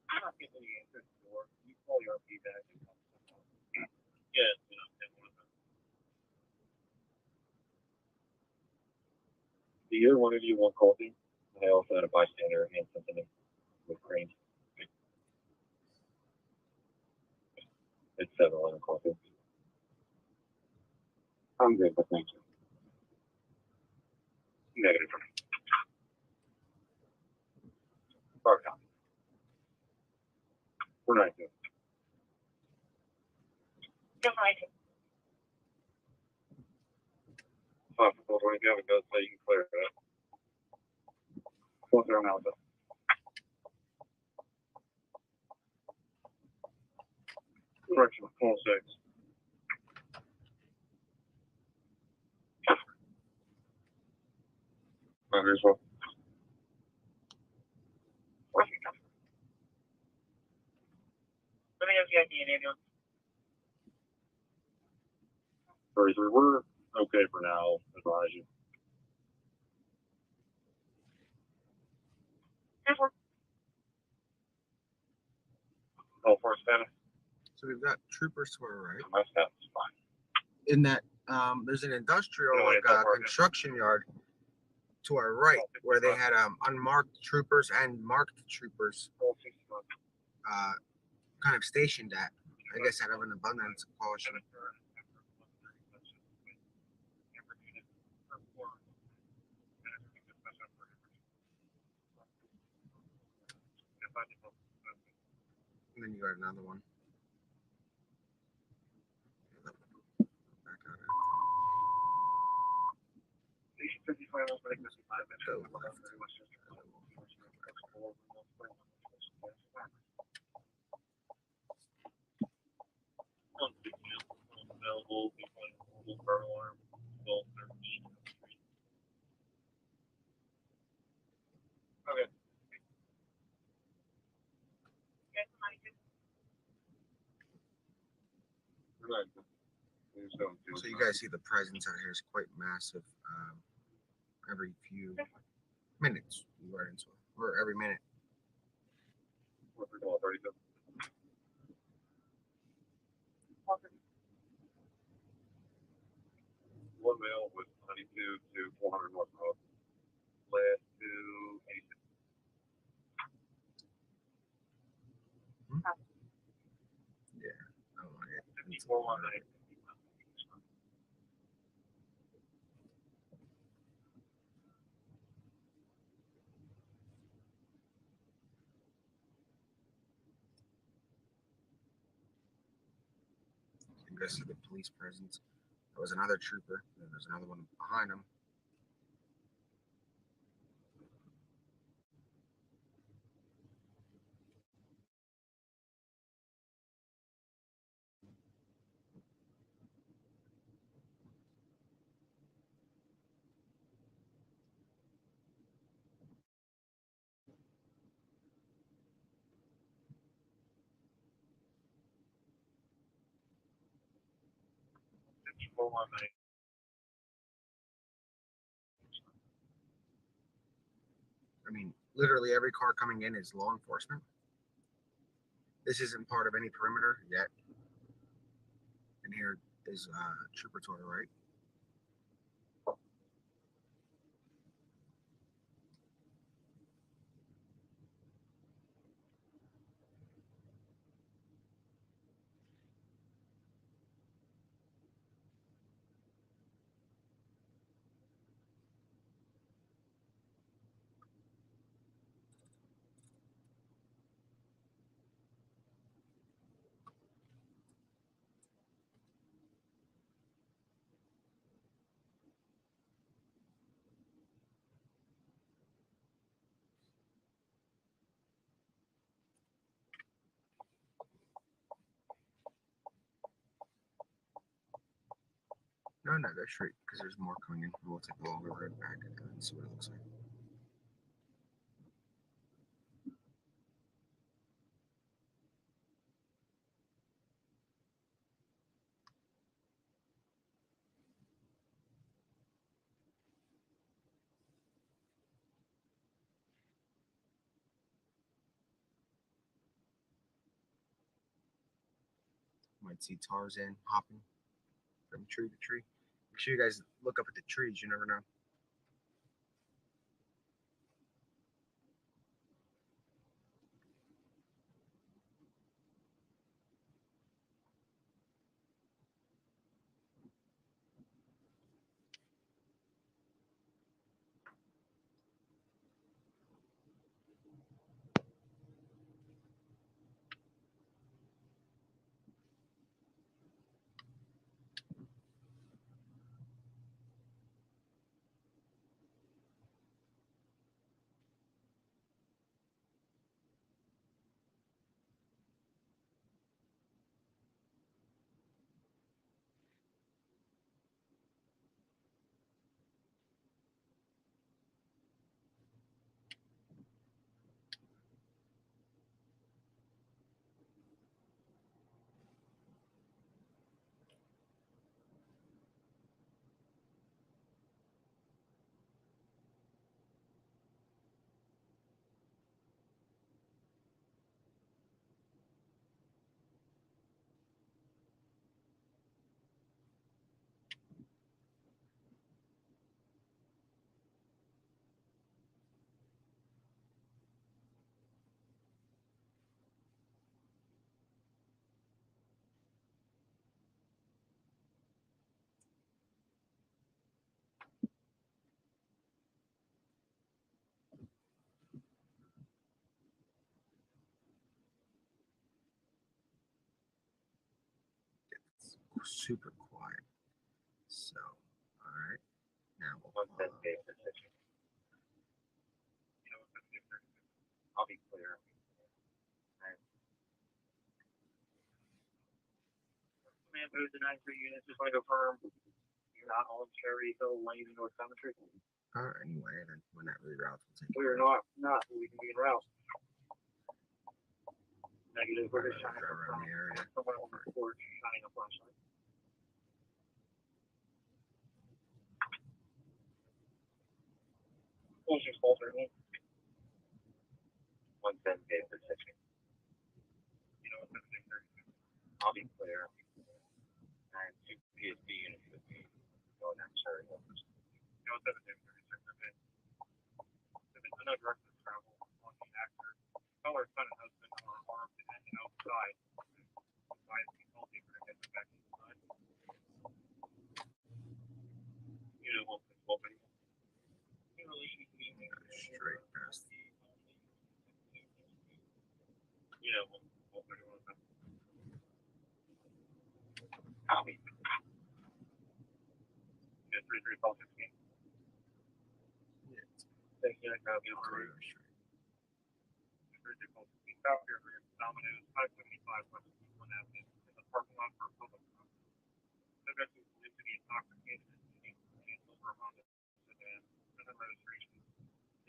I'm not getting any answers to the work. You call your RP back. Yeah, 2910. The other one of you want coffee? I also had a bystander hand something with cream. It's 7-Eleven coffee. I'm good, but thank you. Negative for me. Sorry, Tom. We're not good. Just like it. Possible when you have a go so you can clear it up. Close our mouth up. Correction, full 6. Here's one. Let me know if you have any ambulance. 33, we're okay for now, advise you. All for Spanish. So we've got troopers to our right. My staff is fine. In that, there's an industrial, like construction yard to our right, where they had unmarked troopers and marked troopers kind of stationed at. I guess out of an abundance of caution. And then you got another one. Back out of Available, burn alarm, 1213. Okay. So you guys see the presence out here is quite massive. Every few minutes you run into it, or every minute. One male with 92 to 400 North Road. Led to 86. Yeah, I don't want it. 5418. You guys see the police presence. There was another trooper, and there's another one behind him. I mean, literally every car coming in is law enforcement. This isn't part of any perimeter yet. And here is a trooper to our right. No, go straight because there's more coming in. We'll take the longer road back and see what it looks like. Might see Tarzan hopping from tree to tree. Make sure you guys look up at the trees. You never know. It's super quiet. So, all right. Now we'll Once that's made a decision, I'll be clear. Man, move the 9-3 units. Just want to confirm you're not on Cherryville Lane in North Cemetery. Anyway, then when that reroutes, we'll take. We're not. We can be en route. Negative. We're just shining drive around the area. Someone on the porch shining a flashlight. Closing falter. 110 gave decision. I'll be clear. And 2 PSD units with me. No necessary. No direction of travel on the actor. Color son and husband are armed and heading outside. Advise people to get them back inside. You know, we'll Straight past the. You know, we'll put it on them. Copy. 3-3 call 16. Yeah. Thank you. Copy on the road. 3-3 call 16. Copy your Domino's 575 West Cleveland Avenue in the parking lot for public transit. Subject to be intoxicated and silver Honda sedan. Sedan registration.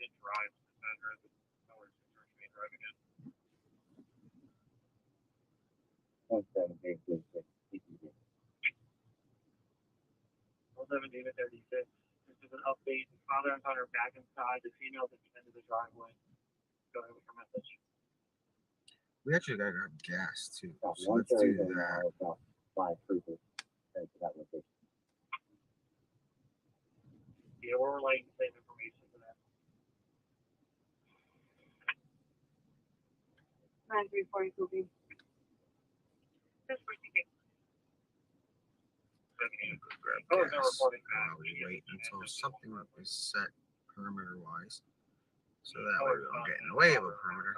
Did drive to the address. Color 6 remain driving in. 178 11 David 36. This is an update. Father and son are back inside. The female's at the end of the driveway. Go ahead with your message. We actually got to grab gas too. So let's do that. Yeah, we're relaying the same information to them. 9342B. Grab Oh, gas. no reporting. We wait until something is set perimeter wise. So that way we don't get in the way of a perimeter.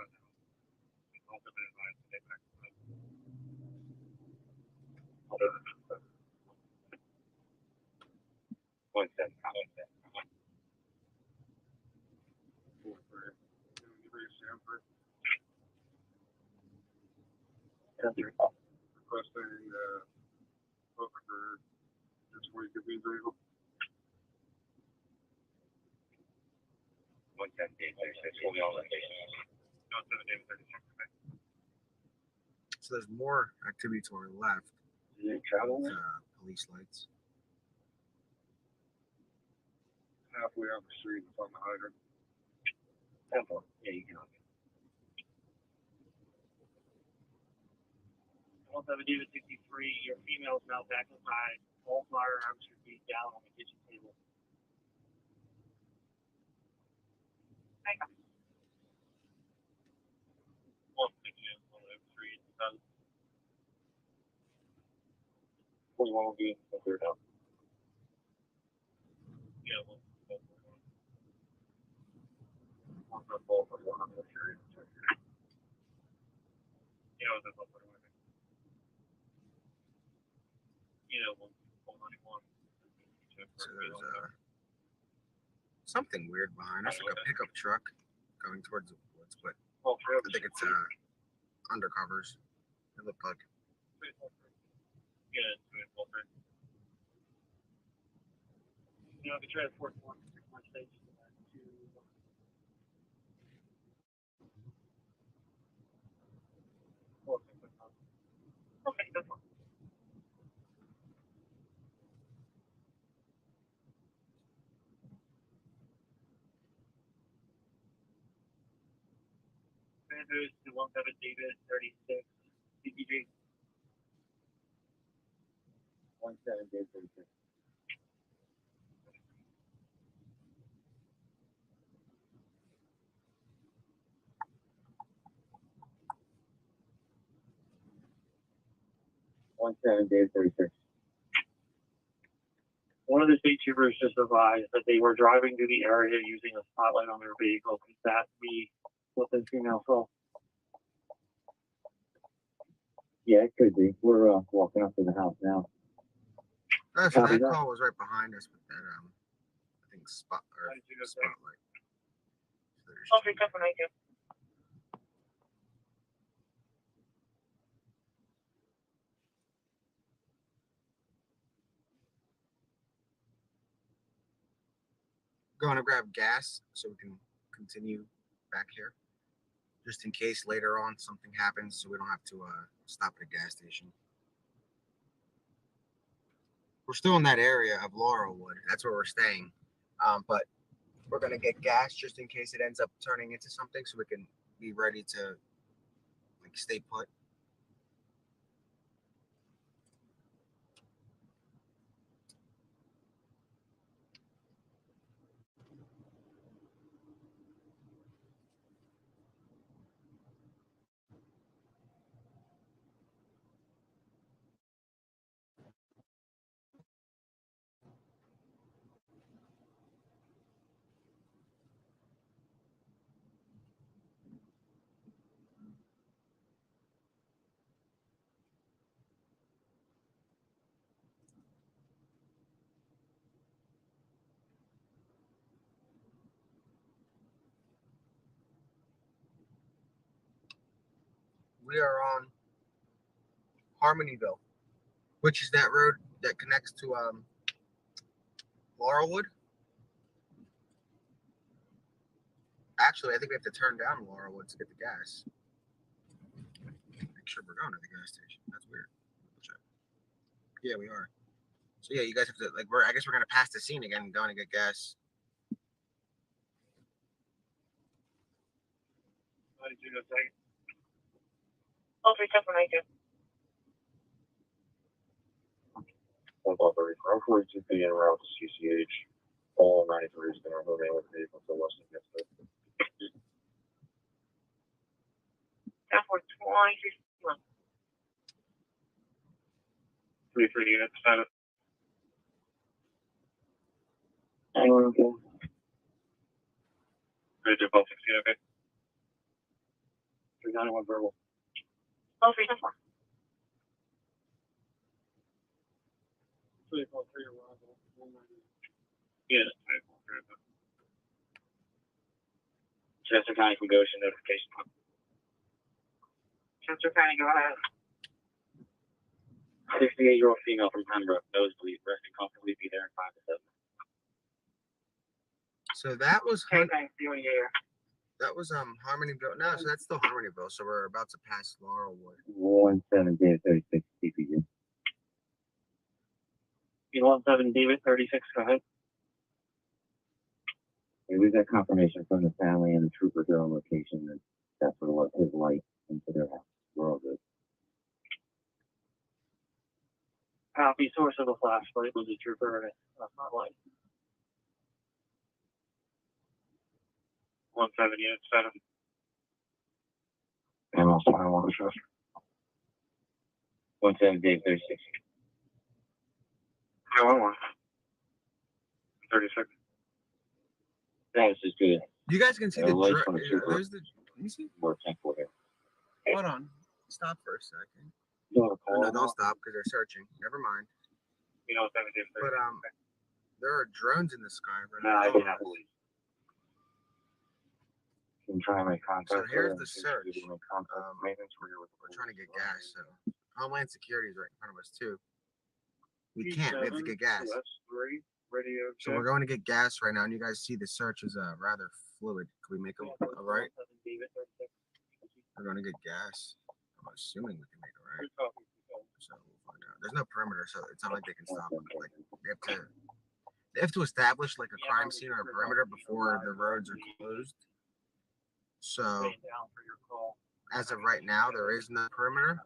Requesting officer, just where you could be Green vehicle. 110 Dave 36, we'll be on location. 07 Dave 36. So there's more activity to our left. Is it travel? With, police lights. Halfway up the street in front of the hydrant. Temple. Yeah, you can. 107 David 63, your female is now back inside. All firearms should be down on the kitchen table. Hang on. 103, 41 will be cleared out. Yeah, one for both of one on the street. Yeah, that's what we're doing. Yeah, 191. So there's something weird behind us, like a pickup truck going towards the woods, but All three of I think it's undercovers. It looked like. Yeah, it's all three. You know, the transport one station to Okay, that's fine. Sanders to 17 David 36 CPG. 17 David 36. Dave 36. One of the state troopers just advised that they were driving through the area using a spotlight on their vehicle. Could that be what the female saw? Yeah, it could be. We're walking up to the house now. So that call was right behind us with that I think spotlight. So Okay, that's what I do. going to grab gas so we can continue back here, just in case later on something happens, so we don't have to stop at a gas station. We're still in that area of Laurelwood. That's where we're staying, but we're gonna get gas just in case it ends up turning into something, so we can be ready to like stay put. We are on Harmonyville, which is that road that connects to Laurelwood. Actually, I think we have to turn down Laurelwood to get the gas. Make sure we're going to the gas station. That's weird. Yeah, we are. So yeah, you guys have to like. I guess we're gonna pass the scene again and going to get gas. Okay, that's what I do. Route 42 be en route to CCH. All 93 is going to remain with the vehicle until Weston gets there. That's for 23 months. 3 units, kind of. Okay. Ready to both 16, okay? 391 verbal. Okay, that's fine. 343 arrival. Yeah. Chester County can go to notification. Chester County, go ahead. 68-year-old female from Pembroke, nosebleed, resting comfortably, be there in 5 to 7. So that was Okay, thanks. See you when you get here. that was Harmonyville. No, so that's still Harmonyville. So we're about to pass Laurelwood. 17 David 36 CPG. 17 David 36, go ahead. Okay, we got confirmation from the family and the trooper here on location that that's what his light into their house. We're all good. Copy. Source of the flashlight was a trooper and a hotline. 17 unit 7. And also I want to trust. 17 Dave 36. I want one. 36. That is good. You guys can see the lights from the there's trooper. the. Let me see. More thankful here. Hold on. Stop for a second. You want to Oh, call? no, don't stop because they're searching. Never mind. 17 Dave 36. But there are drones in the sky right No, now. I didn't have police. Can try and make contact. So here's the with search. Maintenance. We're trying to get gas, so Homeland Security is right in front of us too. We can't. We have to get gas. That's 3. Radio So we're going to get gas right now, and you guys see the search is rather fluid. Can we make it all right? We're going to get gas. I'm assuming we can make it right. So we'll find out. There's no perimeter, so it's not like they can stop them. Like they have to establish like a crime scene or a perimeter before the roads are closed. So as of right now, there is no perimeter.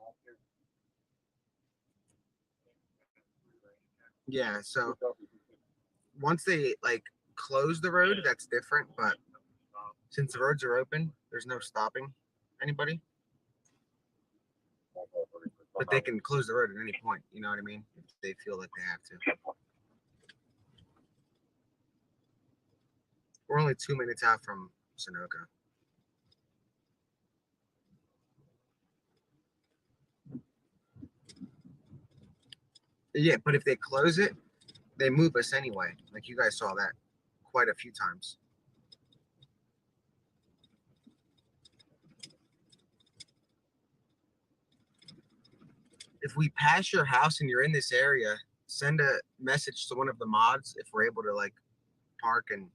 Yeah, so once they like close the road, that's different. But since the roads are open, there's no stopping anybody. But they can close the road at any point. You know what I mean? If they feel like they have to. We're only 2 minutes out from Sunoco. Yeah, but if they close it, they move us anyway. Like you guys saw that quite a few times. If we pass your house and you're in this area, send a message to one of the mods if we're able to like park and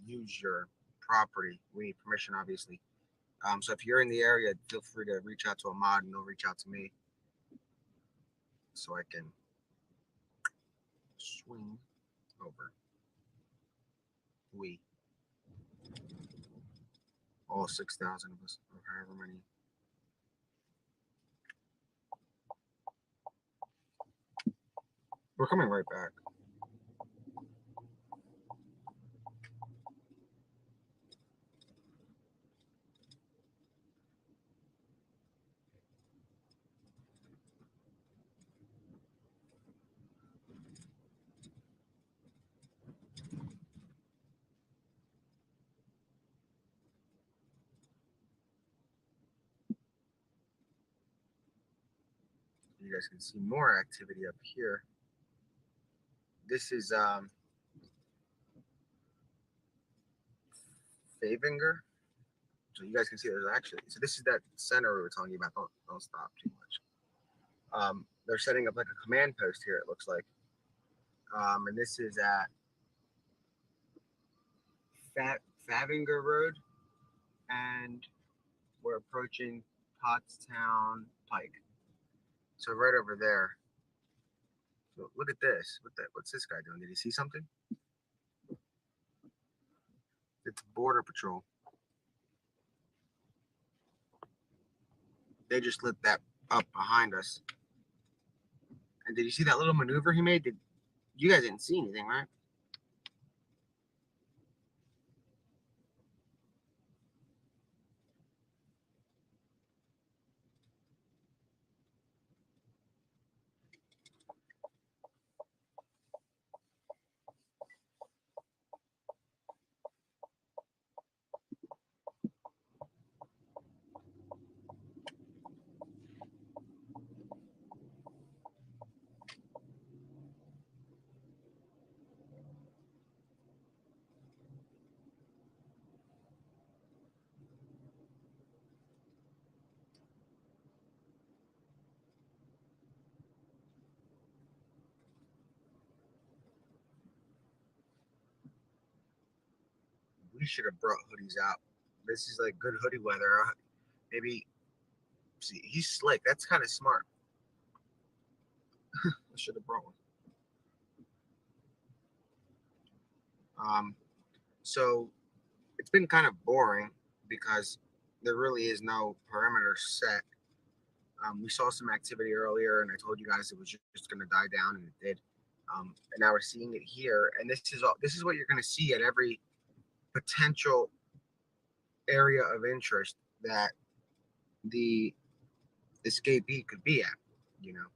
use your property. We need permission, obviously. So if you're in the area, feel free to reach out to a mod and they'll reach out to me so I can swing over. All 6,000 of us, or however many. We're coming right back. You guys can see more activity up here. This is Favinger. So you guys can see there's actually, so this is that center we were telling you about. Don't stop too much. They're setting up like a command post here, it looks like. And this is at Favinger Road, and we're approaching Pottstown Pike. So right over there. So look at this. What's this guy doing? Did he see something? It's Border Patrol. They just lit that up behind us. And did you see that little maneuver he made? You guys didn't see anything, right? we should have brought hoodies out. This is like good hoodie weather. Maybe see, he's slick. That's kind of smart. I should have brought one. So it's been kind of boring because there really is no perimeter set. We saw some activity earlier, and I told you guys it was just going to die down, and it did. And now we're seeing it here, and this is what you're going to see at every potential area of interest that the escapee could be at. You know.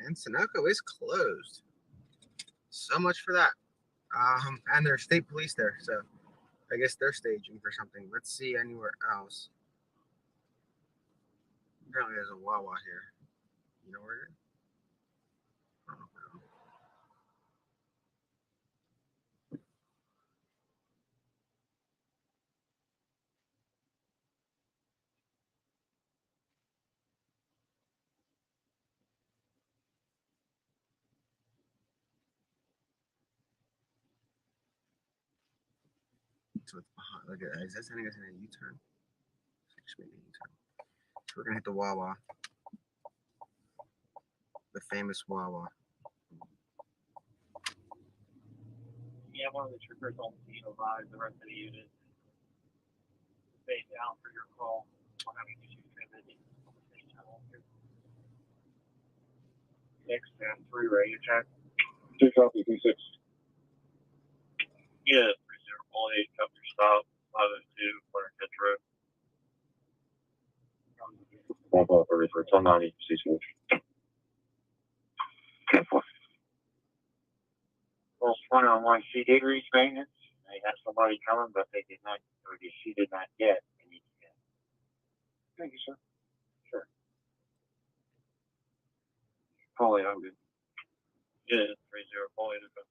And Sunoco is closed. So much for that. And there's state police there, so I guess they're staging for something. Let's see anywhere else. Apparently there's a Wawa here. You know where it is? I don't know. So it's behind. Look at that. Is that sending us in a U-turn? Just made a U-turn. So we're gonna hit the Wawa. The famous Wawa. Yeah, one of the troopers on the scene arrived. The rest of the unit stayed down for your call. I'm having issues transitioning on the same channel here. Next and 3 radio check. 2 copy, 2-6. Yeah, 3018, company stop, 502, corner Catch Road. Bravo 33, 1090, C-switch. Well, 1 CD reach maintenance. They have somebody coming, but they did not, or she did not get. They need to get. Thank you, sir. Sure. Paulie, I'm good. Yeah, 30, Paulie, to go.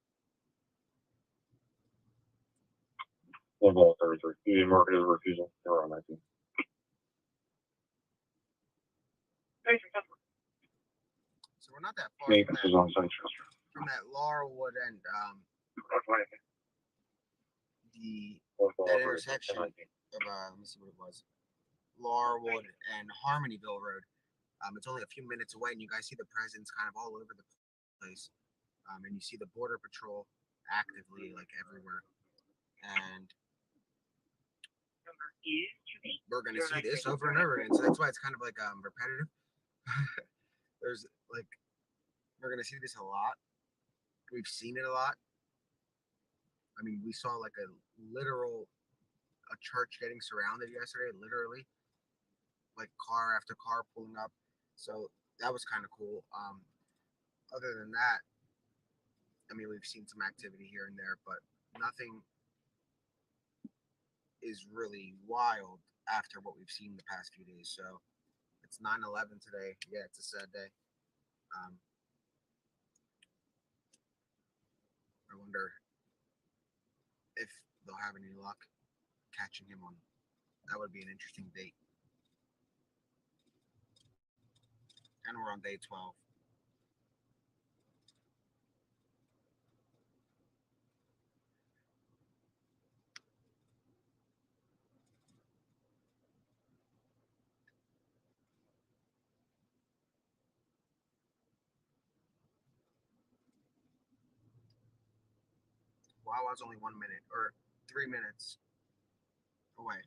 Bravo 33, you didn't mark it as a refusal. You're on 19. So we're not that far Maintenance is on site, Chester. from that Laurelwood and that intersection of let me see what it was. Laurelwood and Harmonyville Road. It's only a few minutes away, and you guys see the presence kind of all over the place. And you see the border patrol actively like everywhere. And we're gonna see this over and over again. So that's why it's kind of like repetitive. There's like we're gonna see this a lot. We've seen it a lot. I mean, we saw like a church getting surrounded yesterday, literally, like car after car pulling up. So that was kind of cool. Other than that, I mean, we've seen some activity here and there, but nothing is really wild after what we've seen the past few days. So it's 9/11 today. Yeah, it's a sad day. I wonder if they'll have any luck catching him on. That would be an interesting date. And we're on day 12. Wawa's only 1 minute or 3 minutes away.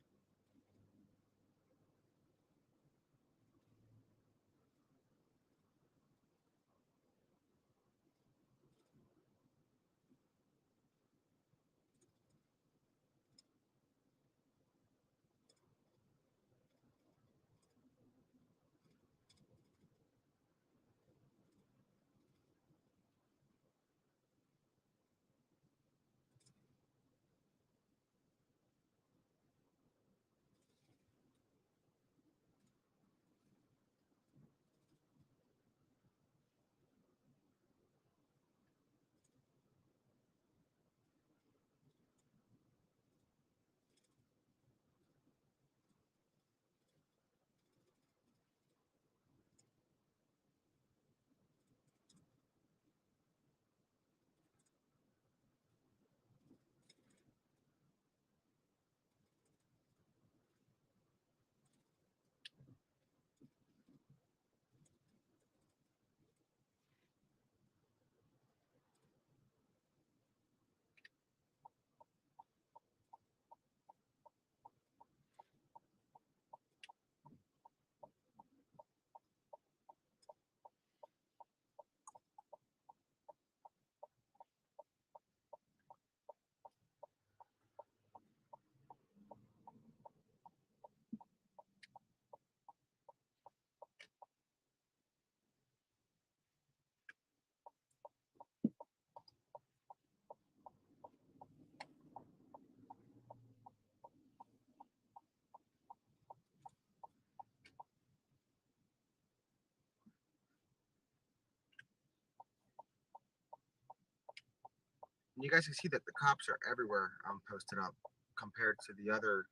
You guys can see that the cops are everywhere posted up compared to the other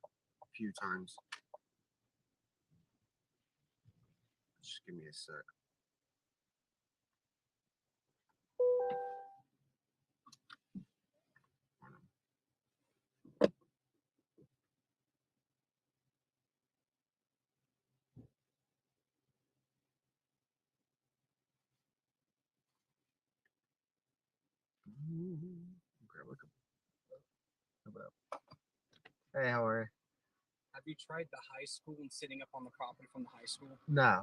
few times. Just give me a sec. Grab a couple. Hey, how are you? Have you tried the high school and sitting up on the property from the high school? No.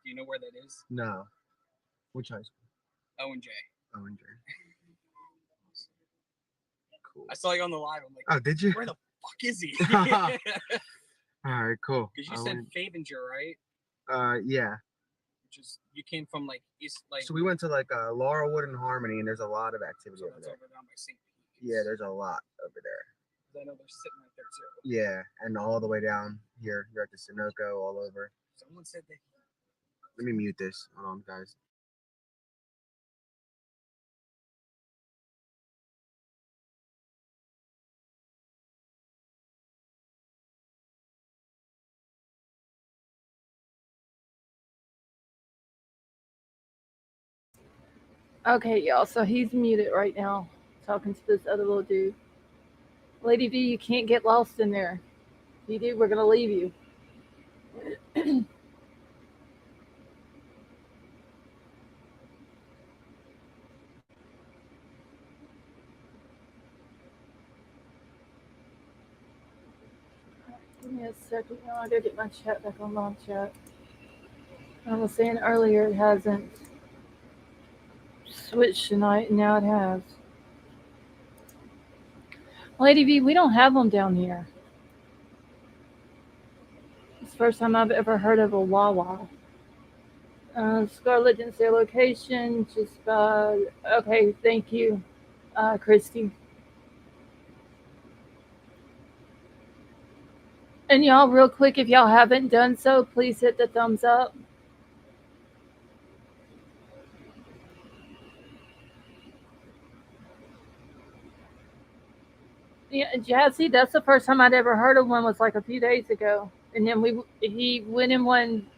Do you know where that is? No. Which high school? O&J. O&J. Cool. I saw you on the live. I'm like, oh, did you? Where the fuck is he? All right, cool. Because you said Favinger, right? Yeah. Which is, you came from like east, like. So we went to like Laurelwood and Harmony, and there's a lot of activity So over that's there. over down by St. Pete. Yeah, there's a lot over there. I know they're sitting right there too. Yeah, and all the way down here, you're at the Sunoco, all over. Someone said that. Let me mute this. Hold on, guys. Okay, y'all. So he's muted right now, talking to this other little dude. Lady V, you can't get lost in there. If you do, we're gonna leave you. Give me a second. Now I gotta get my chat back on live chat. I was saying earlier it hasn't switched tonight, and now it has. Lady V, we don't have them down here. It's the first time I've ever heard of a Wawa. Scarlett didn't say location, just okay, thank you, Christy. And y'all, real quick, if y'all haven't done so, please hit the thumbs up. Yeah, Jazzy, that's the first time I'd ever heard of one, was like a few days ago. And then he went in one,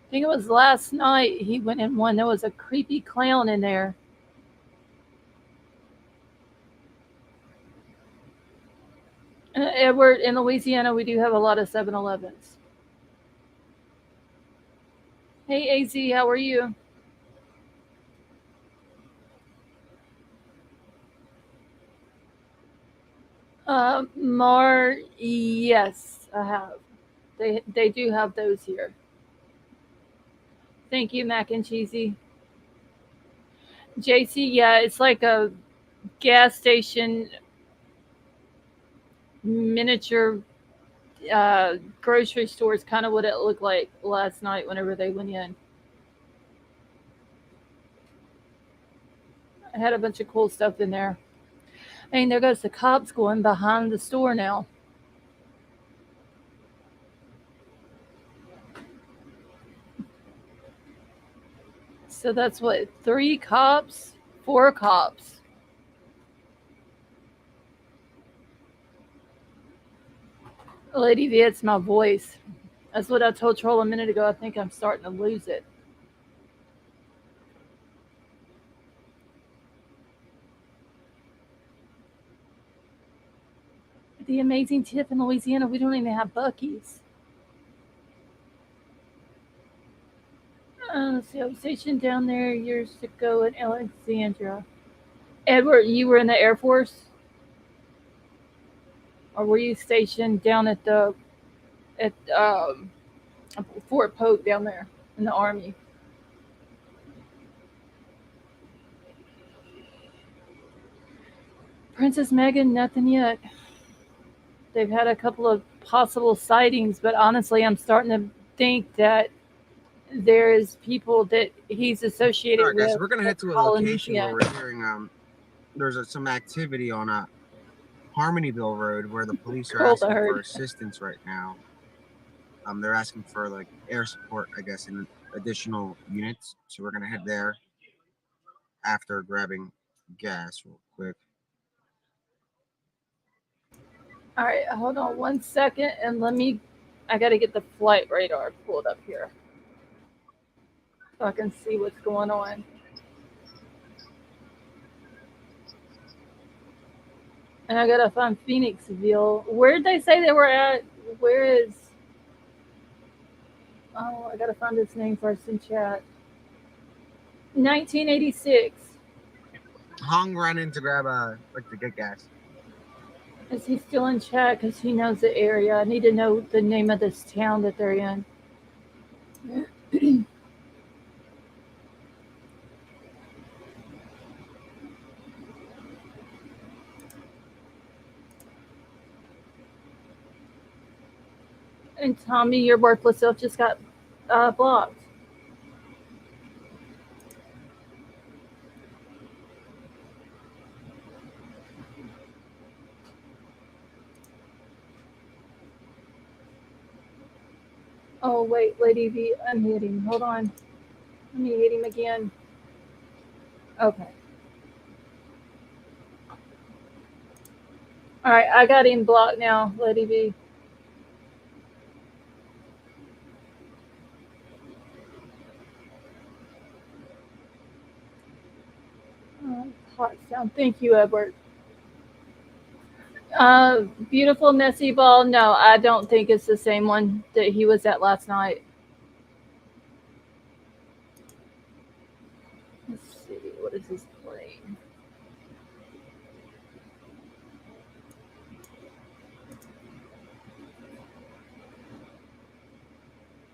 I think it was last night, he went in one, there was a creepy clown in there. Edward, in Louisiana, we do have a lot of 7-Elevens. Hey, AZ, how are you? Mar, yes, I have. They do have those here. Thank you, Mac and Cheesy. JC, yeah, it's like a gas station miniature grocery store is kind of what it looked like last night whenever they went in. I had a bunch of cool stuff in there. I mean, there goes the cops going behind the store now. So that's what, 3 cops, 4 cops. Lady V, it's my voice. That's what I told Troll a minute ago. I think I'm starting to lose it. The amazing tip in Louisiana, we don't even have Buc-ee's. Let's see, I was stationed down there years ago in Alexandria. Edward, you were in the Air Force? Or were you stationed down at Fort Polk down there in the Army? Princess Meghan, nothing yet. They've had a couple of possible sightings, but honestly, I'm starting to think that there's people that he's associated with. All right, guys, so we're gonna head to a location where we're hearing there's some activity on Harmonyville Road where the police are asking for assistance right now. They're asking for like air support, I guess, in additional units. So we're gonna head there after grabbing gas real quick. All right, hold on 1 second, and I got to get the flight radar pulled up here so I can see what's going on. And I got to find Phoenixville. Where did they say they were at? Where is. Oh, I got to find his name first in chat. 1986. Hong ran in to grab to get gas. Is he still in chat? Because he knows the area. I need to know the name of this town that they're in. And Tommy, your worthless self just got blocked. Oh, wait, Lady V, unhit him. Hold on. Let me hit him again. Okay. All right, I got him blocked now, Lady V. Hot sound. Thank you, Edward. Beautiful messy ball. No, I don't think it's the same one that he was at last night. Let's see. What is his plane?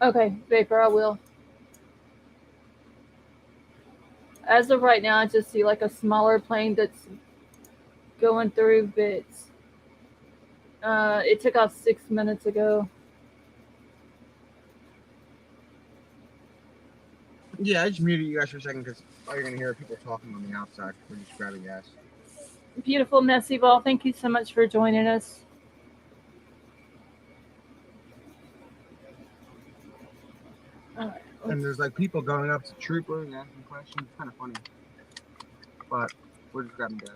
Okay, Vapor, I will. As of right now, I just see like a smaller plane that's going through, but it took off 6 minutes ago. Yeah, I just muted you guys for a second because all you're gonna hear are people talking on the outside. We're just grabbing gas. Beautiful messy ball. Thank you so much for joining us. Right, and there's like people going up to troopers and asking questions. It's kind of funny, but we're just grabbing gas.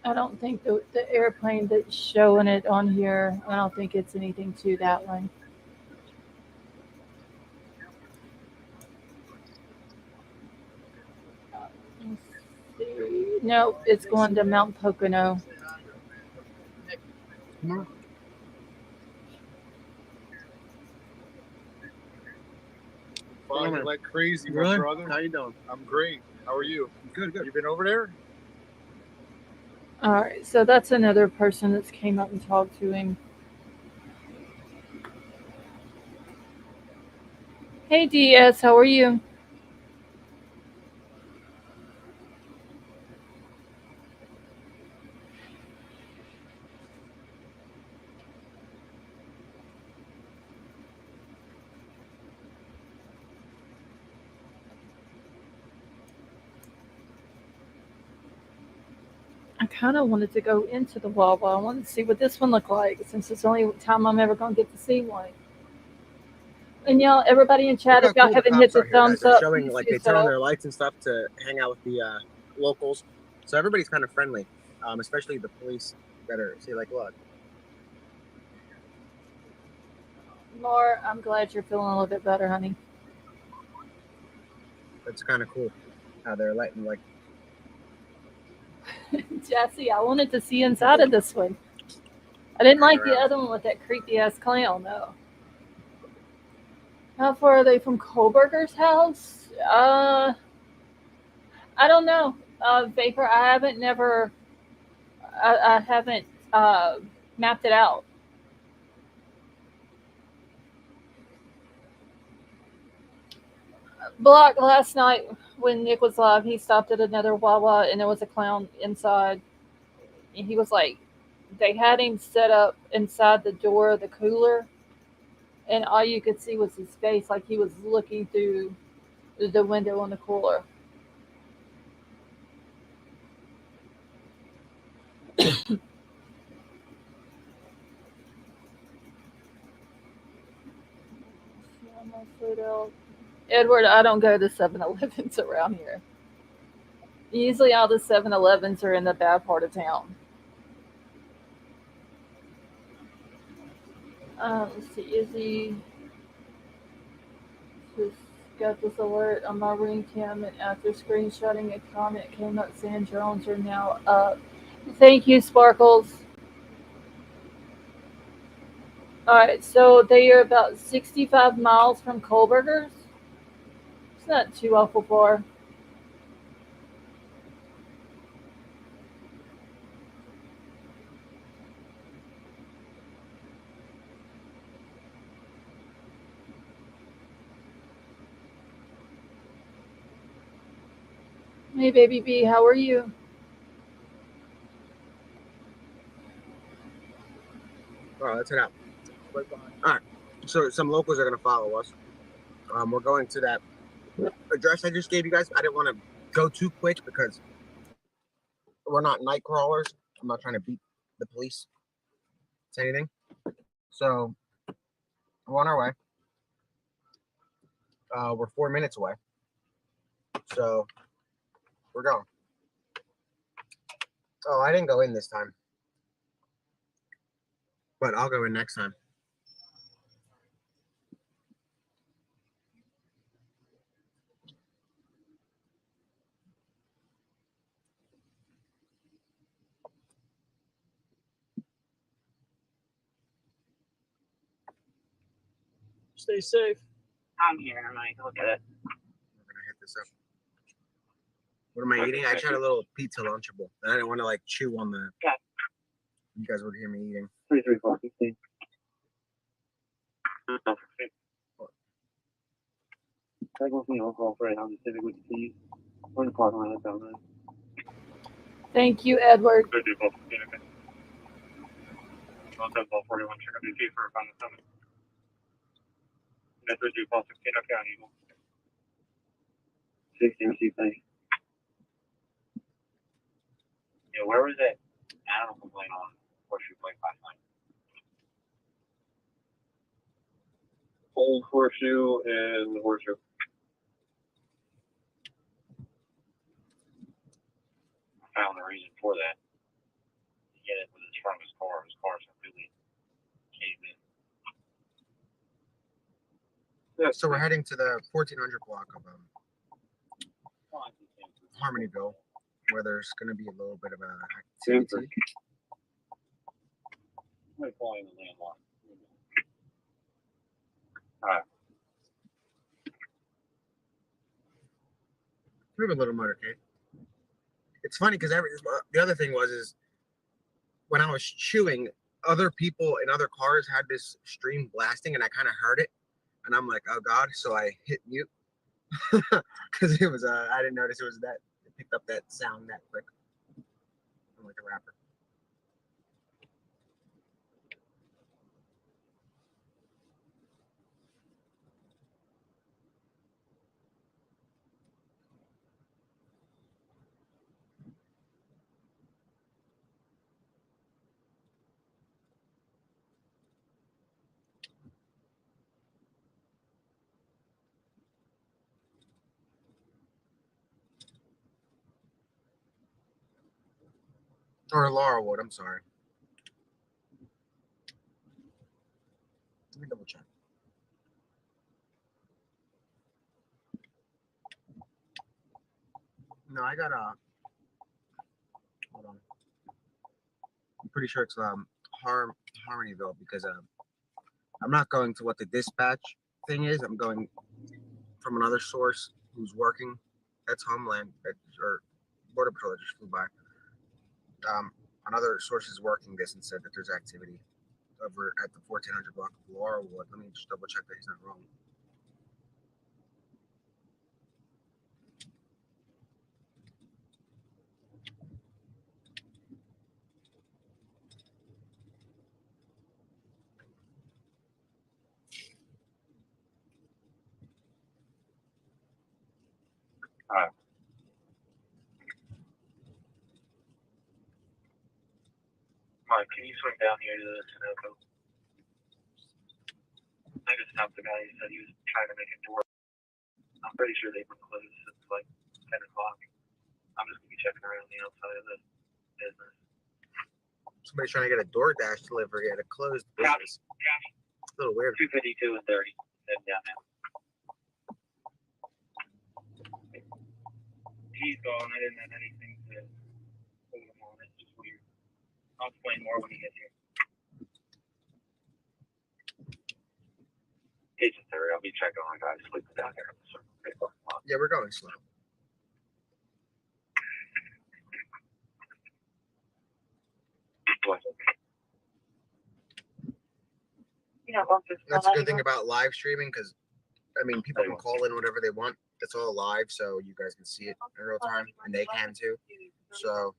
I don't think the airplane that's showing it on here, I don't think it's anything to that one. Let's see. No, it's going to Mount Pocono. No. Flying like crazy, my Really? brother. How you doing? I'm great. How are you? Good, good. You been over there? All right, so that's another person that's came up and talked to him. Hey DS, how are you? I kind of wanted to go into the Wawa. I wanted to see what this one looked like since it's the only time I'm ever going to get to see one. And y'all, everybody in chat, Look if y'all how cool haven't the hit cops the are here, guys. thumbs They're up, showing please like do they turn on so. their lights and stuff to hang out with the locals. So everybody's kind of friendly, especially the police that are. See, like, look. More, I'm glad you're feeling a little bit better, honey. It's kind of cool how they're lighting like. Jesse, I wanted to see inside of this one. I didn't like the around. other one with that creepy ass clown, though. How far are they from Kohlberger's house? I don't know. Vapor, I haven't mapped it out. Block last night when Nick was live, he stopped at another Wawa and there was a clown inside. And he was like, they had him set up inside the door of the cooler, and all you could see was his face, like he was looking through the window on the cooler. Almost sold out. Edward, I don't go to 7-Elevens around here. Usually all the 7-Elevens are in the bad part of town. Let's see, Izzy just got this alert on my ring cam, and after screenshotting a comment came up saying drones are now up. Thank you, Sparkles. Alright, so they are about 65 miles from Kohlberger's. It's not too awful far. Hey, baby B, how are you? All right, let's head out. All right, so some locals are gonna follow us. We're going to that address I just gave you guys. I didn't want to go too quick because we're not night crawlers. I'm not trying to beat the police. Say anything. So we're on our way. We're 4 minutes away. So we're going. Oh, I didn't go in this time. But I'll go in next time. Stay safe. I'm here. I'm going to look at it. We're gonna hit this up. What am I eating? I tried a little pizza Lunchable. And I didn't want to like chew on the. Okay. You guys would hear me eating. 33, 4, 15. Take one from the alcohol for I'm just sitting with the keys. We're in the parking lot down there. Thank you, Edward. 32, 12, 15, okay. 110, 41, check out the key for a final summit. 32, 12, 16, okay, on Eagle. 16, receive, thanks. Yeah, where was it? Animal complaint on Horseshoe Lake last night. Old Horseshoe and Horseshoe. I found the reason for that. He hit it with his front of his car. His car's completely caved in. Yeah, so we're heading to the 1400 block of Harmonyville, where there's going to be a little bit of an activity. I'm calling the landline. Alright. We have a little motorcade. It's funny because the other thing is when I was chewing, other people in other cars had this stream blasting, and I kind of heard it, and I'm like, oh god! So I hit mute because it was I didn't notice it was that it picked up that sound that quick. I'm like a rapper. Or Laurelwood, I'm sorry. Let me double check. No, I got hold on. I'm pretty sure it's Harmonyville because I'm not going to what the dispatch thing is. I'm going from another source who's working. That's Homeland or Border Patrol that just flew by. Another source is working this and said that there's activity over at the 1400 block of Laurelwood. Let me just double check that he's not wrong. Alright. Alright, can you swing down here to the Sunoco? I think it's stopped the guy who said he was trying to make a door. I'm pretty sure they were closed since like 10 o'clock. I'm just going to be checking around the outside of the business. Somebody's trying to get a DoorDash delivery at a closed business. It's a little weird. 252 and 30. Heading down now. He's gone. I didn't have anything to hold him on. It's just weird. I'll explain more when he gets here. Agent 30, I'll be checking on guys sleeping down here in the circle. Yeah, we're going slow. That's a good thing about live streaming because, I mean, people can call in whatever they want. It's all live, so you guys can see it in real time, and they can too. So,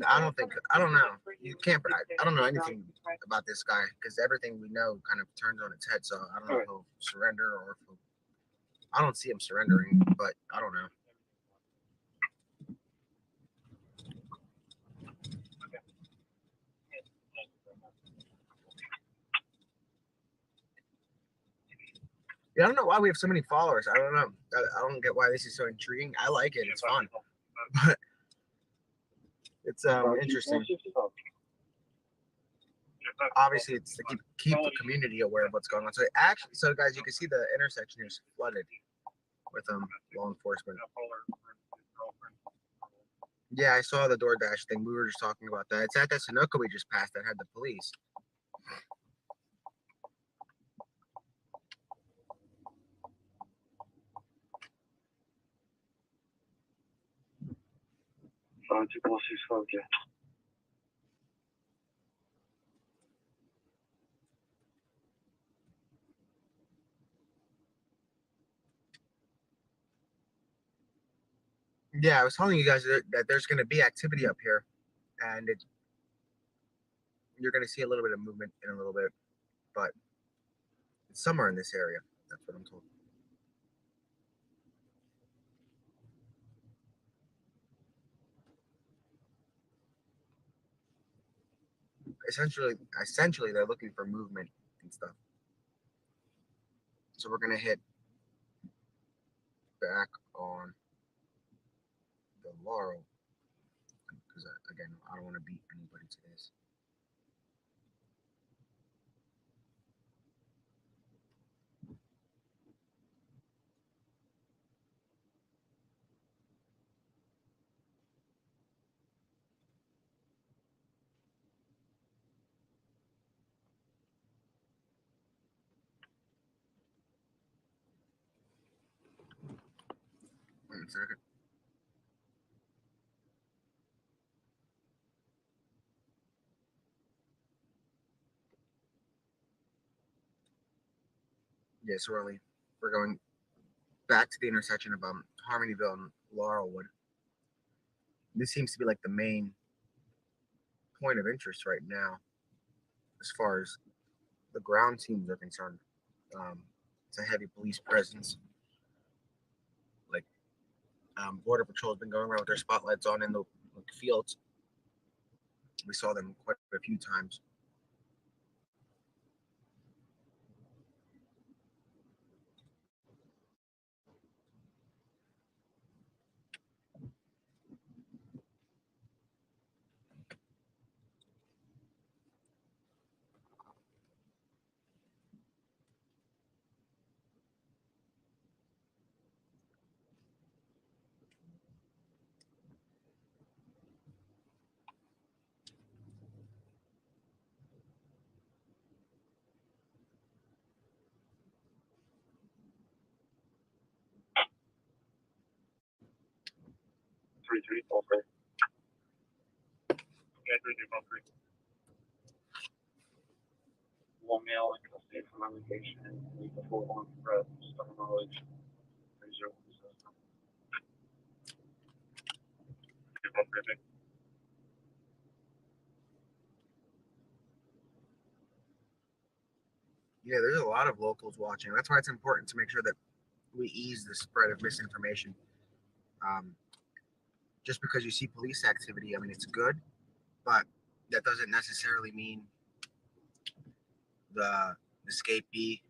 I don't know. You can't, I don't know anything about this guy because everything we know kind of turns on its head. So, I don't know if he'll surrender or if he'll, I don't see him surrendering, but I don't know. Yeah, I don't know why we have so many followers. I don't know. I don't get why this is so intriguing. I like it. It's fun. But it's interesting. Obviously, it's to keep the community aware of what's going on. So guys, you can see the intersection here is flooded with law enforcement. Yeah, I saw the DoorDash thing. We were just talking about that. It's at that Sunoco we just passed that had the police. Yeah, I was telling you guys that there's going to be activity up here, and you're going to see a little bit of movement in a little bit, but it's somewhere in this area. That's what I'm told. Essentially, they're looking for movement and stuff. So we're going to hit back on the Laurel because, again, I don't want to beat anybody to this. Wait a second. Yeah, so we're going back to the intersection of Harmonyville and Laurelwood. This seems to be like the main point of interest right now as far as the ground teams are concerned. It's a heavy police presence. Like Border Patrol has been going around with their spotlights on in the fields. We saw them quite a few times. One male in custody from my location and leave the full on threat, stubborn knowledge, 30 system. Yeah, there's a lot of locals watching. That's why it's important to make sure that we ease the spread of misinformation. Just because you see police activity, I mean, it's good, but that doesn't necessarily mean the escapee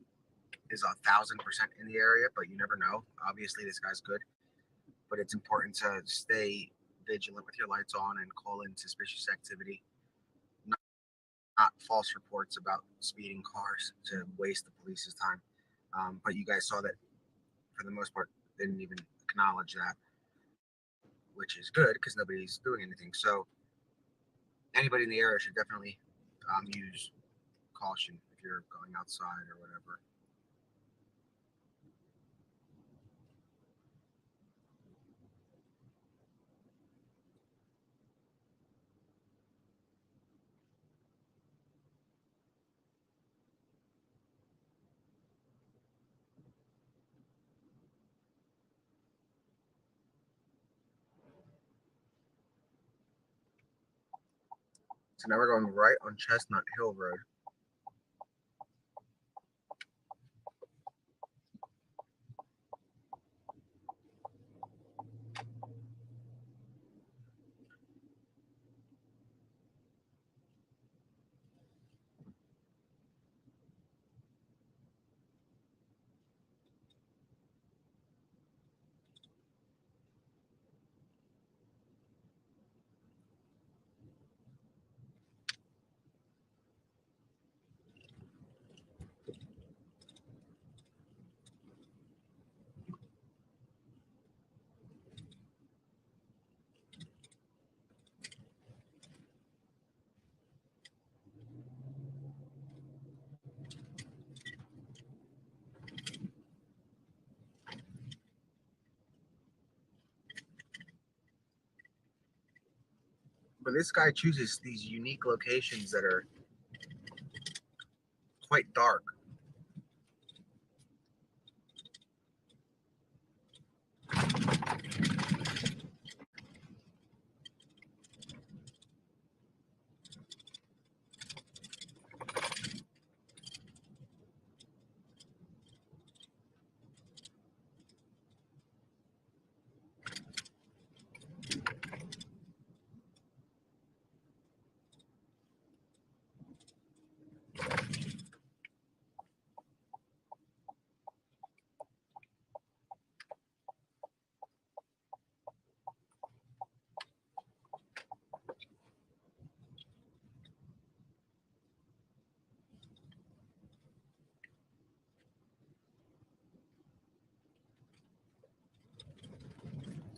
is 1,000% in the area, but you never know. Obviously, this guy's good, but it's important to stay vigilant with your lights on and call in suspicious activity, not false reports about speeding cars to waste the police's time. But you guys saw that for the most part, they didn't even acknowledge that, which is good because nobody's doing anything. So anybody in the area should definitely use caution if you're going outside or whatever. So now we're going right on Chestnut Hill Road. But this guy chooses these unique locations that are quite dark.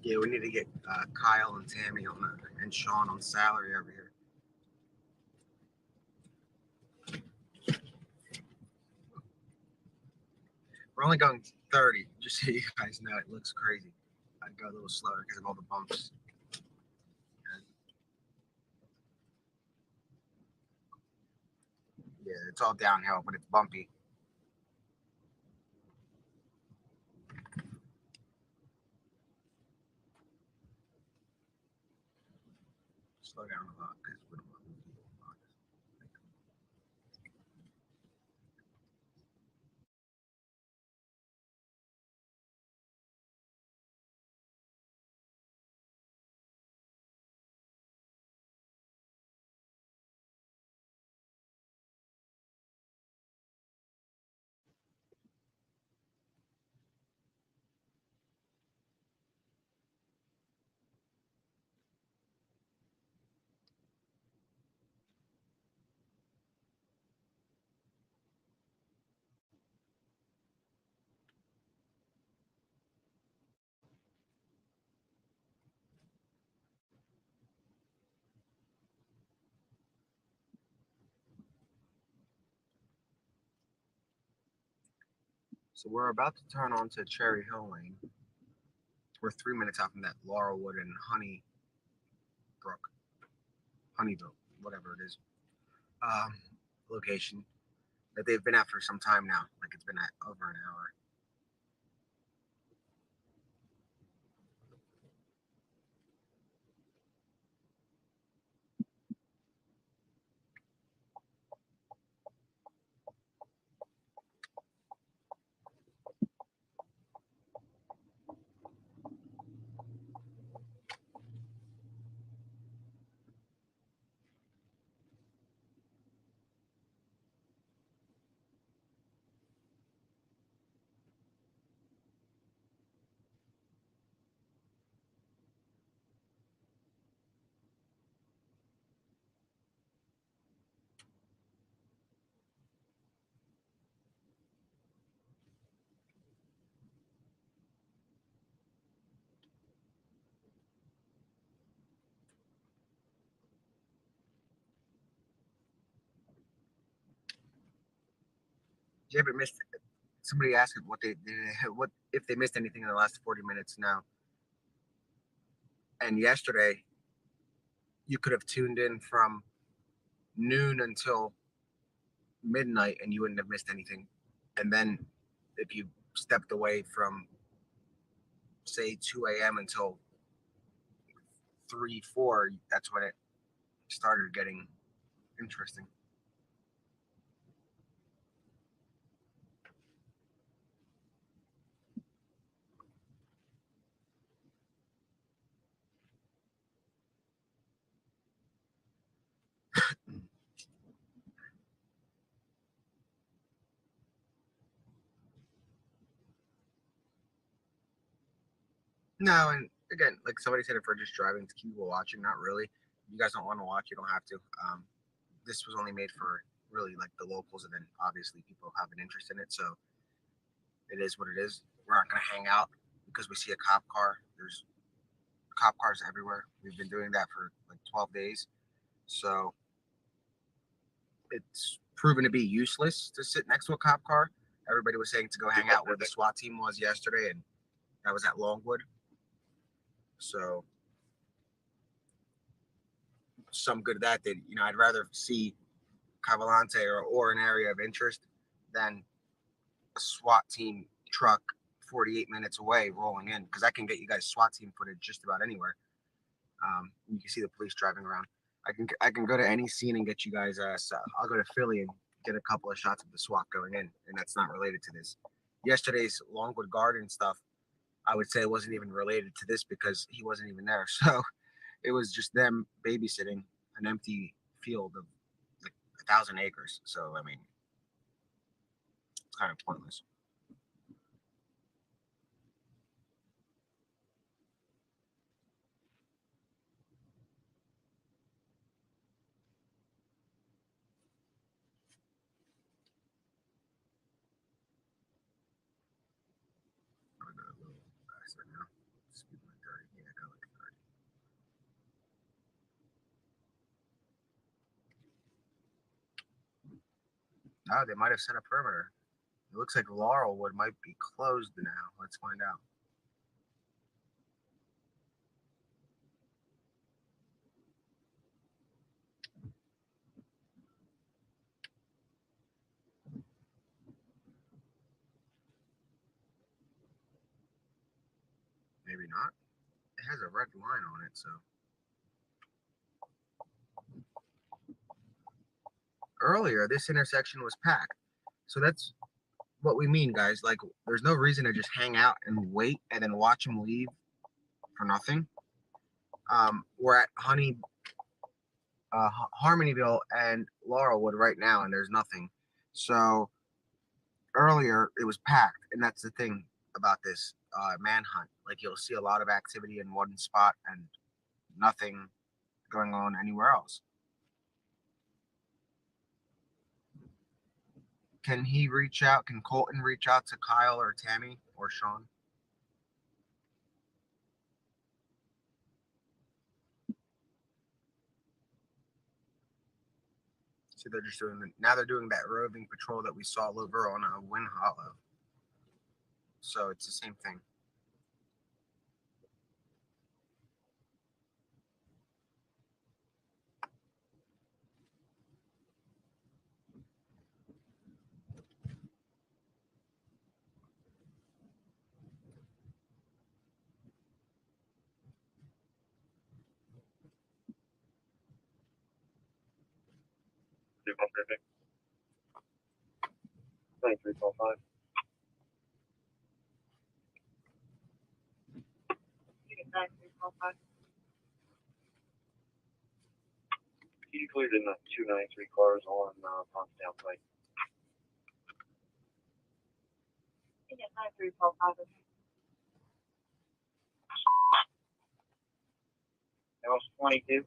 Yeah, we need to get Kyle and Tammy on and Sean on salary over here. We're only going 30, just so you guys know. It looks crazy. I'd go a little slower because of all the bumps. Yeah, it's all downhill, but it's bumpy. Slow down a lot because we don't want to move people. So we're about to turn onto Cherry Hill Lane. We're 3 minutes out from that Laurelwood and Honeyville, whatever it is, location that they've been at for some time now. Like it's been at over an hour. you haven't missed. Somebody asked what what if they missed anything in the last 40 minutes now. And yesterday, you could have tuned in from noon until midnight and you wouldn't have missed anything. And then if you stepped away from, say, 2 a.m. until 3, 4, that's when it started getting interesting. No, and again, like somebody said, if we're just driving to keep people watching, not really. If you guys don't want to watch, you don't have to. This was only made for really like the locals, and then obviously people have an interest in it. So it is what it is. We're not going to hang out because we see a cop car. There's cop cars everywhere. We've been doing that for like 12 days. So it's proven to be useless to sit next to a cop car. Everybody was saying to go hang out where the SWAT team was yesterday, and that was at Longwood. So some good that did. I'd rather see Cavalcante or an area of interest than a SWAT team truck 48 minutes away rolling in, because I can get you guys SWAT team footage just about anywhere. You can see the police driving around. I can go to any scene and get you guys. So I'll go to Philly and get a couple of shots of the SWAT going in, and that's not related to this. Yesterday's Longwood Garden stuff, I would say it wasn't even related to this because he wasn't even there. So it was just them babysitting an empty field of like 1,000 acres. So I mean, it's kind of pointless. I'm gonna go a little faster now. Speed limit 30. Yeah, go like 30. Oh, they might have set a perimeter. It looks like Laurelwood might be closed now. Let's find out. Maybe not. It has a red line on it, so. Earlier, this intersection was packed. So that's what we mean, guys. Like, there's no reason to just hang out and wait and then watch them leave for nothing. We're at Harmonyville and Laurelwood right now, and there's nothing. So earlier, it was packed, and that's the thing about this manhunt. Like, you'll see a lot of activity in one spot and nothing going on anywhere else. Can he reach out? Can Colton reach out to Kyle or Tammy or Sean? So they're just doing now. They're doing that roving patrol that we saw over on Wind Hollow. So it's the same thing. Vehicle briefing. 93.5. Unit 9345. He cleared in the 293 cars on Potsdam site. Unit 9345. House 22,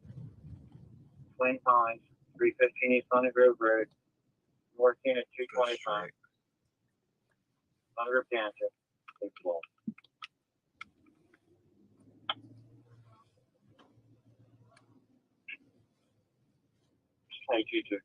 Twin Pines, 315 East Sunny Grove Road, North Unit 225, Sunny Township, Big Ball. Hey, you too.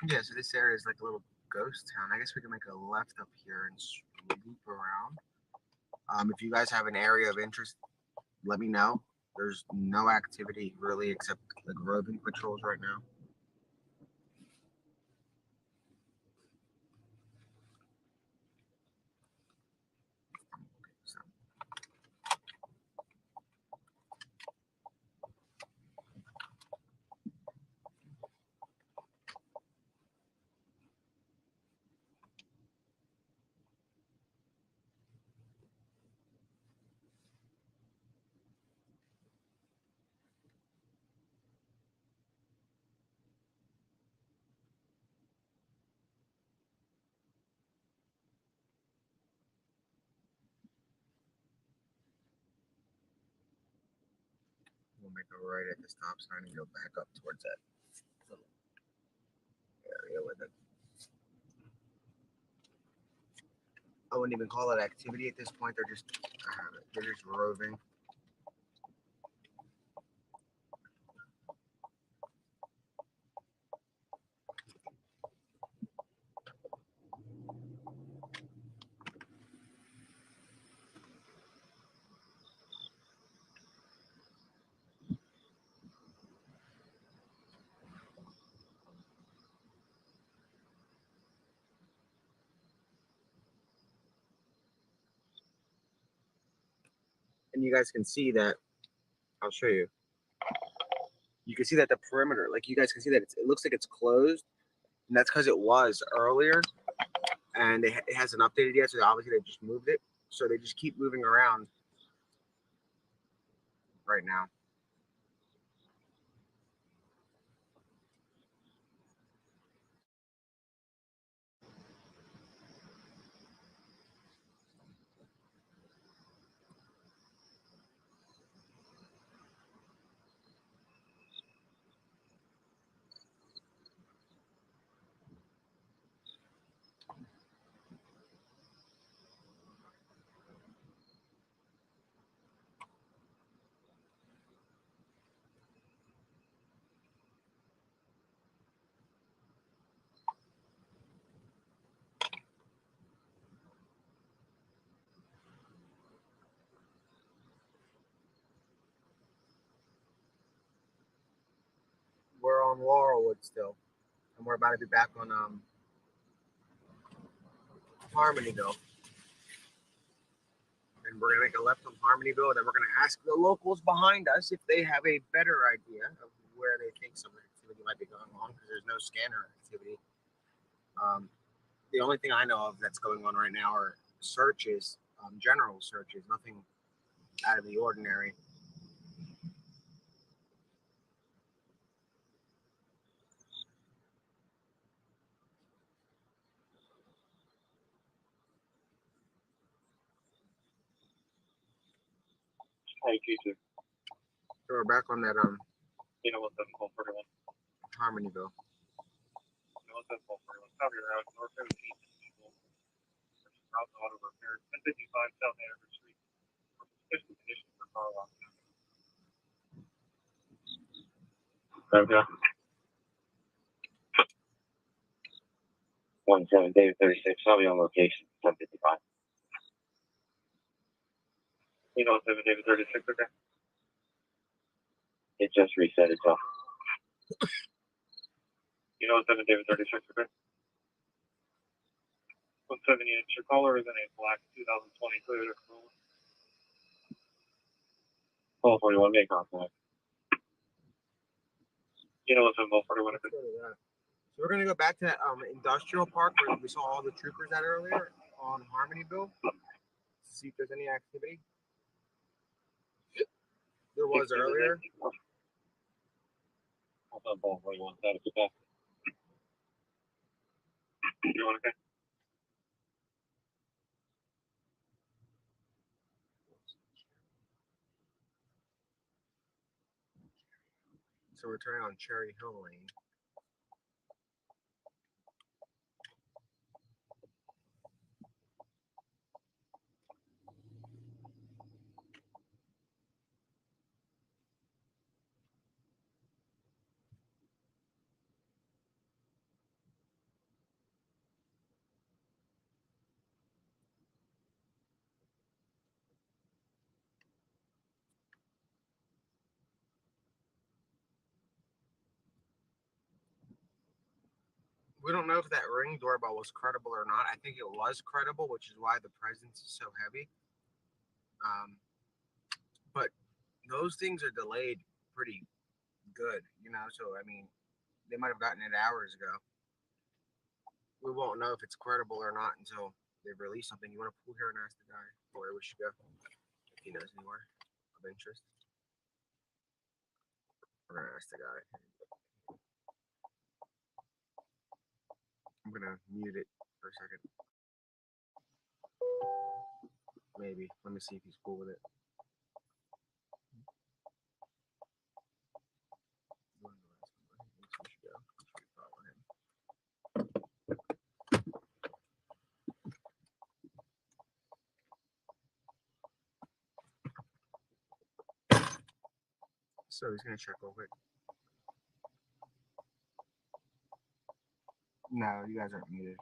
Yeah, so this area is like a little ghost town. I guess we can make a left up here and loop around. If you guys have an area of interest, let me know. There's no activity really except like roving patrols right now. So. We'll make a right at the stop sign and go back up towards that little area with it. I wouldn't even call it activity at this point. They're just roving. And you guys can see that. I'll show you. You can see that the perimeter, like you guys can see that it looks like it's closed, and that's because it was earlier, and it hasn't updated yet. So obviously they just moved it. So they just keep moving around right now. We're on Laurelwood still, and we're about to be back on Harmonyville. And we're gonna make a left on Harmonyville, and then we're gonna ask the locals behind us if they have a better idea of where they think some activity might be going on, because there's no scanner activity. The only thing I know of that's going on right now are searches, general searches, nothing out of the ordinary. Hey, you too. So we're back on that You know what's up, call 41? Harmonyville. You know what's up, call 41? Stop your route, North 17th people. Route auto repair, 1055 South Anderson Street. Suspicious condition for car lock. Okay. 17 David 36. I'll be on location. 1055. You know 7 David 36. Okay. It just reset itself. You know 7 David 36. Okay. 170 inch. Your caller is in a black 2020 Toyota Corolla. Call 41. Make contact. You know what's in Call 41. Okay. So we're gonna go back to that industrial park where we saw all the troopers at earlier on Harmonyville. See if there's any activity. There was earlier. What's up, Call 41? Status okay. You want okay? So we're turning on Cherry Hill Lane. We don't know if that Ring doorbell was credible or not. I think it was credible, which is why the presence is so heavy. But those things are delayed pretty good, you know. So I mean, they might have gotten it hours ago. We won't know if it's credible or not until they release something. You want to pull here and ask the guy where we should go if he knows anywhere of interest. We're gonna ask the guy. I'm gonna mute it for a second. Maybe. Let me see if he's cool with it. So he's gonna check real quick. No, you guys aren't muted.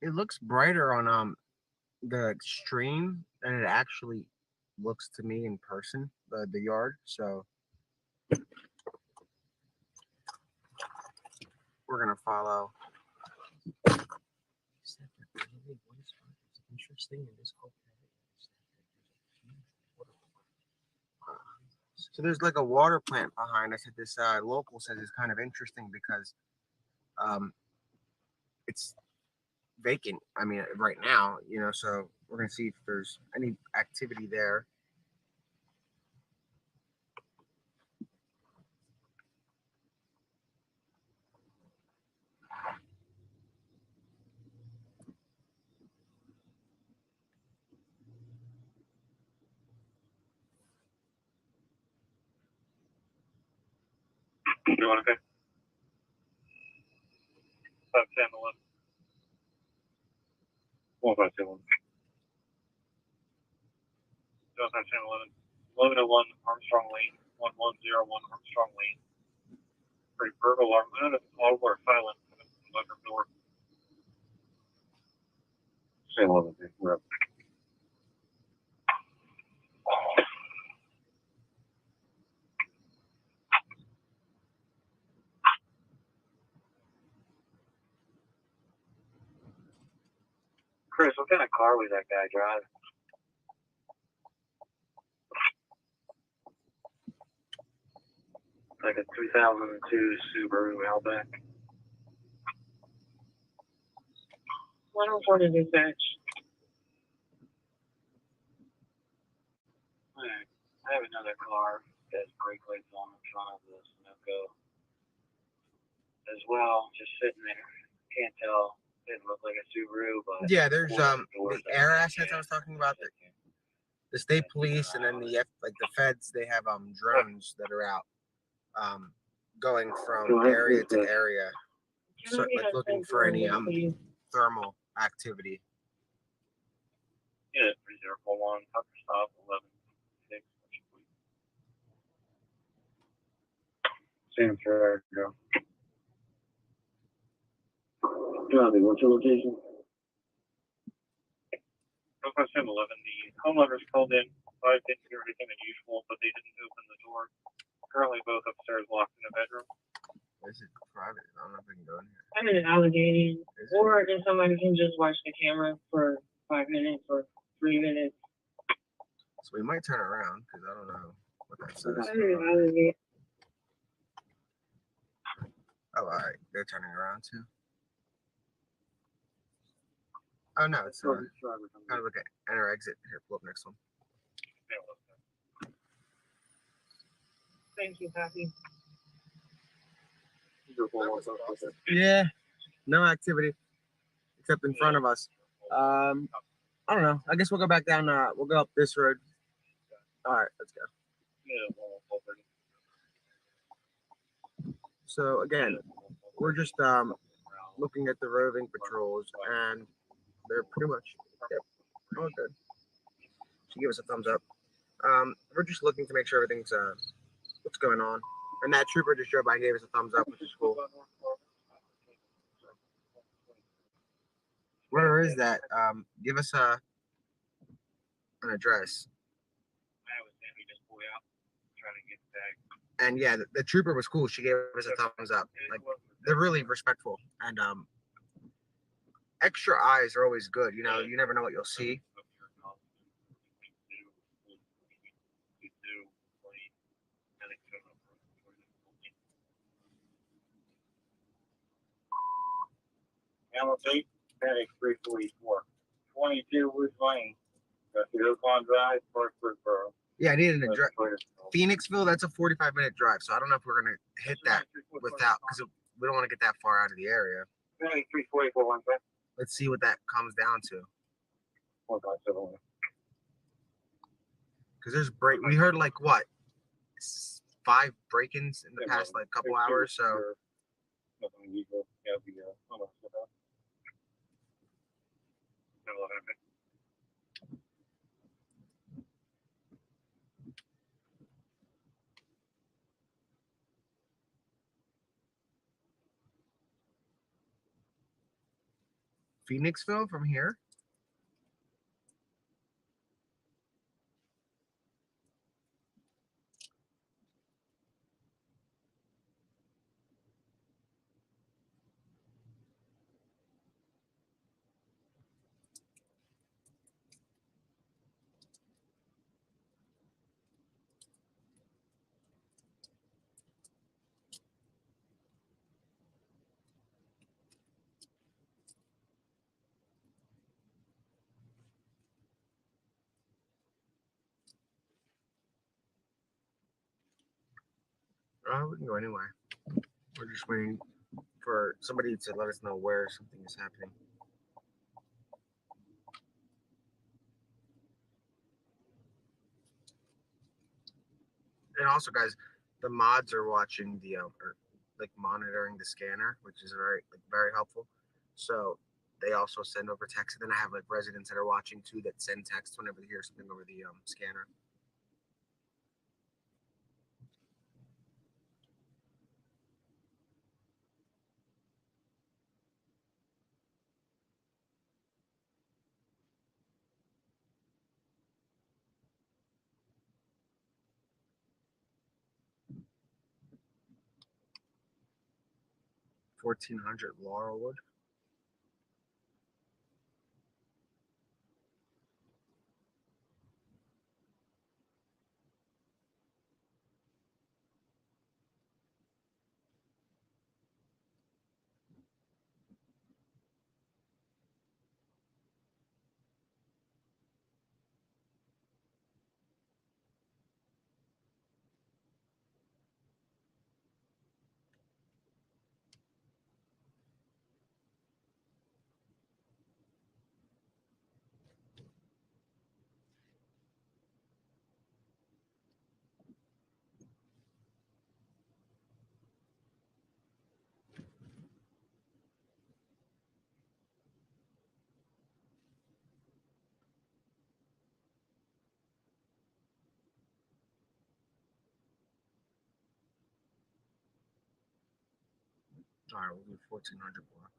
It looks brighter on the stream than it actually looks to me in person, the yard. So we're gonna follow. Interesting in this whole so there's like a water plant behind us at this local says it's kind of interesting because it's vacant. I mean, right now, you know, so we're gonna see if there's any activity there. You want to go? 5, 10, 11. 1, 5, 10, 11. 5, 10, 11. 1101 Armstrong Lane. 1101 Armstrong Lane. Great Virgo alarm. All are silent. Door. Say 11. We're up. Chris, what kind of car was that guy driving? Like a 2002 Subaru Outback. 140 dispatch. Alright, I have another car that has brake lights on in front of the Sunoco as well, just sitting there. Can't tell. It looked like a Subaru, but yeah, there's the air assets I was talking about. The state police and then the feds. They have drones that are out, going from area to area, so, like looking for any thermal activity. Yeah, 3041, Tucker stop 11-6. Same for go. Copy. What's your location? Request 11. The homeowners called in. I didn't hear anything unusual, but they didn't open the door. Currently, both upstairs locked in a bedroom. Is it private? I don't know if we can go in here. I'm in Allegheny. Or if somebody can just watch the camera for 5 minutes or 3 minutes. So we might turn around because I don't know what that says. I'm in Allegheny. Oh, all right. They're turning around too. Oh no, it's kind of like an enter exit. Here, pull up next one. Thank you, Happy. Yeah, no activity except in front of us. I don't know. I guess we'll go back down. We'll go up this road. All right, let's go. So again, we're just looking at the roving patrols, and they're pretty much all good. She gave us a thumbs up. We're just looking to make sure everything's what's going on, and that trooper just drove by and gave us a thumbs up, which is cool. Where is that? Give us an address. And yeah, the trooper was cool. She gave us a thumbs up. Like, they're really respectful, and extra eyes are always good. You know, you never know what you'll see. Hamilton, Panic 344. 22 Woods Lane. That's the Oakland Drive, Parkford Borough. Yeah, I need an address. Phoenixville, that's a 45-minute drive, so I don't know if we're going to hit that without, because we don't want to get that far out of the area. Panic 344, one second. Let's see what that comes down to. 157. Because there's we heard like what, 5 break-ins in the past like couple hours, so. Nothing unusual. Yeah, almost about. Phoenixville from here? We can go anywhere. We're just waiting for somebody to let us know where something is happening. And also, guys, the mods are watching the or like monitoring the scanner, which is very helpful. So they also send over text, and then I have like residents that are watching too that send text whenever they hear something over the scanner. $1,400 Laurelwood. All right, we'll do 1,400 block.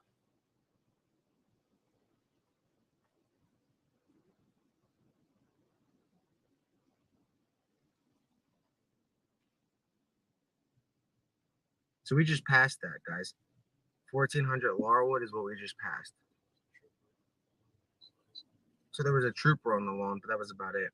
So we just passed that, guys. 1400 Laurelwood is what we just passed. So there was a trooper on the lawn, but that was about it.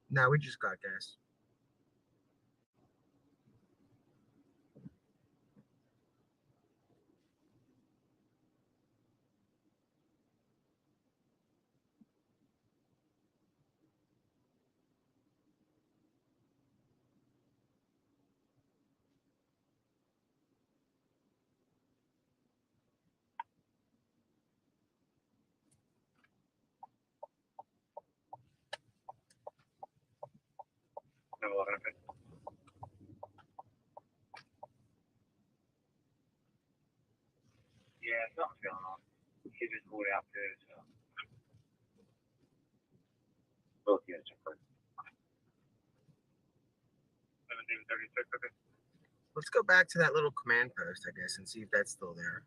Now we just got gas. Yeah, something's going on. He just pulled out too, so. Both units are first. 1736, okay. Let's go back to that little command post, I guess, and see if that's still there.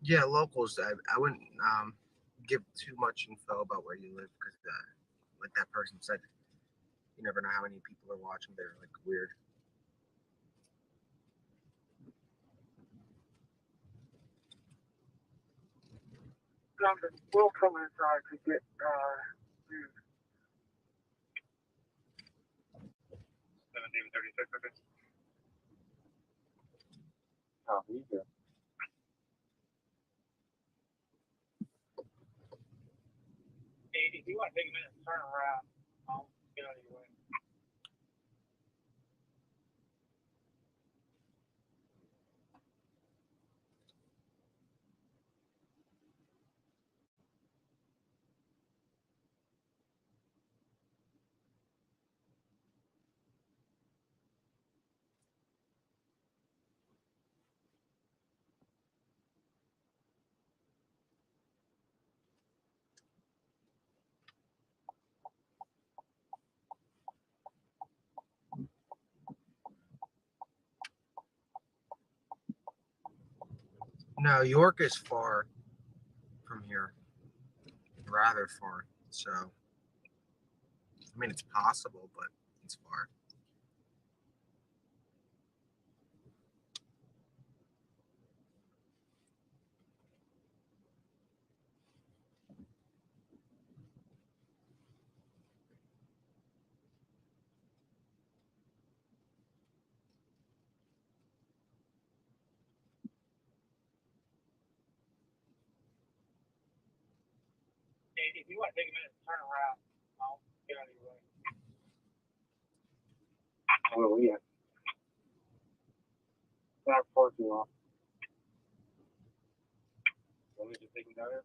Yeah, locals. I wouldn't give too much info about where you live because, like that person said, you never know how many people are watching. They're like weird. We'll come inside to get, 1736, okay. Oh, you go. Hey, if you want to take a minute and turn around, I'll get out of your way. No, York is far from here, rather far. So, I mean, it's possible, but it's far. Hey, if you want to take a minute and turn around, I'll get out of your way. Where we at? Back parking lot. Want me to take him down here?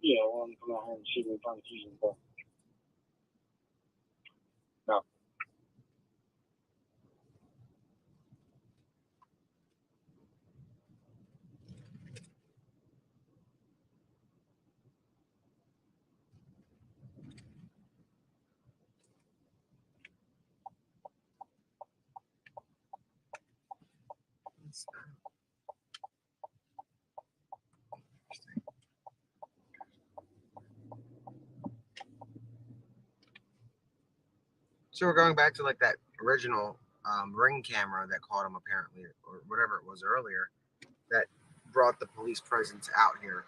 Yeah, I want to come out here and see if we find Fusion Bar. No. So we're going back to like that original ring camera that caught him apparently, or whatever it was earlier, that brought the police presence out here.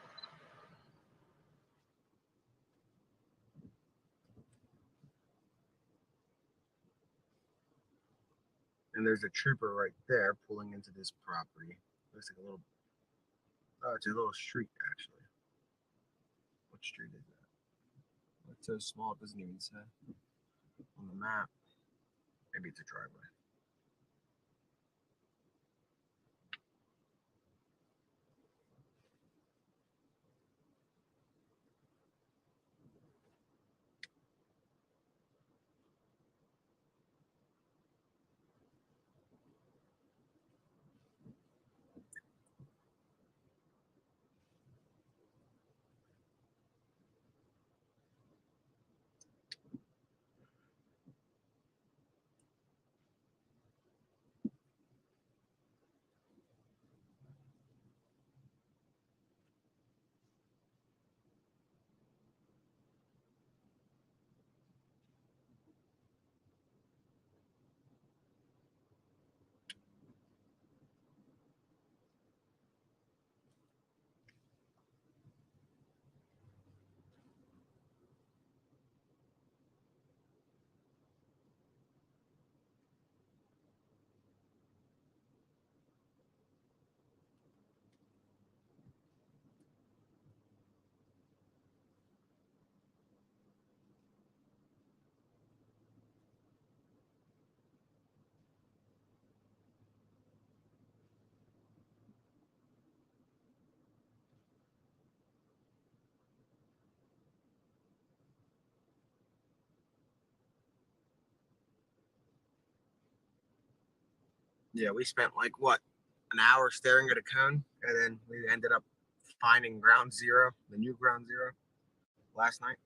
And there's a trooper right there pulling into this property. Looks like a little, oh, it's a little street actually. What street is that? It's so small, it doesn't even say on the map. Maybe it's a driveway. Yeah, we spent like what, an hour staring at a cone, and then we ended up finding ground zero, the new ground zero, last night.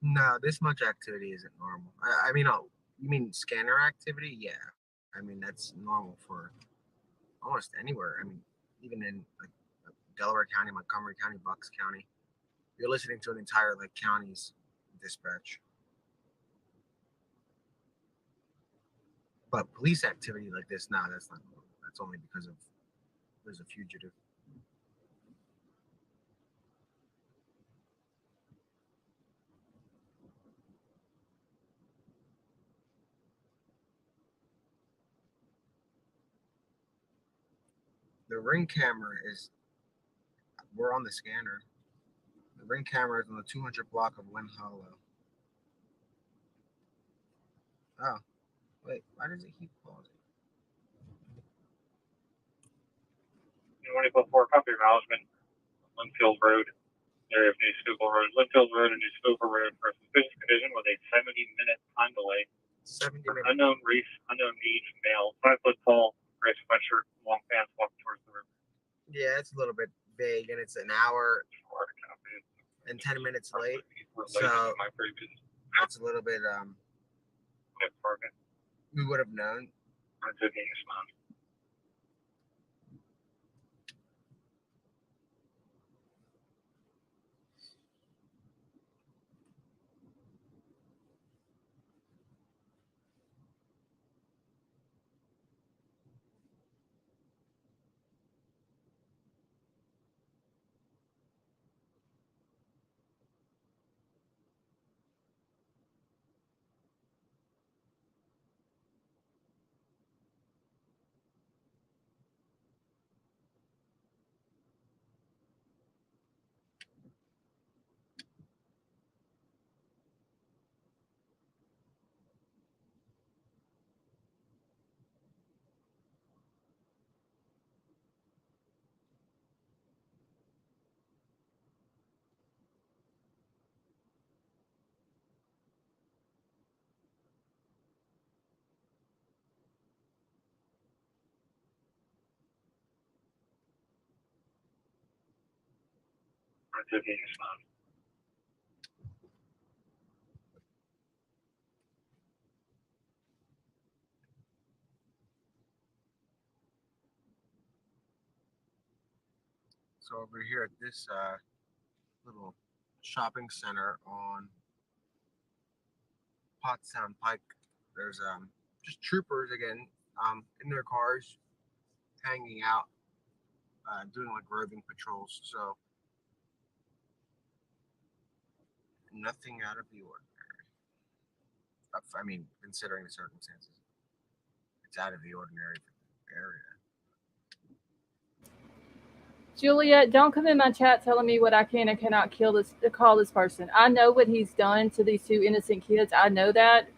No, this much activity isn't normal. I mean, you mean scanner activity? Yeah. I mean, that's normal for almost anywhere. I mean, even in like Delaware County, Montgomery County, Bucks County, you're listening to an entire like county's dispatch. But police activity like this, nah, that's not normal. That's only because of there's a fugitive. The ring camera is, we're on the scanner. The ring camera is on the 200 block of Lynn Hollow. Oh, wait, why does it keep pausing? 2024 copy acknowledgement, Linfield Road, area of New Schuylkill Road. Linfield Road and New Schuylkill Road for suspicious condition with a 70-minute time delay. 70 For minutes. unknown race, unknown age, male, 5 foot tall, gray sweatshirt, long pants, walking towards the river. Yeah, it's a little bit vague, and it's an hour and 10 minutes late. So my previous that's a little bit. target. We would have known. I'm taking a smile. I'm taking a smile. So over here at this little shopping center on Pottstown Pike. There's just troopers again in their cars, hanging out, doing like roving patrols. So nothing out of the ordinary. I mean, considering the circumstances, it's out of the ordinary for the area. Juliet, don't come in my chat telling me what I can and cannot call this person. I know what he's done to these two innocent kids. I know that.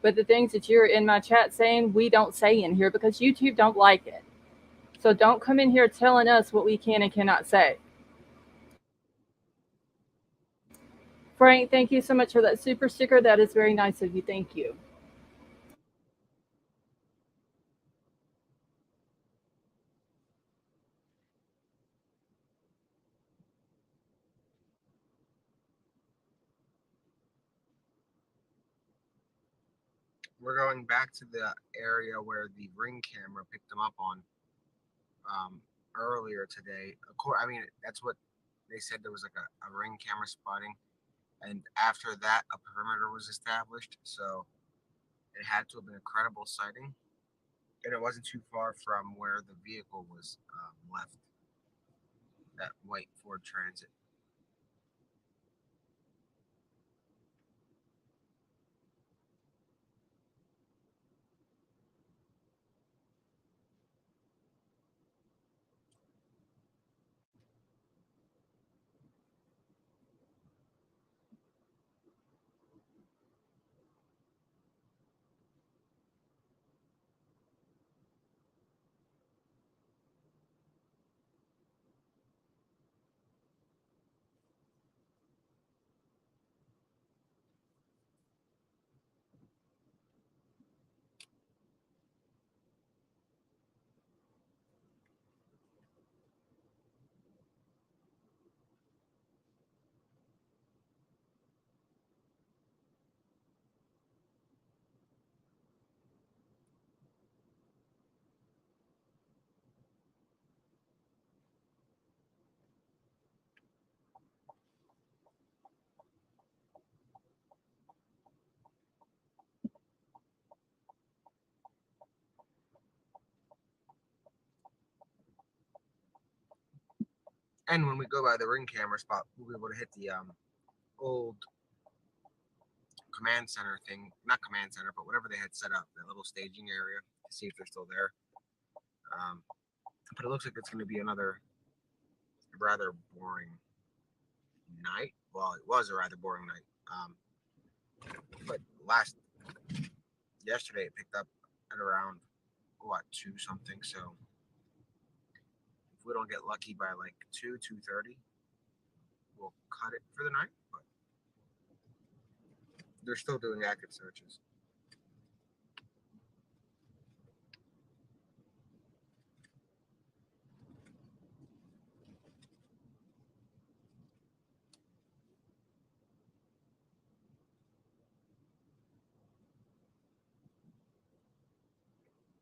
But the things that you're in my chat saying, we don't say in here because YouTube don't like it. So don't come in here telling us what we can and cannot say. Frank, thank you so much for that super sticker. That is very nice of you. Thank you. We're going back to the area where the ring camera picked them up on earlier today. I mean, that's what they said. There was like a ring camera spotting, and after that, a perimeter was established. So it had to have been a credible sighting, and it wasn't too far from where the vehicle was left. That white Ford Transit. And when we go by the ring camera spot, we'll be able to hit the old command center thing. Not command center, but whatever they had set up, that little staging area, to see if they're still there. But it looks like it's going to be another rather boring night. Well, it was a rather boring night. But yesterday it picked up at around 2 something. So if we don't get lucky by like 2:30, we'll cut it for the night. But they're still doing active searches.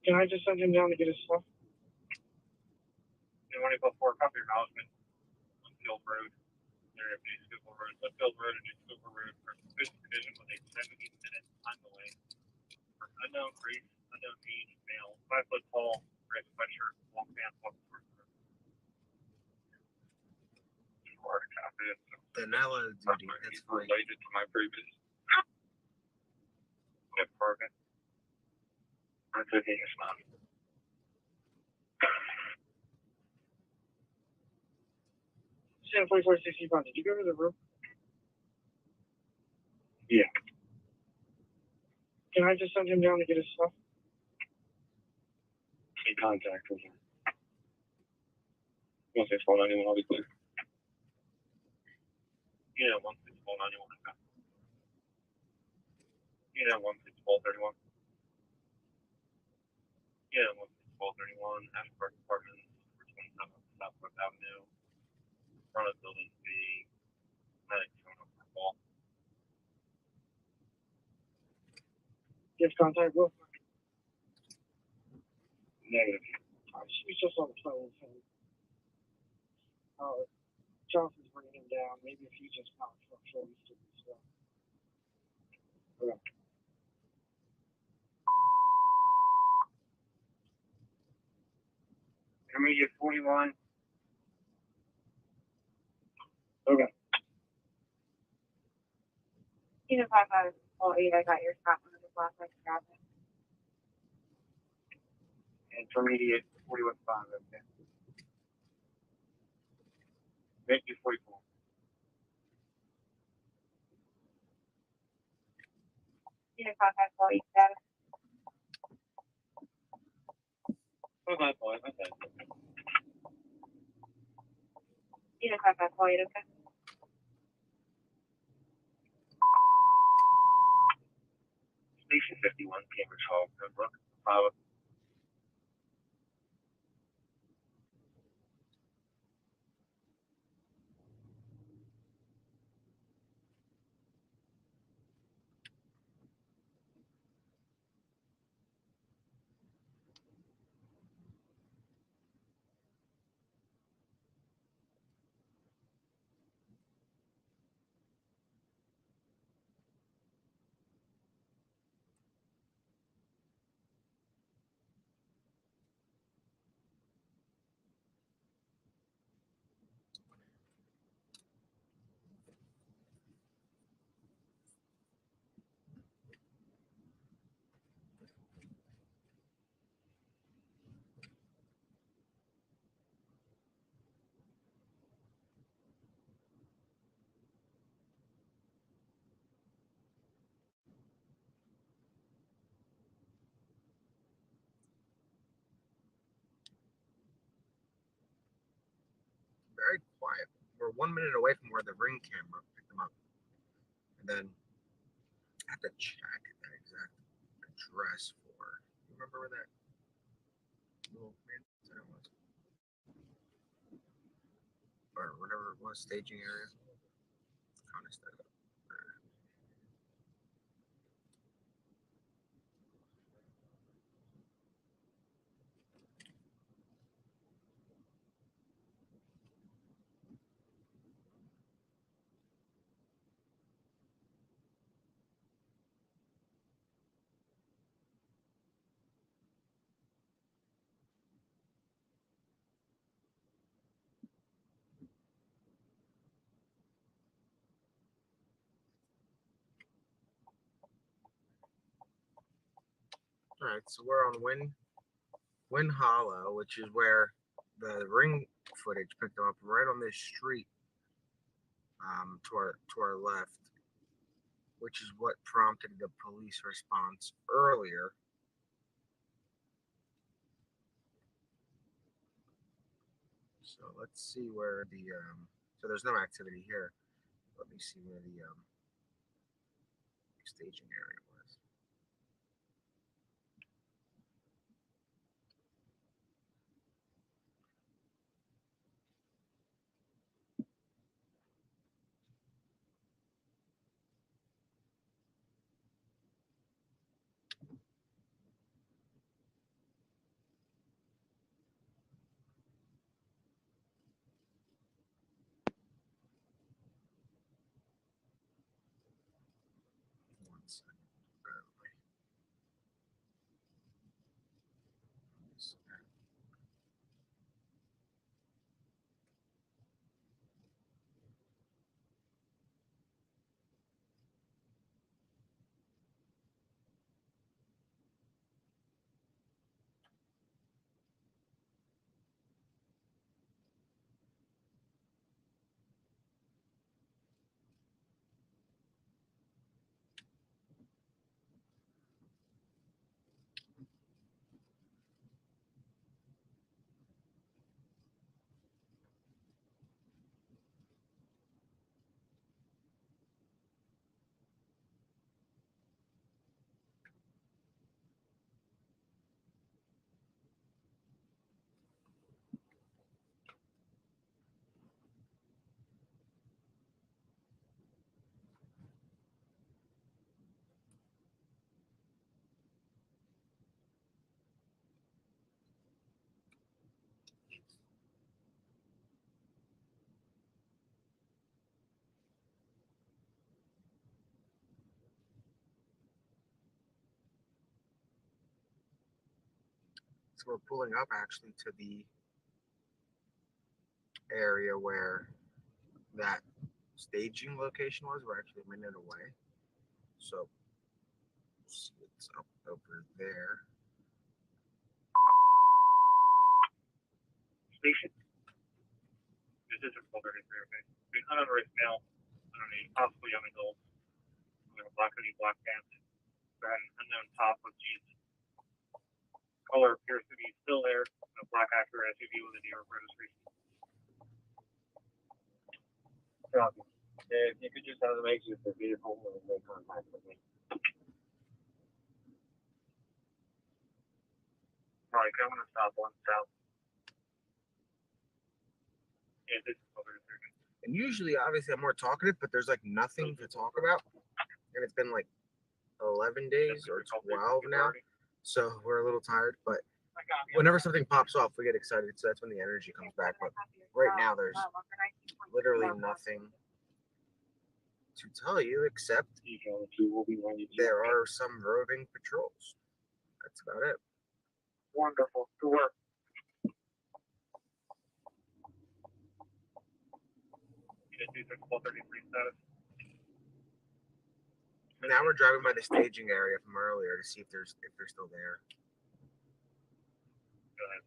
Can I just send him down to get his stuff? You want to go for a copy of acknowledgement on Field Road. There is a Schuylkill Road, Field Road, and Schuylkill Road for good condition with a 70-minute time delay. For unknown race, unknown age, male, 5 foot tall, red sweatshirt, long pants, walking towards the road. Hard copy. Danelo duty. That's fine. Related to my previous. Yeah, perfect. That's okay, it's not. Sam 4465, did you go to the room? Yeah. Can I just send him down to get his stuff? Any contact with him. Once they phone anyone, I'll be clear. Yeah, once they phone anyone. Yeah, once it's 12:31. Yeah, once it's 12:31. Ashford Apartments, number 27, Southwest Avenue. Front of building B. Medic phone up for call. Give contact, Will. Negative. She's just on the phone with him. Johnson's bringing him down. Maybe if you just not for sure we should be slow. Okay. Intermediate 41. Okay. Unit 55, all 8, I got your stop on the last night traffic. Intermediate 41.5. Okay. Thank you 44. Unit 55, all 8, status. Okay, boy. Okay. Unit 55, all 8, okay. Station 51, Cambridge Hall, Pembroke. Pilot. Very quiet. We're 1 minute away from where the ring camera picked them up. And then I have to check that exact address for. You remember where that little man center was? Or whatever it was, staging area. Kind of stuff. All right, so we're on Win Hollow, which is where the ring footage picked them up, right on this street, to our left, which is what prompted the police response earlier. So let's see where the so there's no activity here. Let me see where the staging area was. One second. So we're pulling up actually to the area where that staging location was. We're actually a minute away. So see what's up over there. Station. This is a 1233, okay? We hunt on right now. I don't know, possibly young adults. We have a black hoodie, black pants. Got an unknown top with jeans. Color appears to be still there. A black Acura SUV with a New York registration. Copy. If you could just have them exit the vehicle and make contact with me. Right, coming to stop one south. Yeah, this is 1233. And usually, obviously, I'm more talkative, but there's like nothing to talk about. And it's been like 11 days or 12 now. So we're a little tired, but whenever something pops off, we get excited. So that's when the energy comes back. But right now, there's literally nothing to tell you except there are some roving patrols. That's about it. Wonderful. Good work. Status. Now we're driving by the staging area from earlier to see if they're still there. Go ahead.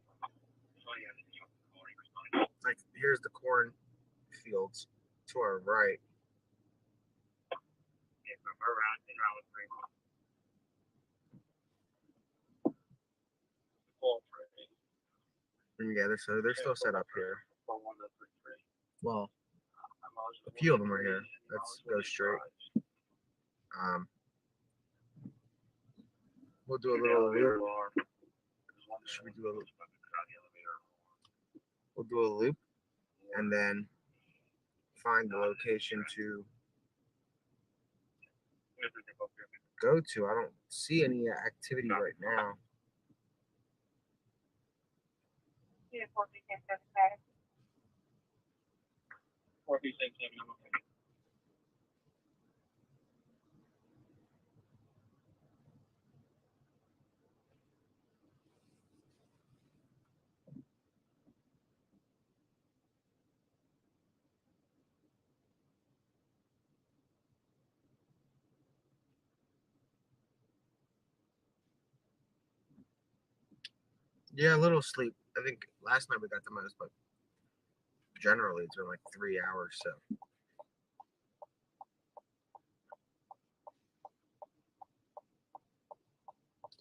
Oh, yeah. Like here's the corn fields to our right. Yeah, from around with 3 And yeah, they're still set up here. Well, a few of them are here. Let's go straight. We'll do a little loop. Should we do a loop? We'll do a loop and then find the location to go to. I don't see any activity right now. Yeah, 14 status. 4B same. Yeah, a little sleep. I think last night we got the most, but generally it's been like 3 hours. So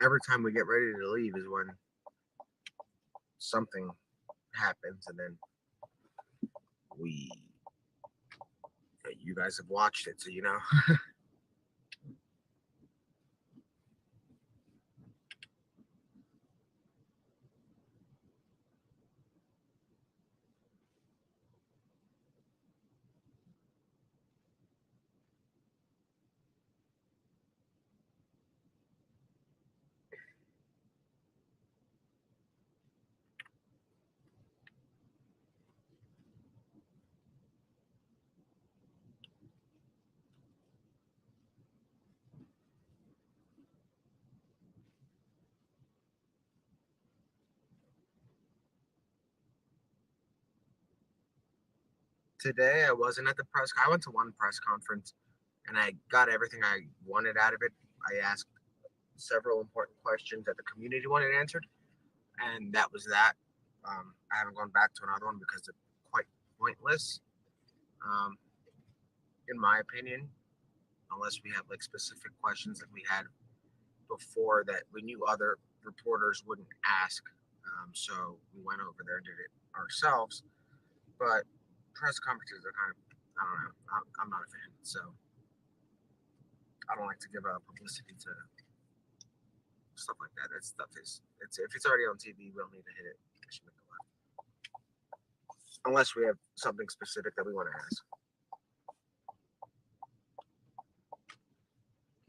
every time we get ready to leave is when something happens, and then you guys have watched it, so you know. Today I wasn't at the press. I went to one press conference, and I got everything I wanted out of it. I asked several important questions that the community wanted answered, and that was that. I haven't gone back to another one because they're quite pointless, in my opinion, unless we have like specific questions that we had before that we knew other reporters wouldn't ask. So we went over there and did it ourselves. But press conferences are kind of, I don't know, I'm not a fan. So I don't like to give out publicity to stuff like that. That stuff is, if it's already on TV, we don't need to hit it. Unless we have something specific that we want to ask.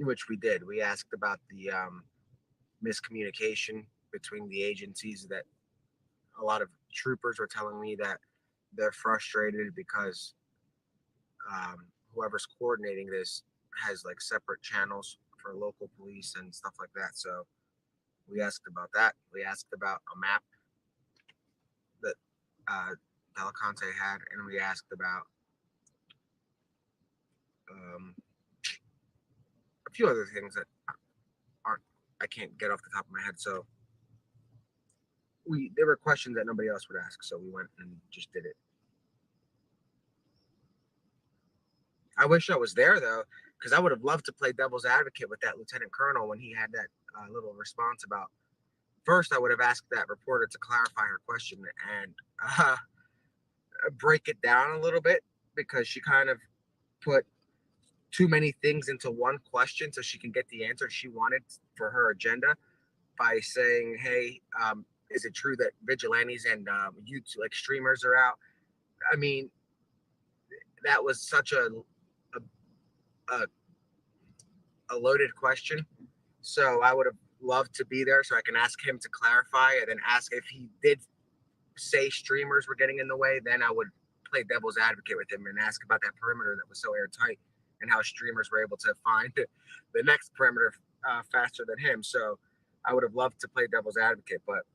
Which we did. We asked about the miscommunication between the agencies, that a lot of troopers were telling me that they're frustrated because whoever's coordinating this has like separate channels for local police and stuff like that. So We asked about that. We asked about a map that Cavalcante had, and we asked about a few other things that I can't get off the top of my head. So there were questions that nobody else would ask, so we went and just did it. I wish I was there though, because I would have loved to play devil's advocate with that lieutenant colonel when he had that little response about. First, I would have asked that reporter to clarify her question and break it down a little bit, because she kind of put too many things into one question so she can get the answer she wanted for her agenda by saying, hey, is it true that vigilantes and YouTube, like streamers, are out? I mean, that was such a loaded question. So I would have loved to be there so I can ask him to clarify, and then ask if he did say streamers were getting in the way. Then I would play devil's advocate with him and ask about that perimeter that was so airtight and how streamers were able to find the next perimeter faster than him. So I would have loved to play devil's advocate, but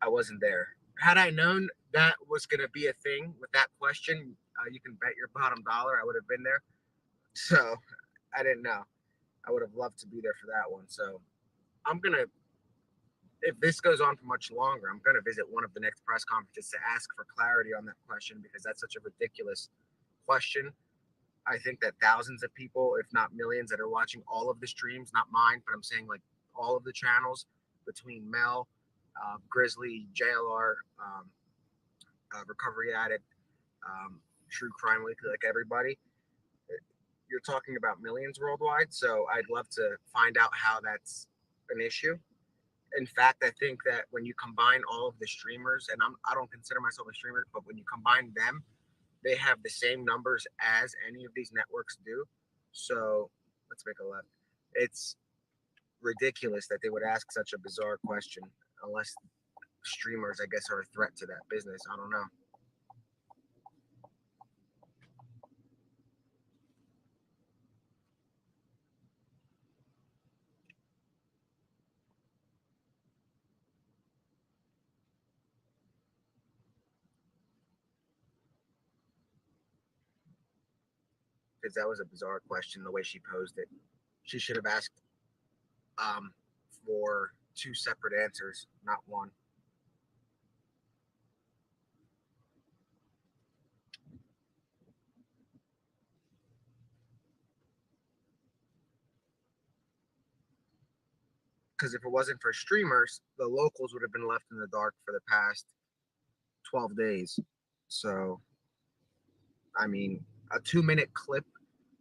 I wasn't there. Had I known that was going to be a thing with that question, you can bet your bottom dollar I would have been there. So I didn't know. I would have loved to be there for that one. So I'm going to, if this goes on for much longer, I'm going to visit one of the next press conferences to ask for clarity on that question, because that's such a ridiculous question. I think that thousands of people, if not millions, that are watching all of the streams, not mine, but I'm saying like all of the channels between Mel, Grizzly, JLR, Recovery Addict, True Crime Weekly, like everybody, you're talking about millions worldwide. So I'd love to find out how that's an issue. In fact, I think that when you combine all of the streamers, and I don't consider myself a streamer, but when you combine them, they have the same numbers as any of these networks do. So let's make a left. It's ridiculous that they would ask such a bizarre question, unless streamers, I guess, are a threat to that business. I don't know. Because that was a bizarre question, the way she posed it. She should have asked for two separate answers, not one. Because if it wasn't for streamers, the locals would have been left in the dark for the past 12 days. So, I mean, a 2-minute clip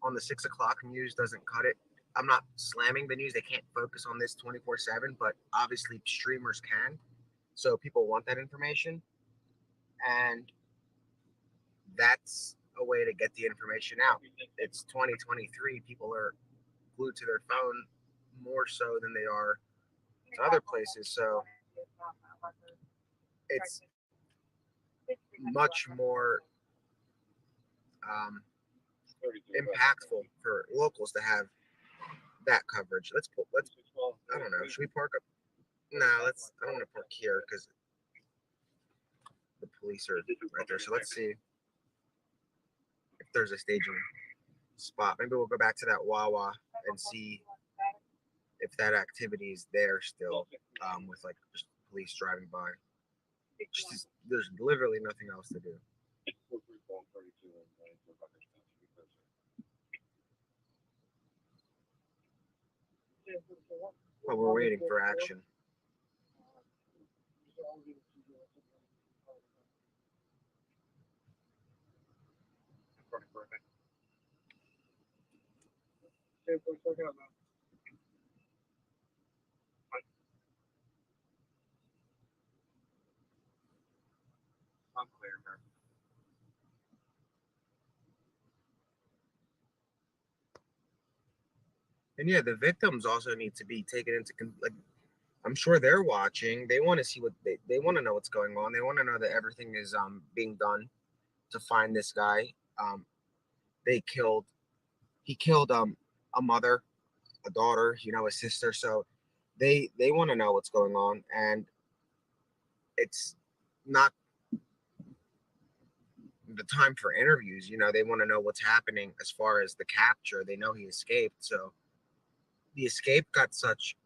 on the 6 o'clock news doesn't cut it. I'm not slamming the news. They can't focus on this 24/7, but obviously streamers can. So people want that information. And that's a way to get the information out. It's 2023. People are glued to their phone more so than they are to other places. So it's much more impactful for locals to have that coverage. I don't know. Should we park up? No, I don't want to park here because the police are right there. So let's see if there's a staging spot. Maybe we'll go back to that Wawa and see if that activity is there still, with like just police driving by. There's literally nothing else to do. But we're waiting for action. I'm clear, man. And yeah, the victims also need to be taken into like. I'm sure they're watching. They want to see what they want to know what's going on. They want to know that everything is being done to find this guy. He killed a mother, a daughter, a sister. So they want to know what's going on, and it's not the time for interviews. They want to know what's happening as far as the capture. They know he escaped, so the escape got such,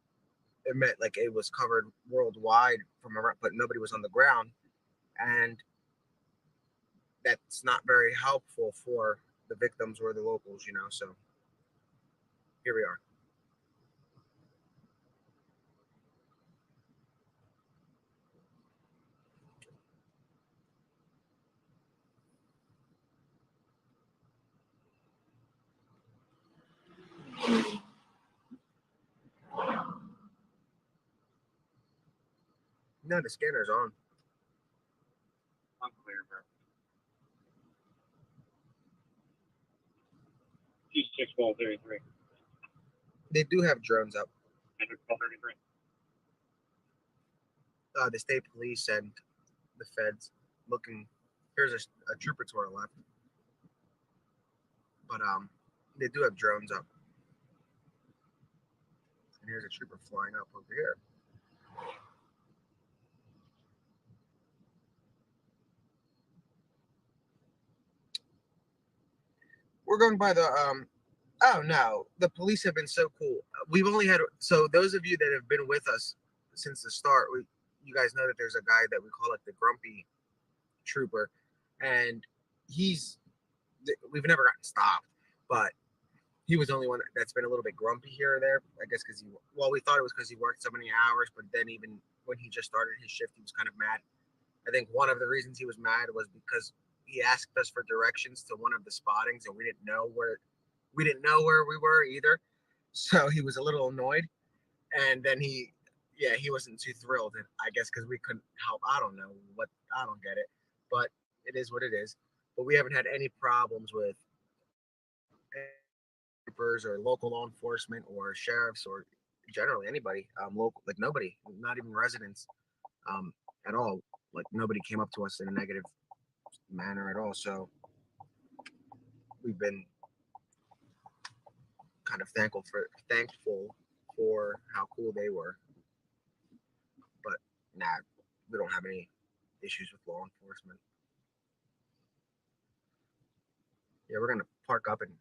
it meant like it was covered worldwide from around, but nobody was on the ground, and that's not very helpful for the victims or the locals. So here we are. No, the scanner's on. Unclear, bro. 26-12-33. They do have drones up. 12-33. The state police and the feds looking. Here's a trooper to our left, but they do have drones up. And here's a trooper flying up over here. We're going by the oh no, the police have been so cool. We've only had, so those of you that have been with us since the start, you guys know that there's a guy that we call like the grumpy trooper, and we've never gotten stopped, but he was the only one that's been a little bit grumpy here or there. I guess because we thought it was because he worked so many hours, but then even when he just started his shift, he was kind of mad. I think one of the reasons he was mad was because he asked us for directions to one of the spottings, and we didn't know where we were either. So he was a little annoyed, and then he wasn't too thrilled. And I guess because we couldn't help. I don't know what. I don't get it, but it is what it is. But we haven't had any problems with troopers or local law enforcement or sheriffs or generally anybody, local, like nobody, not even residents, at all. Like nobody came up to us in a negative manner at all. So we've been kind of thankful for how cool they were. But nah, we don't have any issues with law enforcement. Yeah, we're gonna park up and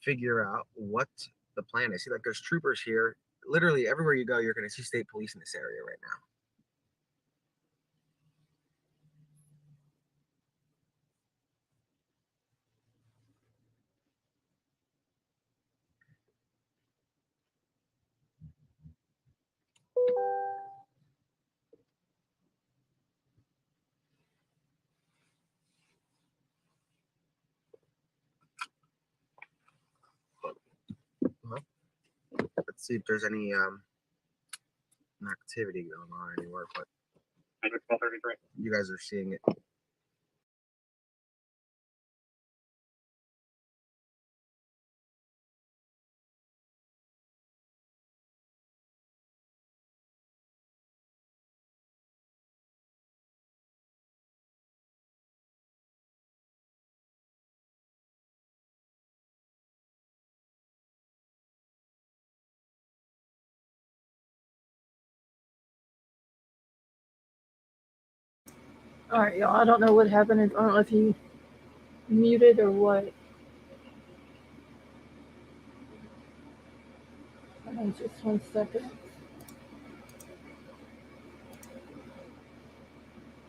figure out what the plan is. See, like there's troopers here. Literally everywhere you go, you're gonna see state police in this area right now. Well, let's see if there's any activity going on anywhere, but 12-33. you guys are seeing it. All right, y'all. I don't know what happened. I don't know if he muted or what. Just 1 second.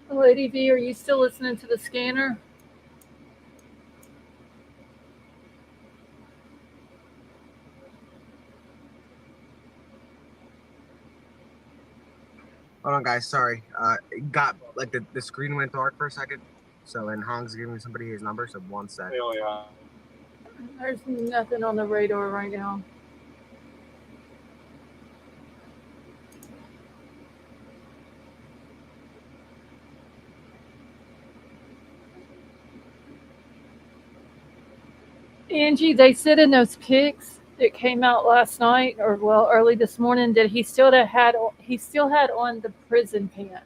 Lady V, are you still listening to the scanner? Hold on, guys. Sorry. It got like the screen went dark for a second. So, and Hong's giving somebody his number. So, 1 sec. Oh, yeah. There's nothing on the radar right now. Angie, they said in those pics that came out last night, or well, early this morning, that he still had on the prison pants.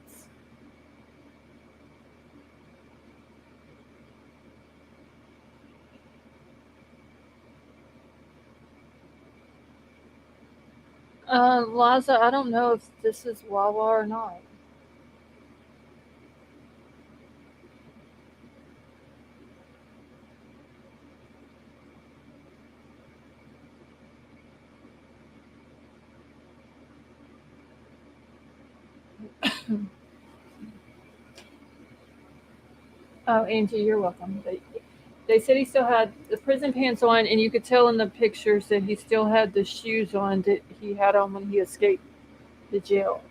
Liza, I don't know if this is Wawa or not. Oh, Angie, you're welcome. They said he still had the prison pants on, and you could tell in the pictures that he still had the shoes on that he had on when he escaped the jail.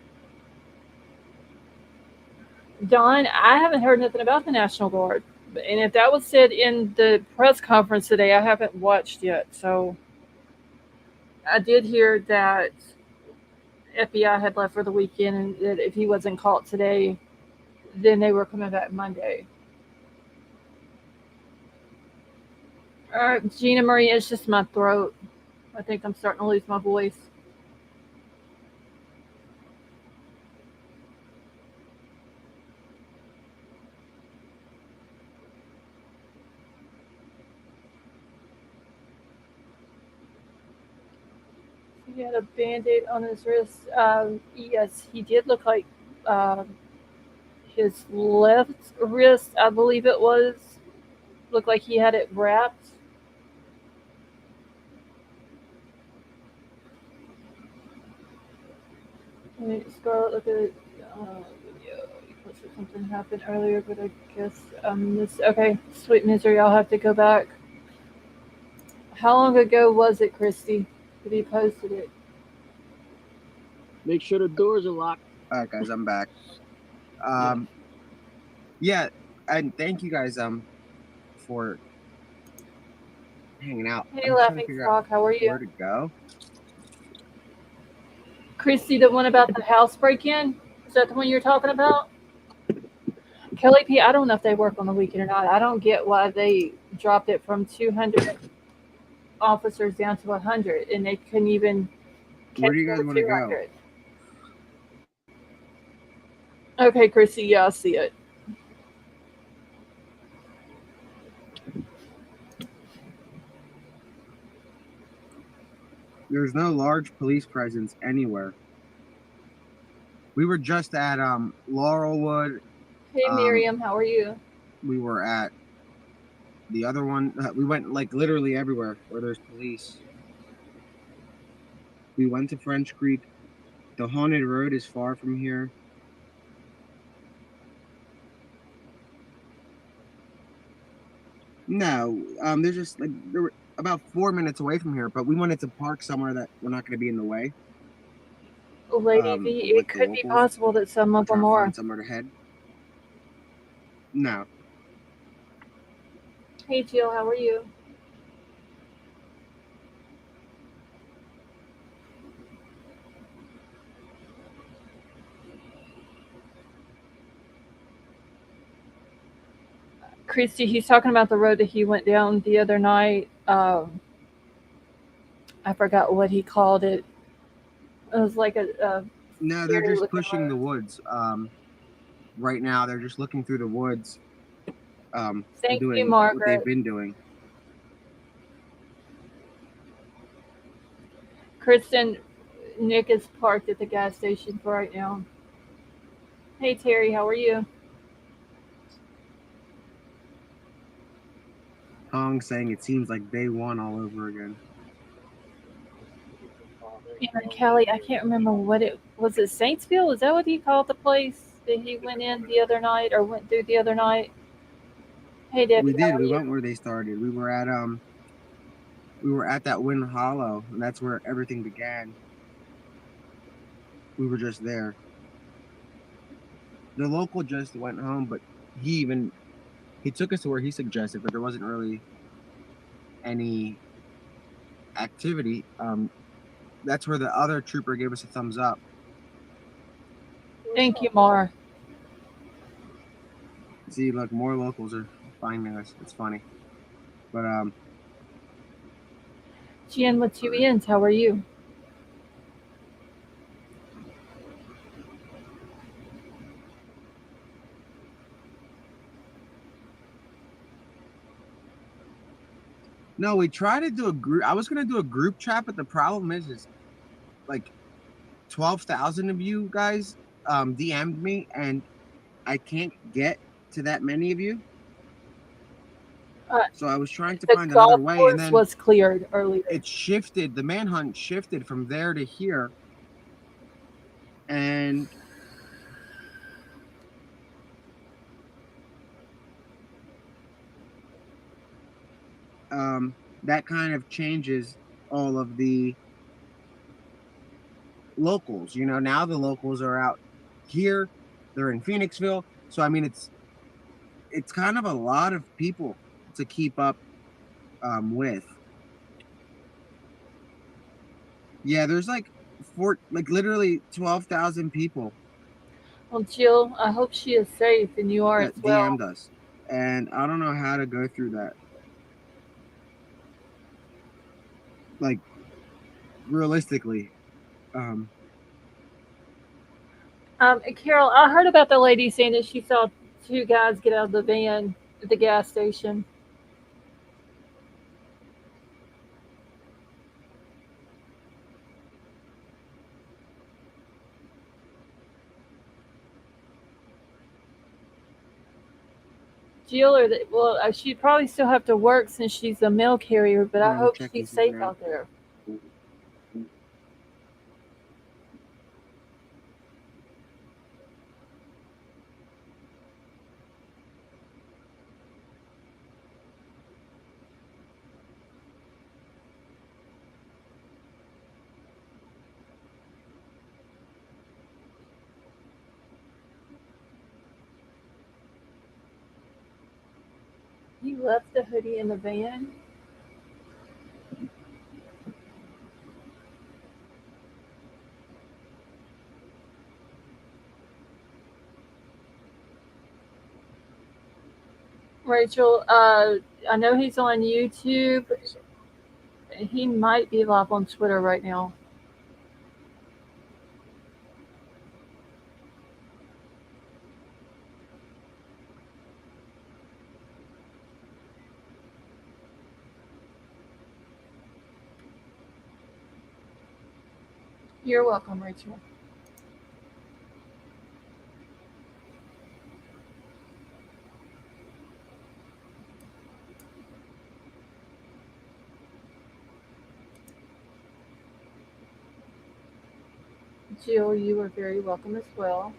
Don, I haven't heard nothing about the National Guard. And if that was said in the press conference today, I haven't watched yet. So I did hear that FBI had left for the weekend and that if he wasn't caught today, then they were coming back Monday. Gina Marie, it's just my throat. I think I'm starting to lose my voice. He had a band-aid on his wrist. Yes, he did look like his left wrist, I believe it was, looked like he had it wrapped. Scarlett, look at it. Video. You posted something happened earlier, but I guess this. Okay, sweet misery. I'll have to go back. How long ago was it, Christy? That he posted it? Make sure the doors are locked. All right, guys, I'm back. Yeah, and thank you guys for hanging out. Hey, I'm trying to Laughing figure Frog, out how are you? where to go. Christy, the one about the house break-in? Is that the one you're talking about? Kelly P, I don't know if they work on the weekend or not. I don't get why they dropped it from 200 officers down to 100, and they couldn't even catch Where do you guys want to go? 200. Okay, Chrissy, yeah, I see it. There's no large police presence anywhere. We were just at Laurelwood. Hey, Miriam, how are you? We were at the other one. We went like literally everywhere where there's police. We went to French Creek. The haunted road is far from here. No, there's just like they were about 4 minutes away from here, but we wanted to park somewhere that we're not going to be in the way. Lady V, it could be possible that some of them are. Find somewhere to head. No. Hey, Jill, how are you? Christy, he's talking about the road that he went down the other night. I forgot what he called it. It was like a no, they're just pushing the woods. Right now, they're just looking through the woods. Thank doing you, Margaret. what they've been doing. Kristen, Nick is parked at the gas station for right now. Hey, Terry, how are you? Hong saying it seems like day one all over again. And Kelly, I can't remember what it was. It Saintsville? Is that what he called the place that he went in the other night or went through the other night? Hey, Debbie, we did. We went where they started. We were at that Wind Hollow, and that's where everything began. We were just there. The local just went home, but he took us to where he suggested, but there wasn't really any activity. That's where the other trooper gave us a thumbs up. Thank you, Mar. See, look, more locals are finding us. It's funny. But Jen with 2 N's, how are you? no, we tried to do a group. I was gonna do a group chat, but the problem is like 12,000 of you guys DM'd me, and I can't get to that many of you. So I was trying to The find another golf way, and course then was cleared earlier. it shifted. The manhunt shifted from there to here, and that kind of changes all of the locals. You know, now the locals are out here, they're in Phoenixville. So I mean, it's kind of a lot of people to keep up with. Yeah, there's like literally 12,000 people Well, Jill, I hope she is safe, and you are as that well. DM'd us, and I don't know how to go through that. Like realistically, Carol, I heard about the lady saying that she saw two guys get out of the van at the gas station. Jill, she'd probably still have to work since she's a mail carrier, but I I'm hope checking she's something safe out. out there. You left the hoodie in the van? Rachel, I know he's on YouTube. He might be live on Twitter right now. You're welcome, Rachel. Jill, you are very welcome as well.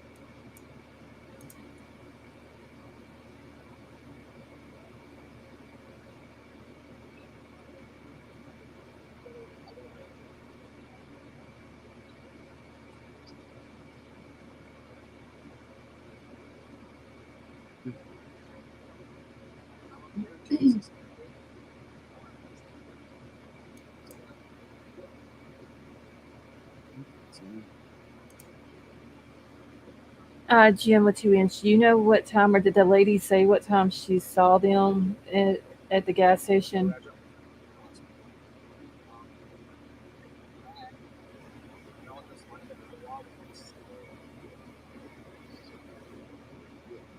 Jim with 2 inch, do you know what time, or did the lady say what time she saw them at the gas station?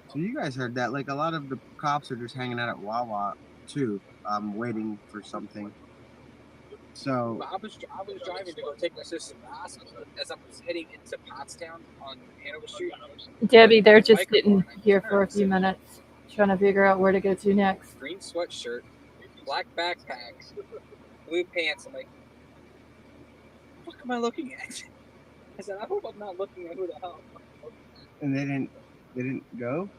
So you guys heard that? Like a lot of the cops are just hanging out at Wawa too, waiting for something. So I was driving to go take my sister to the hospital. As I was heading into Pottstown on Hanover Street. Debbie, they're just getting here for a few minutes, trying to figure out where to go to next. Green sweatshirt, black backpack, blue pants. I'm like, what am I looking at? I said, I hope I'm not looking at who the hell. And they didn't go?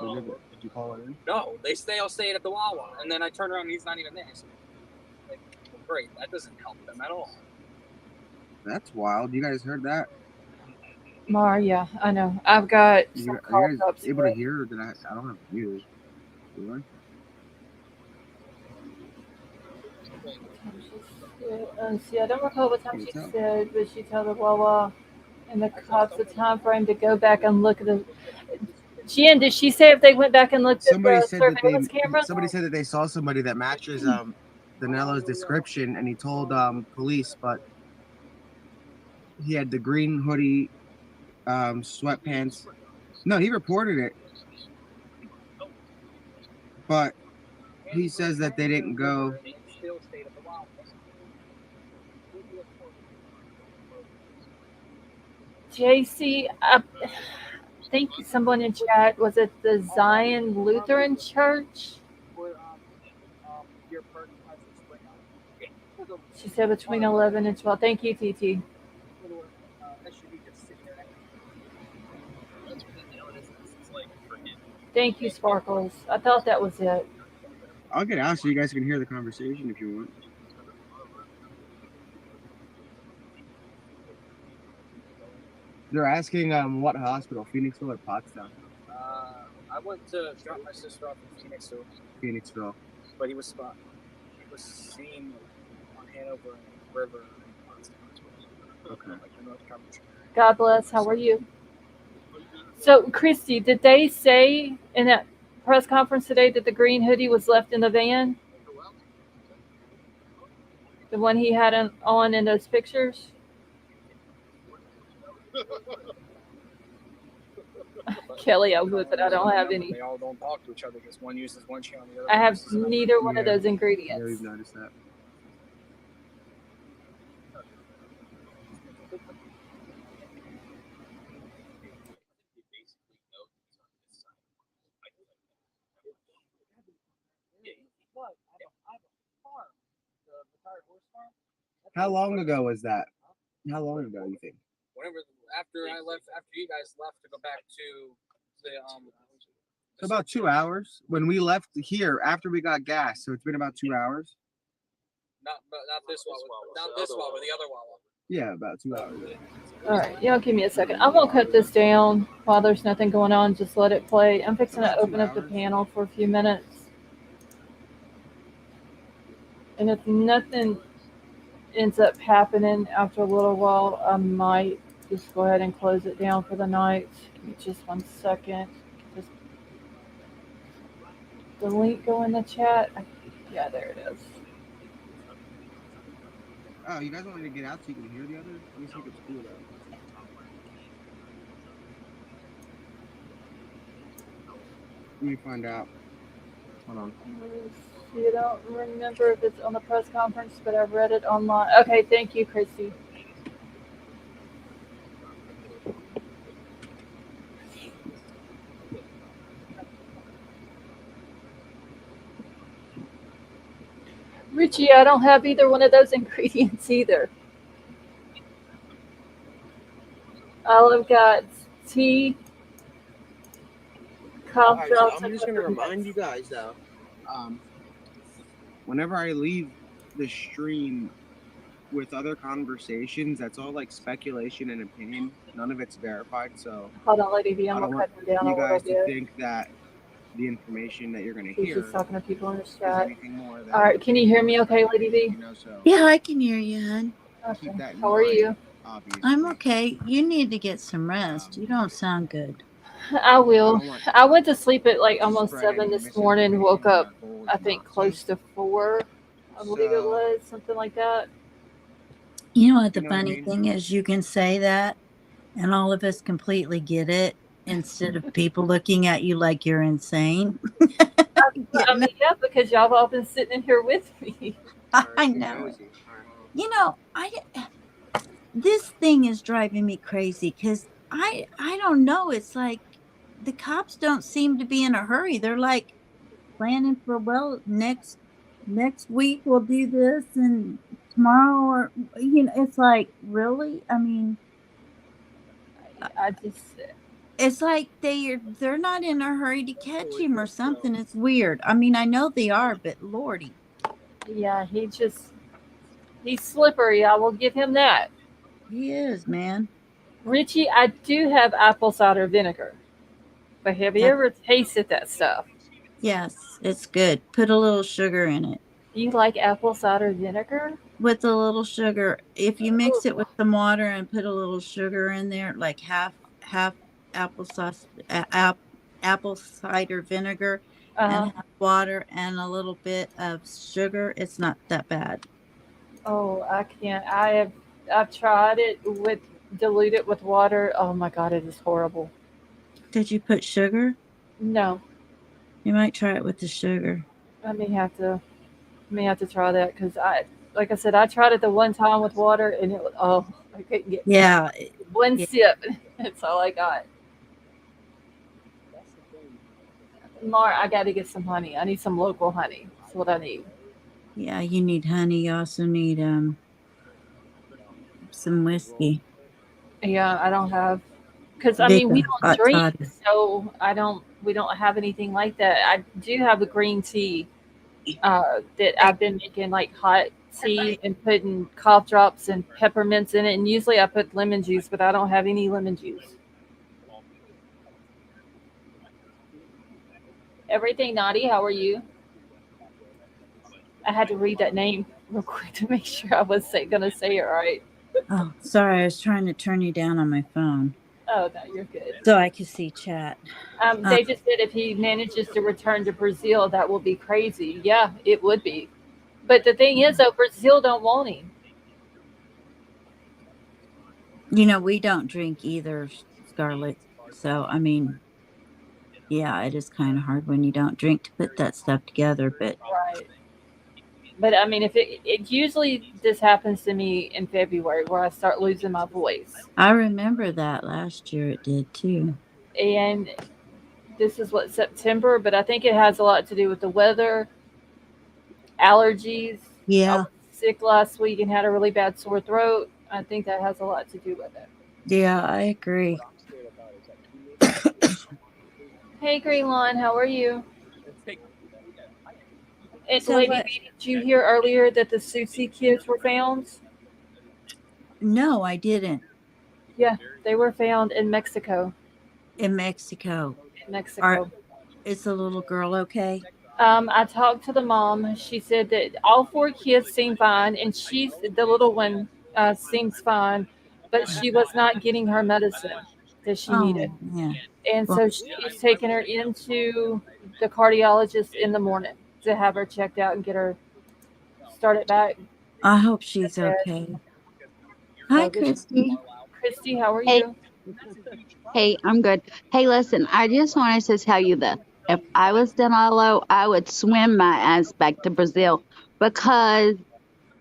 Or did you call it in? No, they all stayed at the Wawa, and then I turned around and he's not even there. So, like, well, great, that doesn't help them at all. That's wild. You guys heard that? Mar, yeah, I know. I've got some Are you guys call-ups. able to hear, or did I don't have views. Do See, I don't recall what time Can you she tell? said, but she told the Wawa and the cops the time frame to go back and look at the. Jen, did she say if they went back and looked at the surveillance camera? Somebody said that they saw somebody that matches Danelo's description, and he told police, but he had the green hoodie, sweatpants. No, he reported it, but he says that they didn't go. JC, I think someone in chat, was it the Zion Lutheran Church? Or your perk has a spring on it. Okay. She said between 11 and 12. Thank you, TT. Little SUV just sitting there. That's what the notice is. It's like for him. Thank you, Sparkles. I thought that was it. I'll get out so you guys can hear the conversation if you want. They're asking what hospital, Phoenixville or Pottstown? I went to drop my sister off in Phoenixville. Phoenixville. But he was seen on Hanover River. Okay. Like the North Carolina. God bless. How are you? So, Christy, did they say in that press conference today that the green hoodie was left in the van? The one he had on in those pictures? Kelly, I would, but I don't have any. They all don't talk to each other because one uses one channel, the other. I have neither one of those ingredients. Yeah, we've noticed that. How long ago was that? How long ago, you think? Whenever after you guys left to go back to the So about 2 hours. When we left here after we got gas, so it's been about 2 hours. Not this Wawa, but the other Wawa. Yeah, about 2 hours. All right, y'all give me a second. I'm gonna cut this down while there's nothing going on. Just let it play. I'm fixing to open up the panel for a few minutes, and if nothing ends up happening after a little while, I might just go ahead and close it down for the night. Give me just 1 second. Just the link go in the chat. Yeah, there it is. Oh, you guys want me to get out so you can hear the others? Let me see if it's cool though. Let me find out. Hold on. I don't remember if it's on the press conference, but I've read it online. Okay, thank you, Christy. Richie, I don't have either one of those ingredients either. All I've got tea, cough Right, drops. so I'm just going to remind you guys though, whenever I leave the stream with other conversations, that's all like speculation and opinion. None of it's verified. So hold on, Lady V, I'm I don't gonna want cut them down you a little guys to bit. think that the information that you're going to He's hear just talking to people in the is chat. anything more than All right, can you hear me okay, Lady V? you know, so Yeah, I can hear you, hon. Okay. keep that in How are mind, you? obviously. I'm okay. You need to get some rest. You don't sound good. I will. don't want I went to sleep at like almost spread 7 any this morning. Woke misinformation. up, Our goal is I think, not close to 4. I believe it So- was something like that. You know what the You know what I funny mean? thing is? You can say that, and all of us completely get it instead of people looking at you like you're insane. I mean, yeah, because y'all have all been sitting in here with me. I know it. You know, this thing is driving me crazy because I don't know. It's like the cops don't seem to be in a hurry. They're like planning for, well, next week we'll do this, and tomorrow, or it's like, really? I mean, I just, it's like they're not in a hurry to catch him or something. It's weird. I mean, I know they are, but Lordy. yeah, he's slippery. I will give him that. He is, man. Richie, I do have apple cider vinegar. But have you ever tasted that stuff? Yes, it's good. Put a little sugar in it. You like apple cider vinegar? With a little sugar. If you mix it with some water and put a little sugar in there, like half applesauce, apple cider vinegar, and half water and a little bit of sugar, it's not that bad. Oh, I can't. I've tried it with dilute it with water. Oh my God, it is horrible. Did you put sugar? No. You might try it with the sugar. I may have to try that because like I said, I tried it the one time with water and it was, I couldn't get Yeah. one Yeah. sip. That's all I got. Mar, I got to get some honey. I need some local honey. That's what I need. Yeah, you need honey. You also need some whiskey. Yeah, I don't have, because I mean we Vica, don't hot drink, toddy. so we don't have anything like that. I do have a green tea that I've been making like hot tea and putting cough drops and peppermints in it, and usually I put lemon juice, but I don't have any lemon juice. Everything naughty. How are you? I had to read that name real quick to make sure I was gonna say it right. Oh, sorry. I was trying to turn you down on my phone Oh no, you're good. so I could see chat. They just said if he manages to return to Brazil, that will be crazy. Yeah, it would be. But the thing is, though, Brazil don't want him. We don't drink either, Scarlett. So, I mean, yeah, it is kind of hard when you don't drink to put that stuff together. But Right. But I mean, if it usually this happens to me in February where I start losing my voice, I remember that last year it did too. and this is what September, but I think it has a lot to do with the weather, allergies. I Yeah, was sick last week and had a really bad sore throat. I think that has a lot to do with it. yeah, I agree. Hey, Green Lawn, how are you? And So Lady what? B, did you hear earlier that the Susie kids were found? No, I didn't. Yeah, they were found in Mexico. In Mexico. In Are Mexico. Is the little girl okay? I talked to the mom. She said that all four kids seem fine, and the little one seems fine, but she was not getting her medicine that she needed, Oh, yeah. and Well, so she's taking her into the cardiologist in the morning to have her checked out and get her started back. I hope she's Said, okay. Hi, so this, Christy. Christy, how are Hey, you? hey, I'm good. Hey, listen, I just wanted to tell you this. If I was Danilo, I would swim my ass back to Brazil because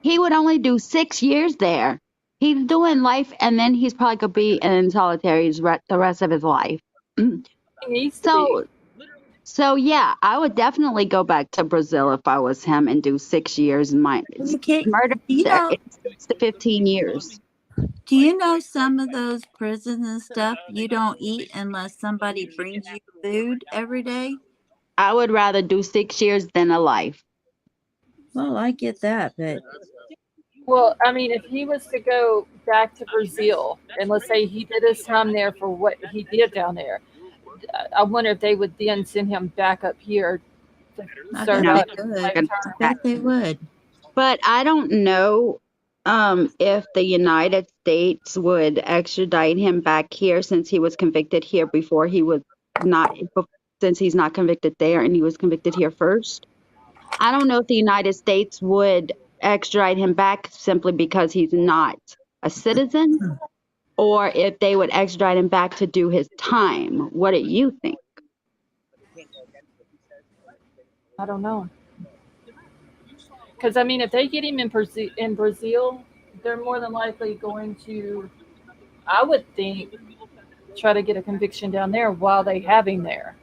he would only do 6 years there. He's doing life, and then he's probably gonna be in solitary the rest of his life. He needs to be. So, so yeah, I would definitely go back to Brazil if I was him and do 6 years. You can't, Murder you there. know, It's 6 to 15 years. do you know some of those prisons and stuff you don't eat unless somebody brings you food every day? I would rather do 6 years than a life. Well, I get that, but Well, I mean, if he was to go back to Brazil, and let's say he did his time there for what he did down there, I wonder if they would then send him back up here to I serve bet No, they out his could. life I term. bet they would. but I don't know if the United States would extradite him back here since he was convicted here before he was not, since he's not convicted there and he was convicted here first. I don't know if the United States would extradite him back simply because he's not a citizen or if they would extradite him back to do his time. What do you think? I don't know. Because, I mean, if they get him in Brazil, they're more than likely going to, I would think, try to get a conviction down there while they have him there.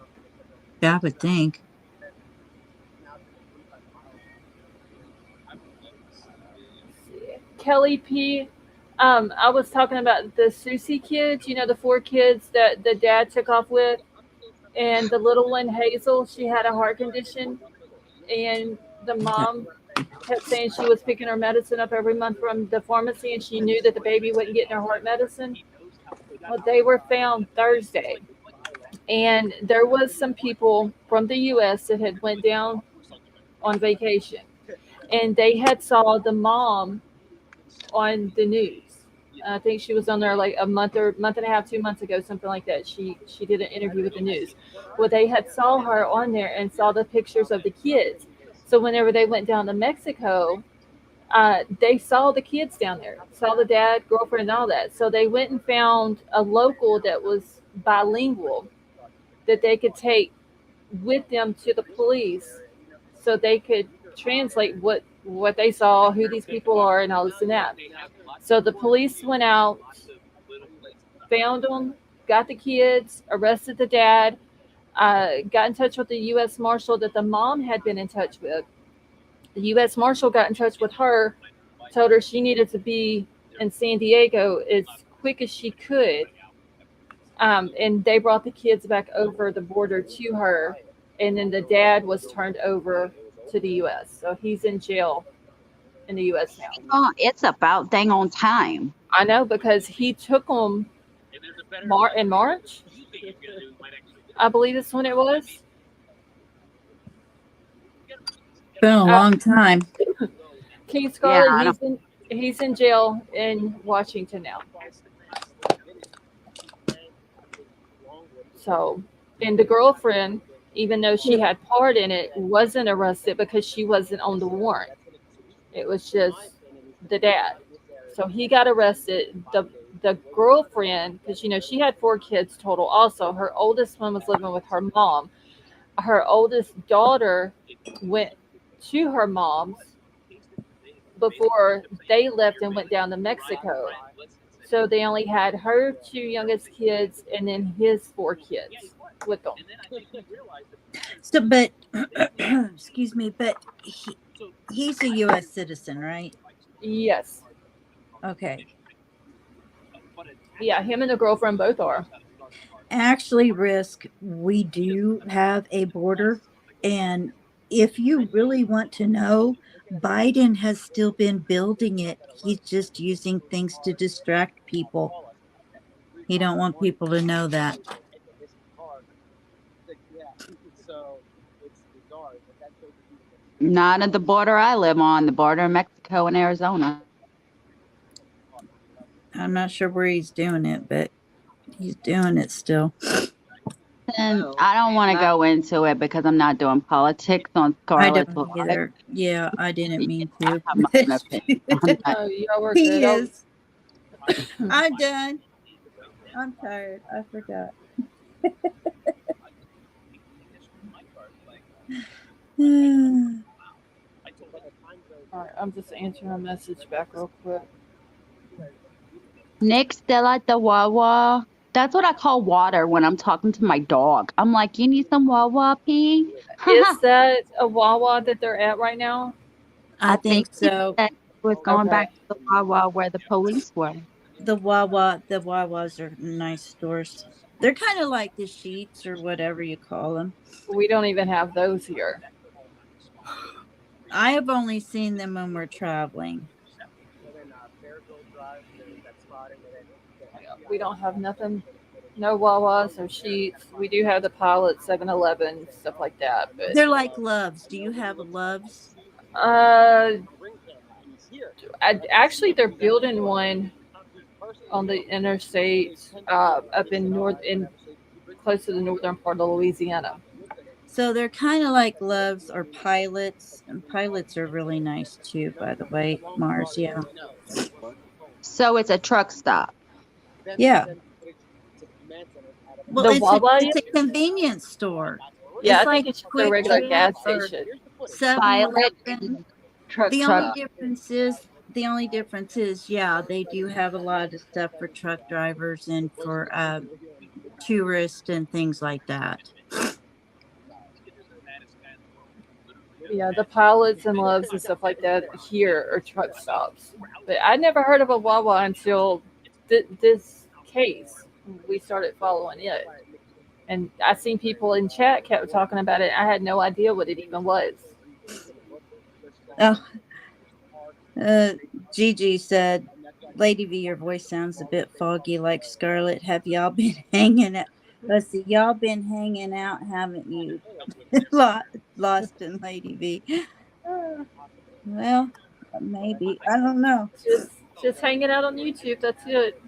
I would think. Kelly P. I was talking about the Susie kids, the four kids that the dad took off with, and the little one, Hazel, she had a heart condition, and the Okay. mom kept saying she was picking her medicine up every month from the pharmacy, and she knew that the baby wouldn't get her heart medicine. Well, they were found Thursday, and there was some people from the U.S. that had went down on vacation, and they had saw the mom on the news. I think she was on there like a month and a half, 2 months ago, something like that. She did an interview with the news. Well, they had saw her on there and saw the pictures of the kids. So whenever they went down to Mexico, they saw the kids down there, saw the dad, girlfriend, and all that. So they went and found a local that was bilingual that they could take with them to the police, so they could translate what they saw, who these people are, and all this and that. So the police went out, found them, got the kids, arrested the dad, got in touch with the U.S. Marshal that the mom had been in touch with. The U.S. Marshal got in touch with her, told her she needed to be in San Diego as quick as she could. And they brought the kids back over the border to her. And then the dad was turned over to the U.S. So he's in jail in the U.S. now. Oh, it's about dang on time. I know because he took them in March. I believe that's when it was. Been a long time. King Scarlet, Yeah, he's in jail in Washington now. So, and the girlfriend, even though she had part in it, wasn't arrested because she wasn't on the warrant. It was just the dad. So he got arrested. The girlfriend, because she had 4 kids total. Also, her oldest one was living with her mom. Her oldest daughter went to her mom's before they left and went down to Mexico. So they only had her 2 youngest kids and then his 4 kids with them. So, but excuse me, but he's a U.S. citizen, right? Yes. Okay. Yeah, him and the girlfriend both are. Actually, Risk, we do have a border, and if you really want to know, Biden has still been building it. He's just using things to distract people. He don't want people to know that. not at the border I live on, the border of Mexico and Arizona. I'm not sure where he's doing it, but he's doing it still. And I don't want to go into it because I'm not doing politics on I Scarlett's don't life. either. Yeah, I didn't mean I to. have my own opinion on that. Oh, y'all were He good. is. I'm done. I'm tired. I forgot. All right, I'm just answering a message back real quick. Nick still at the Wawa. That's what I call water when I'm talking to my dog. I'm like, you need some Wawa pee? Is that a Wawa that they're at right now? I think he so. said he was going Okay. back to the Wawa where the police were. The Wawas are nice stores. They're kind of like the Sheets or whatever you call them. We don't even have those here. I have only seen them when we're traveling. We don't have nothing. No Wawas or Sheets. We do have the Pilot, 7-Eleven, stuff like that. But They're like Loves. Do you have a Loves? Actually, they're building one on the interstate up in close to the northern part of Louisiana. So they're kind of like Loves or Pilots, and Pilots are really nice too, by the way. Mars, yeah. So it's a truck stop. Yeah. Well, The Wawa, it's a convenience store. yeah, It's I like think it's just a Quick regular Trip gas or station. 7-Eleven. Truck. The only difference is, yeah, they do have a lot of stuff for truck drivers and for tourists and things like that. Yeah, the Pilots and Loves and stuff like that here are truck stops. But I never heard of a Wawa until this case. We started following it. And I seen people in chat kept talking about it. I had no idea what it even was. Oh, Gigi said, Lady V, your voice sounds a bit foggy like Scarlett. Have y'all been hanging out? Let's see, y'all been hanging out, haven't you? Lost in Lady V. Well, maybe. I don't know. Just hanging out on YouTube. That's it.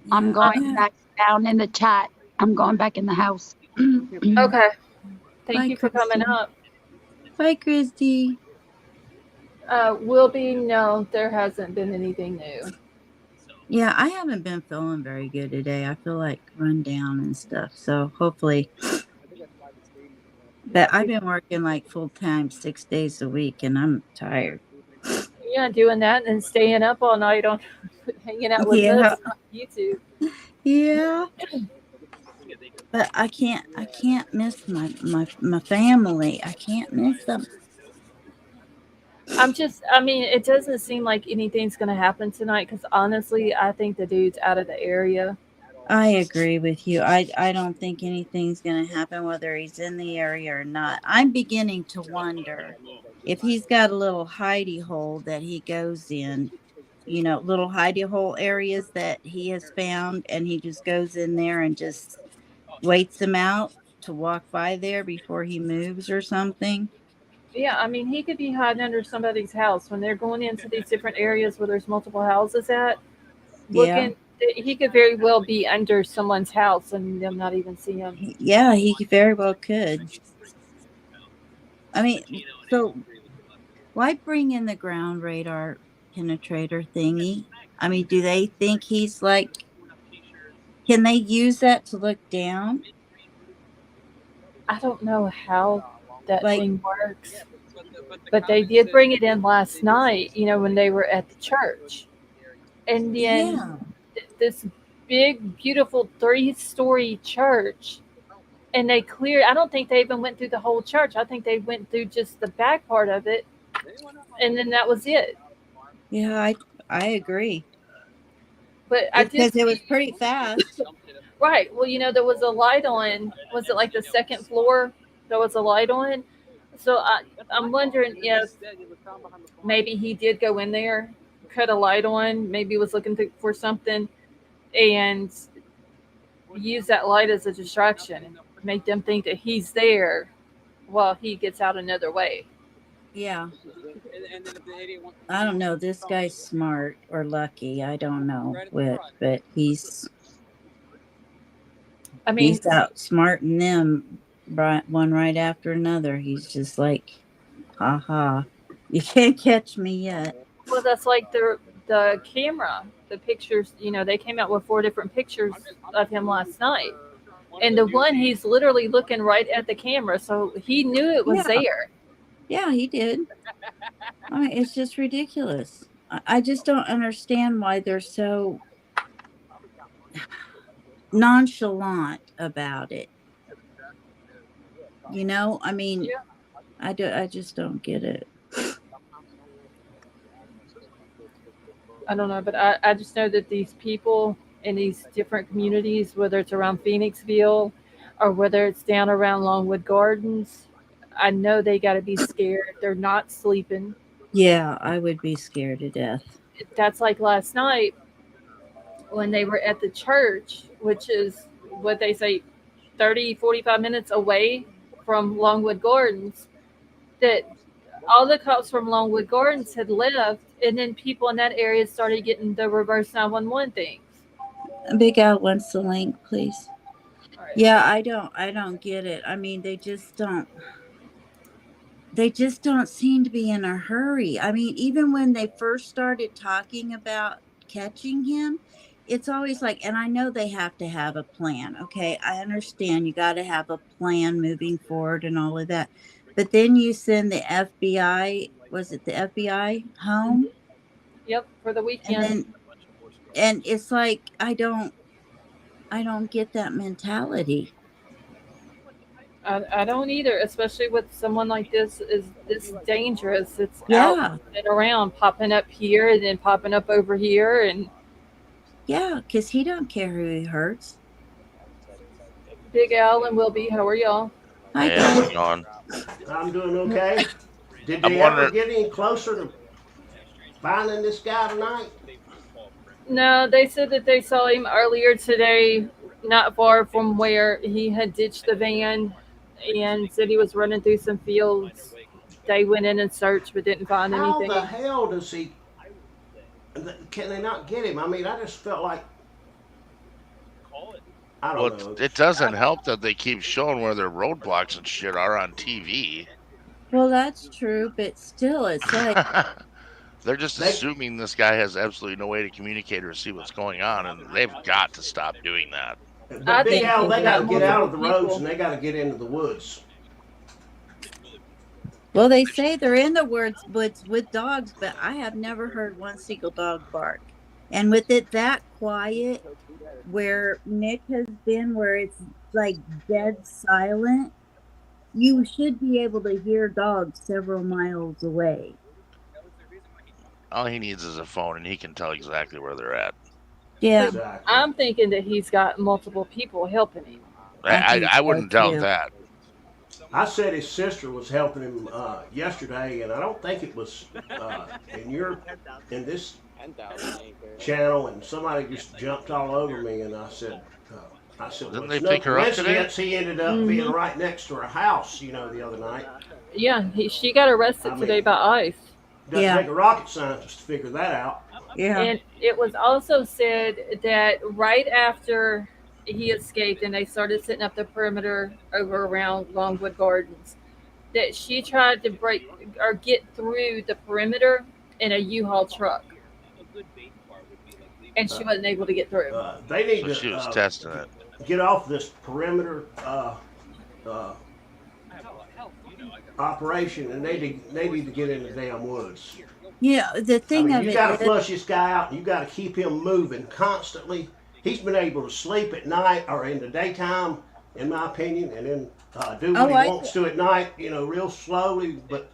I'm going back down in the chat. I'm going back in the house. Okay. Thank Bye, you for coming Christy. up. Bye, Christy. Will be no, there hasn't been anything new. Yeah, I haven't been feeling very good today. I feel like run down and stuff. So hopefully. But I've been working like full time 6 days a week and I'm tired. Yeah, doing that and staying up all night on hanging out with Yeah. us on YouTube. Yeah. But I can't miss my family. I can't miss them. I mean, it doesn't seem like anything's going to happen tonight because honestly, I think the dude's out of the area. I agree with you. I don't think anything's going to happen whether he's in the area or not. I'm beginning to wonder if he's got a little hidey hole that he goes in, little hidey hole areas that he has found, and he just goes in there and just waits them out to walk by there before he moves or something. Yeah, I mean, he could be hiding under somebody's house when they're going into these different areas where there's multiple houses at. Yeah. Looking, he could very well be under someone's house and them not even see him. Yeah, he very well could. I mean, so why bring in the ground radar penetrator thingy? I mean, do they think he's like, can they use that to look down? I don't know how that Like, thing works, but they did bring it in last night, when they were at the church. And then yeah. this big, beautiful 3-story church, and they cleared, I don't think they even went through the whole church. I think they went through just the back part of it, and then that was it. Yeah, I agree. But I did Because it was pretty fast. right. Well, there was a light on. Was it like the second floor? There was a light on. So I'm wondering if maybe he did go in there, cut a light on, maybe was looking for something, and use that light as a distraction, make them think that he's there while he gets out another way. Yeah. I don't know. This guy's smart or lucky. I don't know which, but he's outsmarting them one right after another. He's just like, haha, you can't catch me yet. Well, that's like the camera, the pictures. They came out with 4 different pictures of him last night, and the one he's literally looking right at the camera, so he knew it was there. Yeah, he did. I mean, it's just ridiculous. I just don't understand why they're so nonchalant about it. I mean, I just don't get it. I don't know, but I just know that these people in these different communities, whether it's around Phoenixville or whether it's down around Longwood Gardens, I know they got to be scared. They're not sleeping. Yeah, I would be scared to death. That's like last night when they were at the church, which is what they say 30-45 minutes away from Longwood Gardens, that all the cops from Longwood Gardens had left, and then people in that area started getting the reverse 911 things. Big Al wants the link, please. Right. Yeah, I don't get it. I mean, they just don't seem to be in a hurry. I mean, even when they first started talking about catching him, it's always like, and I know they have to have a plan. Okay, I understand you got to have a plan moving forward and all of that. But then you send the FBI, was it the FBI home? Yep, for the weekend. And it's like, I don't get that mentality. I don't either, especially with someone like this is this dangerous. It's out and around, popping up here and then popping up over here, and because he don't care who he hurts. Big Al and Will B, how are y'all? Hi, hey, how's it going? I'm doing okay. Did they ever get any closer to finding this guy tonight? No, they said that they saw him earlier today, not far from where he had ditched the van, and said he was running through some fields. They went in and searched but didn't find anything. How the hell does he... Can they not get him? I mean, I just felt like... I don't know. It doesn't help that they keep showing where their roadblocks and shit are on TV. Well, that's true, but still, it's like... They're just assuming this guy has absolutely no way to communicate or see what's going on, and they've got to stop doing that. But Big Al, they got to get out of the roads and they got to get into the woods. Well, they say they're in the woods with dogs, but I have never heard one single dog bark. And with it that quiet, where Nick has been, where it's like dead silent, you should be able to hear dogs several miles away. All he needs is a phone, and he can tell exactly where they're at. Yeah. Exactly. I'm thinking that he's got multiple people helping him. I wouldn't doubt that. I said his sister was helping him yesterday, and I don't think it was in this channel, and somebody just jumped all over me, and I said, well, Didn't it's they no pick her up today? coincidence he ended up being right next to her house, the other night. Yeah, she got arrested today by ICE. Doesn't take a rocket scientist to figure that out. Yeah. And it was also said that right after he escaped and they started setting up the perimeter over around Longwood Gardens, that she tried to break or get through the perimeter in a U-Haul truck. And she wasn't able to get through. They need So to she was testing it. get off this perimeter operation, and they need to get in the damn woods. Yeah, the thing of you it got to is- flush this guy out, and you got to keep him moving constantly. He's been able to sleep at night or in the daytime, in my opinion, and then do what he wants to at night, real slowly, but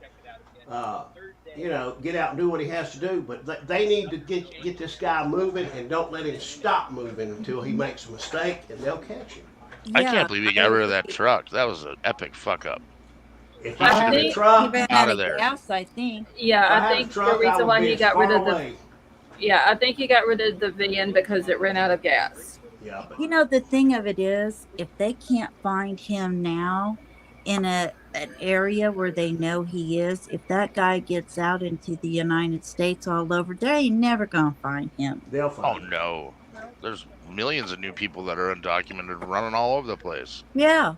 get out and do what he has to do. But they need to get this guy moving, and don't let him stop moving until he makes a mistake, and they'll catch him. I can't believe he got rid of that truck. That was an epic fuck up. If I had think- a truck, He ran out out of of there. gas, I think. Yeah, if I I had a think truck, the I reason would why be he as got rid far of the away. yeah, I think he got rid of the van because it ran out of gas. Yeah, but You know, the thing of it is, if they can't find him now in an area where they know he is, if that guy gets out into the United States all over, they ain't never gonna find him. they'll Oh find him. no, there's millions of new people that are undocumented running all over the place. Yeah.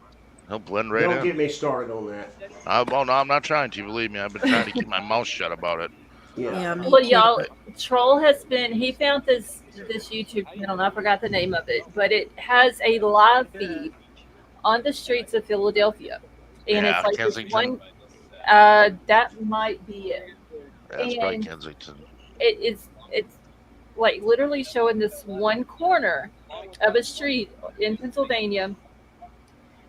He'll blend right Don't in. get me started on that. Oh no, I'm not trying to. Believe me, I've been trying to keep my mouth shut about it. Yeah, me Well, too. y'all, Troll he found this YouTube channel, and I forgot the name of it, but it has a live feed on the streets of Philadelphia. And Yeah, it's like this Kensington. one, that might be it. That's probably And Kensington. it's like literally showing this one corner of a street in Pennsylvania.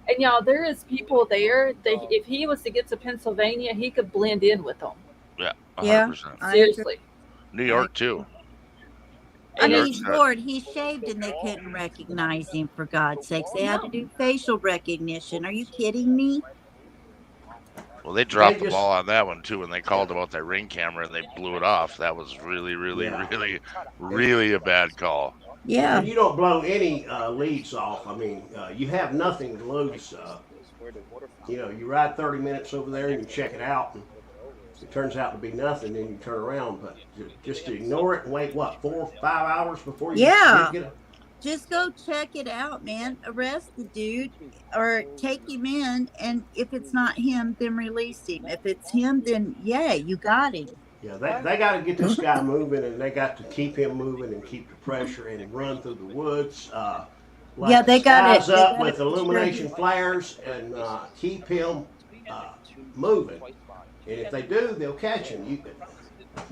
And y'all, there is people there that if he was to get to Pennsylvania, he could blend in with them. Yeah, Yeah, 100%. I agree. Seriously. New York too. I New mean, York's he's got- bored. He shaved and they couldn't recognize him, for God's sakes. They had to do facial recognition. Are you kidding me? Well, they dropped the just- ball on that one too when they called about that ring camera and they blew it off. That was really, really, Yeah. really, really a bad call. Yeah. And you don't blow any leads off. I mean, you have nothing to lose. You ride 30 minutes over there and you check it out, and it turns out to be nothing, then you turn around. But just to ignore it and wait, 4 or 5 hours before you Yeah. get it? Just go check it out, man. Arrest the dude or take him in. And if it's not him, then release him. If it's him, then yeah, you got him. Yeah, they got to get this guy moving, and they got to keep him moving and keep the pressure and run through the woods. Yeah, they got it. skies They up got with it. illumination flares and keep him moving. And if they do, they'll catch him.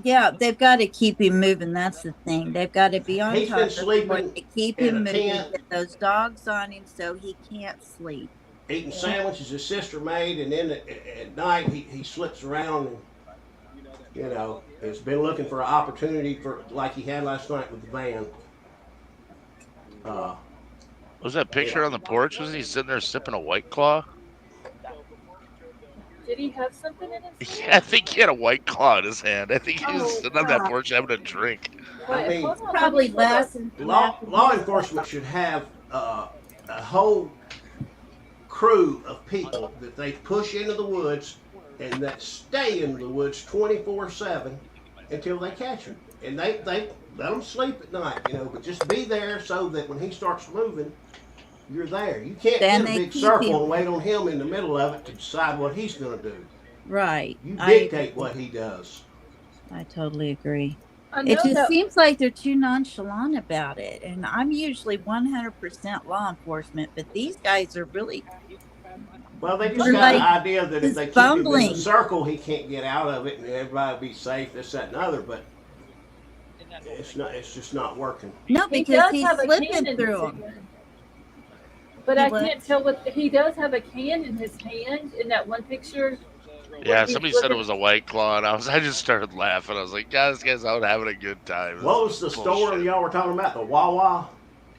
Yeah, they've got to keep him moving. That's the thing. They've got to be on He's top been of him, sleeping to keep in him a moving. tent. Get those dogs on him so he can't sleep. Eating sandwiches his sister made, and then at night he slips around and has been looking for an opportunity for like he had last night with the van. Was that picture on the porch? Wasn't he sitting there sipping a White Claw? Did he have something in his Yeah, I think he had a White Claw in his hand. I think he was Oh, sitting on that God. porch having a drink. I mean, Probably less. law enforcement should have a whole crew of people that they push into the woods and that stay in the woods 24/7 until they catch him. And they let them sleep at night, but just be there so that when he starts moving, you're there. You can't Then get a they big keep circle him. and wait on him in the middle of it to decide what he's going to do. Right. You I dictate what he does. totally agree. I know It just that- seems like they're too nonchalant about it. And I'm usually 100% law enforcement, but these guys are really. Well, they just They're got like the idea that if just they keep him in bumbling. the circle, he can't get out of it, and everybody will be safe, this, that, and other. But It's just not working. No, He because does he's have a can slipping in through his them. hand. But He I what? can't tell what he does have a can in his hand in that one picture. Yeah, He's somebody said it looking- was a White Claw, and I just started laughing. I was like, "God, this guy's out having a good time." This What is was the bullshit. store y'all were talking about? The Wawa?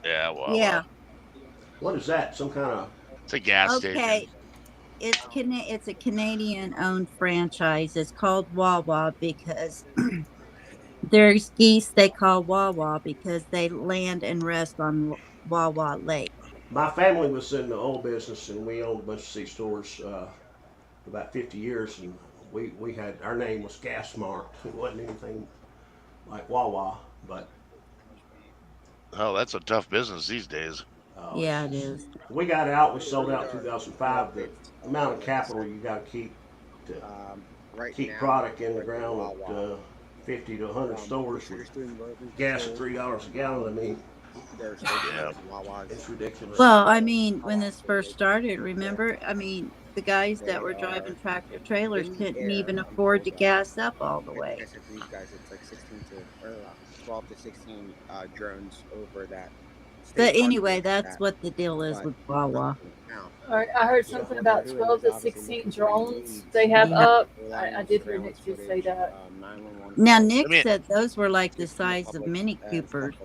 Yeah, well, Yeah. What is that? Some kind of... it's a gas Okay. station. It's a Canadian-owned franchise. It's called Wawa because there's geese they call Wawa because they land and rest on Wawa Lake. My family was in the oil business, and we owned a bunch of C-stores for about 50 years, and we had, our name was Gas Mart. It wasn't anything like Wawa, but... Oh, that's a tough business these days. Yeah, it is. We got out, we sold out in 2005. The amount of capital you got to keep Right product in the ground at 50 to 100 stores with gas at $3 a gallon. I mean, it's ridiculous. Well, I mean, when this first started, remember? I mean, the guys that were driving tractor trailers couldn't even afford to gas up all the way. I said to these guys, it's like 12 to 16 drones over that. But anyway, that's what the deal is with Wawa. I heard something about 12 to 16 drones they have up. I did hear Nick just say that. Now, Nick said those were like the size of Mini Coopers.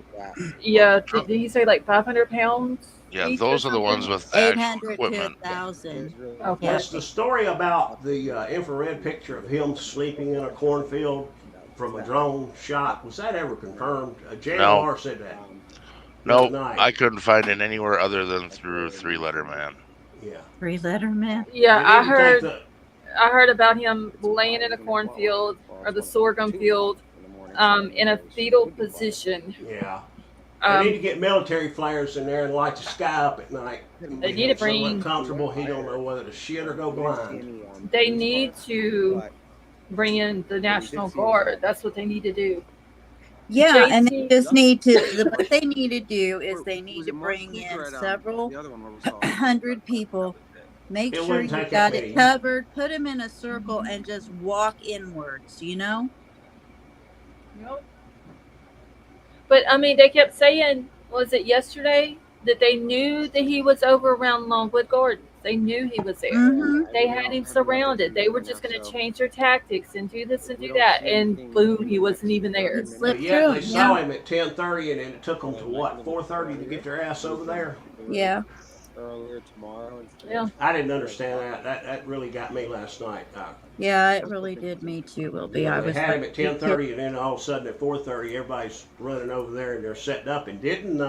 Yeah, did he say like 500 pounds? Yeah, those are the ones with the actual 800 to equipment. 1,000. Okay. Yes, the story about the infrared picture of him sleeping in a cornfield from a drone shot, was that ever confirmed? JLR said that. Nope, I couldn't find it anywhere other than through Three Letter Man. Yeah. Three-letter man. Yeah, I heard about him laying in a cornfield or the sorghum field in a fetal position. Yeah. They need to get military flares in there and light the sky up at night. They need to bring... uncomfortable. He don't know whether to shit or go blind. They need to bring in the National Guard. That's what they need to do. Yeah, and they just need to, what they need to do is they need to bring in several hundred people, make sure you got it covered, put them in a circle, and just walk inwards, you know? Nope. But, I mean, they kept saying, was it yesterday, that they knew that he was over around Longwood Gardens. They knew he was there. Mm-hmm. They had him surrounded. They were just going to change their tactics and do this and do that. And boom, he wasn't even there. Yeah, they saw him at 10:30, and it took them to what, 4:30 to get their ass over there. Yeah. Earlier tomorrow. Yeah. I didn't understand that. That really got me last night. Yeah, it really did me too, Will be. I They was had him like, at 10:30, and then all of a sudden at 4:30, everybody's running over there and they're setting up. And didn't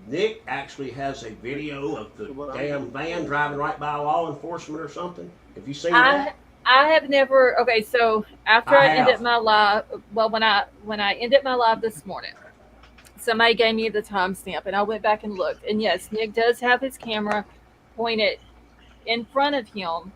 Nick actually has a video of the damn van driving right by law enforcement or something? Have you seen that? I have never. Okay, so after I ended my live, well, when I ended my live this morning, somebody gave me the timestamp, and I went back and looked. And yes, Nick does have his camera pointed in front of him.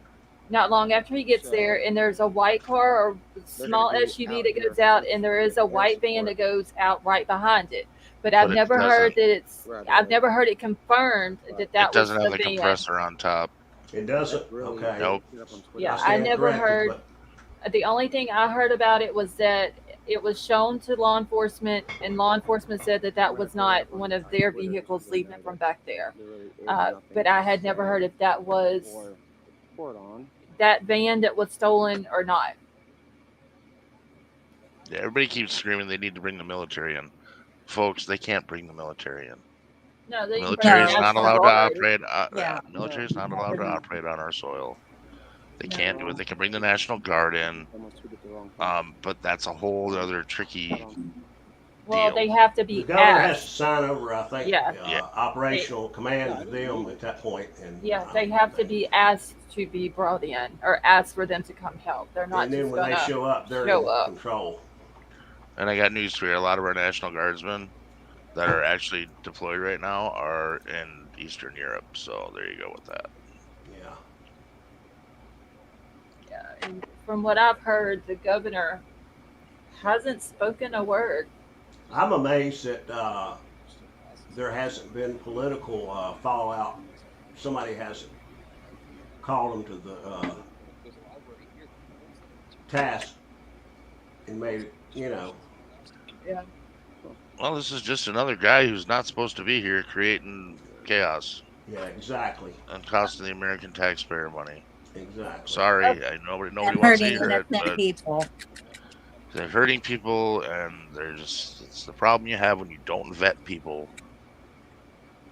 Not long after he gets there, and there's a white car or small SUV that goes out, and there is a white van that goes out right behind it. But I've never heard that I've never heard it confirmed that It was doesn't have the van. compressor on top. It doesn't? Okay. Nope. Yeah, I never heard. The only thing I heard about it was that it was shown to law enforcement, and law enforcement said that that was not one of their vehicles leaving from back there. But I had never heard if that was that van that was stolen or not. Yeah, everybody keeps screaming they need to bring the military in. Folks, they can't bring the military in. No, the military is not allowed to operate. Military is not allowed to operate on our soil. They can't do it. They can bring the National Guard in, but that's a whole other tricky. Well, they have to be. The governor has to sign over, I think, Yeah. operational command to them at that point. And yeah, they have to be asked to be brought in or asked for them to come help. They're not. And then just when they show up, they're in control. And I got news for you: a lot of our National Guardsmen that are actually deployed right now are in Eastern Europe. So there you go with that. Yeah. Yeah, and from what I've heard, the governor hasn't spoken a word. I'm amazed that there hasn't been political fallout. Somebody hasn't called them to the task and made it, Yeah. Well, this is just another guy who's not supposed to be here creating chaos. Yeah, exactly. And costing the American taxpayer money. Exactly. Sorry, I nobody And wants to hurting hear it, innocent but people. they're hurting people, and they're just—it's the problem you have when you don't vet people.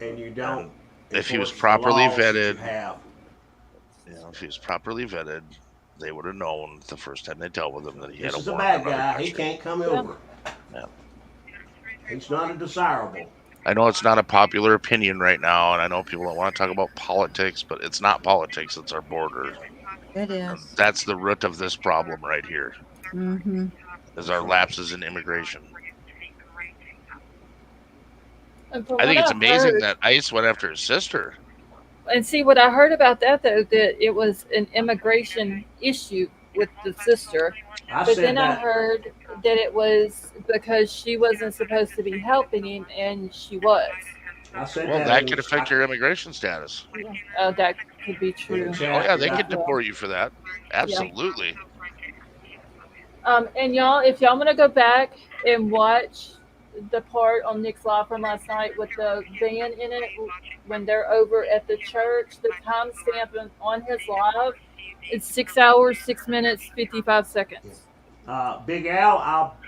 And you don't. And if he was enforce the properly laws that you vetted, have. if he was properly vetted, they would have known the first time they dealt with him that he This had a is a warrant in bad another guy. He country. can't come Yeah. over. Yeah. He's not a desirable. I know it's not a popular opinion right now, and I know people don't want to talk about politics, but it's not politics; it's our border. It And is. that's the root of this problem right here. Mm-hmm. Is our lapses in immigration. And from I think what it's I amazing heard, that ICE went after his sister. and see what I heard about that though, that it was an immigration issue with the sister. I But said then I that. heard that it was because she wasn't supposed to be helping him, and she was. I said Well, that. that could affect your immigration status. That could be true. Oh yeah, they as could well. deport you for that. Absolutely. And y'all, if y'all want to go back and watch the part on Nick's Live from last night with the van in it, when they're over at the church, the timestamp on his live is 6 hours, 6 minutes, 55 seconds. Big Al,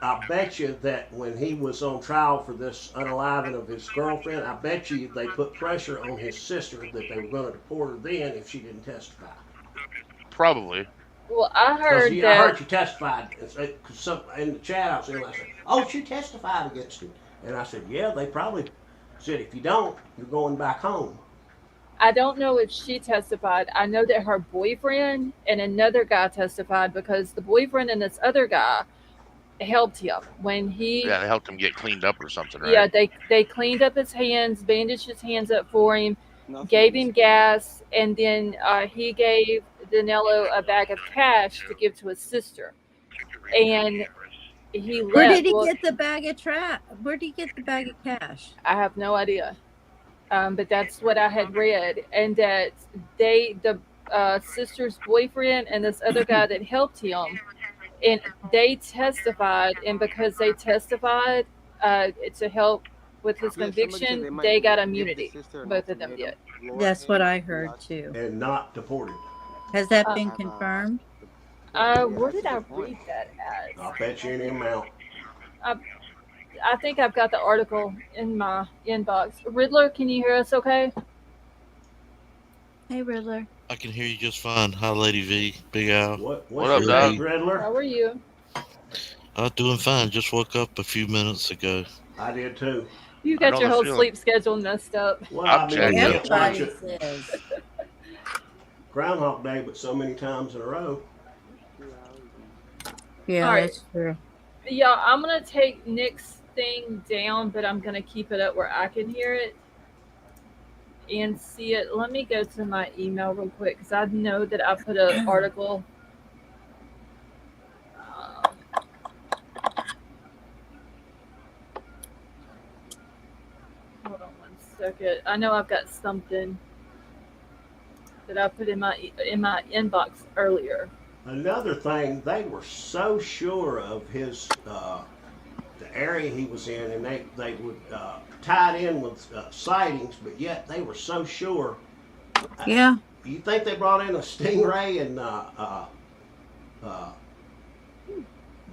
I bet you that when he was on trial for this unaliving of his girlfriend, I bet you they put pressure on his sister that they were going to deport her then if she didn't testify. Probably. Well, I heard I that. heard she testified. Cause in the chat I was saying, I said, "Oh, she testified against him," and I said, "Yeah, they probably said if you don't, you're going back home." I don't know if she testified. I know that her boyfriend and another guy testified because the boyfriend and this other guy helped him when he. Yeah, they helped him get cleaned up or something, right? Yeah, they cleaned up his hands, bandaged his hands up for him, gave him gas, and then he gave Danelo a bag of cash to give to his sister. And he left. Where did he get the bag of Where did he get the bag of cash? I have no idea. But that's what I had read, and that the sister's boyfriend and this other guy that helped him, and they testified, and because they testified to help with his conviction, they got immunity. Both of them did. That's what I heard too. And not deported. Has that been confirmed? Where did I read that at? I'll bet you any amount. I think I've got the article in my inbox. Riddler, can you hear us okay? Hey, Riddler. I can hear you just fine. Hi, Lady V, Big Al. What up, Doug? Riddler? How are you? Doing fine. Just woke up a few minutes ago. I did too. You got your whole sleep schedule messed up. Well, I mean, everybody says. Groundhog Day, but so many times in a row. Yeah, All right. that's true. Yeah, I'm going to take Nick's thing down, but I'm going to keep it up where I can hear it and see it. Let me go to my email real quick because I know that I put an article. Hold on 1 second. I know I've got something that I put in my inbox earlier. Another thing, they were so sure of his the area he was in, and they would tie it in with sightings, but yet they were so sure. Yeah. You think they brought in a stingray and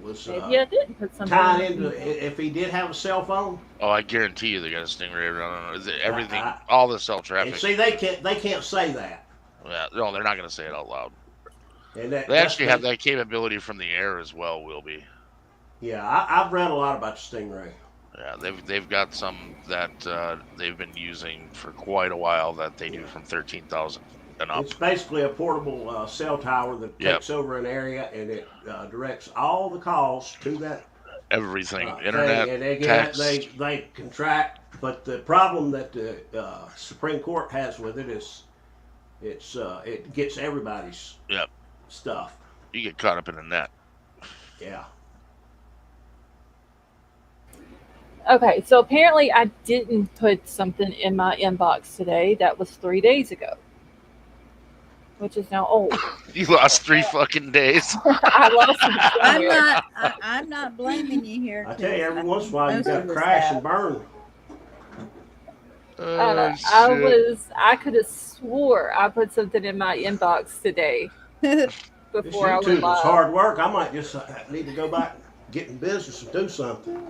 was Maybe I didn't put something tied in. into if he did have a cell phone? Oh, I guarantee you they got a stingray running. Everything, all the cell traffic. And see, they can't say that. Yeah, no, they're not going to say it out loud. And they actually have that capability from the air as well, Wilby. Yeah, I've read a lot about the stingray. Yeah, they've got some that they've been using for quite a while that they do from 13,000 and up. It's basically a portable cell tower that takes over an area and it directs all the calls to that. Everything, internet, and again, text. they contract. But the problem that the Supreme Court has with it is it gets everybody's stuff. You get caught up in the net. Yeah. Okay, so apparently I didn't put something in my inbox today. That was 3 days ago. which is now old. You lost 3 fucking days. I lost them somewhere. I'm not blaming you here. I tell you, 'cause every once in a while you most got of to us crash have. and burn. Oh, shit. I could have swore I put something in my inbox today This before I went YouTube is live. hard work. I might just need to go back and get in business and do something.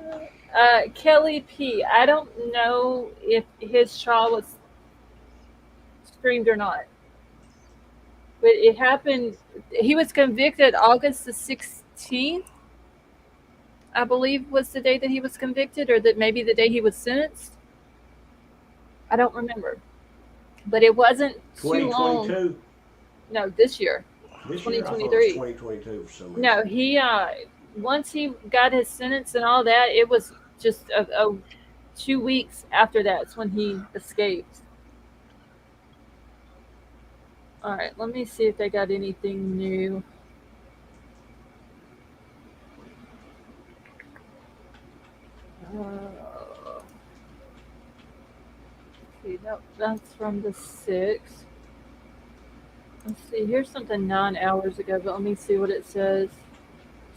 Kelly P. I don't know if his trial was streamed or not, but it happened. He was convicted August the 16th, I believe, was the day that he was convicted, or that maybe the day he was sentenced. I don't remember, but it wasn't too long. 2022. No, this year. This year, I thought it was 2023. 2022 for some reason. No, he once he got his sentence and all that, it was just a 2 weeks after that's when he escaped. All right, let me see if they got anything new. See, that's from the 6th. Let's see, here's something 9 hours ago, but let me see what it says.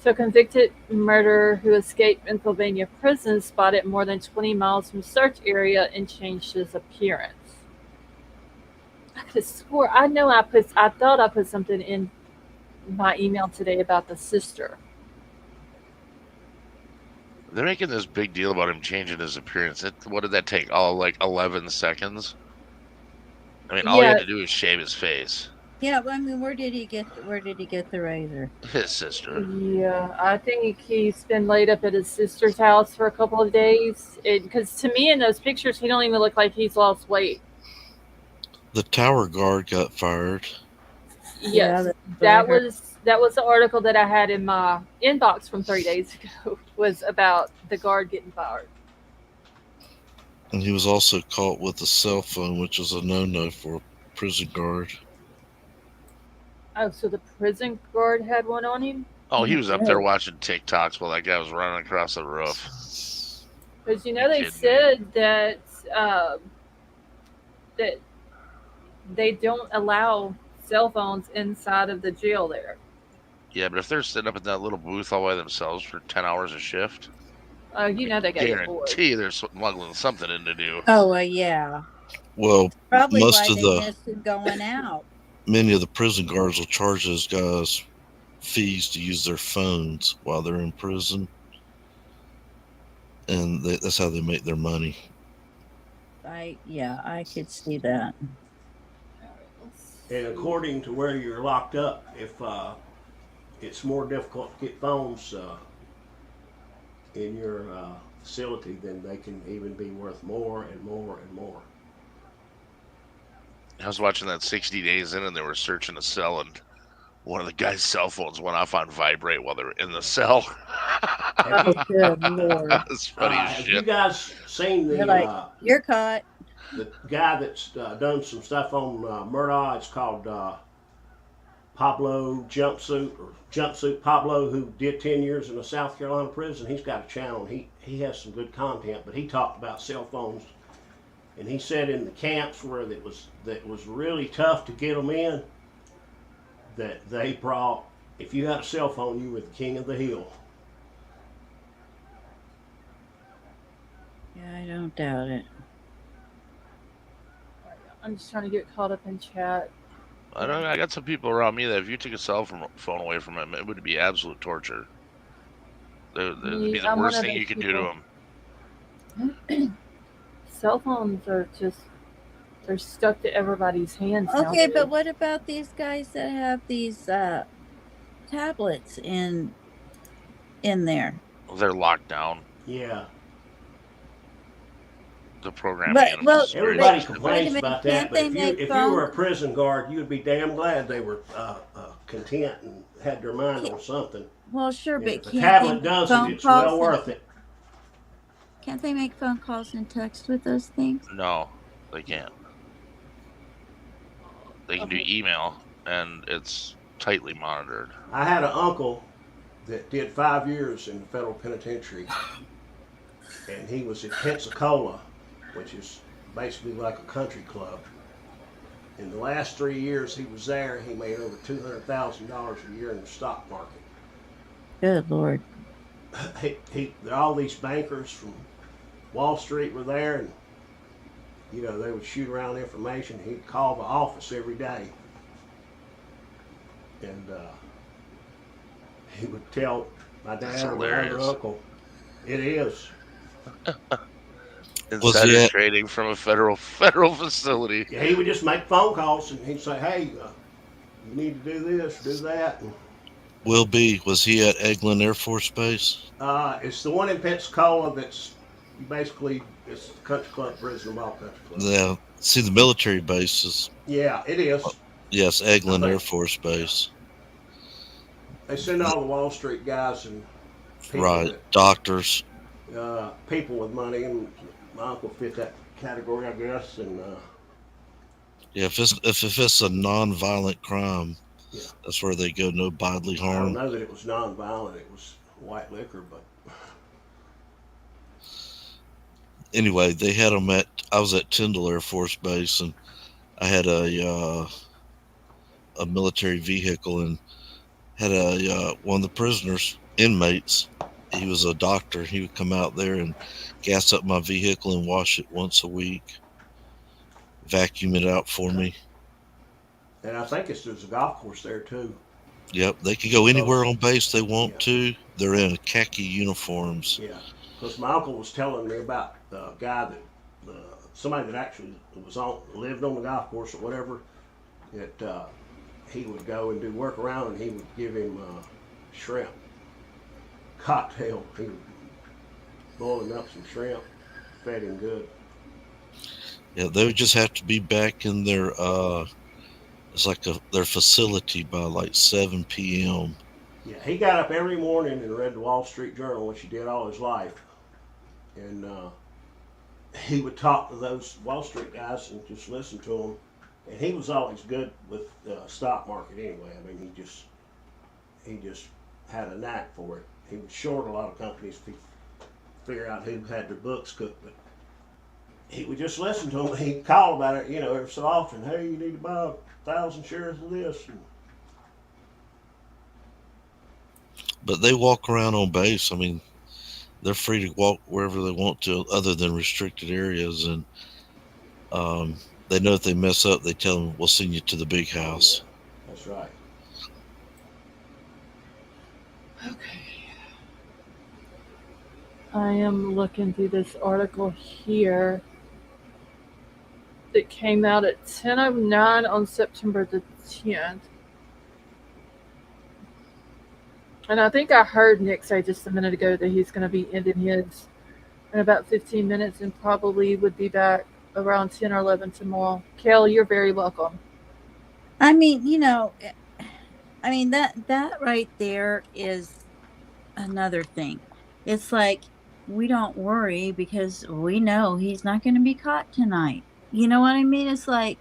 So, convicted murderer who escaped Pennsylvania prison spotted more than 20 miles from search area and changed his appearance. I could have swore, I thought I put something in my email today about the sister. They're making this big deal about him changing his appearance. What did that take? Oh, like 11 seconds? I mean, all he had to do was shave his face. Yeah, I mean, where did he get the razor? His sister. Yeah, I think he's been laid up at his sister's house for a couple of days. Because to me, in those pictures, he don't even look like he's lost weight. The tower guard got fired. Yes, that was the article that I had in my inbox from 3 days ago. Was about the guard getting fired. And he was also caught with a cell phone, which is a no-no for a prison guard. Oh, so the prison guard had one on him? Oh, he was up there watching TikToks while that guy was running across the roof. Because they said that that they don't allow cell phones inside of the jail there. Yeah, but if they're sitting up in that little booth all by themselves for 10 hours a shift, they got to get bored. guarantee they're smuggling something in to do. Oh, well, yeah. Well, probably most why of they missed him going out. Many of the prison guards will charge those guys fees to use their phones while they're in prison, and that's how they make their money. I could see that. And according to where you're locked up, if it's more difficult to get phones in your facility, then they can even be worth more and more and more. I was watching that 60 Days In, and they were searching a cell, and one of the guy's cell phones went off on vibrate while they were in the cell. Oh, good Lord. That's funny as have shit. you guys seen the you're caught? The guy that's done some stuff on Murdaugh? It's called Pablo Jumpsuit Pablo, who did 10 years in a South Carolina prison. He's got a channel. He has some good content, but he talked about cell phones. And he said in the camps where that was really tough to get them in, that they brought, if you had a cell phone, you were the king of the hill. Yeah, I don't doubt it. I'm just trying to get caught up in chat. I got some people around me that if you took a cell phone away from them, it would be absolute torture. It would be the worst thing you could do to them. Cell phones are they're stuck to everybody's hands now. Okay, but what about these guys that have these tablets in there? They're locked down. Yeah. The programming. Everybody complains about that, but if you were a prison guard, you would be damn glad they were content and had their mind on something. Well, sure, but if the tablet does it, it's well worth it. Can't they make phone calls and text with those things? No, they can't. They can do email, and it's tightly monitored. I had an uncle that did 5 years in the federal penitentiary, and he was in Pensacola, which is basically like a country club. In the last 3 years he was there, he made over $200,000 a year in the stock market. Good Lord. All these bankers from Wall Street were there, and you know, they would shoot around information. He'd call the office every day, and he would tell my That's dad or my other hilarious. uncle, "It is." Insider trading from a federal facility. Yeah, he would just make phone calls, and he'd say, "Hey, you need to do this, do that." And, Will B, was he at Eglin Air Force Base? it's the one in Pensacola that's basically it's the country club, Brisbane Ball Country Club. Yeah. See, the military bases. Yeah, it is. Yes, Eglin Air Force Base. They send all the Wall Street guys and people Right, that, doctors. people with money, and my uncle fit that category, I guess. And Yeah, if it's a non-violent crime, yeah, that's where they go. No bodily I don't harm. know that it was non-violent; it was white liquor, but Anyway, they had them at. I was at Tyndall Air Force Base, and I had a military vehicle, and had one of the prisoners, inmates. He was a doctor. He would come out there and gas up my vehicle and wash it once a week, vacuum it out for me. and I think there's a golf course there too. Yep, they can go anywhere on base they want to. They're in khaki uniforms. Yeah, because my uncle was telling me about a guy that somebody that actually lived on the golf course or whatever. That he would go and do work around, and he would give him shrimp cocktail. He would boil him up some shrimp, fed him good. Yeah, they would just have to be back in their it's like their facility by like 7 p.m. Yeah, he got up every morning and read the Wall Street Journal, which he did all his life, and he would talk to those Wall Street guys and just listen to them. And he was always good with the stock market anyway. I mean, he just had a knack for it. He would short a lot of companies to figure out who had their books cooked, but he would just listen to them. He'd call about it, you know, every so often. Hey, you need to buy 1,000 shares of this. And But they walk around on base. I mean, they're free to walk wherever they want to, other than restricted areas. And they know if they mess up, they tell them, "We'll send you to the big house." that's right. Okay. I am looking through this article here that came out at 10:09 on September the 10th. And I think I heard Nick say just a minute ago that he's going to be ending his in about 15 minutes and probably would be back around 10 or 11 tomorrow. Kel, you're very welcome. I mean, you know, I mean that right there is another thing. It's like we don't worry because we know he's not going to be caught tonight. You know what I mean? It's like,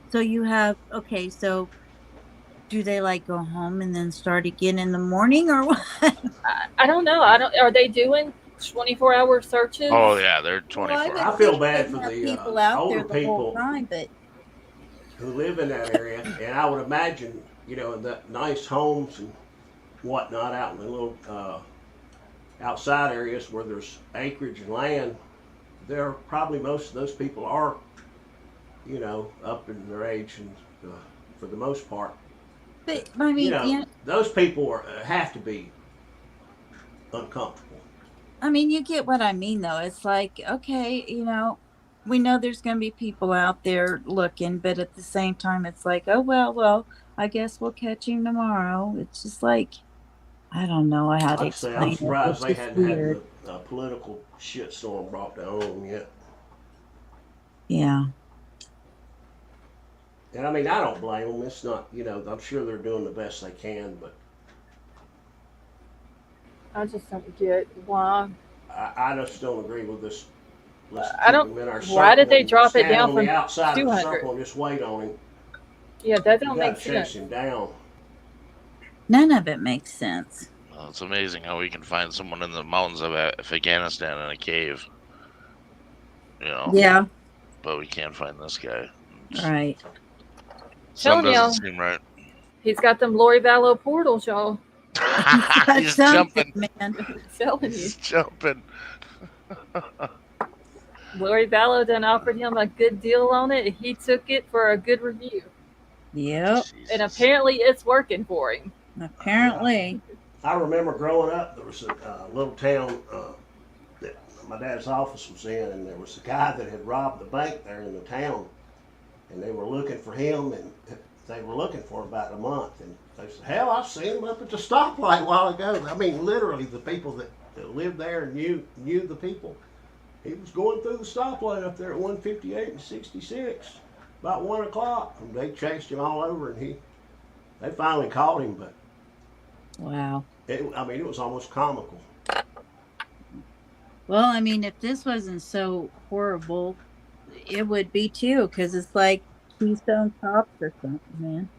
so you have, okay, so do they like go home and then start again in the morning or what? I don't know. Are they doing 24-hour searches? Oh yeah, they're 24. Well, I feel bad for the people out older there the whole people time, but who live in that area, and I would imagine, you know, in the nice homes and whatnot out in the little outside areas where there's acreage and land, there probably most of those people are, you know, up in their age, and for the most part. But I mean, you know, yeah, those people have to be uncomfortable. I mean, you get what I mean, though. It's like, okay, you know, we know there's going to be people out there looking, but at the same time, it's like, oh well, I guess we'll catch him tomorrow. It's just like, I don't know how to Like I say, explain I'm it. surprised It's they just hadn't weird. had the political shitstorm brought down on them yet. Yeah. And I mean, I don't blame them. It's not, you know, I'm sure they're doing the best they can, but I just don't get why. I just don't agree with this. Let's I don't. keep him in our Why did they circle, drop it stand down on from the outside of the 200? circle and just wait on him? Yeah, that You don't gotta make chase sense. him down. None of it makes sense. Well, it's amazing how we can find someone in the mountains of Afghanistan in a cave. You know. Yeah. But we can't find this guy. Right. Some Telling doesn't y'all, seem right. he's got them Lori Vallow portals, y'all. He's jumping. man. I'm telling you. He's jumping. Lori Vallow done offered him a good deal on it. He took it for a good review. Yep. And apparently it's working for him. Apparently. I remember growing up, there was a little town that my dad's office was in, and there was a guy that had robbed the bank there in the town, and they were looking for him, and they were looking for him about a month, and they said, hell, I've seen him up at the stoplight a while ago. I mean, literally, the people that lived there knew the people. He was going through the stoplight up there at 158 and 66 about 1 o'clock, and they chased him all over, and they finally caught him, but wow. it was almost comical. Well, I mean, if this wasn't so horrible, it would be too, because it's like Keystone Cops or something, man.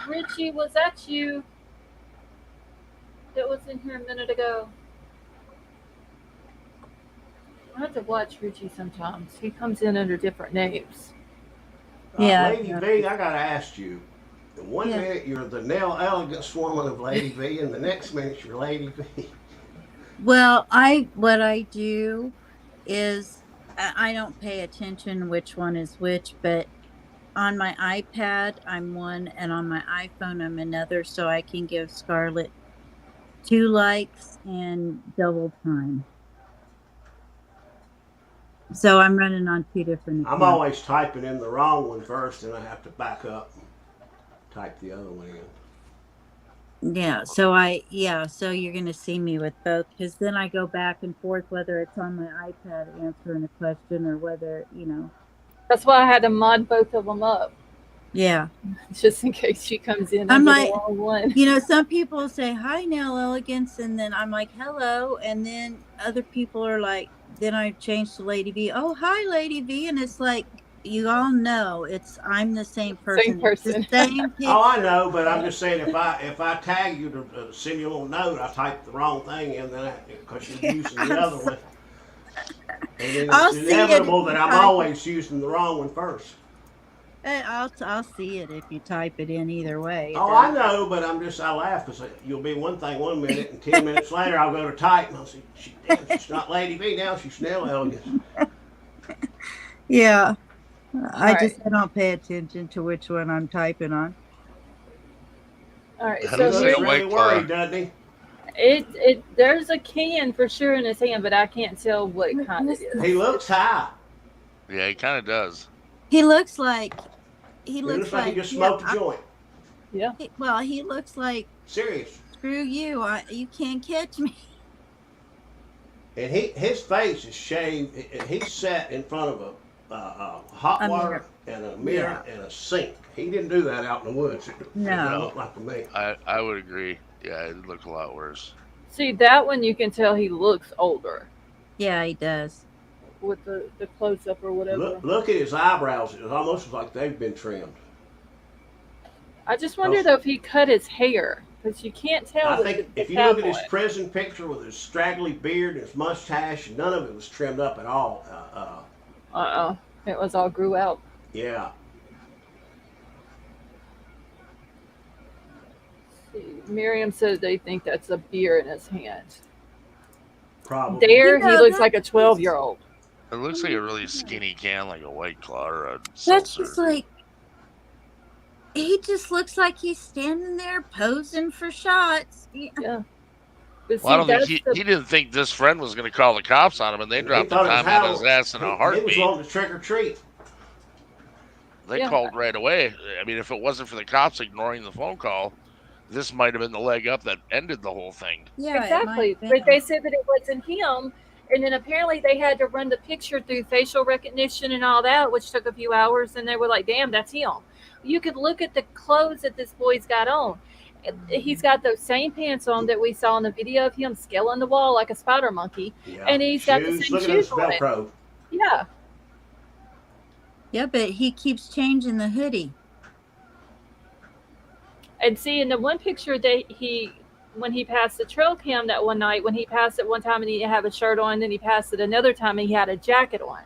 Richie, was that you that was in here a minute ago? I have to watch Richie sometimes. He comes in under different names. Yeah. Lady V, I gotta ask you. One minute you're the Nell Elegance woman of Lady V, and the next minute you're Lady V. Well, what I do is I don't pay attention which one is which, but on my iPad I'm one, and on my iPhone I'm another, so I can give Scarlett 2 likes and double time. So I'm running on 2 different accounts. I'm always typing in the wrong one first, and I have to back up and type the other one in. Yeah, so you're going to see me with both, because then I go back and forth whether it's on my iPad answering a question or whether, That's why I had to mod both of them up. Yeah. Just in case she comes in I'm under like, the wrong one. some people say, hi, Nell Elegance, and then I'm like, hello, and then other people are like, then I change to Lady V. Oh, hi, Lady V, and it's like, you all know I'm the same person. Same person. It's the same picture. Oh, I know, but I'm just saying if I tag you to send you a little note, I type the wrong thing in, then because you're using the other one. And then it's inevitable that I'm always using the wrong one first. I'll see it if you type it in either way. Oh, I know, but I laugh because you'll be one thing 1 minute, and 10 minutes later I'll go to type, and I'll say, she's not Lady V now, she's Nell Elegance. Yeah. I don't pay attention to which one I'm typing on. All right, So he's really worried, doesn't he? There's a can for sure in his hand, but I can't tell what kind it is. He looks high. Yeah, he kind of does. He looks like he just smoked a joint. Yeah. He looks like serious. Screw you! You can't catch me. And his face is shaved. He's sat in front of a hot water and a mirror and a sink. He didn't do that out in the woods. No. It looked like to me. I would agree. Yeah, it looked a lot worse. See, that one you can tell he looks older. Yeah, he does. With the close up or whatever. Look at his eyebrows. It's almost like they've been trimmed. I just wonder though if he cut his hair, because you can't tell. I think if you look at his prison picture with his straggly beard and his mustache, none of it was trimmed up at all. It was all grew out. Yeah. Miriam said they think that's a beer in his hand. Probably. He looks like a 12-year-old. It looks like a really skinny can, like a White Claw or a That's seltzer. just like, he just looks like he's standing there posing for shots. Yeah. Well, I don't think he didn't think this friend was going to call the cops on him, and they dropped the time on his ass in a heartbeat. He was wanting to trick or treat. They called right away. I mean, if it wasn't for the cops ignoring the phone call, this might have been the leg up that ended the whole thing. Yeah, exactly. But they said that it wasn't him, and then apparently they had to run the picture through facial recognition and all that, which took a few hours, and they were like, damn, that's him. You could look at the clothes that this boy's got on. He's got those same pants on that we saw in the video of him scaling the wall like a spider monkey, and he's got the same shoes on. Velcro. Yeah. Yeah, but he keeps changing the hoodie. And see, in the one picture that when he passed the trail cam that one night, when he passed it one time and he didn't have a shirt on, then he passed it another time and he had a jacket on.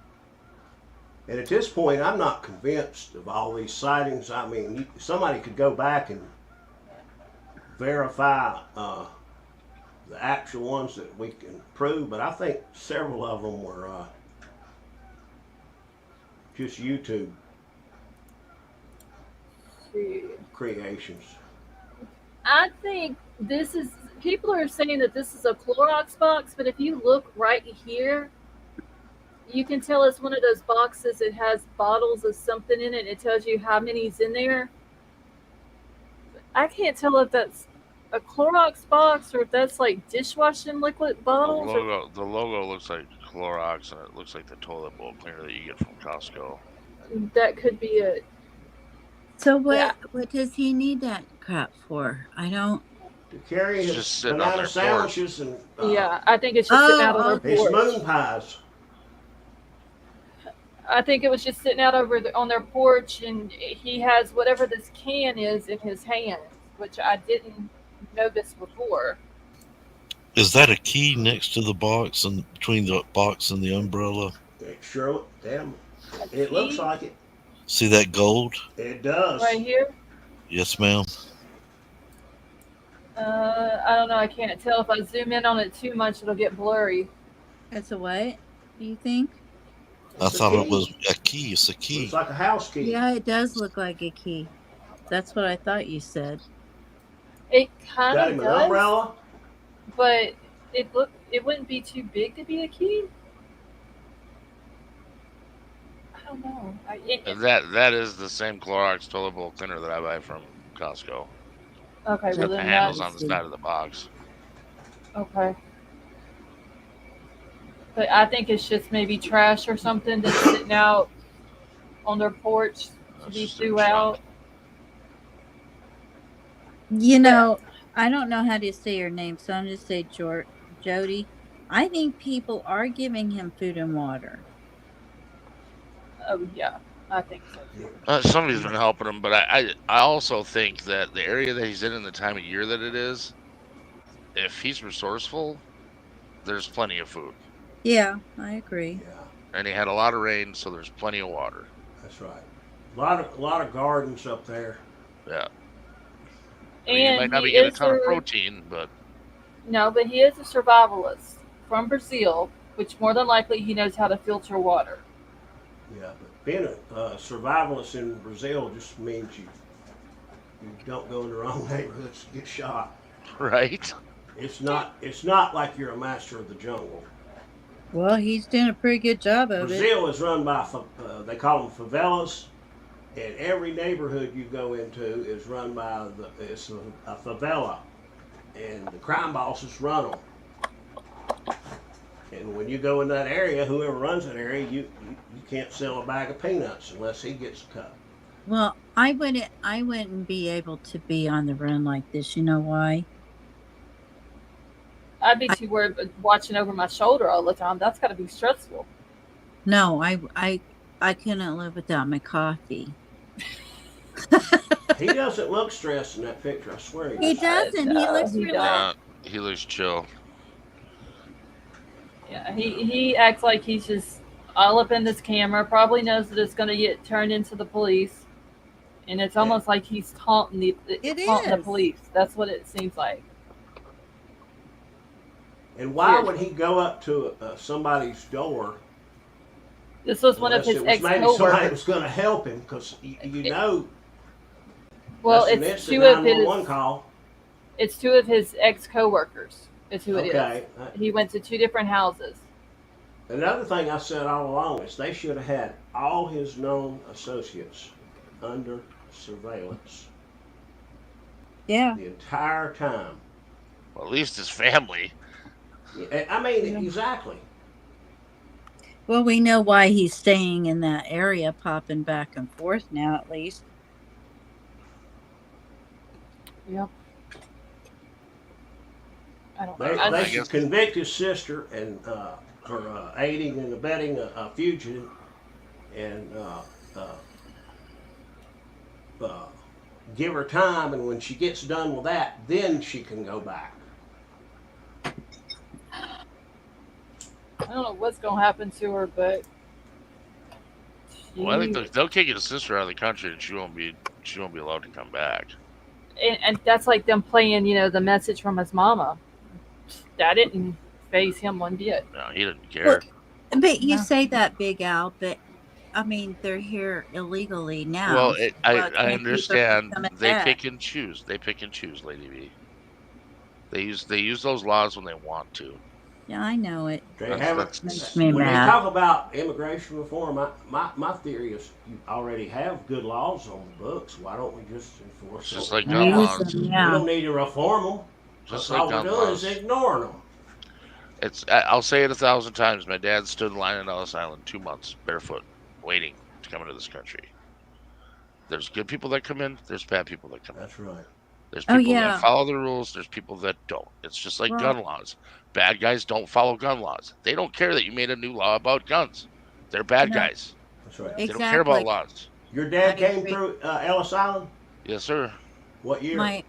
And at this point, I'm not convinced of all these sightings. I mean, somebody could go back and verify the actual ones that we can prove, but I think several of them were just YouTube creations. I think this is, people are saying that this is a Clorox box, but if you look right here, you can tell it's one of those boxes that has bottles of something in it. It tells you how many's in there. I can't tell if that's a Clorox box or if that's like dishwashing liquid bottles. The logo looks like Clorox, and it looks like the toilet bowl cleaner that you get from Costco. That could be it. So what does he need that crap for? I don't. To carry It's his just sitting on banana their sandwiches and Yeah, I think it's just sitting out on their his porch. moon pies. I think it was just sitting out on their porch, and he has whatever this can is in his hand, which I didn't notice before. Is that a key next to the box and between the box and the umbrella? It sure, damn, it looks like it. See that gold? It does. Right here? Yes, ma'am. I don't know. I can't tell. If I zoom in on it too much, it'll get blurry. That's a what? Do you think? I thought it was a key. It's a key. It's like a house key. Yeah, it does look like a key. That's what I thought you said. It kind Got of him an does, umbrella. but it wouldn't be too big to be a key. I don't know. That is the same Clorox toilet bowl cleaner that I buy from Costco. Okay, It's well got the then handles that's on the side of the box. okay. But I think it's just maybe trash or something that's sitting out on their porch to be threw out. You know, I don't know how to say your name, so I'm just say Jody. I think people are giving him food and water. Oh yeah, I think so too. Somebody's been helping him, but I also think that the area that he's in the time of year that it is, if he's resourceful, there's plenty of food. Yeah, I agree. Yeah, And he had a lot of rain, so there's plenty of water. that's right. A lot of gardens up there. Yeah. And you might not be getting a ton of protein, but no, but he is a survivalist from Brazil, which more than likely he knows how to filter water. Yeah, but being a survivalist in Brazil just means you don't go in the wrong neighborhoods and get shot. Right. It's not like you're a master of the jungle. Well, he's doing a pretty good job of it. Brazil is run by they call them favelas, and every neighborhood you go into is run by it's a favela, and the crime bosses run them. And when you go in that area, whoever runs that area, you can't sell a bag of peanuts unless he gets a cut. Well, I wouldn't be able to be on the run like this. You know why? I'd be too worried about watching over my shoulder all the time. That's got to be stressful. No, I couldn't live without my coffee. He doesn't look stressed in that picture, I swear. He doesn't. He looks he relaxed. Yeah, he looks chill. Yeah, he acts like he's just all up in this camera. Probably knows that it's going to get turned into the police, and it's almost like he's taunting the police. That's what it seems like. And why would he go up to somebody's door? This was one of his maybe somebody ex-coworkers. was going to help him, because you know. Well, that's it's an two of his. 911 call. It's two of his ex-coworkers. Is who it Okay. is. He went to two different houses. Another thing I said all along is they should have had all his known associates under surveillance. Yeah. The entire time. Well, at least his family. I mean, exactly. Well, we know why he's staying in that area, popping back and forth now, at least. Yep. I don't They know. should convict his sister and for aiding and abetting a fugitive, and give her time. And when she gets done with that, then she can go back. I don't know what's gonna happen to her, but Well, I think they'll kick your sister out of the country, and she won't be allowed to come back. And that's like them playing, the message from his mama. That didn't phase him one bit. No, he didn't care. Well, but you No. say that, Big Al, but I mean, they're here illegally now. Well, so I why can't people understand. coming They back? pick and choose. Lady V. They use those laws when they want to. Yeah, I know it. They That's- haven't. that's- Makes me When they mad. talk about immigration reform, my theory is you already have good laws on the books. Why don't we just enforce It's just them? like gun Use laws. them, We yeah. don't need to reform them. Just That's like all we're gun doing laws. is ignoring them. I'll say it 1,000 times. My dad stood in line in Ellis Island 2 months, barefoot, waiting to come into this country. There's good people that come in. There's bad people that come in. That's right. There's Oh, people yeah. that follow the rules. There's people that don't. It's just like Well- gun laws. Bad guys don't follow gun laws. They don't care that you made a new law about guns. They're bad No. guys. That's right. They don't care about Exactly. laws. Your dad I came agree. through Ellis Island. Yes, sir. What year? My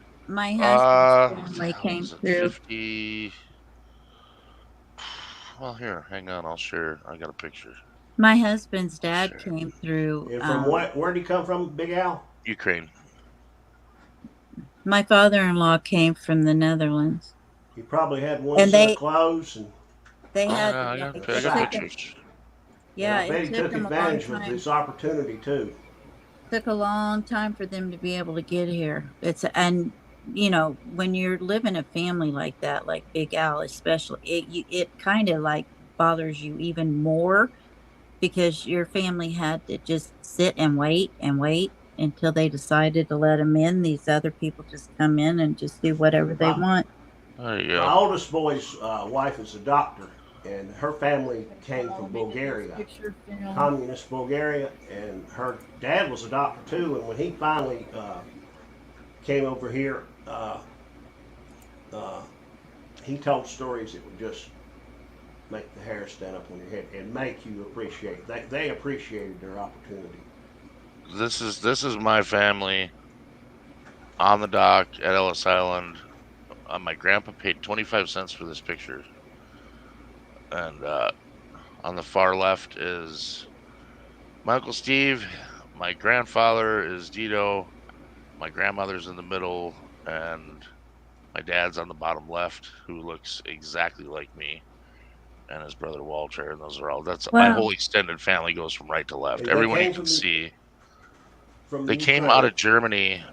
husband's family How came was it? through. 50. Well, here, hang on. I'll share. I got a picture. My husband's dad Sure. came through. And from what? Where did he come from, Big Al? Ukraine. My father-in-law came from the Netherlands. He probably had one And set they- of clothes, and They Oh, had. yeah, I it got took them- pictures. Yeah, I bet it he took took them a long advantage of time. this opportunity too. Took a long time for them to be able to get here. And when you're living a family like that, like Big Al, especially, it kind of like bothers you even more because your family had to just sit and wait until they decided to let them in. These other people just come in and just do whatever they Wow. want. There you My go. oldest boy's wife is a doctor, and her family came from Bulgaria, communist Bulgaria, and her dad was a doctor too. And when he finally came over here, he told stories that would just make the hair stand up on your head and make you appreciate. They appreciated their opportunity. This is my family on the dock at Ellis Island. My grandpa paid 25 cents for this picture. And on the far left is my Uncle Steve. My grandfather is Dito. My grandmother's in the middle. And my dad's on the bottom left, who looks exactly like me. And his brother Walter. And those are all. My Wow. whole extended family goes from right to left. And they Everyone you came can from see. From They came Ukraine. out of Germany.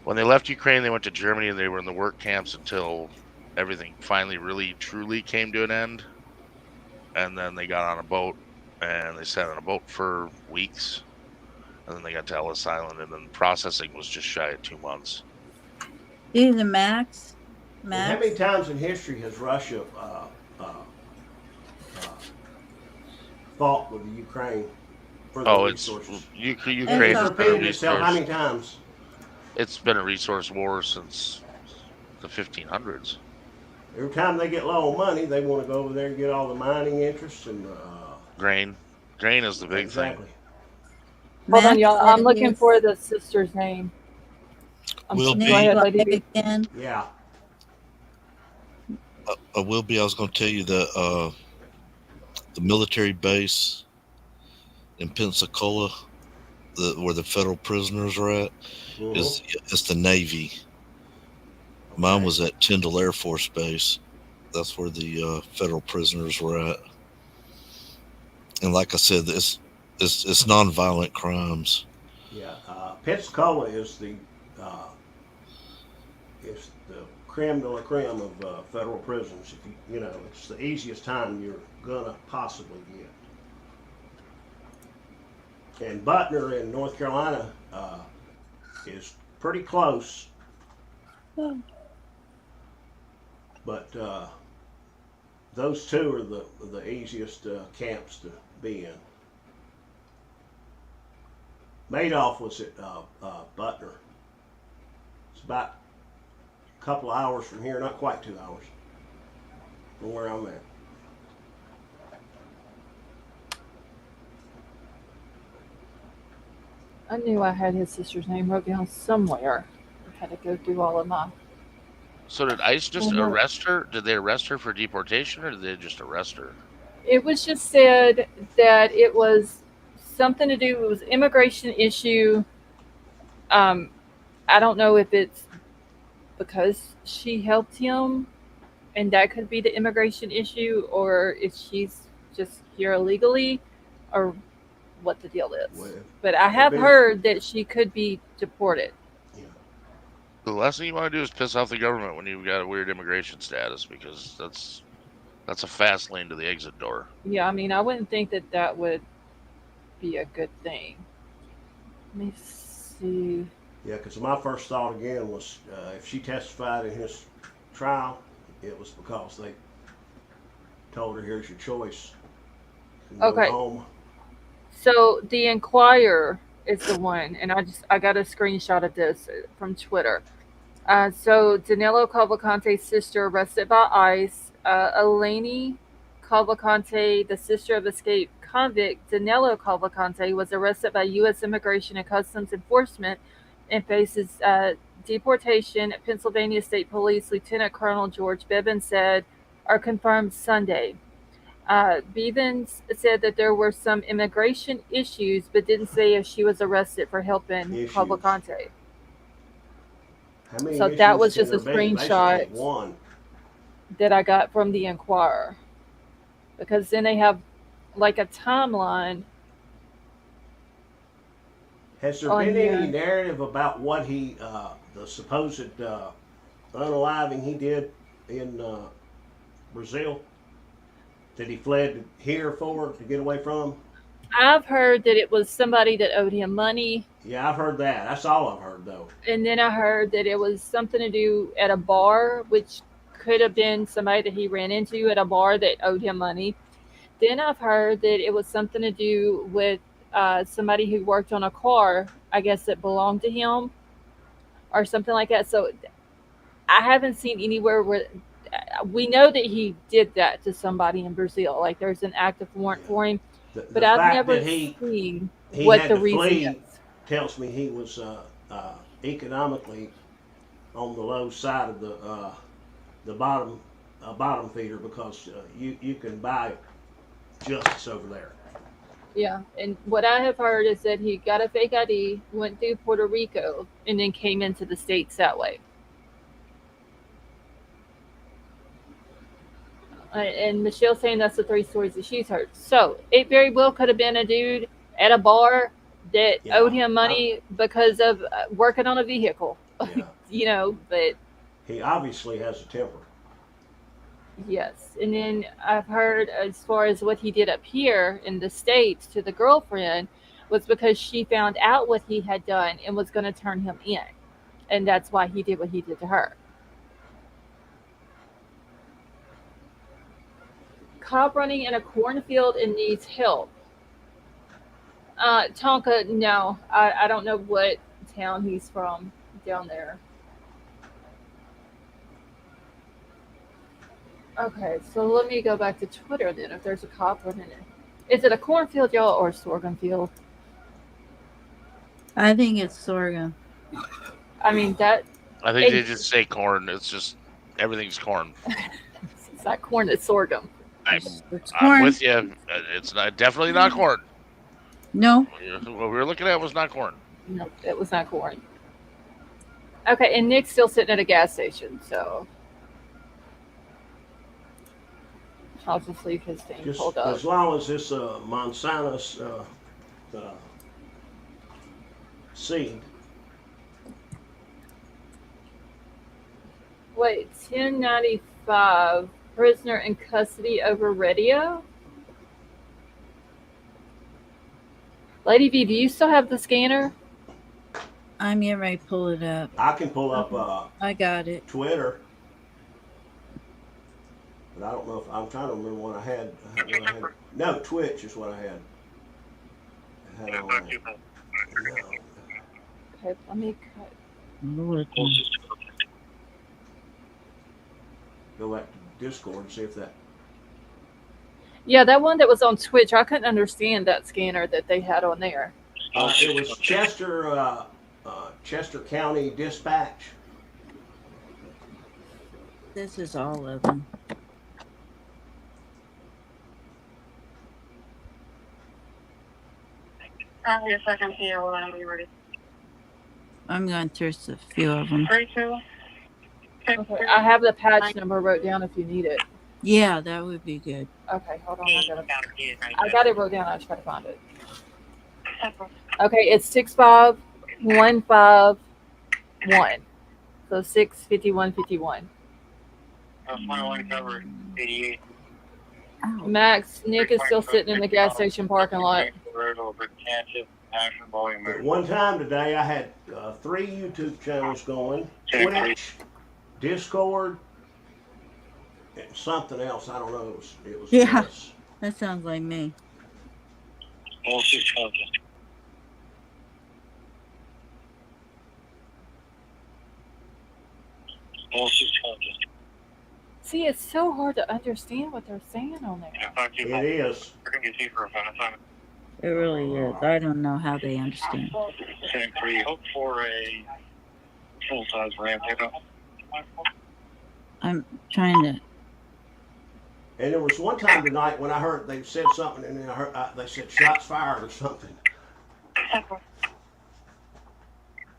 When they left Ukraine, they went to Germany and they were in the work camps until everything finally really truly came to an end. And then they got on a boat and they sat on a boat for weeks. And then they got to Ellis Island, and then processing was just shy of 2 months. Either Max. And how many times in history has Russia fought with the Ukraine for the resources? Ukraine And it's has been a repeated itself how many resource. times? It's been a resource war since the 1500s. Every time they get low on money, they want to go over there and get all the mining interests and Grain is the big exactly. Hold on, Max y'all. said I'm looking his- for the sister's name. Will Go be. ahead, Lady B. Again. Yeah. I will be. I was going to tell you that the military base in Pensacola, where the federal prisoners are at, is it's the Navy. Mine was at Tyndall Air Force Base. That's where the federal prisoners were at. And like I said, it's nonviolent crimes. Yeah. Pensacola is the creme de la creme of federal prisons. If you know, it's the easiest time you're gonna possibly get. And Butner in North Carolina is pretty close. But those two are the easiest camps to be in. Madoff was at Butner. It's about a couple of hours from here, not quite 2 hours from where I'm at. I knew I had his sister's name wrote down somewhere. I had to go through all of my. So did ICE just Oh, no. arrest her? Did they arrest her for deportation, or did they just arrest her? It was just said that it was something to do. It was immigration issue. Um, I don't know if it's because she helped him, and that could be the immigration issue, or if she's just here illegally, or what the deal is. Well, But I have heard that she could be deported. The last thing you want to do is piss off the government when you've got a weird immigration status, because that's a fast lane to the exit door. Yeah, I mean, I wouldn't think that that would be a good thing. Let me see. Yeah, because my first thought again was if she testified in his trial, it was because they told her, "Here's your choice. You can go Okay. home." So the Enquirer is the one, and I got a screenshot of this from Twitter. So Danilo Cavalcante's sister arrested by ICE. Eleni Cavalcante, the sister of escaped convict Danilo Cavalcante, was arrested by U.S. Immigration and Customs Enforcement and faces deportation. Pennsylvania State Police Lieutenant Colonel George Bibbins said, are confirmed Sunday. Bevins said that there were some immigration issues, but didn't say if she was arrested for helping Cavalcante. How many So that issues was can just a there be? screenshot Basically one. that I got from the Enquirer. Because then they have like a timeline. Has there on been here. any narrative about what he, the supposed unaliving he did in Brazil? That he fled here for to get away from? I've heard that it was somebody that owed him money. Yeah, I've heard that. That's all I've heard, though. And then I heard that it was something to do at a bar, which could have been somebody that he ran into at a bar that owed him money. Then I've heard that it was something to do with somebody who worked on a car, I guess, that belonged to him or something like that. So I haven't seen anywhere where we know that he did that to somebody in Brazil. Like there's an active warrant for him, but I've fact never that he what had the to reason flee is. tells me he was economically on the low side of the bottom feeder, because you can buy justice over there. Yeah, and what I have heard is that he got a fake ID, went through Puerto Rico, and then came into the States that way. And Michelle's saying that's the 3 stories that she's heard. So it very well could have been a dude at a bar that owed him money because of working on a vehicle. Yeah. But he obviously has a temper. Yes. And then I've heard as far as what he did up here in the States to the girlfriend was because she found out what he had done and was going to turn him in. And that's why he did what he did to her. Cop running in a cornfield and needs help. Tonka, no. I don't know what town he's from down there. Okay, so let me go back to Twitter then. If there's a cop running it, is it a cornfield, y'all, or a sorghum field? I think it's sorghum. I mean that. I think they just say corn. It's just everything's corn. It's not corn. It's sorghum. I'm with you. It's definitely not corn. No. What we were looking at was not corn. No, it was not corn. Okay, and Nick's still sitting at a gas station, so I'll just leave his thing Just pulled up. as long as this Monsanto's seed. Wait, 1095, prisoner in custody over radio? Lady V, do you still have the scanner? I'm getting ready to pull it up. I can pull up I got it. Twitter. But I don't know if I'm trying to remember what I had. No, Twitch is what I had. Okay, let me cut. Go back to Discord and see if that. Yeah, that one that was on Twitch, I couldn't understand that scanner that they had on there. It was Chester County Dispatch. This is all of them. Copy, second here when you're ready. I'm going through a few of them. 3, 2. Okay, I have the patch number wrote down if you need it. Yeah, that would be good. Okay, hold on. I got it wrote down. I just gotta find it. Okay, it's 65151. So 65151. Max, Nick is still sitting in the gas station parking lot. At one time today, I had 3 YouTube channels going: Twitch, Discord, and something else. I don't know. It was Yeah, this. that sounds like me. All 600. All 600. See, it's so hard to understand what they're saying on there. It is. It really is. I don't know how they understand. 10-3, hope for a full-size ramp pickup. I'm trying to. And there was one time tonight when I heard they said something, and then I heard they said shots fired or something.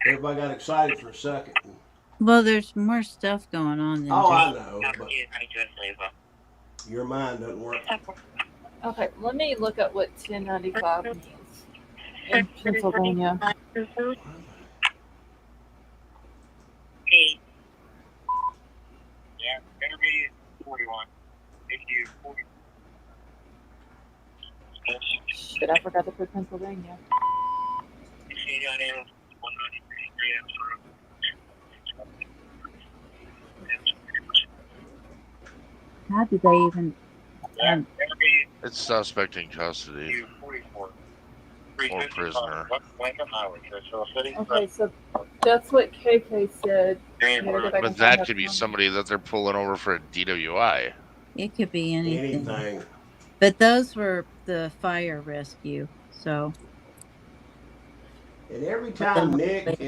Everybody got excited for a second. Well, there's more stuff going on than Oh, I just. know, but your mind doesn't work. Okay, let me look up what 1095 means in Pennsylvania. Yeah, intermediate 41. Issue 40. Shit, I forgot to put Pennsylvania. How did they even? It's suspect in custody or prisoner. Okay, so that's what KK said. But that could be somebody that they're pulling over for a DWI. It could be anything. Anything. But those were the fire rescue. So. And every time Nick and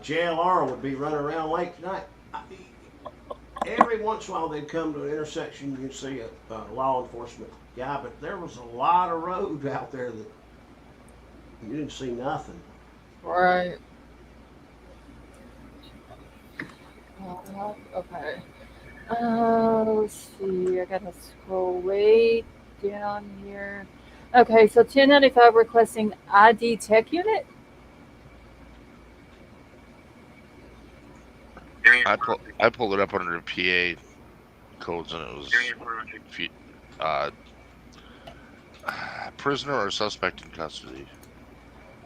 JLR would be running around late tonight, every once in a while they'd come to an intersection, you'd see a law enforcement guy, but there was a lot of road out there that you didn't see nothing. Right. Okay. Let's see. I gotta scroll way down here. Okay, so 1095 requesting ID tech unit. I pulled it up under PA codes, and it was prisoner or suspect in custody.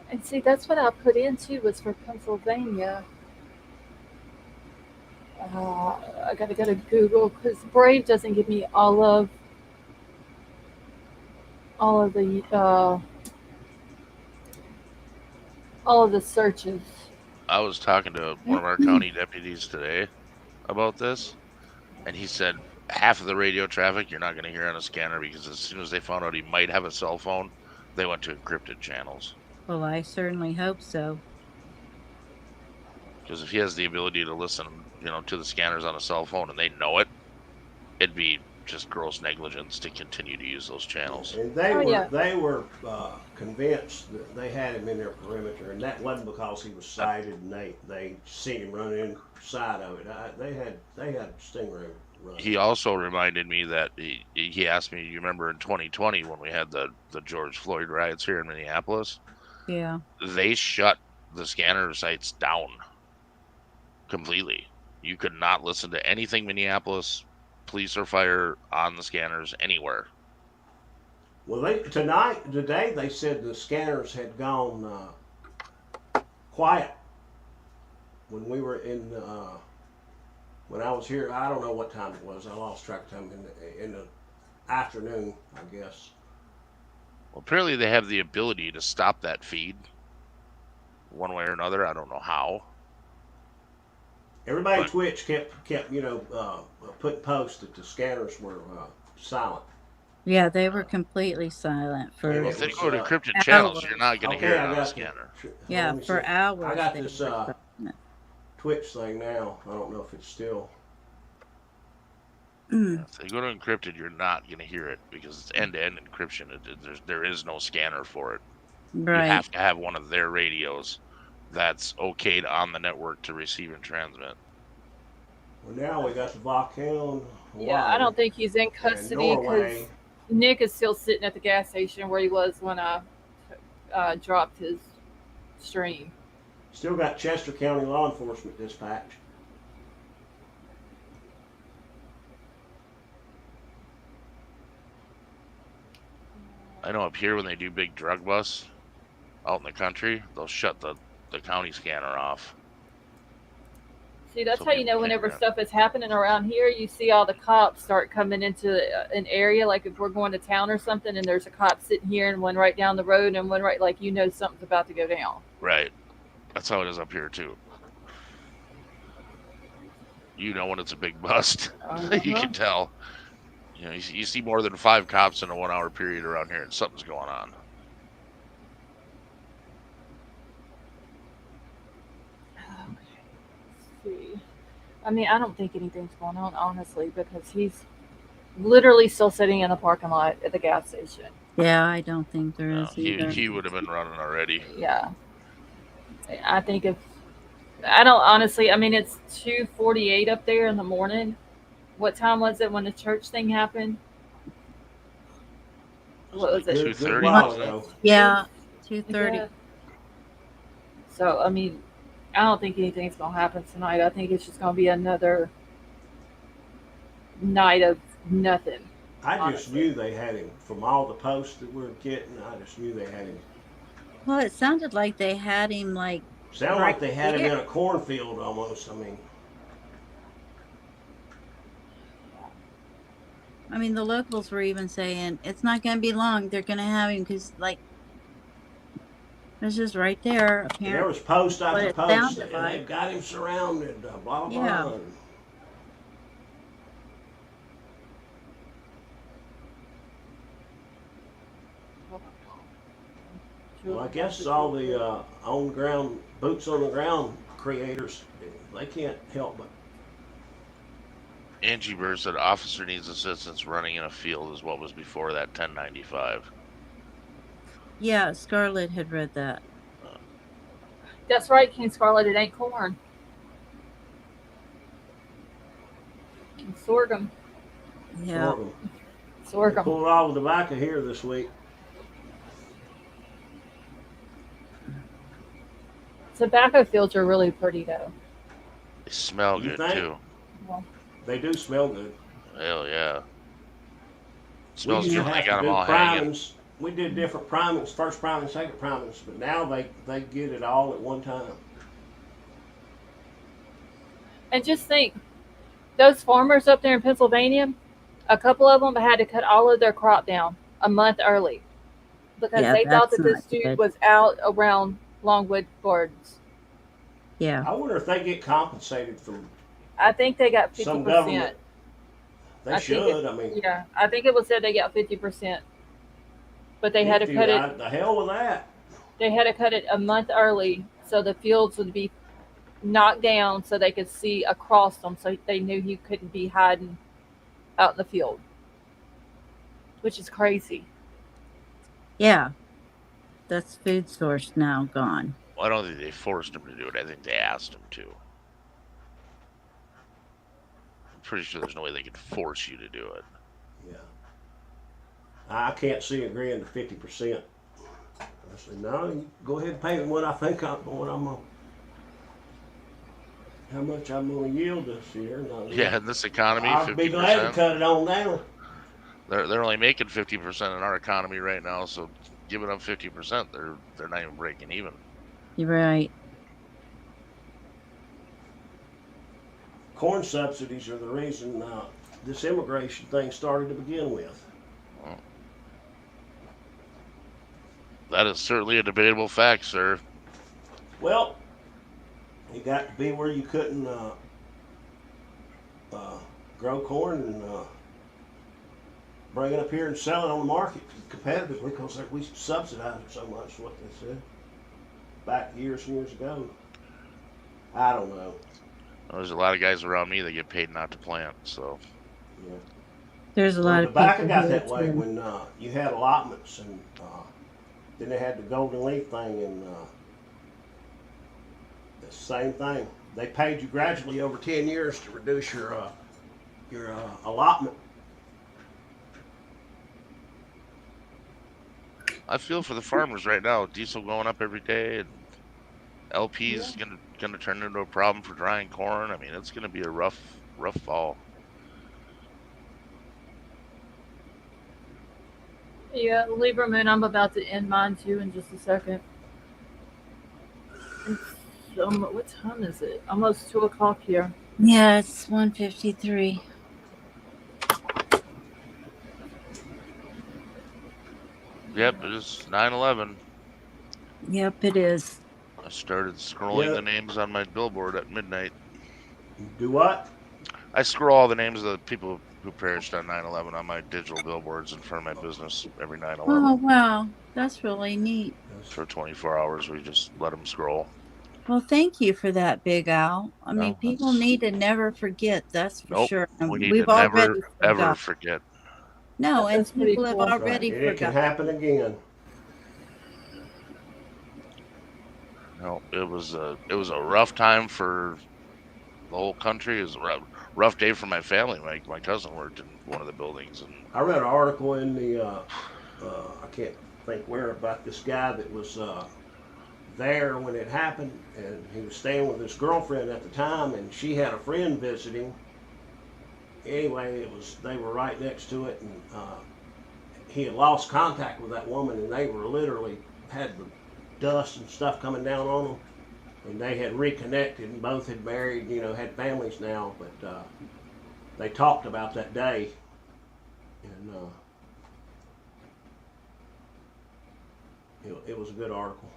And see, that's what I put into was for Pennsylvania. I gotta go to Google because Brave doesn't give me all of the searches. I was talking to one of our county deputies today about this, and he said half of the radio traffic you're not going to hear on a scanner because as soon as they found out he might have a cell phone, they went to encrypted channels. Well, I certainly hope so. Because if he has the ability to listen, to the scanners on a cell phone and they know it, it'd be just gross negligence to continue to use those channels. And they were convinced that they had him in their perimeter, and that wasn't because he was sighted and they seen him running inside of it. They had Stingray running. He also reminded me that he asked me, you remember in 2020 when we had the George Floyd riots here in Minneapolis? Yeah. They shut the scanner sites down completely. You could not listen to anything Minneapolis police or fire on the scanners anywhere. Well, today they said the scanners had gone quiet when we were when I was here. I don't know what time it was. I lost track of time in the afternoon, I guess. Well, apparently they have the ability to stop that feed one way or another. I don't know how. Everybody on Twitch kept putting posts that the scanners were silent. Yeah, they were completely silent for. Well, if they go to encrypted channels, you're not going to hear it on a scanner. Yeah, for hours. I got this Twitch thing now. I don't know if it's still. If they go to encrypted, you're not going to hear it because it's end-to-end encryption. There is no scanner for it. You Right. have to have one of their radios that's okayed on the network to receive and transmit. Well, now we got the volcano, Yeah, I Hawaii, don't think he's in and custody because Norway. Nick is still sitting at the gas station where he was when I dropped his stream. Still got Chester County Law Enforcement dispatch. I know up here when they do big drug busts out in the country, they'll shut the county scanner off. See, that's So how you people know can't whenever rent. stuff is happening around here, you see all the cops start coming into an area. Like if we're going to town or something, and there's a cop sitting here and one right down the road and one right, like you know something's about to go down. Right. That's how it is up here too. You know when it's a big bust. You can tell. You know, you see more than 5 cops in a 1 hour period around here, and something's going on. See, I mean, I don't think anything's going on, honestly, because he's literally still sitting in the parking lot at the gas station. Yeah, I don't think there No, is either. he would have been running already. Yeah, I think if I don't honestly, I mean, it's 2:48 up there in the morning. What time was it when the church thing happened? What was it? 2:30, wasn't it? Yeah, 2:30. Yeah. So I mean, I don't think anything's gonna happen tonight. I think it's just gonna be another night of nothing. I just knew they had him from all the posts that we're getting. I just knew they had him. Well, it sounded like they had him like. Sounded right like they had him there. in a cornfield almost. I mean, the locals were even saying it's not going to be long. They're going to have him because, like, it's just right there. Apparently, there was post what after it post, sounded and like. they've got him surrounded. Blah blah Yeah. blah. Well, I guess all the on ground, boots on the ground creators, they can't help but. Angie Burr said officer needs assistance running in a field is what was before that 1095. Yeah, Scarlett had read that. That's right, King Scarlet. It ain't corn. It's sorghum. Yeah. Sorghum. They pulled all the tobacco here this week. Tobacco fields are really pretty, though. They smell You good think? too. Well, They do smell good. Hell yeah. We Smells used good to when they have got to them do all hanging. primings. We did different primings, first priming, second primings, but now they get it all at one time. and just think, those farmers up there in Pennsylvania, a couple of them had to cut all of their crop down a month early because Yeah, they thought that's that this not dude good. was out around Longwood Gardens. Yeah. I wonder if they get compensated from I think they got 50%. some government. They I think should. it- I mean, Yeah, I think it was said they got 50%, but they had to 50, cut it. The hell with that. They had to cut it a month early so the fields would be knocked down so they could see across them, so they knew he couldn't be hiding out in the field, which is crazy. Yeah. That's food source now gone. Well, I don't think they forced him to do it. I think they asked him to. I'm pretty sure there's no way they could force you to do it. Yeah. I can't see agreeing to 50%. I said, no, you go ahead and pay me what I think how much I'm gonna yield this year. No, Yeah, in this economy, I'll be glad to 50%. cut it on down. They're only making 50% in our economy right now, so giving up 50%, they're not even breaking even. You're right. Corn subsidies are the reason this immigration thing started to begin with. Well, that is certainly a debatable fact, sir. Well, it got to be where you couldn't grow corn and bring it up here and sell it on the market competitively because we subsidize it so much, is what they said back years and years ago. I don't know. There's a lot of guys around me that get paid not to plant, so. There's a lot of tobacco people got who that way too. when you had allotments and Then they had the golden leaf thing, and the same thing. They paid you gradually over 10 years to reduce your allotment. I feel for the farmers right now. Diesel going up every day, and LP is gonna turn into a problem for drying corn. I mean, it's gonna be a rough fall. Yeah, Lieberman, I'm about to end mine too in just a second. What time is it? Almost 2 o'clock here. Yeah, it's 1:53. Yep, it is 9/11. Yep, it is. I started scrolling Yeah. the names on my billboard at midnight. Do what? I scroll all the names of the people who perished on 9/11 on my digital billboards in front of my business every 9/11. Oh, wow. That's really neat. For 24 hours, we just let them scroll. Well, thank you for that, Big Al. I mean, No, people need to never forget, that's for Nope, sure. And we need we've to never, already ever forgot. forget. No, and That's pretty people have cool. already And it can forgotten. happen again. No, it was a rough time for the whole country. It was a rough day for my family. My cousin worked in one of the buildings, and I read an article in the I can't think where, about this guy that was there when it happened, and he was staying with his girlfriend at the time, and she had a friend visiting. Anyway, they were right next to it, and he had lost contact with that woman, and they were literally had the dust and stuff coming down on them, and they had reconnected, and both had married, had families now, but they talked about that day, and it was a good article.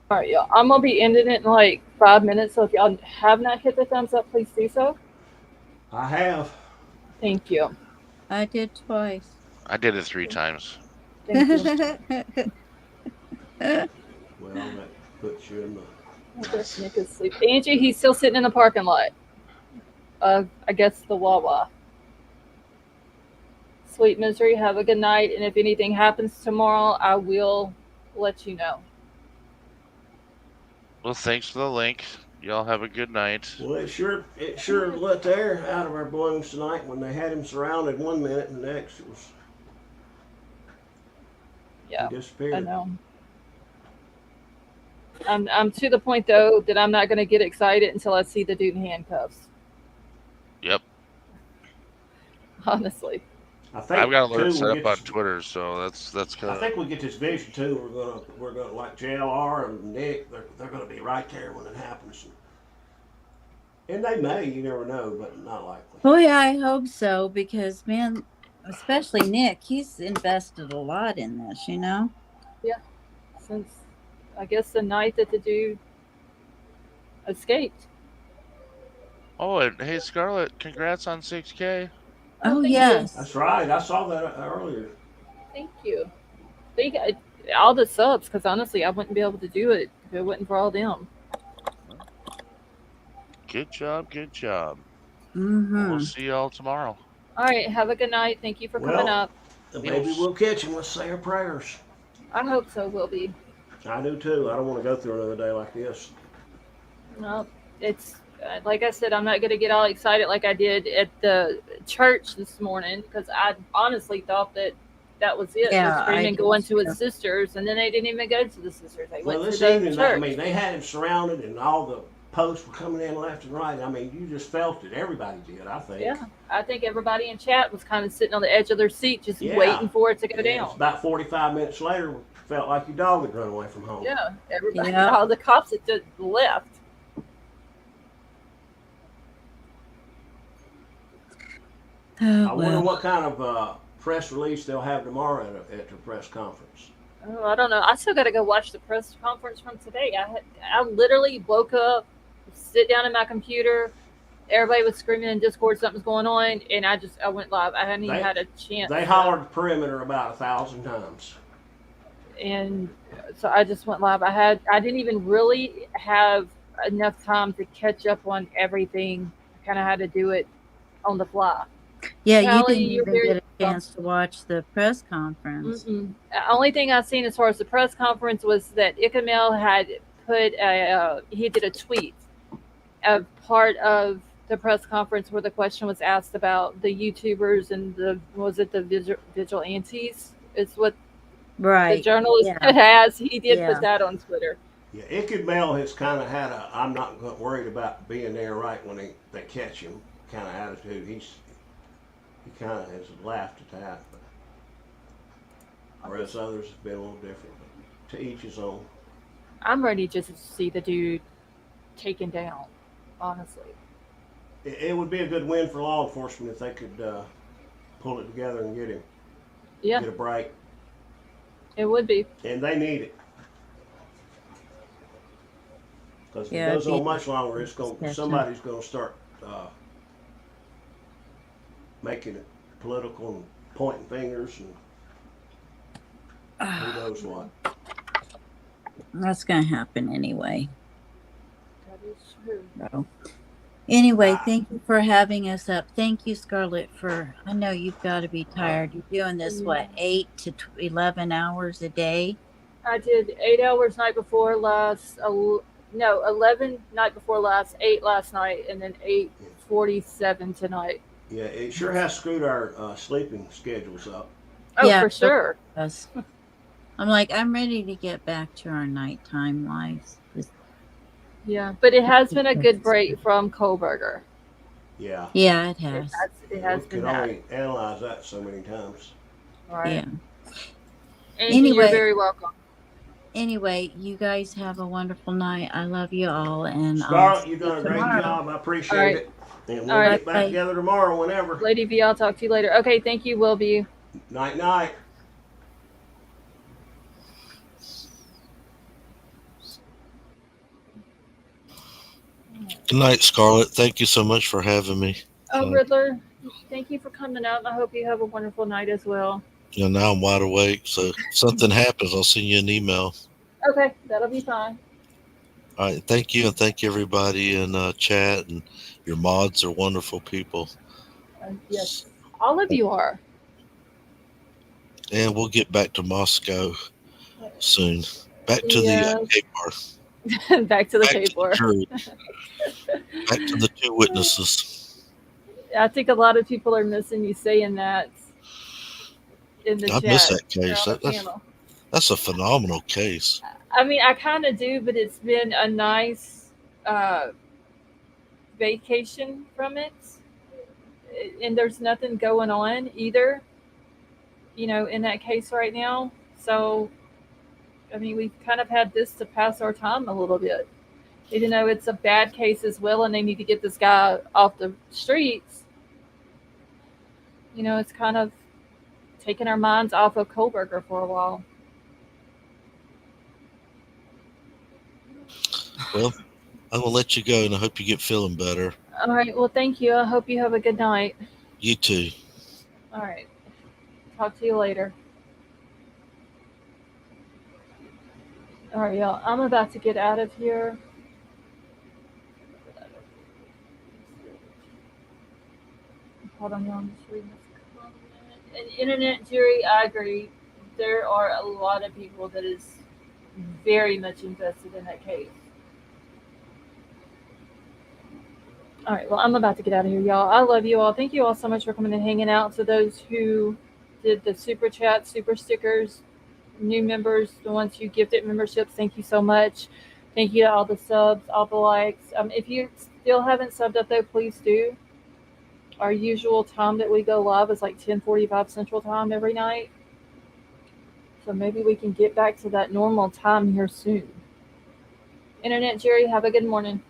All right, y'all. I'm gonna be ending it in like 5 minutes. So if y'all have not hit the thumbs up, please do so. I have. Thank you. I did twice. I did it 3 times. Thank you. Well, that puts you in the. I guess Nick is asleep. Angie, he's still sitting in the parking lot. I guess the Wawa. Sweet misery. Have a good night. And if anything happens tomorrow, I will let you know. Well, thanks for the link. Y'all have a good night. Well, it sure let the air out of our balloons tonight when they had him surrounded 1 minute, and the next it was. Yeah, he disappeared. I know. I'm to the point though that I'm not going to get excited until I see the dude in handcuffs. Yep. Honestly. I think I've got alerts too, set we up get on Twitter, so that's kind I of. think we get this vision too. We're gonna like JLR and Nick. They're gonna be right there when it happens. And they may, you never know, but not likely. Boy, I hope so, because man, especially Nick, he's invested a lot in this, Yeah. Since I guess the night that the dude escaped. Oh, and hey, Scarlett, congrats on 6K. Oh, thank yes. That's right. I saw that earlier. Thank you. Thank all the subs, because honestly, I wouldn't be able to do it if it wasn't for all them. Good job, good job. Mm-hmm. We'll see y'all tomorrow. All right, have a good night. Thank you for coming up. Maybe we'll catch him. Let's say our prayers. I hope so, will be. I do too. I don't want to go through another day like this. No, it's like I said, I'm not going to get all excited like I did at the church this morning, because I honestly thought that was it. Yeah, They're screaming I going did to his too. sisters, and then they didn't even go to the sisters. They Well, went this to the evening, church. I mean, they had him surrounded, and all the posts were coming in left and right. I mean, you just felt it. Everybody did, I think. Yeah, I think everybody in chat was kind of sitting on the edge of their seat, just Yeah. waiting for it to go And down. it's about 45 minutes later, felt like your dog had run away from home. Yeah, everybody. Yeah. All the cops had just left. Oh, I wonder well. what kind of press release they'll have tomorrow at the press conference. Oh, I don't know. I still got to go watch the press conference from today. I literally woke up, sit down at my computer. Everybody was screaming in Discord something's going on, and I went live. I hadn't even had a chance. They hollered perimeter about 1,000 times. And so I just went live. I didn't even really have enough time to catch up on everything. I kind of had to do it on the fly. Yeah, you Callie, didn't you're even very get a welcome. chance to watch the press conference. The only thing I've seen as far as the press conference was that Ikamel had put he did a tweet of part of the press conference where the question was asked about the YouTubers and the vigilantes is what the Right. journalist Yeah. had asked. He did put Yeah. that on Twitter. Yeah, Icked Mel has kind of had a I'm not worried about being there right when they catch him kind of attitude. He kind of has laughed at that, but, whereas others have been a little different. But to each his own. I'm ready just to see the dude taken down, honestly. It would be a good win for law enforcement if they could pull it together and get him. Yeah. Get a break. It would be. And they need it. Because if Yeah, it goes it'd be on much longer, somebody's going to start making it political and pointing fingers and who knows what. That's going to happen anyway. That is true. So, anyway, thank you for having us up. Thank you, Scarlett, I know you've got to be tired. You're doing this, what, 8 to 11 hours a day? I did 8 hours night before last. 11 night before last, 8 last night, and then 8:47 tonight. Yeah, it sure has screwed our sleeping schedules up. Oh, Yeah, for sure. I'm like, I'm ready to get back to our nighttime lives. Yeah, but it has been a good break from Kohlberger. Yeah. Yeah, it has. It has We been could that. only analyze that so many times. Right. Yeah. Angie, you're very welcome. Anyway, you guys have a wonderful night. I love you all. And Scarlett, you've done a great job. I appreciate it. And we'll get back together tomorrow whenever. Lady V, I'll talk to you later. Okay, thank you, Will Be. Night, night. Good night, Scarlett. Thank you so much for having me. Oh, Riddler, thank you for coming out, and I hope you have a wonderful night as well. Now I'm wide awake, so if something happens, I'll send you an email. Okay, that'll be fine. All right, thank you, and thank you everybody in chat, and your mods are wonderful people. Yes, all of you are. And we'll get back to Moscow soon. Back to the cave bar. Back to the cave bar. Back to the two witnesses. I think a lot of people are missing you saying that in the chat. I miss that case. That's a phenomenal case. I mean, I kind of do, but it's been a nice vacation from it. And there's nothing going on either, in that case right now. So, I mean, we've kind of had this to pass our time a little bit. Even though it's a bad case as well and they need to get this guy off the streets, it's kind of taken our minds off of Kohlberger for a while. Well, I'm going to let you go, and I hope you get feeling better. All right. Well, thank you. I hope you have a good night. You too. All right. Talk to you later. All right, y'all. I'm about to get out of here. Hold on, y'all. I'm just reading this comment. And Internet Jury, I agree. There are a lot of people that is very much invested in that case. All right, well, I'm about to get out of here, y'all. I love you all. Thank you all so much for coming and hanging out. To those who did the super chat, super stickers, new members, the ones who gifted memberships, thank you so much. Thank you to all the subs, all the likes. If you still haven't subbed up, though, please do. Our usual time that we go live is like 10:45 Central Time every night. So maybe we can get back to that normal time here soon. Internet Jerry, have a good morning.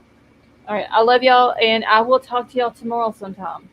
All right, I love y'all, and I will talk to y'all tomorrow sometime.